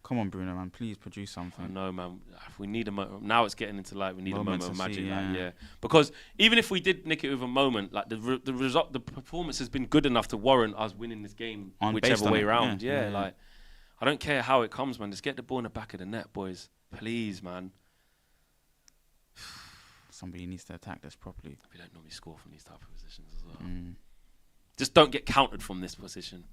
Come on, Bruno, man. Please produce I something. know, man. We need a moment. Now it's getting into like we need Moment a moment of to magic. see, Like, yeah. Because even if we did nick it with a moment, like the result, the performance has been good enough to warrant us winning this game, Based whichever on way it, round. yeah. Yeah, like I don't care how it comes, man. Just get the ball in the back of the net, boys. Please, man. Somebody needs to attack this properly. We don't normally score from these type of positions as well. Mm. Just don't get countered from this position.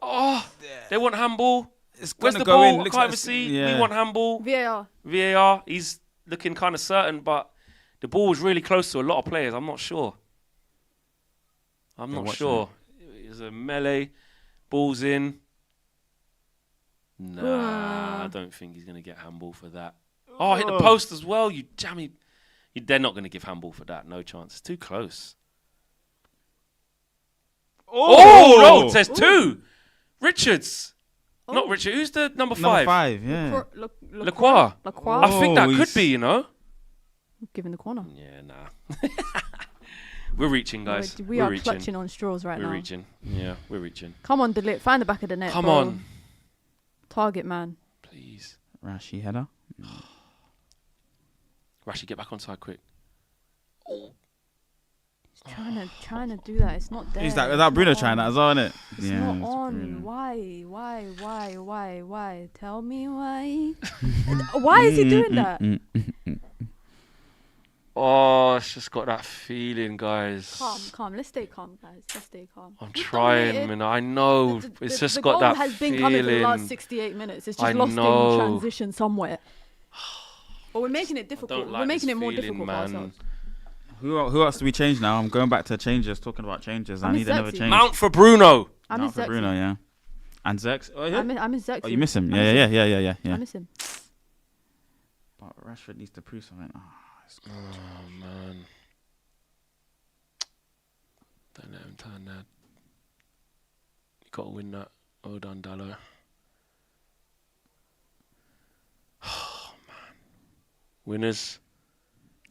Oh, they want handball. Where's the ball? I can't even see. We want handball. VAR. He's looking kind of certain, but the ball was really close to a lot of players. I'm not sure. I'm not sure. It's a melee. Ball's in. Nah, I don't think he's going to get handball for that. Oh, hit the post as well. You jammy. They're not going to give handball for that. No chance. It's too close. Oh, no. There's 2. Richards. Not Richard. Who's the number 5? Number 5, yeah. Lacroix. Lacroix. I think that could be, you know. Giving the corner. Yeah, nah. We're reaching, guys. We are clutching on straws right now. We're reaching. Yeah, we're reaching. Come on, Delit. Find the back of the net. Come bro. on. Target man. Please. Rashi header. Rashi, get back on side quick. Trying to do that. It's not there. Is that Bruno trying that as well, isn't it? It's not on. Why? Tell me why. Why is he doing that? Oh, it's just got that feeling, guys. Calm. Let's stay calm, guys. Let's stay calm. I'm trying, man. I know. It's just got that feeling. The goal has been coming for the last 68 minutes. It's just lost in transition somewhere. But we're making it difficult. We're making it more difficult for ourselves. Who else do we change now? I'm going back to changes. Talking about changes, I need another change. Mount for Bruno. Mount for Bruno, yeah. And Zirkzee. Oh, yeah? I miss Zirkzee. Oh, you miss him? Yeah. I miss him. But Rashford needs to prove something. Oh, man. Don't let him turn that. You got to win that. Well done, Dallo. Oh, man. Winners.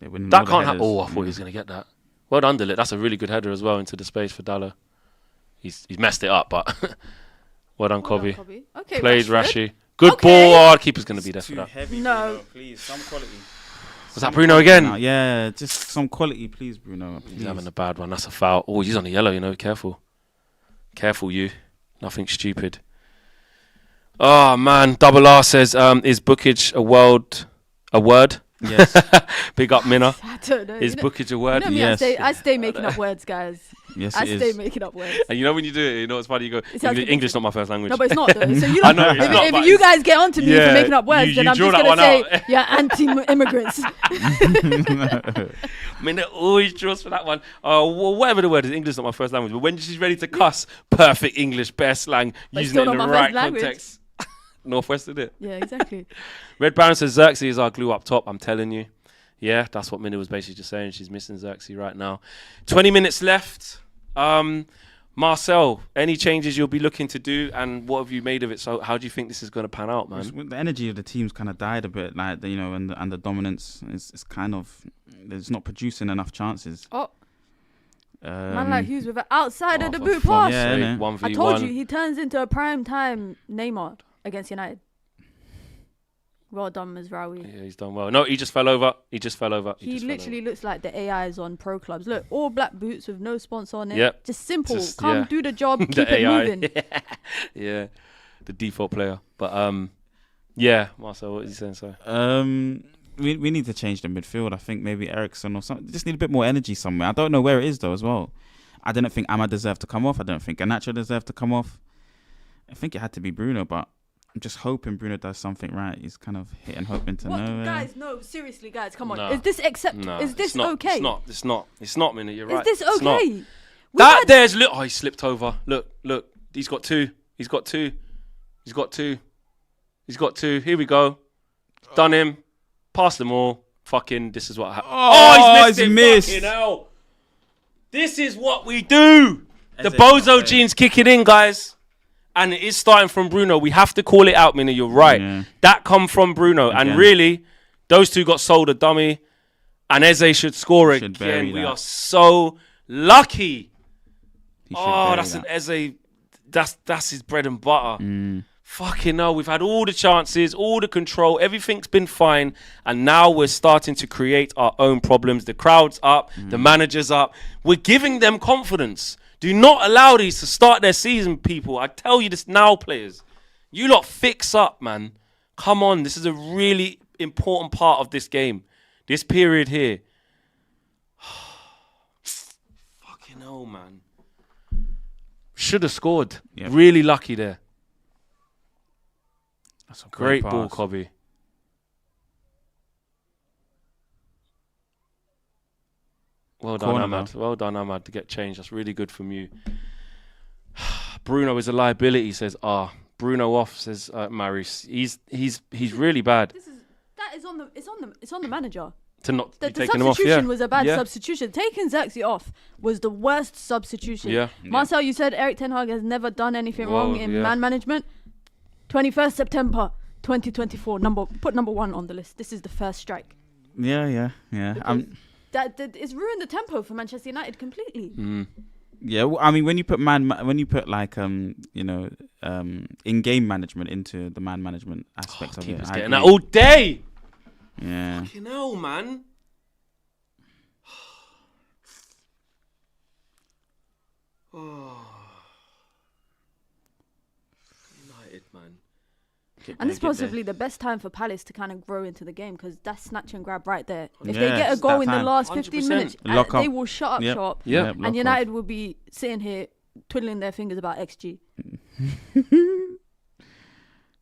That can't happen. Oh, I thought he was going to get that. Well done, Delit. That's a really good header as well into the space for Dallo. He's messed it up, but well done, Kobe. Okay, Played Rashi. Good ball. Oh, the keeper's going to be there for that. Heavy, no. Bruno, please, some quality. Was that Bruno again? No, yeah, just some quality, please, Bruno. Please. He's having a bad one. That's a foul. Oh, he's on the yellow, you know. Careful. Careful, you. Nothing stupid. Oh, man. Double R says, is bookage a word? Yes. Big up, Minna. I don't know. Is bookage a word? You know me, Yes. I stay making up words, guys. Yes, I it stay is. making up words. And you know when you do it, you know what's funny? You go, English not my first language. No, but it's not though. So you I don't, know, it's not, if but you guys get onto me yeah, for making up words, you then I'm draw just that going to one say, out. you're anti-immigrants. Minna always draws for that one. Well, whatever the word is, English is not my first language. But when she's ready to cuss, perfect English, bare slang, But using it still in the not my right first language. context. Northwest did it. Yeah, exactly. Red Baron says Xerxes is our glue up top. I'm telling you. Yeah, that's what Minna was basically just saying. She's missing Xerxes right now. 20 minutes left. Marcel, any changes you'll be looking to do, and what have you made of it? So, how do you think this is going to pan out, man? The energy of the team's kind of died a bit, like and the dominance is kind of it's not producing enough chances. Oh, man, like Hughes with an outside of the for boot fuck's pass. Yeah, sake, innit? 1v1. I told you he turns into a prime time Neymar against United. Well done, Mazraoui. Yeah, he's done well. No, he just fell over. He He literally looks like the AIs on pro clubs. Look, all black boots with no sponsor on it. Yep. Just simple. Just, Come yeah. do the job. The Keep it AI. moving. Yeah, the default player. But yeah, Marcel, what is he saying? Sorry. We need to change the midfield. I think maybe Eriksen or something. Just need a bit more energy somewhere. I don't know where it is though as well. I didn't think Ahmad deserved to come off. I don't think Garnacho deserved to come off. I think it had to be Bruno, but I'm just hoping Bruno does something right. He's kind of hitting hope into nowhere. Guys, no, seriously, guys, come on. No. Is this No, is this it's not, okay? It's not, Minnie. You're right. Is this It's not. okay? That there's look. Oh, he slipped over. Look. He's got two. He's got two. Here we go. Done him. Pass them all. Fucking. This is what happened. Oh, he's missed. Fucking hell. This is what we do. The bozo gene's kicking in, guys. And it is starting from Bruno. We have to call it out, Minnie. You're right. Yeah. That come from Bruno. Again. And really, those two got sold a dummy. And Eze should score again. We are so lucky. That's an Eze. That's his bread and butter. Fucking hell. We've had all the chances, all the control. Everything's been fine. And now we're starting to create our own problems. The crowd's up. The manager's up. We're giving them confidence. Do not allow these to start their season, people. I tell you this now, players. You lot fix up, man. Come on. This is a really important part of this game. This period here. Fucking hell, man. Should have scored. Yep. Really lucky there. That's a great ball, Cobby. Well done, Ahmad. Well done, Ahmad, to get changed. That's really good from you. Bruno is a liability, says Bruno off, says Maris. He's really bad. It's on the manager. To not the be taking him off, substitution was a bad substitution. Taking Zexi off was the worst substitution. Yeah. Marcel, you said Erik Ten Hag has never done anything wrong in man management. 21st September 2024. Put number 1 on the list. This is the first strike. Yeah. That it's ruined the tempo for Manchester United completely. Yeah, I mean, when you put like in-game management into the man management aspect of it, keepers getting that all day. Yeah. Fucking hell, man. United, man. And this is possibly the best time for Palace to kind of grow into the game because that's snatch and grab right there. If they get a goal in the last 15 minutes, they will shut up shop. Yeah. And United will be sitting here twiddling their fingers about XG.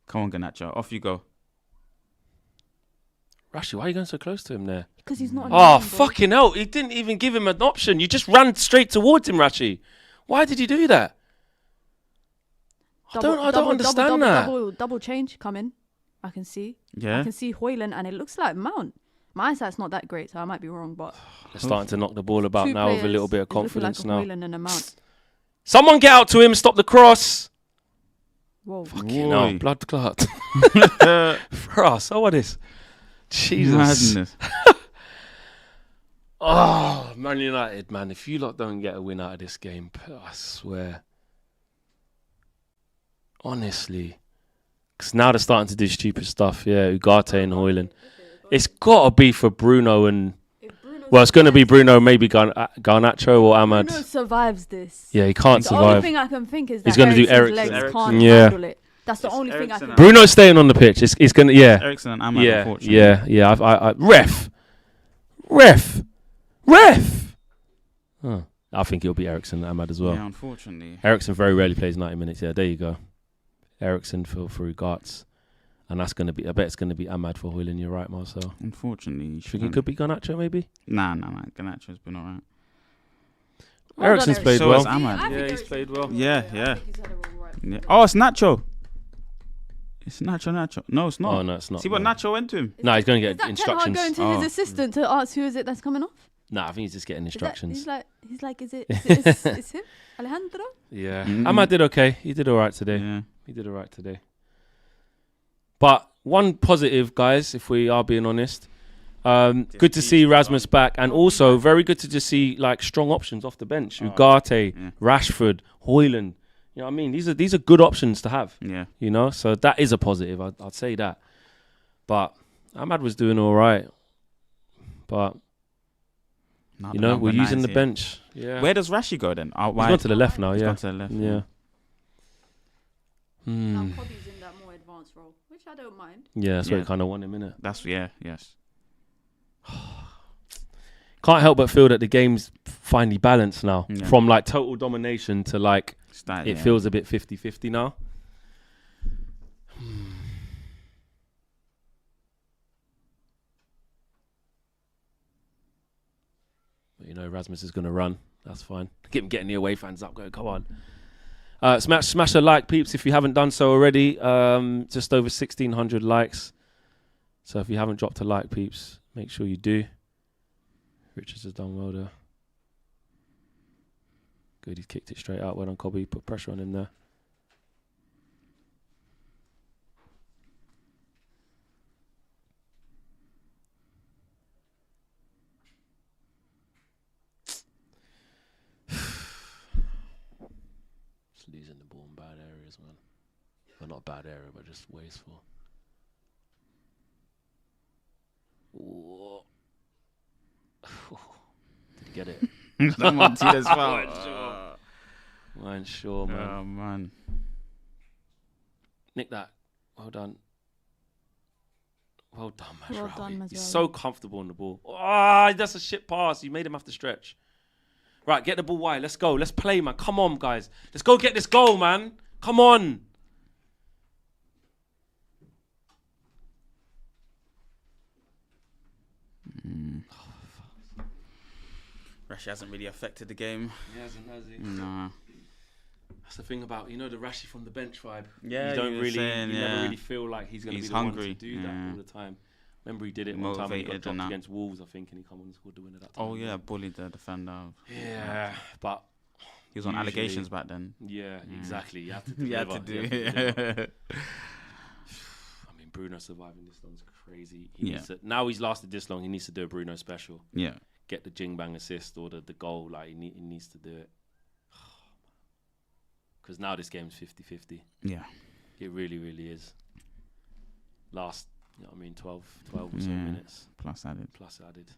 Come on, Garnacho. Off you go. Rashi, why are you going so close to him there? Because he's not. Fucking hell. He didn't even give him an option. You just ran straight towards him, Rashi. Why did you do that? I don't understand that. Double change, come in. I can see. Yeah. I can see Højlund, and it looks like Mount. My eyesight's not that great, so I might be wrong, but... They're starting to knock the ball about now with a little bit of confidence now. Højlund and a Mount. Someone get out to him, stop the cross. Whoa. Fucking hell, blood clot. For us, what is? Jesus. Madness. Man United, man. If you lot don't get a win out of this game, I swear. Honestly. Because now they're starting to do stupid stuff. Yeah, Ugarte and Højlund. It's got to be for Bruno and... Well, it's going to be Bruno, maybe Garnacho or Ahmad. Bruno survives this. Yeah, he can't survive. The only thing I can think is that he's going to do Eriksen's Eriksen. legs can't handle it. That's the only thing I can... Bruno's staying on the pitch. It's going to... Yeah. Eriksen and Ahmad, unfortunately. Yeah. Ref! Huh. I think it'll be Eriksen and Ahmad as well. Yeah, unfortunately. Eriksen very rarely plays 90 minutes. Yeah, there you go. Eriksen for Ugarte. And that's going to be... I bet it's going to be Ahmad for Højlund. You're right, Marcel. Unfortunately. Think it could be Garnacho, maybe? Nah. Garnacho's been all right. Eriksen's played well. So has Ahmad. Yeah, he's played well. Yeah. Oh, it's Nacho. It's Nacho. No, it's not. Oh, no, it's not. See what Nacho went to him? No, he's going to get Is instructions. that Ten Hag going to his assistant to ask who is it that's coming off? Nah, I think he's just getting instructions. He's like, is it him? Alejandro? Yeah. Mm-hmm. Ahmad did okay. He did all right today. Yeah. He did all right today. But one positive, guys, if we are being honest, good to see Rasmus back, and also very good to just see like strong options off the bench. Ugarte, Rashford, Højlund. You know what I mean? These are good options to have. Yeah. You know, so that is a positive. I'd say that. But Ahmad was doing all right. But, Not you the know, number we're using nines the here. bench. Yeah. Where does Rashi go then? Out He's wide. gone to the left now, He's yeah. gone to the left. Yeah. Now Kobe's in that more advanced role, which I don't mind. Yeah, that's where Yeah. you kind of want him, innit? That's yes. Can't help but feel that the game's finally balanced now. Yeah. From like total domination to like it Yeah. feels a bit 50-50 now. But you know, Rasmus is going to run. That's fine. Get him getting the away fans up. Go, come on. Smash a like, peeps, if you haven't done so already. Just over 1,600 likes. So if you haven't dropped a like, peeps, make sure you do. Richards has done well there. Good, he's kicked it straight out. Well done, Kobe. Put pressure on him there. Just losing the ball in bad areas, man. Well, not bad area, but just wasteful. Ooh. Did he get it? That Martinez foul. I ain't sure, man. Oh man. Nick that. Well done. Well done, Mazraoui. Well done, He's Mazraoui. so comfortable on the ball. Ah, that's a shit pass. You made him have to stretch. Right, get the ball wide. Let's go. Let's play, man. Come on, guys. Let's go get this goal, man. Come on. Rashi hasn't really affected the game. He hasn't, has he? Nah. That's the thing about, you know, the Rashi from the bench vibe. Yeah, you don't you were really, saying, you yeah. never really feel like he's going to be He's the one hungry, to do that yeah. all the time. Remember he did it one time when he got Motivated and dropped that. against Wolves, I think, and he come on and scored the winner that time. Oh yeah, bullied the defender. Yeah, but He was on Usually- allegations back then. yeah, exactly. You have to You had to deliver. do You have to deliver. it. I mean, Bruno surviving this long's crazy. He Yeah. needs to, now he's lasted this long, he needs to do a Bruno special. Yeah. Get the Jing Bang assist or the goal. Like he needs to do it. Because now this game's 50-50. Yeah. It really, really is. Last, you know what I mean, 12 or so Yeah. minutes Plus added. plus added.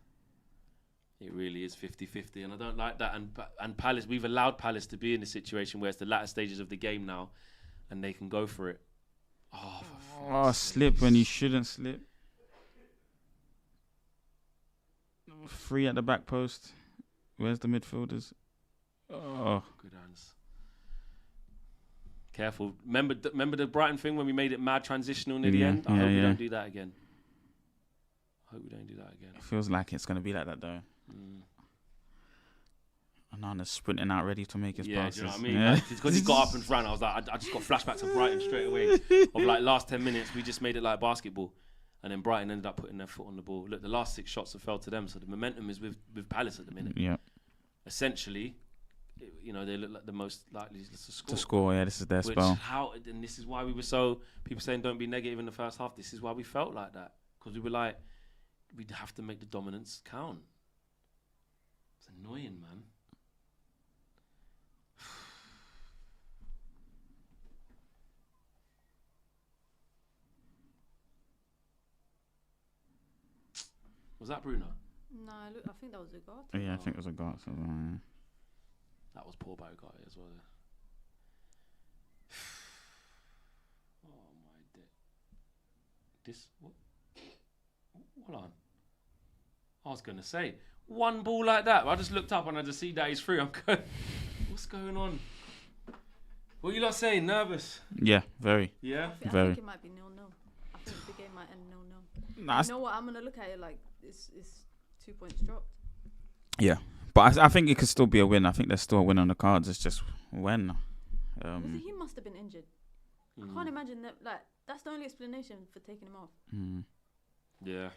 It really is 50-50, and I don't like that. And Palace, we've allowed Palace to be in a situation where it's the latter stages of the game now, and they can go for it. Oh, for Oh, fuck's slip sake. when you shouldn't slip. Free at the back post. Where's the midfielders? Oh. Good hands. Careful. Remember the Brighton thing when we made it mad transitional near the Yeah, end? I hope we yeah. don't do that again. I hope we don't do that again. It feels like it's going to be like that though. Anana's sprinting out ready to make his Yeah, passes. do you know what I mean? Yeah. Like, because he got up and ran, I was like, I just got flashbacks of Brighton straight away. Of like last 10 minutes, we just made it like basketball. And then Brighton ended up putting their foot on the ball. Look, the last 6 shots have fell to them, so the momentum is with Palace at the minute. Yeah. Essentially, you know, they look like the most likely to score. To score, yeah, this is their spell. And this is why we were so, people saying don't be negative in the first half. This is why we felt like that. Because we were like, we'd have to make the dominance count. It's annoying, man. Was that Bruno? No, I think that was a guard. Yeah, I think it was a goal. So, That was poor by Ugarte as well. Oh my day. This what? Hold on. I was gonna say one ball like that. I just looked up and I just see that he's free. I'm going. What's going on? What are you lot saying? Nervous? yeah, very. Yeah. I Very. think it might be 0-0. I think the game might end 0-0. Nah, You know what? I'm gonna look at it like it's 2 points dropped. yeah, but I think it could still be a win. I think there's still a win on the cards. It's just when. He must have been injured. I can't imagine that. Like that's the only explanation for taking him off. Yeah.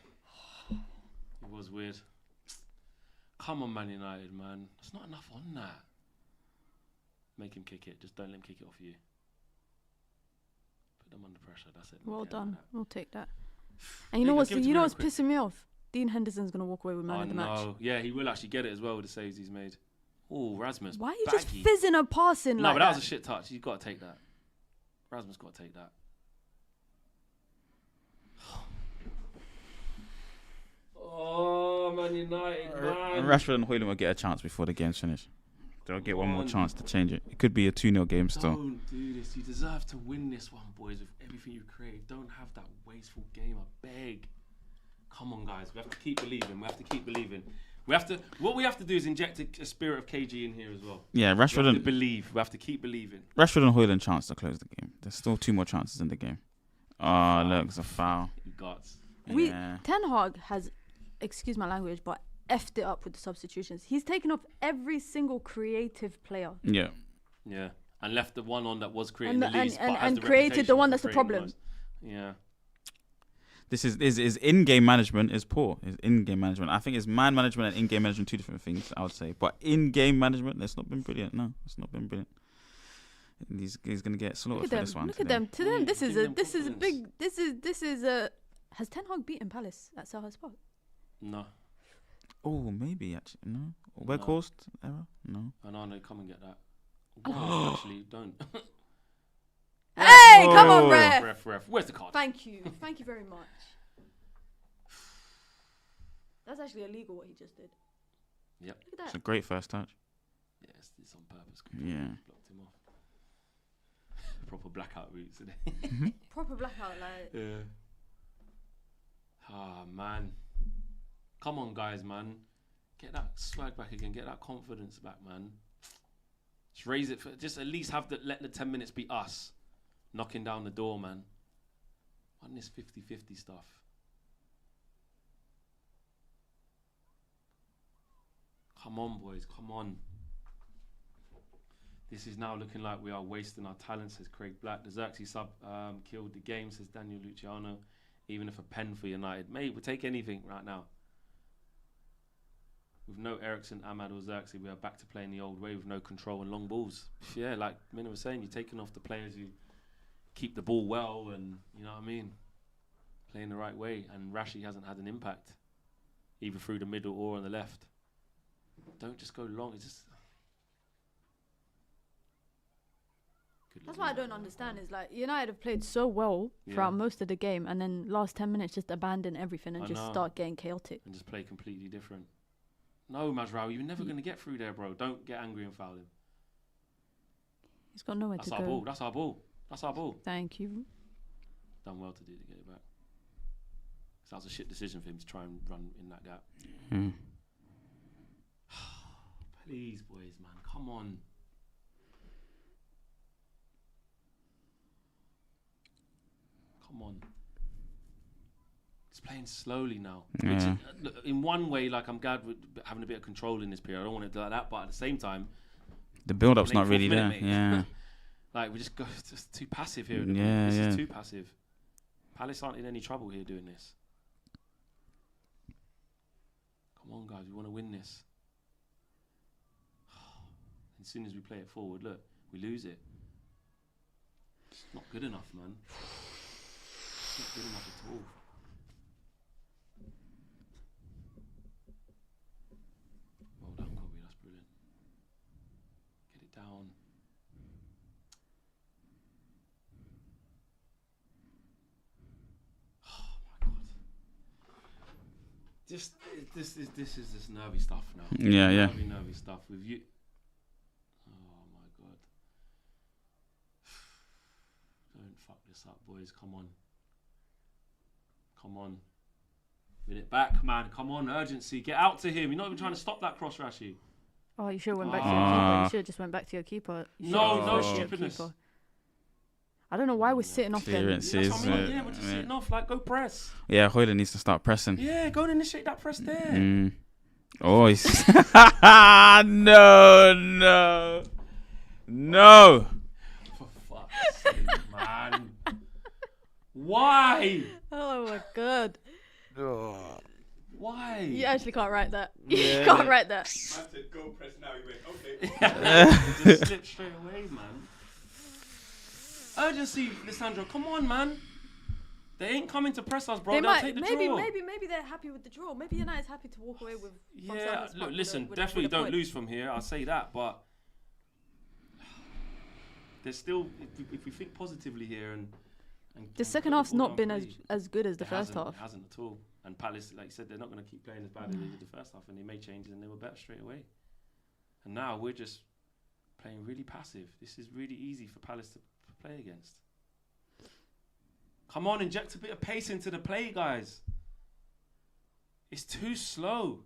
It was weird. Come on, Man United, man. There's not enough on that. Make him kick it. Just don't let him kick it off you. Put them under pressure. That's it. Well Okay, done. like We'll take that. And you Yeah, know what's give it to you me know real what's quick. pissing me off? Dean Henderson's gonna walk away with man I of the match. know. Yeah, he will actually get it as well with the saves he's made. Oh, Rasmus. Why are you baggy. just fizzing a passing No, like but that? that was a shit touch. You've got to take that. Rasmus got to take that. United, man. Rashford and Højlund will get a chance before the game's finished. They'll get one more chance to change it. It could be a 2-0 game still. Don't do this. You deserve to win this one, boys, with everything you create. Don't have that wasteful game, I beg. Come on, guys. We have to keep believing. What we have to do is inject a spirit of KG in here as well. Yeah, We have Rashford to and believe. We have to keep believing. Højlund chance to close the game. There's still 2 more chances in the game. Oh, look, it's a foul. Guts. Yeah. Ten Hag has, excuse my language, but effed it up with the substitutions. He's taken off every single creative player Yeah. Yeah. And left the one on that was creating and the least, but has and the created reputation the one for that's the creating problem. most. Yeah. This is in-game management is poor. Is in-game management. I think it's man management and in-game management 2 different things, I would say. But in-game management, it's not been brilliant. No, it's not been brilliant. He's going to get slaughtered Look for at this them. one. Look at them. To them, this is Give a them this is a confidence. big this is a. Has Ten Hag beaten Palace at Selhurst Park? No. Oh, maybe actually. No. No. Weghorst error? No. I know, come and get that. Wow, actually, don't. Hey, come on, ref. Ref. Where's the card? Thank you very much. That's actually illegal what he just did. Yep. Look at It's that. a great first touch. Yes, it's on purpose. Yeah. Blocked him off. Proper blackout routes, isn't it? Proper blackout, like. Yeah. Ah, man. Come on, guys, man. Get that swag back again. Get that confidence back, man. Just raise it. Just at least let the 10 minutes be us knocking down the door, man. On this 50-50 stuff. Come on, boys. Come on. This is now looking like we are wasting our talent, says Craig Black. The Xerxes sub killed the game, says Daniel Luciano. Even if a pen for United. Mate, we'll take anything right now. With no Ericsson, Ahmad or Xerxes, we are back to playing the old way with no control and long balls. Yeah, like Mina was saying, you're taking off the players who keep the ball well and, you know what I mean, playing the right way. And Rashi hasn't had an impact, either through the middle or on the left. Don't just go long. It's just... That's what I don't understand is like United have played so well throughout most of the game and then last 10 minutes just abandon everything and just start getting chaotic. And just play completely different. No, Mazraoui, you're never going to get through there, bro. Don't get angry and foul him. He's got nowhere That's to our go. ball. That's our ball. That's our ball. Thank you. Done well to get it back. So that was a shit decision for him to try and run in that gap. Mm. Please, boys, man. Come on. Come on. It's playing slowly now. Yeah. Which is, look, in one way, like I'm glad we're having a bit of control in this period. I don't want it to like that, but at the same time, The build-up's not late really fourth there. minute, mate. Yeah. like we just go it's just too passive here. At the Yeah, moment. This yeah. is too passive. Palace aren't in any trouble here doing this. Come on, guys, we want to win this. As soon as we play it forward, look, we lose it. It's not good enough, man. It's not good enough at all. Well done, Kobe. That's brilliant. Get it down. Oh my God. This is just nervy stuff now. Yeah, yeah. Nervy stuff with you. Oh my God. Don't fuck this up, boys. Come on. Come on. Win it back, man. Come on, urgency. Get out to him. You're not even trying to stop that cross, Rashi. Oh, you should have went back to your keeper. You should have just went back to your keeper. You No, should've no went to your stupidness. keeper. I don't know why we're sitting off them. Clearances. That's what I mean. Yeah, we're just sitting off. Like, go press. Yeah, Højlund needs to start pressing. Yeah, go and initiate that press there. Mm. Oh, he's... no. For fuck's sake, man. Why? Oh my God. Why? You actually can't write that. You Yeah. can't write that. I said go press now. He went okay. Just slip straight away, man. Urgency, Lissandro. Come on, man. They ain't coming to press us, bro. They They'll might, take the maybe draw. they're happy with the draw. Maybe United's happy to walk away with. from Yeah, Selhurst Park look, with listen, with definitely with a don't point. lose from here. I'll say that, but there's still, if we think positively here and The and second put half's the ball not been down, as good as the It first hasn't, half. It hasn't at all. And Palace, like you said, they're not going to keep playing as bad as they did the first half, and they made changes and they were better straight away. And now we're just playing really passive. This is really easy for Palace to play against. Come on, inject a bit of pace into the play, guys. It's too slow.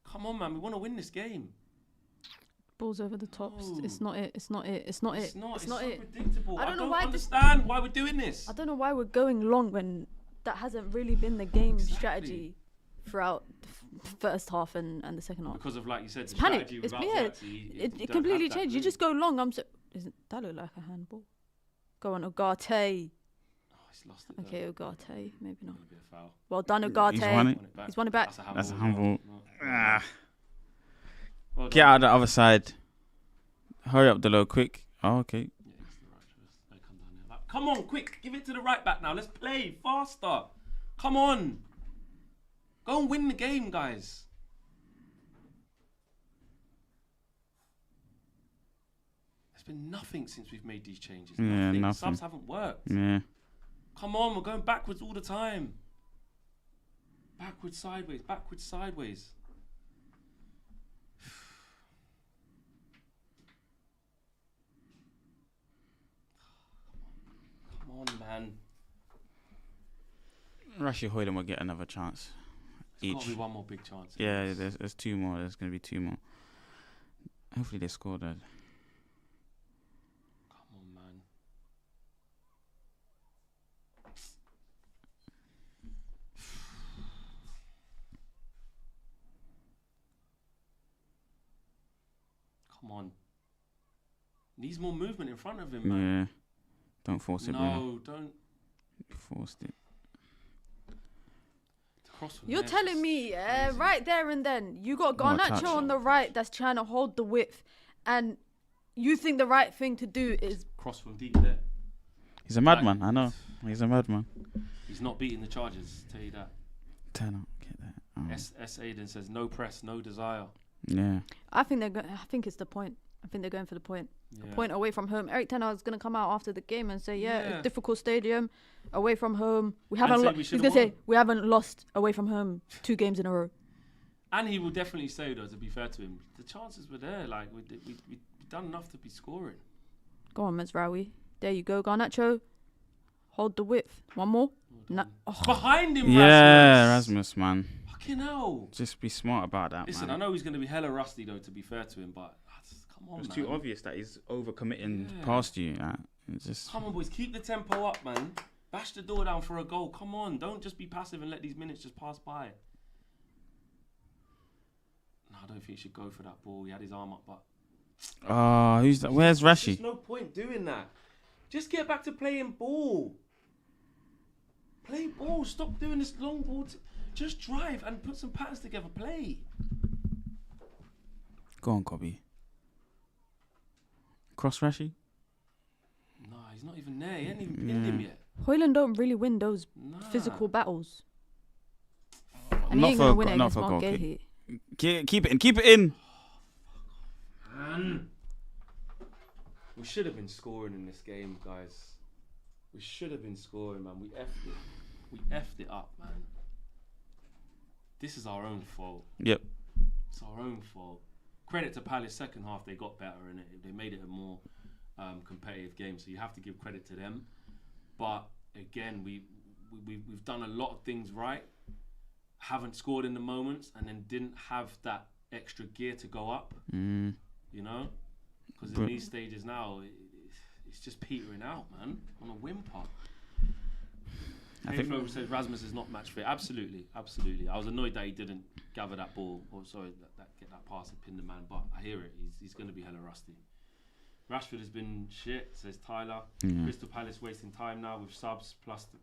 Come on, man. We want to win this game. Balls over the tops. No. It's not it. It's not it. It's not it. It's not. It's not so it. predictable. I don't know why this- understand why we're doing this. I don't know why we're going long when that hasn't really been the game Exactly. strategy throughout the first half and the second half. Because of, like you said, the Panic. strategy It's without weird. Verratti, you It don't completely have that, changed. do You just go long. Isn't that look like a handball? Go on, Ugarte. Oh, he's lost it. Okay, Ugarte. Maybe not. Maybe a foul. Well done, Ugarte. He's won it. He's won it back. That's a handball. Ah. Well Get done. out of the other side. Hurry up, Delo, quick. Oh, okay. Yeah, it's the right choice. They come down there. Like, come on, quick. Give it to the right back now. Let's play faster. Come on. Go and win the game, guys. There's been nothing since we've made these changes. Yeah, Nothing. nothing. Subs haven't worked. Yeah. Come on, we're going backwards all the time. Backwards, sideways, backwards, sideways. Come on, man. Rashi Hoyland will get another chance. There's got to Each. be one more big chance. Yeah, there's two more. There's going to be two more. Hopefully they score that. Come on, man. Come on. Needs more movement in front of him, man. Yeah. Don't force it, Bruno. No, don't. Forced it. The cross from You're there telling is me, crazy. right there and then, you got What a Garnacho touch. on the right that's trying to hold the width, and you think the right thing to do is Cross from deep there. He's a madman, I know. He's a madman. He's not beating the Chargers, tell you that. Turn up, get that. Oh. S. Aiden says no press, no desire. Yeah. I think it's the point. I think they're going for the point. Yeah. A point away from home. Eric Ten Hag is going to come out after the game and say, Yeah. a difficult stadium, away from home. We And haven't. say we He's should've going to say won. we haven't lost away from home 2 games in a row. And he will definitely say, though, to be fair to him, the chances were there. Like, we done enough to be scoring. Go on, Mazraoui. There you go, Garnacho. Hold the width. One more. No. Oh, Behind him, Yeah, Rasmus. Rasmus, man. Fucking hell. Just be smart about that, Listen, man. I know he's going to be hella rusty, though, to be fair to him, but come on, It's man. too obvious that he's overcommitting Yeah. past you. It's just Come on, boys. Keep the tempo up, man. Bash the door down for a goal. Come on. Don't just be passive and let these minutes just pass by. No, I don't think he should go for that ball. He had his arm up, but... oh, who's that? Where's Rashi? There's no point doing that. Just get back to playing ball. Play ball. Stop doing this long ball. Just drive and put some patterns together. Play. Go on, Cobby. Cross Rashi? No, he's not even there. He ain't even pinned him yet. Hoyland don't really win those Nah. physical battles. And he Not ain't for going a to win go- it not against for a Mark goal Gahey. Keep it in. Keep it in. Man. We should have been scoring in this game, guys. We should have been scoring, man. We effed it. We effed it up, man. This is our own fault. Yep. It's our own fault. Credit to Palace, second half they got better in it. They made it a more competitive game, so you have to give credit to them. But again, we've done a lot of things right. Haven't scored in the moments, and then didn't have that extra gear to go up. Mm. You know, because in But- these stages now, it's just petering out, man, on a whimper. I think- Flo says Rasmus is not match fit. Absolutely, absolutely. I was annoyed that he didn't gather that ball, or sorry, get that pass and pin the man. But I hear it. He's going to be hella rusty. Rashford has been shit, says Tyler. Yeah. Crystal Palace wasting time now with subs plus the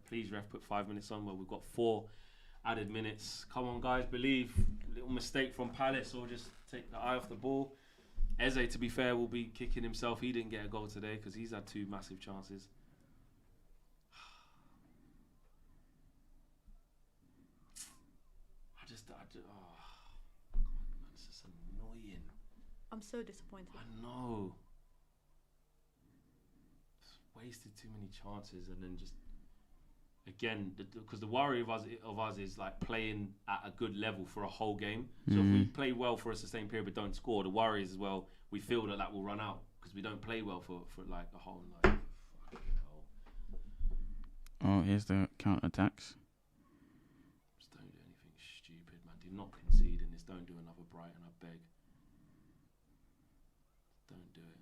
please ref put 5 minutes on. Well, we've got 4 added minutes. Come on, guys, believe. Little mistake from Palace, or just take the eye off the ball. Eze, to be fair, will be kicking himself. He didn't get a goal today because he's had 2 massive chances. Oh, this is annoying. I'm so disappointed. I know. wasted too many chances, and then just again, because the worry of us is like playing at a good level for a whole game. So if we play well for a sustained period but don't score, the worry is as well we feel that will run out because we don't play well for like a whole like. Oh, here's the counter attacks. Just don't do anything stupid, man. Do not concede in this. Don't do another Brighton, I beg. Don't do it.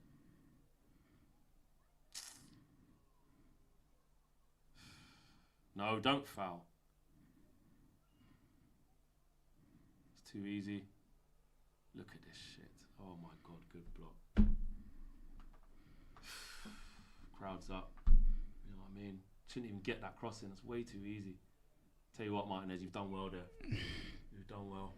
No, don't foul. It's too easy. Look at this shit. Oh my god, good block. Crowd's up. You know what I mean? Shouldn't even get that crossing. That's way too easy. Tell you what, Martinez, you've done well there. You've done well.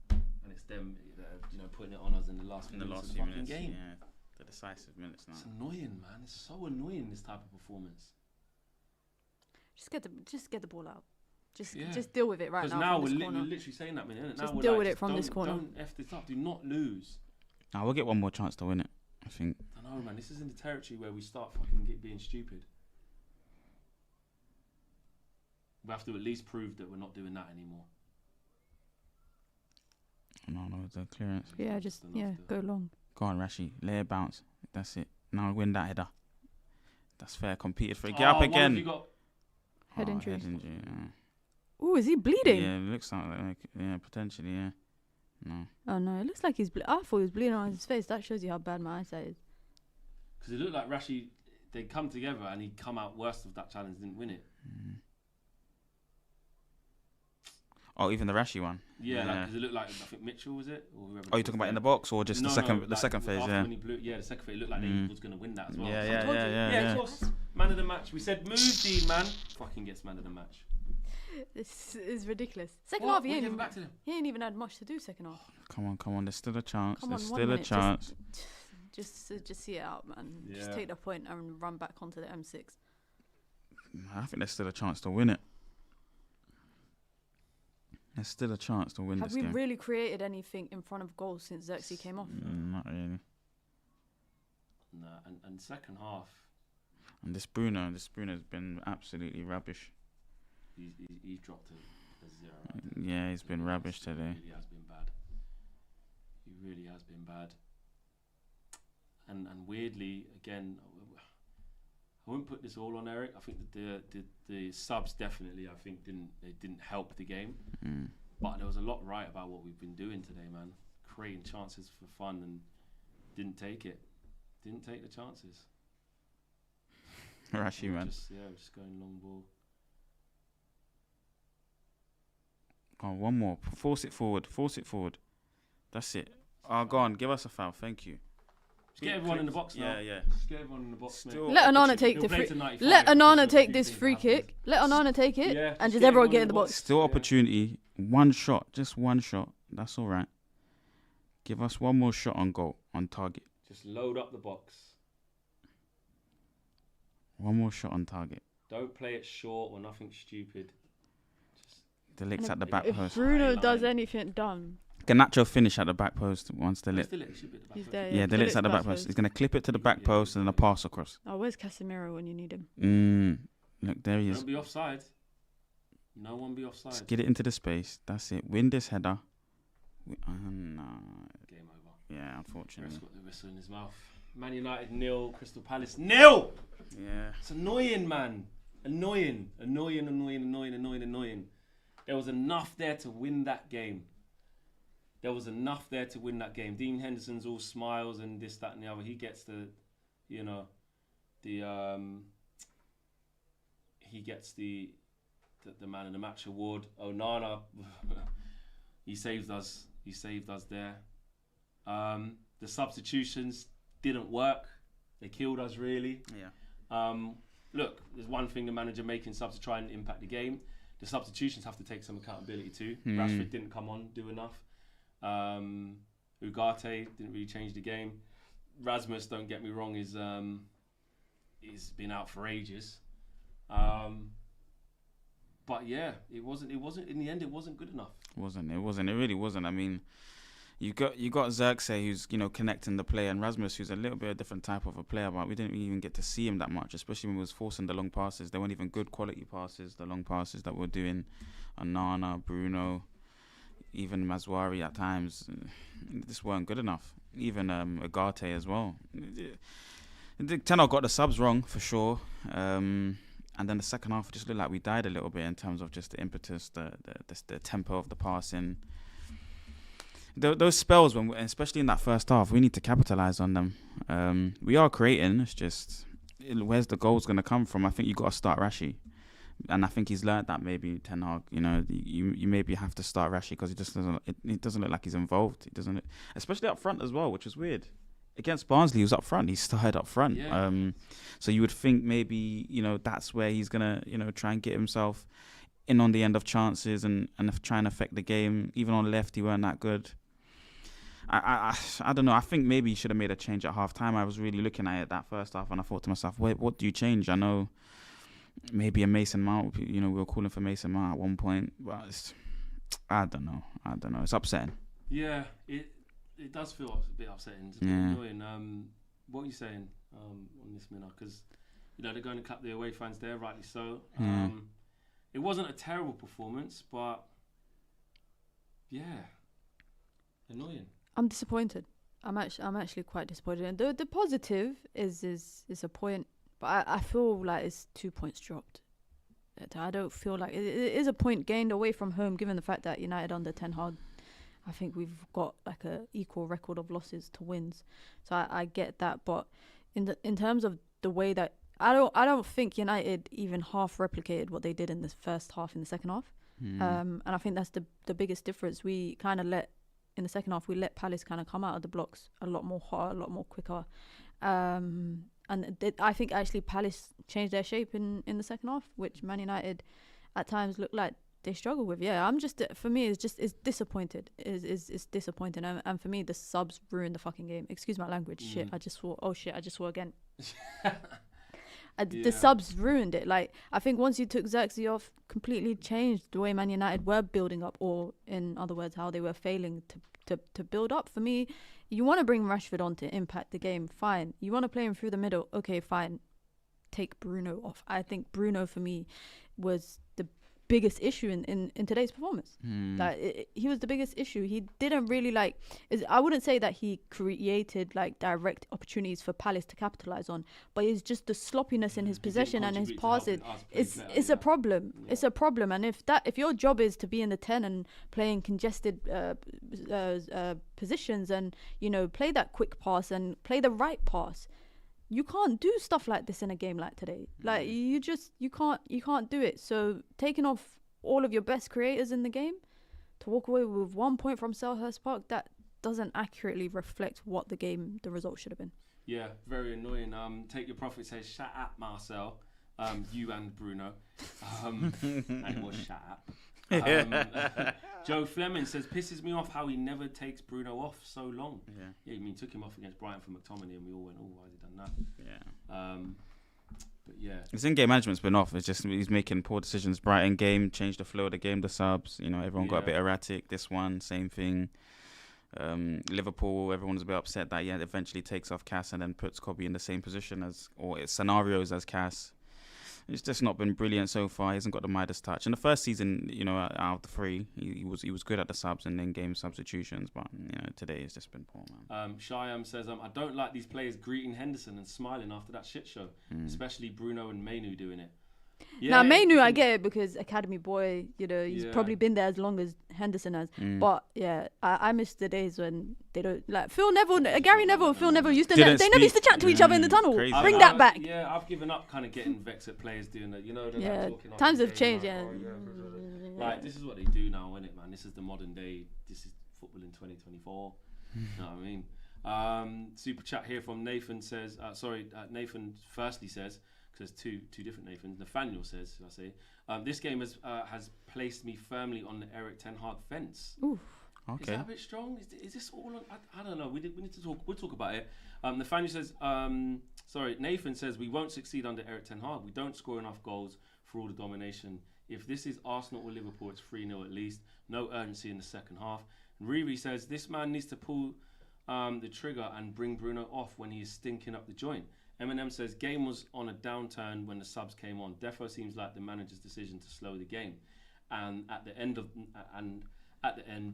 And it's them that are, putting it on us in the last few minutes of the fucking game. Yeah, the decisive minutes now. It's annoying, man. It's so annoying, this type of performance. Just get the ball out. Just deal with it right now. Because now we're literally saying that, man. Just deal with it from this corner. Don't F this up. Do not lose. Nah, we'll get one more chance to win it, I think. I don't know, man. This is in the territory where we start fucking being stupid. We have to at least prove that we're not doing that anymore. No, the clearance. Yeah, go long. Go on, Rashi. Let it bounce. That's it. Now win that header. That's fair. Competed for it. Get up again. You got? Head injury. Head injury, yeah. Ooh, is he bleeding? Yeah, it looks like potentially, yeah. No. Oh no, it looks like he's. I thought he was bleeding on his face. That shows you how bad my eyesight is. Because it looked like Rashi, they'd come together and he'd come out worse of that challenge, didn't win it. Oh, even the Rashi one. Yeah, because it looked like, I think Mitchell was it, or whoever. Oh, you're talking about in the box or just the second phase? Yeah. When he blew, the second phase. It looked like he was going to win that as well. Yeah. Of course. Man of the match. We said move, Dean, man. Fucking gets man of the match. This is ridiculous. Second half, he ain't even had much to do. Second half. Come on. There's still a chance. There's still a chance. Just see it out, man. Yeah. Just take the point and run back onto the M6. I think there's still a chance to win it. There's still a chance to win this game. Have we really created anything in front of goals since Xerxes came off? Not really. Nah, and second half. And this Bruno's been absolutely rubbish. He's dropped a 0. Yeah, he's been rubbish today. He really has been bad. He really has been bad. And weirdly, again, I wouldn't put this all on Eric. I think that the subs definitely, didn't help the game. But there was a lot right about what we've been doing today, man. Creating chances for fun and didn't take it. Didn't take the chances. Rashi, man. Just going long ball. Oh, one more. Force it forward. That's it. Oh, go on. Give us a foul. Thank you. Just get everyone in the box now. Yeah. Just get everyone in the box, mate. Let Onana take the free. Let Onana take this free kick. Let Onana take it, and just everyone get in the box. Still opportunity. One shot. Just one shot. That's all right. Give us one more shot on goal, on target. Just load up the box. One more shot on target. Don't play it short or nothing stupid. The licks at the back if post. If Bruno does anything dumb. Garnacho finish at the back post once the lit. He's there, yeah, the lit's at the back post. He's going to clip it to the back post and then a pass across. Oh, where's Casemiro when you need him? Look, there he is. Don't be offside. No one be offside. Just get it into the space. That's it. Win this header. No. Game over. Yeah, unfortunately. He's got the whistle in his mouth. Man United 0, Crystal Palace 0. Yeah. It's annoying, man. Annoying. There was enough there to win that game. Dean Henderson's all smiles and this, that, and the other. He gets the man of the match award. Onana, he saved us there. The substitutions didn't work. They killed us, really. Yeah. Look, there's one thing the manager making subs to try and impact the game. The substitutions have to take some accountability too. Rashford didn't come on, do enough. Ugarte didn't really change the game. Rasmus, don't get me wrong, is been out for ages. But yeah, it wasn't in the end. It wasn't good enough. It really wasn't. I mean, You got Xerxes, who's connecting the play, and Rasmus, who's a little bit a different type of a player, but we didn't even get to see him that much, especially when we was forcing the long passes. They weren't even good quality passes. The long passes that we're doing, Onana, Bruno, even Mazwari at times, this weren't good enough. Even Agate as well. Ten Hag got the subs wrong for sure. And then the second half just looked like we died a little bit in terms of just the impetus, the tempo of the passing. Those spells, especially in that first half, we need to capitalize on them. We are creating. It's just where's the goals going to come from? I think you got to start Rashi, and I think he's learned that maybe Ten Hag. You maybe have to start Rashi because it doesn't look like he's involved. He doesn't, especially up front as well, which was weird. Against Barnsley, he was up front. He started up front. Yeah. So you would think maybe that's where he's gonna try and get himself in on the end of chances and try and affect the game. Even on left, he weren't that good. I don't know. I think maybe he should have made a change at half time. I was really looking at it that first half, and I thought to myself, wait, what do you change? I know maybe a Mason Mount. We were calling for Mason Mount at one point, but I don't know. It's upsetting. Yeah, it does feel a bit upsetting. It's a bit annoying. What are you saying on this, Minna? Because they're going to cut the away fans there, rightly so. It wasn't a terrible performance, but yeah, annoying. I'm disappointed. I'm actually quite disappointed. And the positive is a point, but I feel like it's 2 points dropped. I don't feel like it is a point gained away from home, given the fact that United under Ten Hag, I think we've got like a equal record of losses to wins. So I get that, but in terms of the way that I don't think United even half replicated what they did in the first half in the second half. And I think that's the biggest difference. We kind of in the second half, we let Palace kind of come out of the blocks a lot more hot, a lot more quicker. I think actually Palace changed their shape in the second half, which Man United at times looked like they struggle with. Yeah, for me, it's disappointed. It's disappointing. And for me, the subs ruined the fucking game. Excuse my language. I just swore again. The subs ruined it. Like, I think once you took Xerxes off, completely changed the way Man United were building up, or in other words, how they were failing to build up. For me, you want to bring Rashford on to impact the game, fine. You want to play him through the middle, okay, fine. Take Bruno off. I think Bruno, for me, was the biggest issue in today's performance. He was the biggest issue. He didn't really I wouldn't say that he created direct opportunities for Palace to capitalize on, but it's just the sloppiness in his possession and his passes. It's a problem. Yeah. It's a problem. And if your job is to be in the 10 and playing congested positions and play that quick pass and play the right pass, you can't do stuff like this in a game like today. You can't do it. So taking off all of your best creators in the game to walk away with 1 point from Selhurst Park, that doesn't accurately reflect what the result should have been. Yeah, very annoying. Take Your Profit says, shut up, Marcel. You and Bruno. And it was shut up. Joe Fleming says, pisses me off how he never takes Bruno off so long. Took him off against Brighton for McTominay and we all went, why has he done that? But yeah, his in-game management's been off. It's just he's making poor decisions. Brighton game changed the flow of the game, the subs, everyone got a bit erratic. This one, same thing. Liverpool, everyone was a bit upset that eventually takes off Cass and then puts Kobe in the same position scenarios as Cass. It's just not been brilliant so far. He hasn't got the Midas touch. In the first season, out of the three, he was good at the subs and in-game substitutions. But today it's just been poor, man. Shyam says, I don't like these players greeting Henderson and smiling after that shit show, especially Bruno and Mainu doing it. Yeah, now Mainu, I get it because academy boy, he's probably been there as long as Henderson has. But yeah, I miss the days when they don't Phil Neville, Gary Neville, Phil Neville used to they never used to chat to each other in the tunnel. Bring that back. Yeah, I've given up kind of getting vexed at players doing that. Talking times have changed. This is what they do now, isn't it, man? This is the modern day. This is football in 2024. You know what I mean? Super chat here from Nathan says. Nathan firstly says. There's two different Nathans. Nathaniel says, this game has placed me firmly on the Eric Ten Hag fence. Ooh. Okay. Is that a bit strong? Is this all on? I don't know. We need to talk. We'll talk about it. Nathaniel says, Nathan says, we won't succeed under Eric Ten Hag. We don't score enough goals for all the domination. If this is Arsenal or Liverpool, it's 3-0 at least. No urgency in the second half. Riri says, this man needs to pull the trigger and bring Bruno off when he's stinking up the joint. Eminem says, game was on a downturn when the subs came on. Defo seems like the manager's decision to slow the game. And at the end,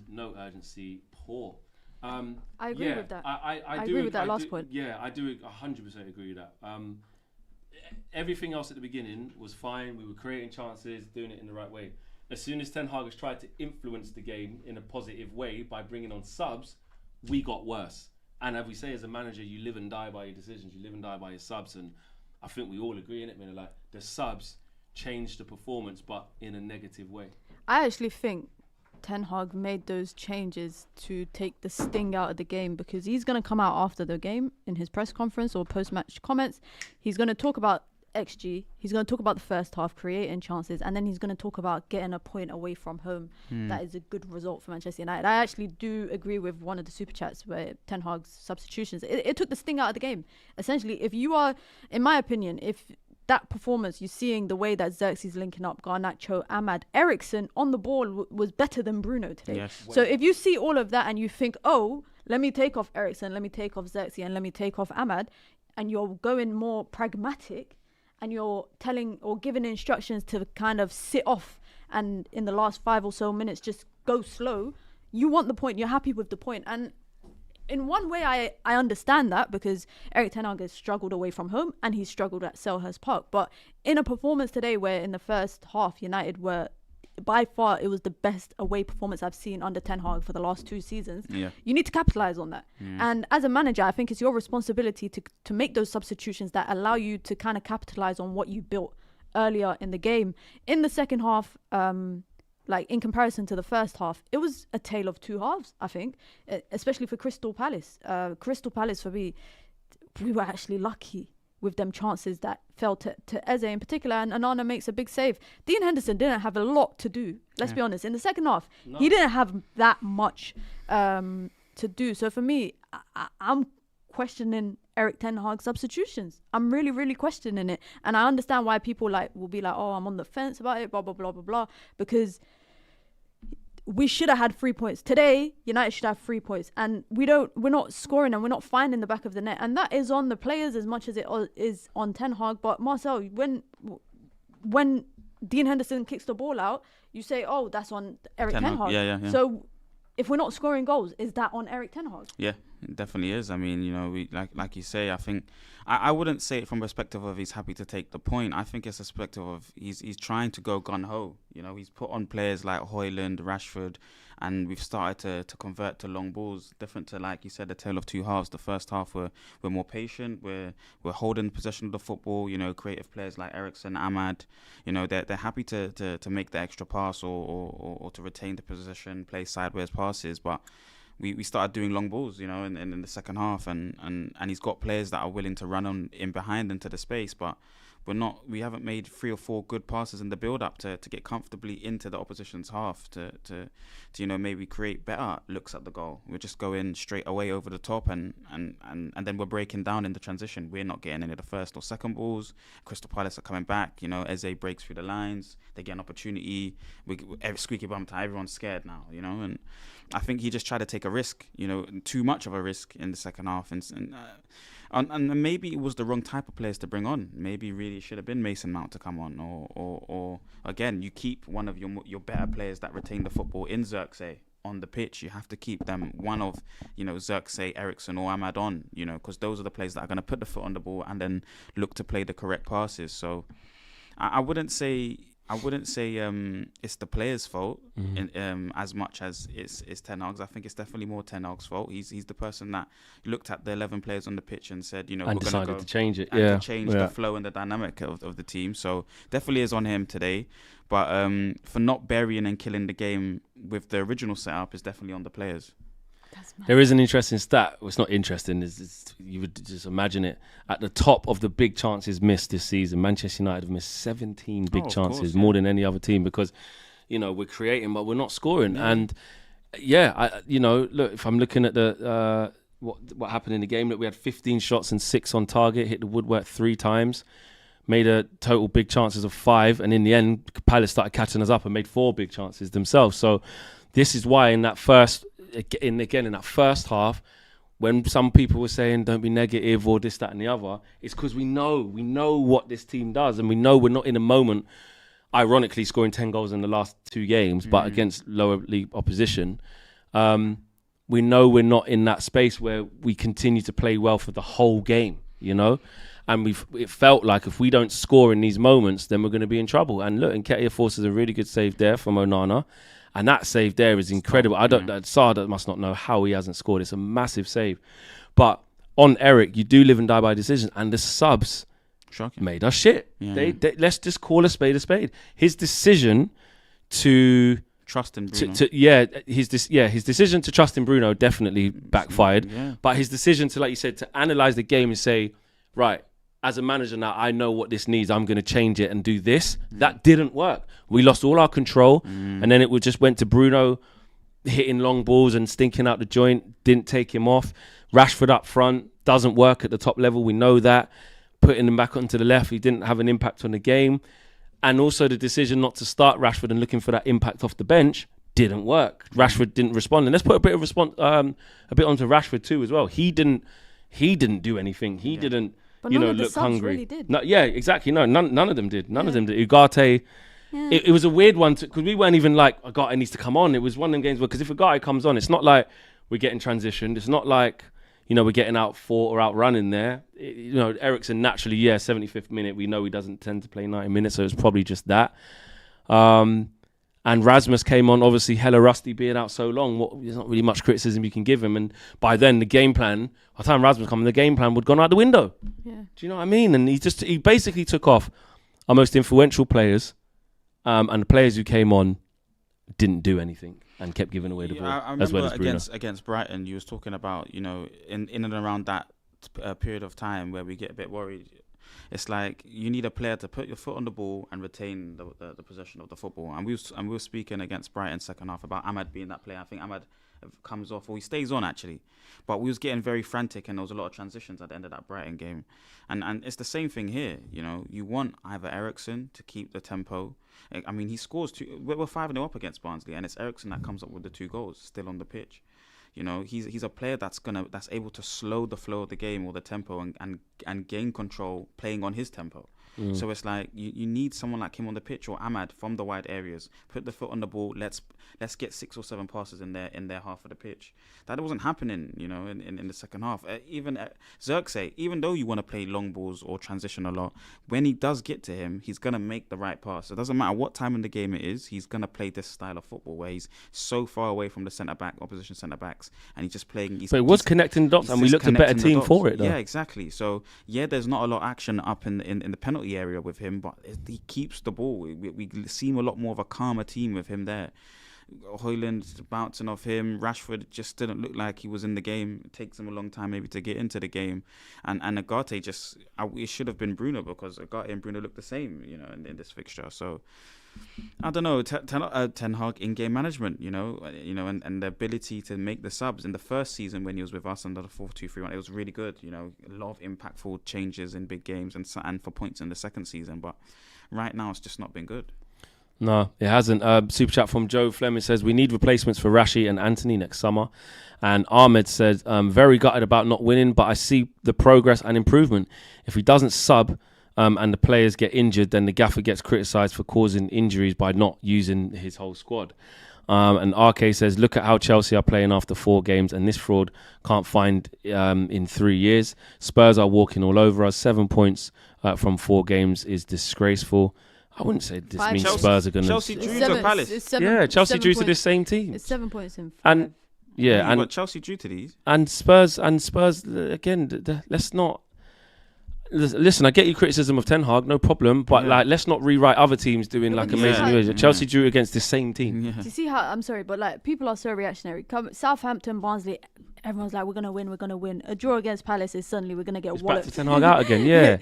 no urgency, poor. I agree with that. I agree with that last point. Yeah, I do 100% agree with that. Everything else at the beginning was fine. We were creating chances, doing it in the right way. As soon as Ten Hag has tried to influence the game in a positive way by bringing on subs, we got worse. And as we say, as a manager, you live and die by your decisions. You live and die by your subs. And I think we all agree in it, man. Like, the subs changed the performance, but in a negative way. I actually think Ten Hag made those changes to take the sting out of the game, because he's going to come out after the game in his press conference or post-match comments. He's going to talk about XG. He's going to talk about the first half, creating chances, and then he's going to talk about getting a point away from home. That is a good result for Manchester United. I actually do agree with one of the super chats where Ten Hag's substitutions, it took the sting out of the game. Essentially, if you are, in my opinion, if that performance, you're seeing the way that Xerxes linking up Garnacho, Ahmad, Eriksen on the ball was better than Bruno today. Yes. So if you see all of that and you think, oh, let me take off Eriksen, let me take off Xerxes, and let me take off Ahmad, and you're going more pragmatic, and you're telling or giving instructions to kind of sit off and in the last 5 or so minutes just go slow, you want the point, you're happy with the point. And in one way, I understand that, because Erik ten Hag has struggled away from home and he's struggled at Selhurst Park. But in a performance today where in the first half United were, by far, it was the best away performance I've seen under Ten Hag for the last 2 seasons. Yeah. You need to capitalise on that. And as a manager, I think it's your responsibility to make those substitutions that allow you to kind of capitalise on what you built earlier in the game. In the second half, like in comparison to the first half, it was a tale of 2 halves, I think, especially for Crystal Palace. Crystal Palace, for me, we were actually lucky with them chances that fell to Eze in particular, and Onana makes a big save. Dean Henderson didn't have a lot to do, let's be honest. In the second half, he didn't have that much to do. So for me, I'm questioning Erik ten Hag's substitutions. I'm really, really questioning it. And I understand why people will be like, oh, I'm on the fence about it, blah, blah, blah, blah, blah, because we should have had 3 points. Today, United should have 3 points. And we're not scoring and we're not finding the back of the net. And that is on the players as much as it is on Ten Hag. But Marcel, when Dean Henderson kicks the ball out, you say, oh, that's on Erik ten Hag. Yeah. So if we're not scoring goals, is that on Erik ten Hag? Yeah, it definitely is. I mean, we like you say, I think I wouldn't say it from perspective of he's happy to take the point. I think it's a perspective of he's trying to go gun ho. He's put on players like Højlund, Rashford, and we've started to convert to long balls. Different to, like you said, the tale of 2 halves. The first half we're more patient. We're holding possession of the football. Creative players like Eriksen, Ahmad. They're happy to make the extra pass or to retain the possession, play sideways passes, but we started doing long balls, in the second half, and he's got players that are willing to run on in behind into the space, but we haven't made 3 or 4 good passes in the build up to get comfortably into the opposition's half to maybe create better looks at the goal. We're just going straight away over the top and then we're breaking down in the transition. We're not getting any of the first or second balls. Crystal Palace are coming back, Eze breaks through the lines, they get an opportunity, squeaky bum time, everyone's scared now, and I think he just tried to take a risk, too much of a risk in the second half, and maybe it was the wrong type of players to bring on. Maybe really should have been Mason Mount to come on, or again, you keep one of your better players that retain the football in Xerxes on the pitch. You have to keep them, one of Xerxes, Eriksen or Ahmad on, because those are the players that are going to put the foot on the ball and then look to play the correct passes. So I wouldn't say it's the players' fault as much as it's Ten Hag's. I think it's definitely more Ten Hag's fault. He's the person that looked at the 11 players on the pitch and said, we're going to go to change it, to change the flow and the dynamic of the team. So definitely is on him today. But for not burying and killing the game with the original setup is definitely on the players. There is an interesting stat. Well, it's not interesting. You would just imagine it. At the top of the big chances missed this season, Manchester United have missed 17 big chances, more than any other team, because, we're creating, but we're not scoring. Yeah. And, look, if I'm looking at the what happened in the game, that we had 15 shots and 6 on target, hit the woodwork 3 times, made a total big chances of 5, and in the end, Palace started catching us up and made 4 big chances themselves. So this is why in that first again in that first half, when some people were saying don't be negative or this, that, and the other, it's because we know what this team does, and we know we're not in a moment. Ironically, scoring 10 goals in the last 2 games, but against lower league opposition, we know we're not in that space where we continue to play well for the whole game, you know. And it felt like if we don't score in these moments, then we're going to be in trouble. And look, Nketiah forces a really good save there from Onana. And that save there is incredible. Sada must not know how he hasn't scored. It's a massive save. But on Eric, you do live and die by decision. And the subs made us shit. Yeah. They let's just call a spade a spade. His decision to trust in Bruno. His decision to trust in Bruno definitely backfired. Yeah. But his decision to, like you said, to analyze the game and say, right, as a manager now, I know what this needs. I'm going to change it and do this. That didn't work. We lost all our control. And then it just went to Bruno hitting long balls and stinking out the joint. Didn't take him off. Rashford up front doesn't work at the top level. We know that. Putting him back onto the left, he didn't have an impact on the game. And also the decision not to start Rashford and looking for that impact off the bench didn't work. Rashford didn't respond. And let's put a bit of onto Rashford too as well. He didn't do anything. He didn't. But you none know, of the look subs hungry. Really did. No, yeah, exactly. No, none of them did. None of them did. Ugarte, it was a weird one because we weren't even like, Ugarte needs to come on. It was one of them games where, because if Ugarte comes on, it's not like we're getting transitioned. It's not like, you know, we're getting out fought or outrunning there. You know, Eriksen naturally, 75th minute, we know he doesn't tend to play 90 minutes, so it's probably just that. And Rasmus came on, obviously hella rusty, being out so long. There's not really much criticism you can give him. And by then, the game plan, by the time Rasmus came on, the game plan would gone out the window. Yeah. Do you know what I mean? And he basically took off our most influential players, and the players who came on didn't do anything and kept giving away the ball. I as well as remember Bruno. against Brighton, you was talking about, you know, in and around that period of time where we get a bit worried. It's like you need a player to put your foot on the ball and retain the possession of the football. And we were speaking against Brighton second half about Ahmad being that player. I think Ahmad comes off, or he stays on actually. But we was getting very frantic, and there was a lot of transitions at the end of that Brighton game. And it's the same thing here. You know, you want either Eriksen to keep the tempo. I mean, he scores two. We're 5-0 up against Barnsley, and it's Eriksen that comes up with the 2 goals still on the pitch. You know, he's a player that's able to slow the flow of the game or the tempo and gain control playing on his tempo. So it's like you need someone like him on the pitch, or Ahmad from the wide areas. Put the foot on the ball. Let's get 6 or 7 passes in their half of the pitch. That wasn't happening, you know, in the second half. Even Xerxes, even though you want to play long balls or transition a lot, when he does get to him, he's gonna make the right pass. It doesn't matter what time in the game it is. He's gonna play this style of football where he's so far away from the opposition centre backs, and he's just playing. But it was connecting dots, and we looked a better team for it, though. Yeah, exactly. So there's not a lot of action up in the penalty area with him, but he keeps the ball. We seem a lot more of a calmer team with him there. Højlund bouncing off him. Rashford just didn't look like he was in the game. It takes him a long time maybe to get into the game. And Ugarte it should have been Bruno, because Ugarte and Bruno look the same, you know, in this fixture. So I don't know, Ten Hag in-game management, you know, and the ability to make the subs. In the first season when he was with us under the 4-2-3-1, it was really good, you know, a lot of impactful changes in big games and for points in the second season. But right now, it's just not been good. No, it hasn't. Super chat from Joe Fleming says, we need replacements for Rashi and Anthony next summer. And Ahmed says, very gutted about not winning, but I see the progress and improvement. If he doesn't sub and the players get injured, then the gaffer gets criticised for causing injuries by not using his whole squad. And RK says, look at how Chelsea are playing after 4 games, and this fraud can't find in 3 years. Spurs are walking all over us. 7 points from 4 games is disgraceful. I wouldn't say this means Spurs are going to... Chelsea drew to Palace. Chelsea drew to this same team. It's 7 points in 5. And but Chelsea drew to these. And Spurs again. Let's not listen. I get your criticism of Ten Hag, no problem. But let's not rewrite other teams doing amazing news. Chelsea drew against the same team. Do you see how? I'm sorry, but like people are so reactionary. Southampton, Barnsley, everyone's like, we're gonna win. A draw against Palace is suddenly we're gonna get walloped. Back to Ten Hag out again. Yeah,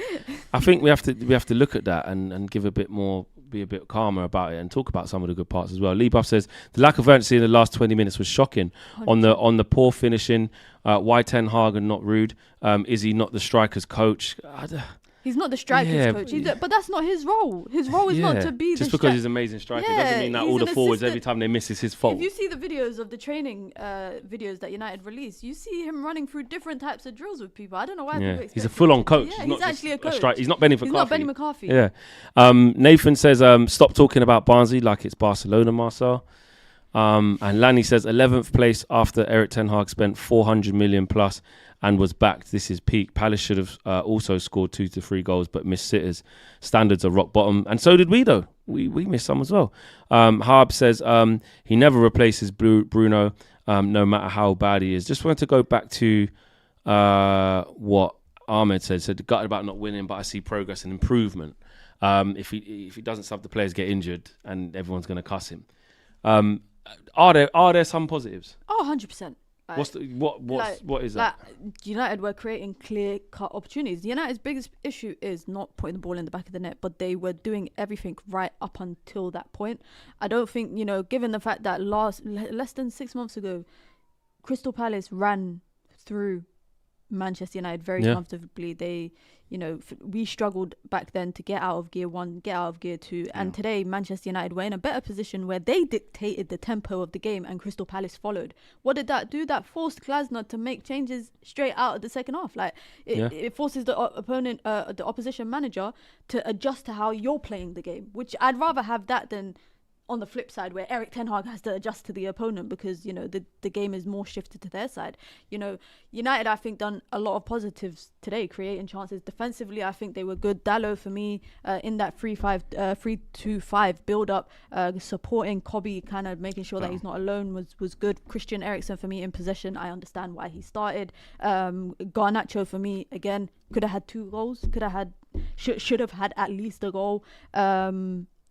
I think we have to look at that and give a bit more. Be a bit calmer about it and talk about some of the good parts as well. Lee Buff says the lack of urgency in the last 20 minutes was shocking. 100%. On the poor finishing. Why Ten Hag and not Rude? Is he not the striker's coach? He's not the strikers Yeah, coach, but that's not his role. His role is not to be just the because he's an amazing striker doesn't mean that he's all the an forwards every assistant. time they miss is his fault. If you see the videos of the training videos that United release, you see him running through different types of drills with people. I don't know why. Yeah, people he's a expect full-on him to- coach. Yeah, He's he's not just actually a coach. He's not Benny He's McCarthy. not Benny McCarthy. Yeah. Nathan says, stop talking about Barnsley like it's Barcelona, Marcel. And Lanny says 11th place after Eric Ten Hag spent 400 million plus and was backed. This is peak. Palace should have also scored 2 to 3 goals, but missed sitters. Standards are rock bottom, and so did we though. We missed some as well. Harb says he never replaces Bruno, no matter how bad he is. Just wanted to go back to what Ahmed said. Said gutted about not winning, but I see progress and improvement. If he doesn't sub, the players get injured, and everyone's going to cuss him. Are there some positives? Oh, 100%. What is that? United were creating clear-cut opportunities. United's biggest issue is not putting the ball in the back of the net, but they were doing everything right up until that point. I don't think, given the fact that less than 6 months ago, Crystal Palace ran through Manchester United very comfortably. They, we struggled back then to get out of gear 1, get out of gear 2, and today Manchester United were in a better position where they dictated the tempo of the game and Crystal Palace followed. What did that do? That forced Glasner to make changes straight out of the second half. It forces the opponent, the opposition manager, to adjust to how you're playing the game, which I'd rather have that than on the flip side where Eric Ten Hag has to adjust to the opponent because the game is more shifted to their side. United, I think, done a lot of positives today, creating chances. Defensively, I think they were good. Dallo, for me, in that 3-2-5 build up, supporting Kobe, kind of making sure that he's not alone was good. Christian Eriksen, for me, in possession, I understand why he started. Garnacho, for me, again, could have had 2 goals, should have had at least a goal.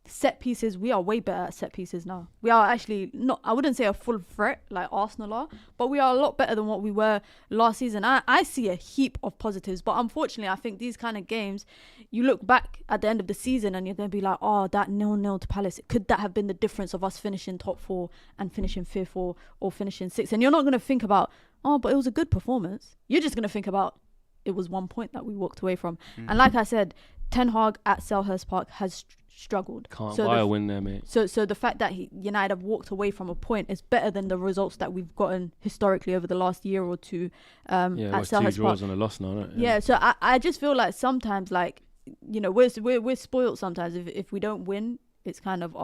Set pieces, we are way better at set pieces now. We are actually not, I wouldn't say a full threat like Arsenal are, but we are a lot better than what we were last season. I see a heap of positives, but unfortunately I think these kind of games, you look back at the end of the season and you're going to be like, oh, that 0-0 to Palace, could that have been the difference of us finishing top 4 and finishing 5th or finishing 6th? And you're not going to think about, oh, but it was a good performance. You're just going to think about, it was 1 point that we walked away from. And like I said, Ten Hag at Selhurst Park has struggled. Can't buy a win there, mate. So the fact that United have walked away from a point is better than the results that we've gotten historically over the last year or two at Selhurst Park. 2 draws and a loss now, don't it? Yeah, so I just feel like sometimes, we're spoiled sometimes. If we don't win, it's kind of,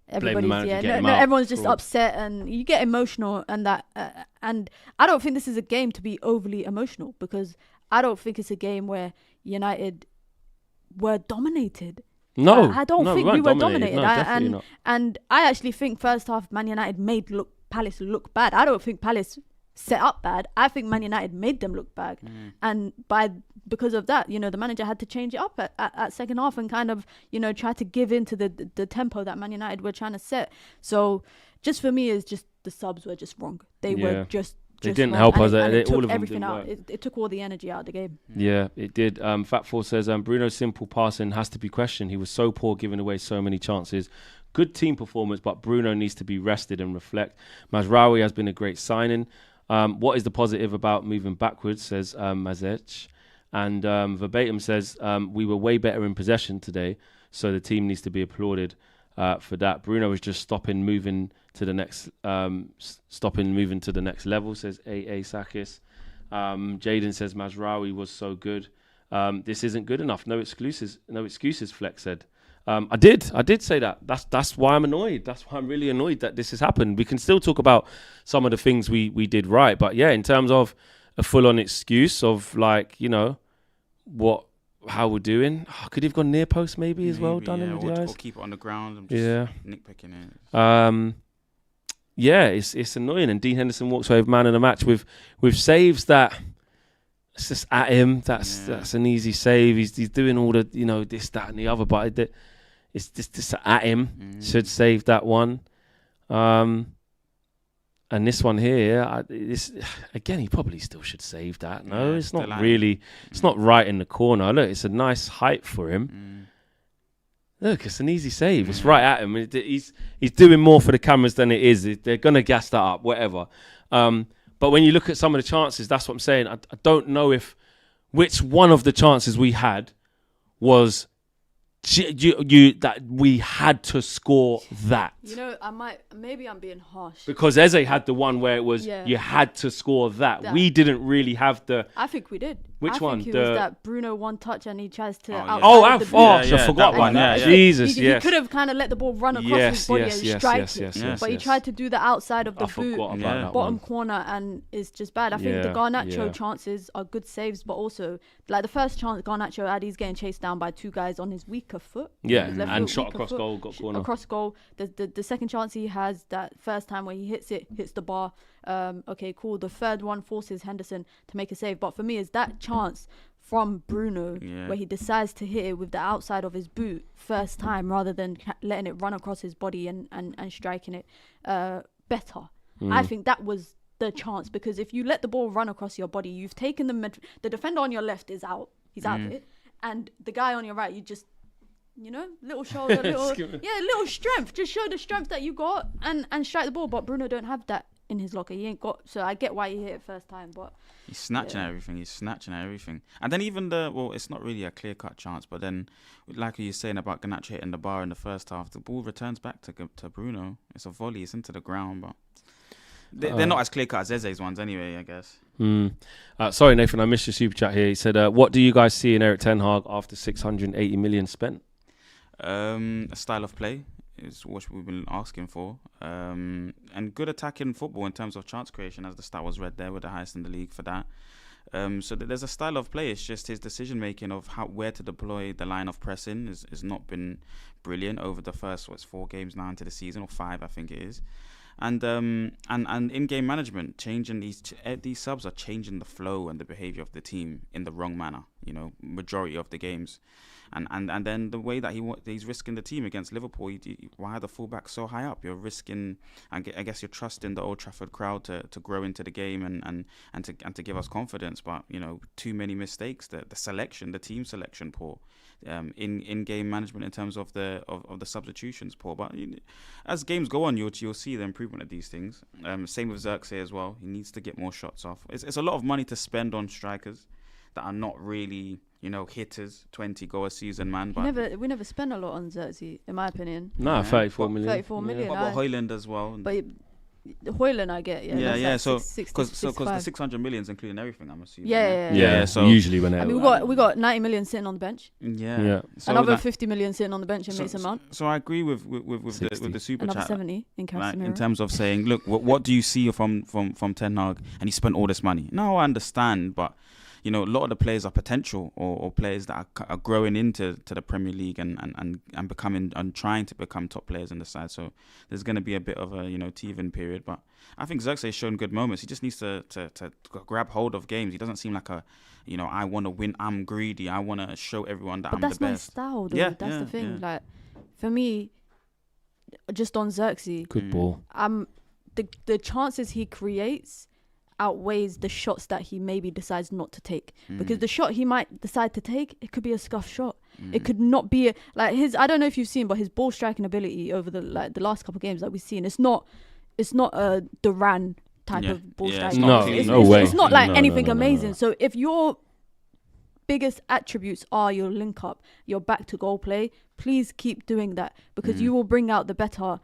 everyone's just upset and you get emotional and that. And I don't think this is a game to be overly emotional because I don't think it's a game where United were dominated. No, I don't think we were dominated. No, definitely not. And I actually think first half Man United made Palace look bad. I don't think Palace set up bad. I think Man United made them look bad. And because of that, the manager had to change it up at second half and kind of, try to give in to the tempo that Man United were trying to set. So just for me, it's just the subs were just wrong. They were just They didn't wrong. help And us. it took All of them everything didn't out. work. It took all the energy out of the game. Yeah, it did. Fat4 says Bruno's simple passing has to be questioned. He was so poor, giving away so many chances. Good team performance, but Bruno needs to be rested and reflect. Mazraoui has been a great signing. What is the positive about moving backwards, says Mazech. And Verbatim says, we were way better in possession today, so the team needs to be applauded for that. Bruno is just stopping moving to the next level, says A.A. Sakis. Jaden says Mazraoui was so good. This isn't good enough. No excuses, Flex said. I did say that. That's why I'm annoyed. That's why I'm really annoyed that this has happened. We can still talk about some of the things we did right, but yeah, in terms of a full-on excuse of how we're doing, could he have gone near post maybe as well, done in with the eyes, or keep it on the ground and just nitpicking it. It's annoying. And Dean Henderson walks away with man of the match with saves that. It's just at him. That's an easy save. He's doing all the this, that, and the other, but it's just at him. Should save that one. And this one here, again, he probably still should save that. No, it's not really. It's not right in the corner. Look, it's a nice height for him. Look, it's an easy save. It's right at him. He's doing more for the cameras than it is. They're gonna gas that up, whatever. But when you look at some of the chances, that's what I'm saying. I don't know which one of the chances we had was that we had to score that. You know, maybe I'm being harsh. Because Eze had the one where it was Yeah. you had to score that. That. We didn't really have the. I think we did. Which I one? think it was that Bruno one touch and he tries to. yeah. Oh, outside of the I boot. Yeah, forgot that about one, that. yeah. Jesus, he yes. could have kind of let the ball run across his body and strike it. But he tried to do the outside of the I boot, forgot about Yeah. that bottom one. corner, and it's just bad. I think the Yeah, Garnacho yeah. chances are good saves, but also like the first chance Garnacho had, he's getting chased down by two guys on his weaker foot. Yeah, His left and foot, shot weaker across foot, goal, got corner. across goal. The second chance he has, that first time where he hits the bar. Okay, cool. The third one forces Henderson to make a save, but for me, is that chance from Bruno where he decides to hit it with the outside of his boot first time rather than letting it run across his body and striking it better. I think that was the chance, because if you let the ball run across your body, you've taken the defender on your left is out. He's out of it. And the guy on your right, you just, little shoulder, little strength. Just show the strength that you got and strike the ball. But Bruno don't have that in his locker. He ain't got. So I get why he hit it first time, but He's snatching at everything. And then even it's not really a clear-cut chance, but then, like you're saying about Garnacho hitting the bar in the first half, the ball returns back to Bruno. It's a volley. It's into the ground, but they're not as clear-cut as Eze's ones anyway, I guess. Sorry, Nathan, I missed your super chat here. He said, what do you guys see in Erik ten Hag after 680 million spent? A style of play is what we've been asking for, and good attacking football in terms of chance creation, as the stat was read there, with the highest in the league for that. So there's a style of play. It's just his decision making of where to deploy the line of pressing has not been brilliant over the first 4 games now into the season, or 5 I think it is. And in-game management, changing these subs are changing the flow and the behaviour of the team in the wrong manner. Majority of the games, and then the way that he's risking the team against Liverpool. Why are the fullbacks so high up? You're risking, I guess you're trusting the Old Trafford crowd to grow into the game and to give us confidence. But too many mistakes. The team selection poor. In-game management in terms of the substitutions poor. But as games go on, you'll see the improvement of these things. Same with Xerxes as well. He needs to get more shots off. It's a lot of money to spend on strikers that are not really hitters, 20 goal a season man. But we never spend a lot on Xerxes, in my opinion. No, 34 million. 34 million. What about Højlund as well? But Højlund, I get, So because the 600 million is including everything, I'm assuming. Yeah. So usually when we got 90 million sitting on the bench. Yeah. So Another 50 million sitting on the bench in Mason Mount. So I agree with the super Another chat. 70 in Casemiro. In terms of saying, look, what do you see from Ten Hag, and he spent all this money? No, I understand, but a lot of the players are potential or players that are growing into the Premier League and becoming and trying to become top players in the side. So there's going to be a bit of a teething period. But I think Xerxes has shown good moments. He just needs to grab hold of games. He doesn't seem like I want to win. I'm greedy. I want to show everyone that I'm the best. But that's my style, though. Yeah, that's the thing. Yeah. Like, for me, just on Xerxes, good ball. The chances he creates outweighs the shots that he maybe decides not to take, because the shot he might decide to take, it could be a scuff shot. It could not be his. I don't know if you've seen, but his ball striking ability over the last couple of games that we've seen, it's not a Duran type of ball striking. No way. It's not like anything no. amazing. So if your biggest attributes are your link up, your back to goal play, please keep doing that, because you will bring out the better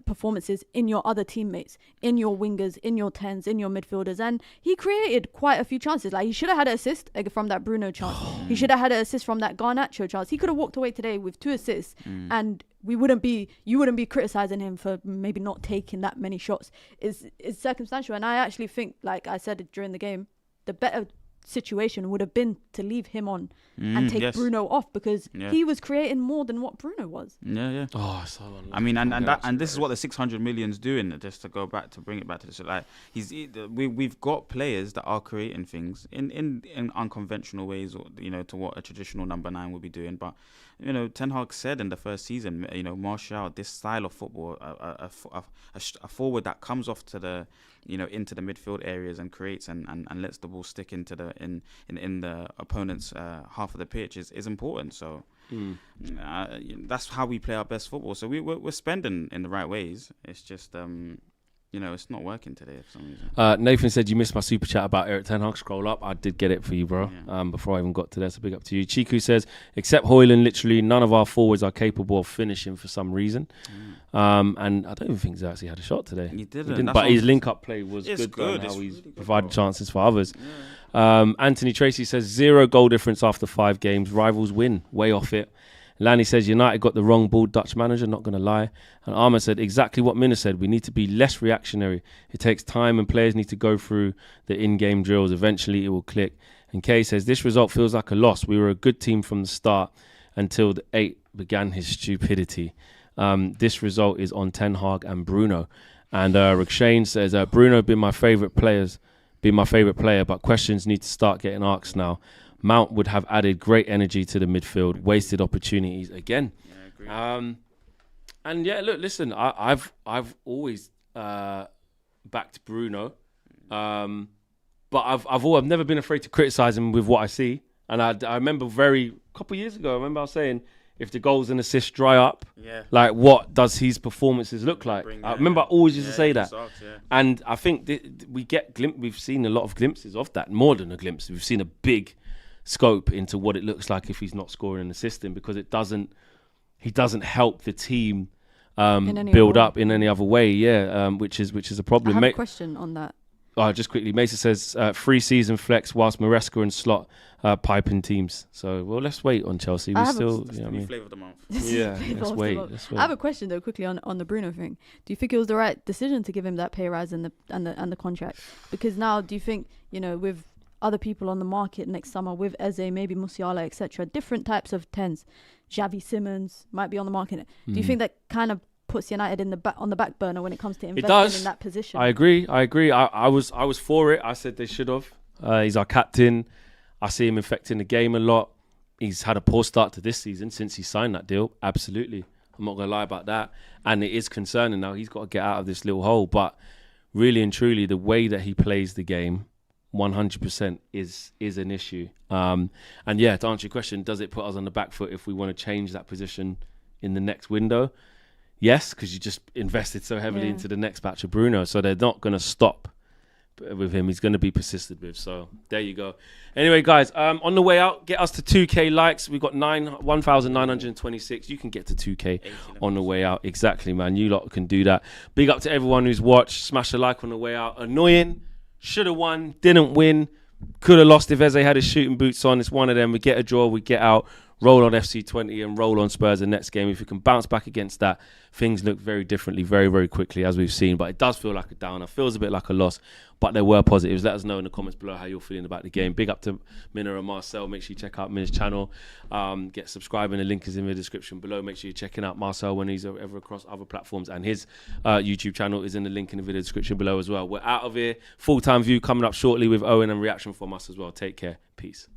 performances in your other teammates, in your wingers, in your 10s, in your midfielders. And he created quite a few chances. Like, he should have had an assist from that Bruno chance. He should have had an assist from that Garnacho chance. He could have walked away today with 2 assists, and you wouldn't be criticizing him for maybe not taking that many shots. It's circumstantial. And I actually think, like I said during the game, the better situation would have been to leave him on and take Bruno off, because he was creating more than what Bruno was. Oh, so unlucky. I mean, and this is what the 600 million's doing. Just to bring it back to this, like we've got players that are creating things in unconventional ways, or to what a traditional number 9 would be doing. But Ten Hag said in the first season, Martial, this style of football, a forward that comes off to the into the midfield areas and creates and lets the ball stick into the in the opponent's half of the pitch is important. So that's how we play our best football. So we're spending in the right ways. It's just it's not working today for some reason. Nathan said you missed my super chat about Erik Ten Hag. Scroll up. I did get it for you, bro. Yeah. Before I even got to there, so big up to you. Chiku says, except Højlund, literally none of our forwards are capable of finishing for some reason. And I don't even think Xerxes had a shot today. He didn't. That's But what his I'm- link-up play was It's good, though, and good. how It's he's really good, provided bro. chances for others. Anthony Tracy says 0 goal difference after 5 games. Rivals win. Way off it. Lanny says United got the wrong ball Dutch manager, not going to lie. And Ahmed said exactly what Minna said. We need to be less reactionary. It takes time and players need to go through the in-game drills. Eventually it will click. And Kay says this result feels like a loss. We were a good team from the start until the 8 began his stupidity. This result is on Ten Hag and Bruno. And Rick says Bruno been my favourite player, but questions need to start getting asked now. Mount would have added great energy to the midfield, wasted opportunities again. Yeah, I agree. And yeah, look, listen, I've always backed Bruno, but I've never been afraid to criticise him with what I see. And I remember a couple of years ago, I was saying, if the goals and assists dry up, like what does his performances look like? I remember I always used to say that. And I think we've seen a lot of glimpses of that, more than a glimpse. We've seen a big scope into what it looks like if he's not scoring and assisting, because he doesn't help the team build up in any other way, which is a problem. I have a question on that. Just quickly, Mason says free season flex whilst Maresca and Slot piping teams. So let's wait on Chelsea. We still, That's the new flavour of the month. yeah, let's wait. I have a question though, quickly on the Bruno thing. Do you think it was the right decision to give him that pay rise and the contract? Because now, do you think with other people on the market next summer, with Eze, maybe Musiala, etc., different types of 10s, Xavi Simons might be on the market. Do you think that kind of puts United on the back burner when it comes to investing in that position? I agree. I was for it. I said they should have. He's our captain. I see him affecting the game a lot. He's had a poor start to this season since he signed that deal. Absolutely. I'm not going to lie about that. And it is concerning now. He's got to get out of this little hole. But really and truly, the way that he plays the game, 100% is an issue. And yeah, to answer your question, does it put us on the back foot if we want to change that position in the next window? Yes, because you just invested so heavily into the next batch of Bruno. So they're not going to stop with him. He's going to be persisted with. So there you go. Anyway, guys, on the way out, get us to 2K likes. We've got 1,926. You can get to 2K on the way out. Exactly, man. You lot can do that. Big up to everyone who's watched. Smash a like on the way out. Annoying. Should have won. Didn't win. Could have lost if Eze had his shooting boots on. It's one of them. We get a draw. We get out. Roll on FC20 and roll on Spurs the next game. If we can bounce back against that, things look very differently, very, very quickly, as we've seen. But it does feel like a downer. Feels a bit like a loss. But there were positives. Let us know in the comments below how you're feeling about the game. Big up to Minna and Marcel. Make sure you check out Minna's channel. Get subscribing. The link is in the description below. Make sure you're checking out Marcel when he's ever across other platforms. And his YouTube channel is in the link in the video description below as well. We're out of here. Full-time view coming up shortly with Owen and reaction from us as well. Take care. Peace.